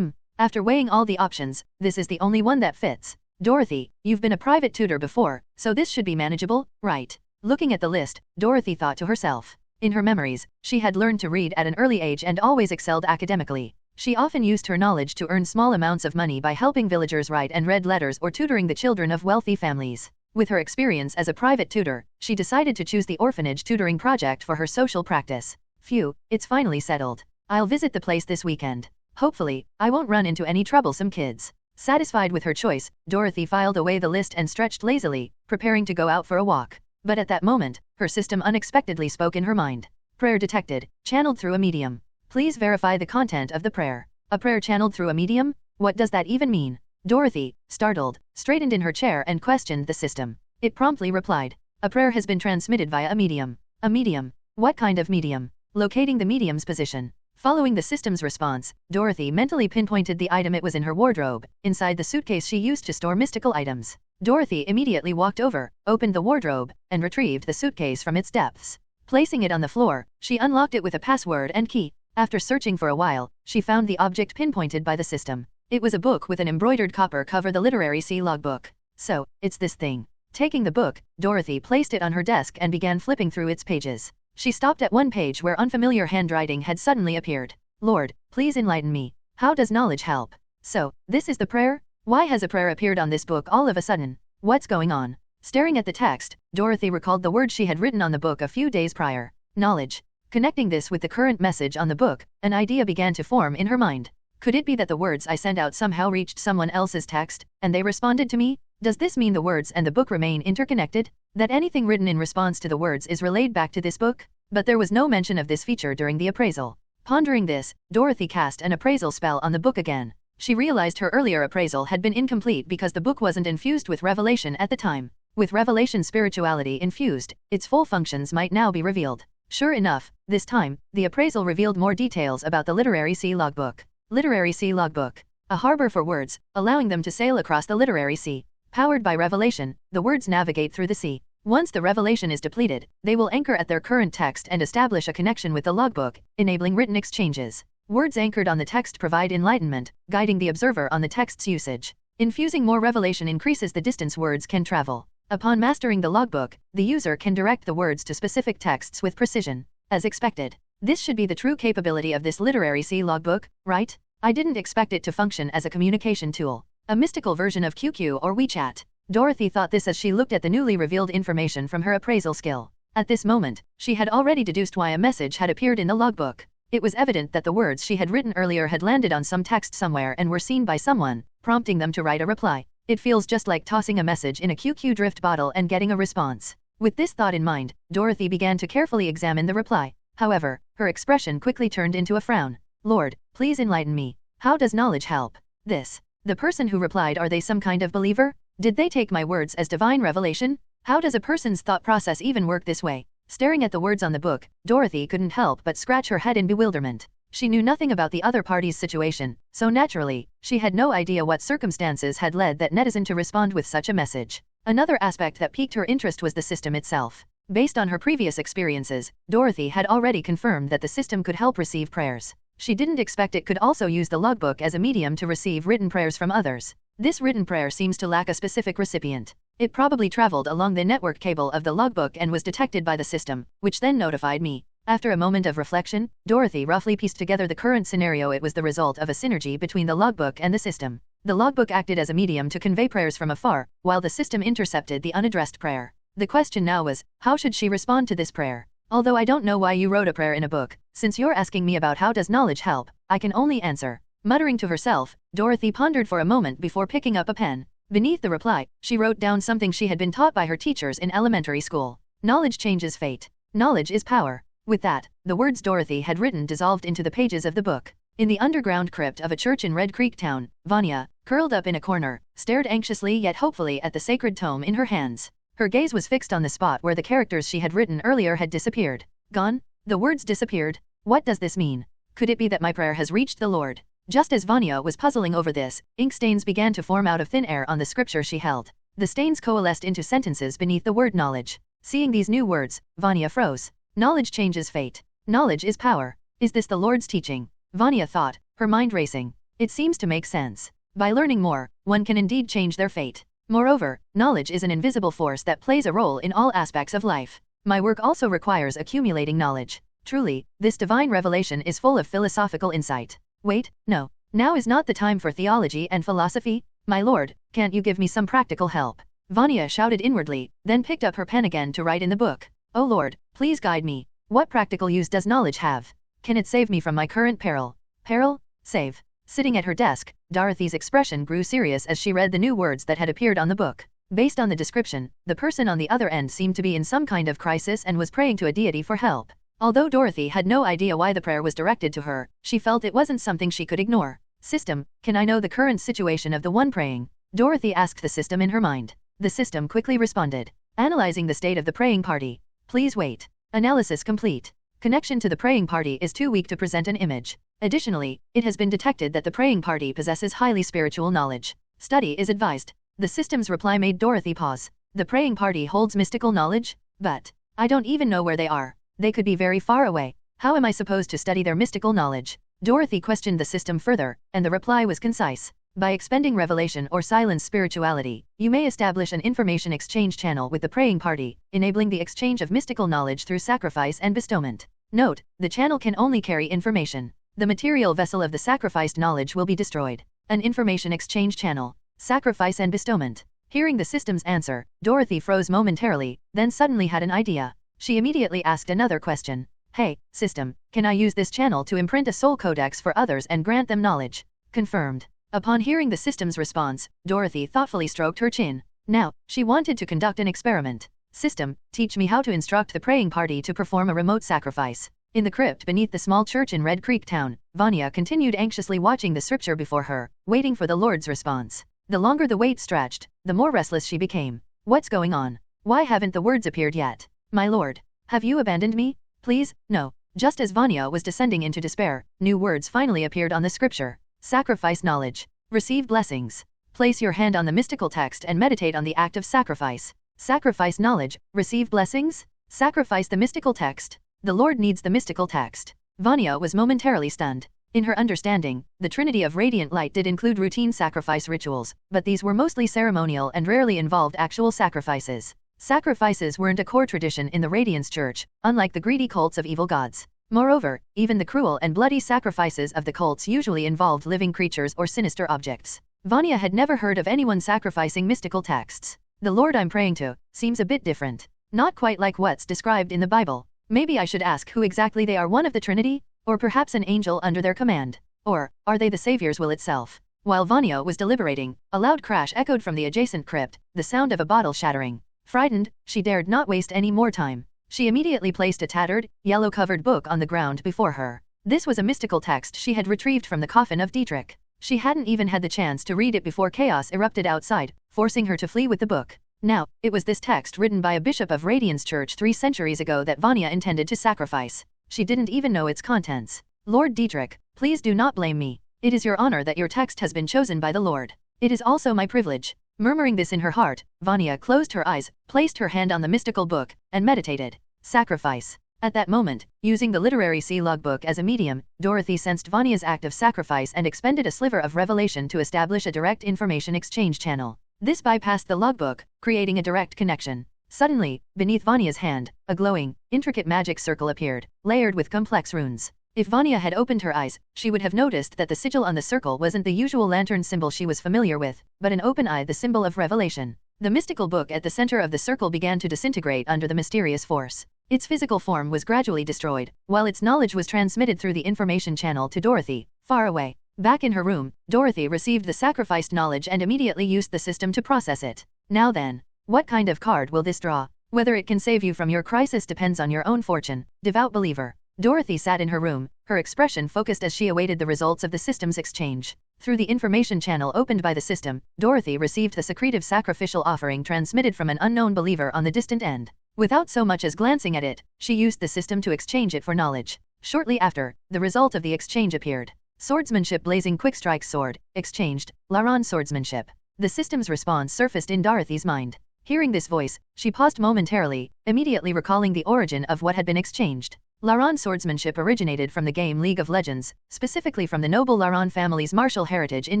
After weighing all the options, this is the only one that fits. Dorothy, you've been a private tutor before, so this should be manageable, right? Looking at the list, Dorothy thought to herself. In her memories, she had learned to read at an early age and always excelled academically. She often used her knowledge to earn small amounts of money by helping villagers write and read letters or tutoring the children of wealthy families. With her experience as a private tutor, she decided to choose the orphanage tutoring project for her social practice. Phew, it's finally settled. I'll visit the place this weekend. Hopefully, I won't run into any troublesome kids. Satisfied with her choice, Dorothy filed away the list and stretched lazily, preparing to go out for a walk. But at that moment, her system unexpectedly spoke in her mind. Prayer detected, channeled through a medium. Please verify the content of the prayer. A prayer channeled through a medium? What does that even mean? Dorothy, startled, straightened in her chair and questioned the system. It promptly replied. A prayer has been transmitted via a medium. A medium? What kind of medium? Locating the medium's position. Following the system's response, Dorothy mentally pinpointed the item. It was in her wardrobe, inside the suitcase she used to store mystical items. Dorothy immediately walked over, opened the wardrobe, and retrieved the suitcase from its depths. Placing it on the floor, she unlocked it with a password and key. After searching for a while, she found the object pinpointed by the system. It was a book with an embroidered copper cover, the literary C logbook. So, it's this thing. Taking the book, Dorothy placed it on her desk and began flipping through its pages. She stopped at one page where unfamiliar handwriting had suddenly appeared. Lord, please enlighten me. How does knowledge help? So, this is the prayer? Why has a prayer appeared on this book all of a sudden? What's going on? Staring at the text, Dorothy recalled the words she had written on the book a few days prior. Knowledge. Connecting this with the current message on the book, an idea began to form in her mind. Could it be that the words I sent out somehow reached someone else's text, and they responded to me? Does this mean the words and the book remain interconnected? That anything written in response to the words is relayed back to this book? But there was no mention of this feature during the appraisal. Pondering this, Dorothy cast an appraisal spell on the book again. She realized her earlier appraisal had been incomplete because the book wasn't infused with revelation at the time. With revelation spirituality infused, its full functions might now be revealed. Sure enough, this time, the appraisal revealed more details about the literary sea logbook. Literary sea logbook. A harbor for words, allowing them to sail across the literary sea. Powered by revelation, the words navigate through the sea. Once the revelation is depleted, they will anchor at their current text and establish a connection with the logbook, enabling written exchanges. Words anchored on the text provide enlightenment, guiding the observer on the text's usage. Infusing more revelation increases the distance words can travel. Upon mastering the logbook, the user can direct the words to specific texts with precision. As expected. This should be the true capability of this literary sea logbook, right? I didn't expect it to function as a communication tool. A mystical version of QQ or WeChat. Dorothy thought this as she looked at the newly revealed information from her appraisal skill. At this moment, she had already deduced why a message had appeared in the logbook. It was evident that the words she had written earlier had landed on some text somewhere and were seen by someone, prompting them to write a reply. It feels just like tossing a message in a QQ drift bottle and getting a response. With this thought in mind, Dorothy began to carefully examine the reply. However, her expression quickly turned into a frown. Lord, please enlighten me. How does knowledge help? This. The person who replied, are they some kind of believer? Did they take my words as divine revelation? How does a person's thought process even work this way? Staring at the words on the book, Dorothy couldn't help but scratch her head in bewilderment. She knew nothing about the other party's situation, so naturally, she had no idea what circumstances had led that netizen to respond with such a message. Another aspect that piqued her interest was the system itself. Based on her previous experiences, Dorothy had already confirmed that the system could help receive prayers. She didn't expect it could also use the logbook as a medium to receive written prayers from others. This written prayer seems to lack a specific recipient. It probably traveled along the network cable of the logbook and was detected by the system, which then notified me. After a moment of reflection, Dorothy roughly pieced together the current scenario. It was the result of a synergy between the logbook and the system. The logbook acted as a medium to convey prayers from afar, while the system intercepted the unaddressed prayer. The question now was, how should she respond to this prayer? Although I don't know why you wrote a prayer in a book, since you're asking me about how does knowledge help, I can only answer. Muttering to herself, Dorothy pondered for a moment before picking up a pen. Beneath the reply, she wrote down something she had been taught by her teachers in elementary school. Knowledge changes fate. Knowledge is power. With that, the words Dorothy had written dissolved into the pages of the book. In the underground crypt of a church in Red Creek Town, Vanya, curled up in a corner, stared anxiously yet hopefully at the sacred tome in her hands. Her gaze was fixed on the spot where the characters she had written earlier had disappeared. Gone? The words disappeared? What does this mean? Could it be that my prayer has reached the Lord? Just as Vanya was puzzling over this, ink stains began to form out of thin air on the scripture she held. The stains coalesced into sentences beneath the word knowledge. Seeing these new words, Vanya froze. Knowledge changes fate. Knowledge is power. Is this the Lord's teaching? Vanya thought, her mind racing. It seems to make sense. By learning more, one can indeed change their fate. Moreover, knowledge is an invisible force that plays a role in all aspects of life. My work also requires accumulating knowledge. Truly, this divine revelation is full of philosophical insight. Wait, no. Now is not the time for theology and philosophy. My lord, can't you give me some practical help? Vanya shouted inwardly, then picked up her pen again to write in the book. Oh Lord, please guide me. What practical use does knowledge have? Can it save me from my current peril? Peril? Save. Sitting at her desk, Dorothy's expression grew serious as she read the new words that had appeared on the book. Based on the description, the person on the other end seemed to be in some kind of crisis and was praying to a deity for help. Although Dorothy had no idea why the prayer was directed to her, she felt it wasn't something she could ignore. System, can I know the current situation of the one praying? Dorothy asked the system in her mind. The system quickly responded. Analyzing the state of the praying party. Please wait. Analysis complete. Connection to the praying party is too weak to present an image. Additionally, it has been detected that the praying party possesses highly spiritual knowledge. Study is advised. The system's reply made Dorothy pause. The praying party holds mystical knowledge? But I don't even know where they are. They could be very far away. How am I supposed to study their mystical knowledge? Dorothy questioned the system further, and the reply was concise. By expending revelation or silence spirituality, you may establish an information exchange channel with the praying party, enabling the exchange of mystical knowledge through sacrifice and bestowment. Note, the channel can only carry information. The material vessel of the sacrificed knowledge will be destroyed. An information exchange channel. Sacrifice and bestowment. Hearing the system's answer, Dorothy froze momentarily, then suddenly had an idea. She immediately asked another question. Hey, system, can I use this channel to imprint a soul codex for others and grant them knowledge? Confirmed. Upon hearing the system's response, Dorothy thoughtfully stroked her chin. Now, she wanted to conduct an experiment. System, teach me how to instruct the praying party to perform a remote sacrifice. In the crypt beneath the small church in Red Creek Town, Vanya continued anxiously watching the scripture before her, waiting for the Lord's response. The longer the wait stretched, the more restless she became. What's going on? Why haven't the words appeared yet? My lord, have you abandoned me? Please, no. Just as Vanya was descending into despair, new words finally appeared on the scripture. Sacrifice knowledge. Receive blessings. Place your hand on the mystical text and meditate on the act of sacrifice. Sacrifice knowledge. Receive blessings? Sacrifice the mystical text. The Lord needs the mystical text. Vanya was momentarily stunned. In her understanding, the Trinity of Radiant Light did include routine sacrifice rituals, but these were mostly ceremonial and rarely involved actual sacrifices. Sacrifices weren't a core tradition in the Radiance Church, unlike the greedy cults of evil gods. Moreover, even the cruel and bloody sacrifices of the cults usually involved living creatures or sinister objects. Vanya had never heard of anyone sacrificing mystical texts. The Lord I'm praying to seems a bit different. Not quite like what's described in the Bible. Maybe I should ask who exactly they are, one of the Trinity? Or perhaps an angel under their command? Or, are they the Savior's will itself? While Vanya was deliberating, a loud crash echoed from the adjacent crypt, the sound of a bottle shattering. Frightened, she dared not waste any more time. She immediately placed a tattered, yellow-covered book on the ground before her. This was a mystical text she had retrieved from the coffin of Dietrich. She hadn't even had the chance to read it before chaos erupted outside, forcing her to flee with the book. Now, it was this text written by a bishop of Radiance Church 3 centuries ago that Vanya intended to sacrifice. She didn't even know its contents. Lord Dietrich, please do not blame me. It is your honor that your text has been chosen by the Lord. It is also my privilege. Murmuring this in her heart, Vanya closed her eyes, placed her hand on the mystical book, and meditated. Sacrifice. At that moment, using the literary sea logbook as a medium, Dorothy sensed Vanya's act of sacrifice and expended a sliver of revelation to establish a direct information exchange channel. This bypassed the logbook, creating a direct connection. Suddenly, beneath Vanya's hand, a glowing, intricate magic circle appeared, layered with complex runes. If Vanya had opened her eyes, she would have noticed that the sigil on the circle wasn't the usual lantern symbol she was familiar with, but an open eye, the symbol of revelation. The mystical book at the center of the circle began to disintegrate under the mysterious force. Its physical form was gradually destroyed, while its knowledge was transmitted through the information channel to Dorothy, far away. Back in her room, Dorothy received the sacrificed knowledge and immediately used the system to process it. Now then, what kind of card will this draw? Whether it can save you from your crisis depends on your own fortune, devout believer. Dorothy sat in her room, her expression focused as she awaited the results of the system's exchange. Through the information channel opened by the system, Dorothy received the secretive sacrificial offering transmitted from an unknown believer on the distant end. Without so much as glancing at it, she used the system to exchange it for knowledge. Shortly after, the result of the exchange appeared. Swordsmanship, blazing quick strike sword, exchanged, Laron swordsmanship. The system's response surfaced in Dorothy's mind. Hearing this voice, she paused momentarily, immediately recalling the origin of what had been exchanged. Laron swordsmanship originated from the game League of Legends, specifically from the noble Laron family's martial heritage in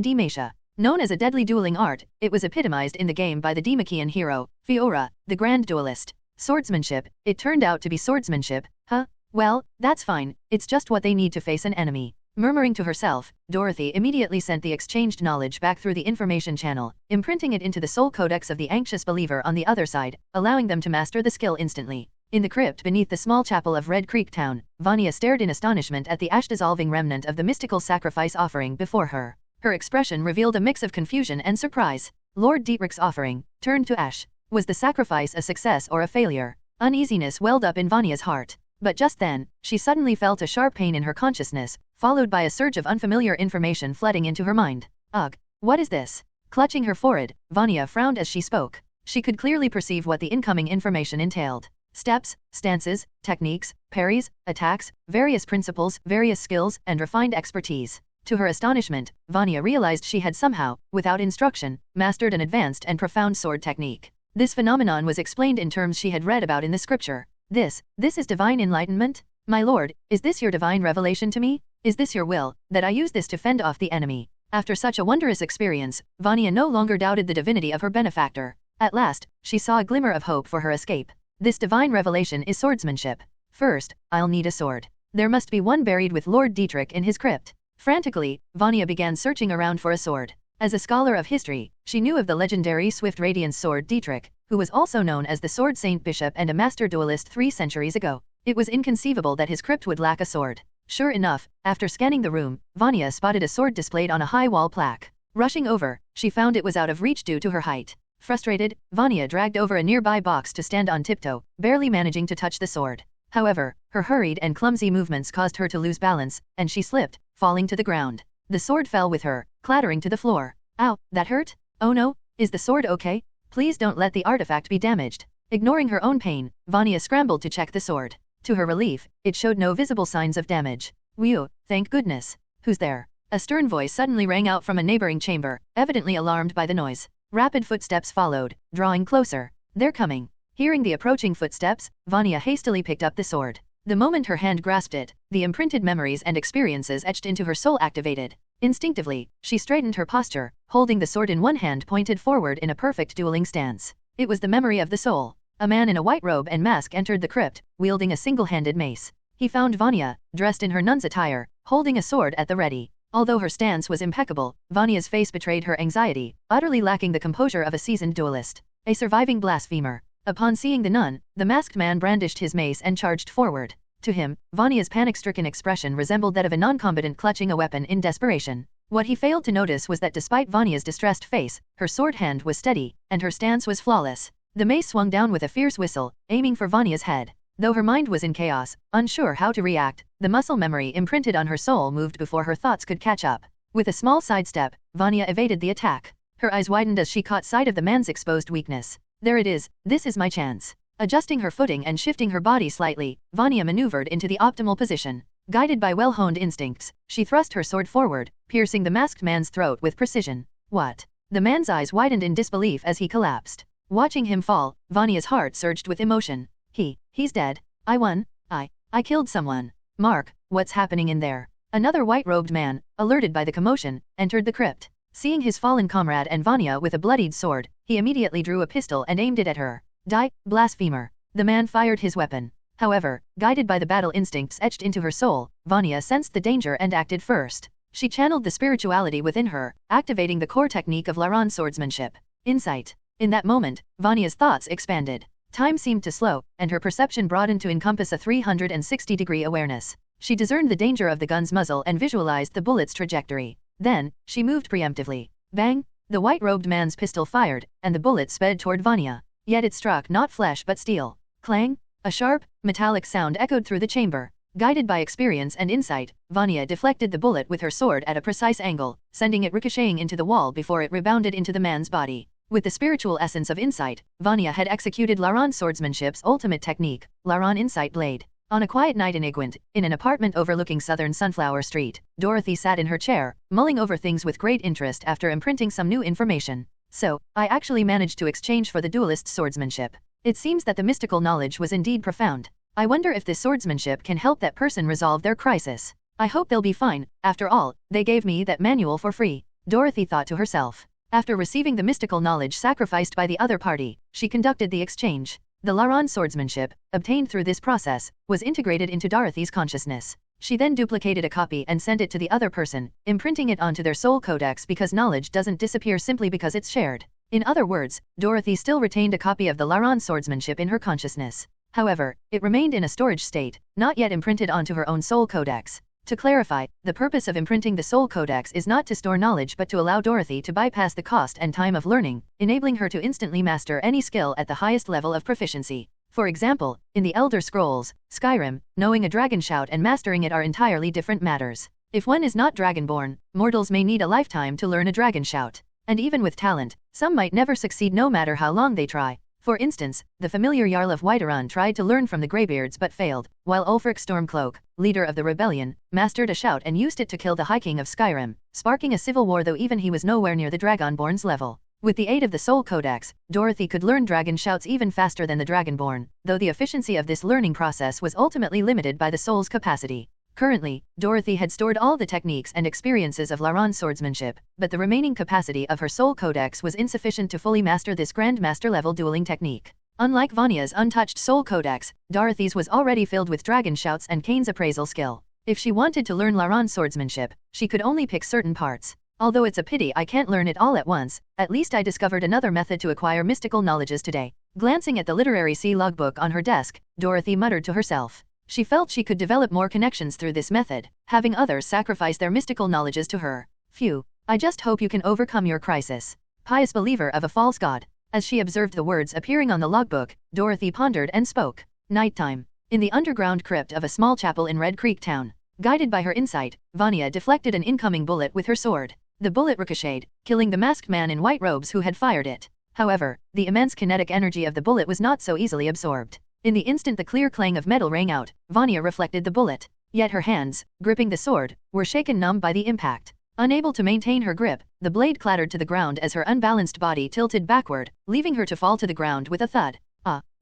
Demacia. Known as a deadly dueling art, it was epitomized in the game by the Demacian hero, Fiora, the grand duelist. Swordsmanship, it turned out to be swordsmanship, huh? Well, that's fine, it's just what they need to face an enemy. Murmuring to herself, Dorothy immediately sent the exchanged knowledge back through the information channel, imprinting it into the soul codex of the anxious believer on the other side, allowing them to master the skill instantly. In the crypt beneath the small chapel of Red Creek Town, Vanya stared in astonishment at the ash-dissolving remnant of the mystical sacrifice offering before her. Her expression revealed a mix of confusion and surprise. Lord Dietrich's offering, turned to ash. Was the sacrifice a success or a failure? Uneasiness welled up in Vanya's heart. But just then, she suddenly felt a sharp pain in her consciousness, followed by a surge of unfamiliar information flooding into her mind. Ugh, what is this? Clutching her forehead, Vanya frowned as she spoke. She could clearly perceive what the incoming information entailed. Steps, stances, techniques, parries, attacks, various principles, various skills, and refined expertise. To her astonishment, Vanya realized she had somehow, without instruction, mastered an advanced and profound sword technique. This phenomenon was explained in terms she had read about in the scripture. This is divine enlightenment? My lord, is this your divine revelation to me? Is this your will, that I use this to fend off the enemy? After such a wondrous experience, Vanya no longer doubted the divinity of her benefactor. At last, she saw a glimmer of hope for her escape. This divine revelation is swordsmanship. First, I'll need a sword. There must be one buried with Lord Dietrich in his crypt. Frantically, Vanya began searching around for a sword. As a scholar of history, she knew of the legendary Swift Radiance sword Dietrich, who was also known as the Sword Saint Bishop and a master duelist 3 centuries ago. It was inconceivable that his crypt would lack a sword. Sure enough, after scanning the room, Vanya spotted a sword displayed on a high wall plaque. Rushing over, she found it was out of reach due to her height. Frustrated, Vanya dragged over a nearby box to stand on tiptoe, barely managing to touch the sword. However, her hurried and clumsy movements caused her to lose balance, and she slipped, falling to the ground. The sword fell with her, clattering to the floor. Ow, that hurt? Oh no, is the sword okay? Please don't let the artifact be damaged. Ignoring her own pain, Vanya scrambled to check the sword. To her relief, it showed no visible signs of damage. Whew, thank goodness. Who's there? A stern voice suddenly rang out from a neighboring chamber, evidently alarmed by the noise. Rapid footsteps followed, drawing closer. They're coming. Hearing the approaching footsteps, Vanya hastily picked up the sword. The moment her hand grasped it, the imprinted memories and experiences etched into her soul activated. Instinctively, she straightened her posture, holding the sword in one hand pointed forward in a perfect dueling stance. It was the memory of the soul. A man in a white robe and mask entered the crypt, wielding a single-handed mace. He found Vanya, dressed in her nun's attire, holding a sword at the ready. Although her stance was impeccable, Vanya's face betrayed her anxiety, utterly lacking the composure of a seasoned duelist. A surviving blasphemer. Upon seeing the nun, the masked man brandished his mace and charged forward. To him, Vanya's panic-stricken expression resembled that of a non-combatant clutching a weapon in desperation. What he failed to notice was that despite Vanya's distressed face, her sword hand was steady, and her stance was flawless. The mace swung down with a fierce whistle, aiming for Vanya's head. Though her mind was in chaos, unsure how to react, the muscle memory imprinted on her soul moved before her thoughts could catch up. With a small sidestep, Vanya evaded the attack. Her eyes widened as she caught sight of the man's exposed weakness. There it is, this is my chance. Adjusting her footing and shifting her body slightly, Vanya maneuvered into the optimal position. Guided by well-honed instincts, she thrust her sword forward, piercing the masked man's throat with precision. What? The man's eyes widened in disbelief as he collapsed. Watching him fall, Vanya's heart surged with emotion. He's dead. I won. I killed someone. Mark, what's happening in there? Another white-robed man, alerted by the commotion, entered the crypt. Seeing his fallen comrade and Vanya with a bloodied sword, he immediately drew a pistol and aimed it at her. Die, blasphemer. The man fired his weapon. However, guided by the battle instincts etched into her soul, Vanya sensed the danger and acted first. She channeled the spirituality within her, activating the core technique of Laron swordsmanship. Insight. In that moment, Vanya's thoughts expanded. Time seemed to slow, and her perception broadened to encompass a 360-degree awareness. She discerned the danger of the gun's muzzle and visualized the bullet's trajectory. Then, she moved preemptively. Bang! The white-robed man's pistol fired, and the bullet sped toward Vanya. Yet it struck not flesh but steel. Clang! A sharp, metallic sound echoed through the chamber. Guided by experience and insight, Vanya deflected the bullet with her sword at a precise angle, sending it ricocheting into the wall before it rebounded into the man's body. With the spiritual essence of insight, Vanya had executed Laron swordsmanship's ultimate technique, Laron Insight Blade. On a quiet night in Igwent, in an apartment overlooking southern Sunflower Street, Dorothy sat in her chair, mulling over things with great interest after imprinting some new information. So, I actually managed to exchange for the duelist's swordsmanship. It seems that the mystical knowledge was indeed profound. I wonder if this swordsmanship can help that person resolve their crisis. I hope they'll be fine. After all, they gave me that manual for free. Dorothy thought to herself. After receiving the mystical knowledge sacrificed by the other party, she conducted the exchange. The Laron swordsmanship, obtained through this process, was integrated into Dorothy's consciousness. She then duplicated a copy and sent it to the other person, imprinting it onto their soul codex because knowledge doesn't disappear simply because it's shared. In other words, Dorothy still retained a copy of the Laron swordsmanship in her consciousness. However, it remained in a storage state, not yet imprinted onto her own soul codex. To clarify, the purpose of imprinting the soul codex is not to store knowledge but to allow Dorothy to bypass the cost and time of learning, enabling her to instantly master any skill at the highest level of proficiency. For example, in the Elder Scrolls, Skyrim, knowing a dragon shout and mastering it are entirely different matters. If one is not dragonborn, mortals may need a lifetime to learn a dragon shout. And even with talent, some might never succeed no matter how long they try. For instance, the familiar Jarl of Whiterun tried to learn from the Greybeards but failed, while Ulfric Stormcloak, leader of the rebellion, mastered a shout and used it to kill the High King of Skyrim, sparking a civil war though even he was nowhere near the Dragonborn's level. With the aid of the Soul Codex, Dorothy could learn dragon shouts even faster than the Dragonborn, though the efficiency of this learning process was ultimately limited by the soul's capacity. Currently, Dorothy had stored all the techniques and experiences of Laron's swordsmanship, but the remaining capacity of her soul codex was insufficient to fully master this grandmaster-level dueling technique. Unlike Vanya's untouched soul codex, Dorothy's was already filled with dragon shouts and Kane's appraisal skill. If she wanted to learn Laron's swordsmanship, she could only pick certain parts. Although it's a pity I can't learn it all at once, at least I discovered another method to acquire mystical knowledges today. Glancing at the literary C logbook on her desk, Dorothy muttered to herself. She felt she could develop more connections through this method, having others sacrifice their mystical knowledges to her. Phew, I just hope you can overcome your crisis. Pious believer of a false god. As she observed the words appearing on the logbook, Dorothy pondered and spoke. Nighttime. In the underground crypt of a small chapel in Red Creek Town. Guided by her insight, Vanya deflected an incoming bullet with her sword. The bullet ricocheted, killing the masked man in white robes who had fired it. However, the immense kinetic energy of the bullet was not so easily absorbed. In the instant the clear clang of metal rang out, Vanya reflected the bullet. Yet her hands, gripping the sword, were shaken numb by the impact. Unable to maintain her grip, the blade clattered to the ground as her unbalanced body tilted backward, leaving her to fall to the ground with a thud.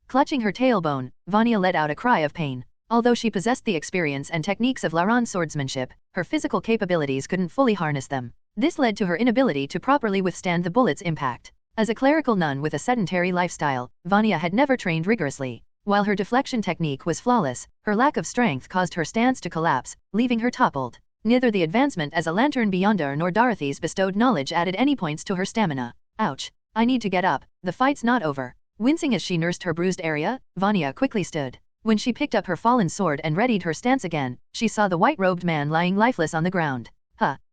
Clutching her tailbone, Vanya let out a cry of pain. Although she possessed the experience and techniques of Laron's swordsmanship, her physical capabilities couldn't fully harness them. This led to her inability to properly withstand the bullet's impact. As a clerical nun with a sedentary lifestyle, Vanya had never trained rigorously. While her deflection technique was flawless, her lack of strength caused her stance to collapse, leaving her toppled. Neither the advancement as a lantern beyonder nor Dorothy's bestowed knowledge added any points to her stamina. Ouch. I need to get up, the fight's not over. Wincing as she nursed her bruised area, Vanya quickly stood. When she picked up her fallen sword and readied her stance again, she saw the white-robed man lying lifeless on the ground.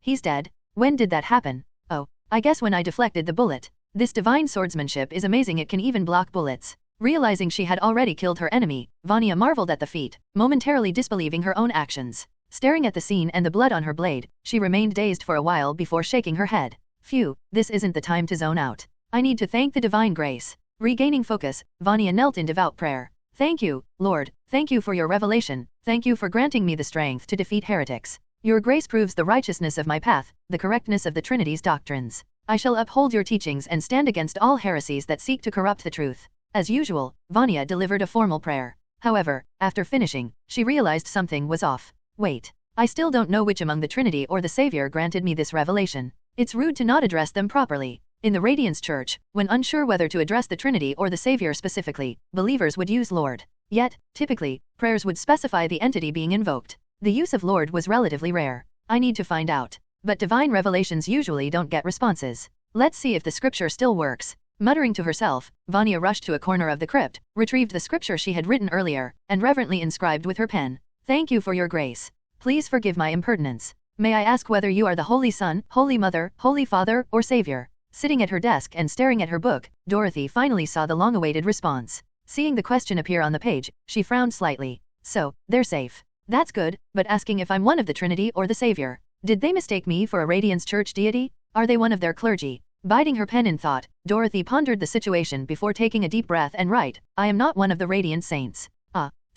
He's dead. When did that happen? Oh, I guess when I deflected the bullet. This divine swordsmanship is amazing, it can even block bullets. Realizing she had already killed her enemy, Vanya marveled at the feat, momentarily disbelieving her own actions. Staring at the scene and the blood on her blade, she remained dazed for a while before shaking her head. Phew, this isn't the time to zone out. I need to thank the divine grace. Regaining focus, Vanya knelt in devout prayer. Thank you, Lord, thank you for your revelation, thank you for granting me the strength to defeat heretics. Your grace proves the righteousness of my path, the correctness of the Trinity's doctrines. I shall uphold your teachings and stand against all heresies that seek to corrupt the truth. As usual, Vanya delivered a formal prayer. However, after finishing, she realized something was off. Wait, I still don't know which among the Trinity or the Savior granted me this revelation. It's rude to not address them properly. In the Radiance Church, when unsure whether to address the Trinity or the Savior specifically, believers would use Lord. Yet, typically, prayers would specify the entity being invoked. The use of Lord was relatively rare. I need to find out. But divine revelations usually don't get responses. Let's see if the scripture still works. Muttering to herself, Vanya rushed to a corner of the crypt, retrieved the scripture she had written earlier, and reverently inscribed with her pen. Thank you for your grace. Please forgive my impertinence. May I ask whether you are the Holy Son, Holy Mother, Holy Father, or Savior? Sitting at her desk and staring at her book, Dorothy finally saw the long-awaited response. Seeing the question appear on the page, she frowned slightly. So, they're safe. That's good, but asking if I'm one of the Trinity or the Savior. Did they mistake me for a Radiance Church deity? Are they one of their clergy? Biding her pen in thought, Dorothy pondered the situation before taking a deep breath and right, I am not one of the Radiant Saints.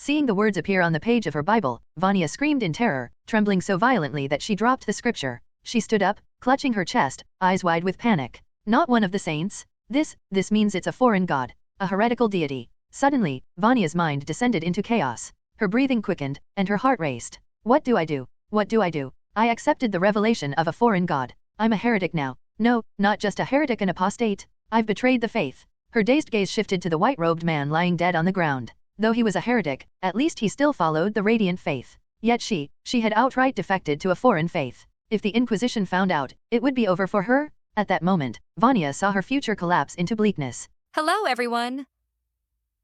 Seeing the words appear on the page of her Bible, Vanya screamed in terror, trembling so violently that she dropped the scripture. She stood up, clutching her chest, eyes wide with panic. Not one of the saints? This means it's a foreign god. A heretical deity. Suddenly, Vanya's mind descended into chaos. Her breathing quickened, and her heart raced. What do I do? What do I do? I accepted the revelation of a foreign god. I'm a heretic now. No, not just a heretic, an apostate. I've betrayed the faith. Her dazed gaze shifted to the white-robed man lying dead on the ground. Though he was a heretic, at least he still followed the radiant faith. Yet she had outright defected to a foreign faith. If the Inquisition found out, it would be over for her? At that moment, Vanya saw her future collapse into bleakness. Hello, everyone.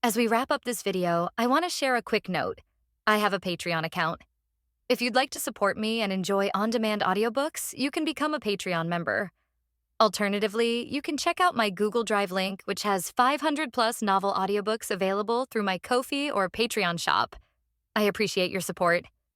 As we wrap up this video, I want to share a quick note. I have a Patreon account. If you'd like to support me and enjoy on-demand audiobooks, you can become a Patreon member. Alternatively, you can check out my Google Drive link, which has 500+ novel audiobooks available through my Ko-fi or Patreon shop. I appreciate your support.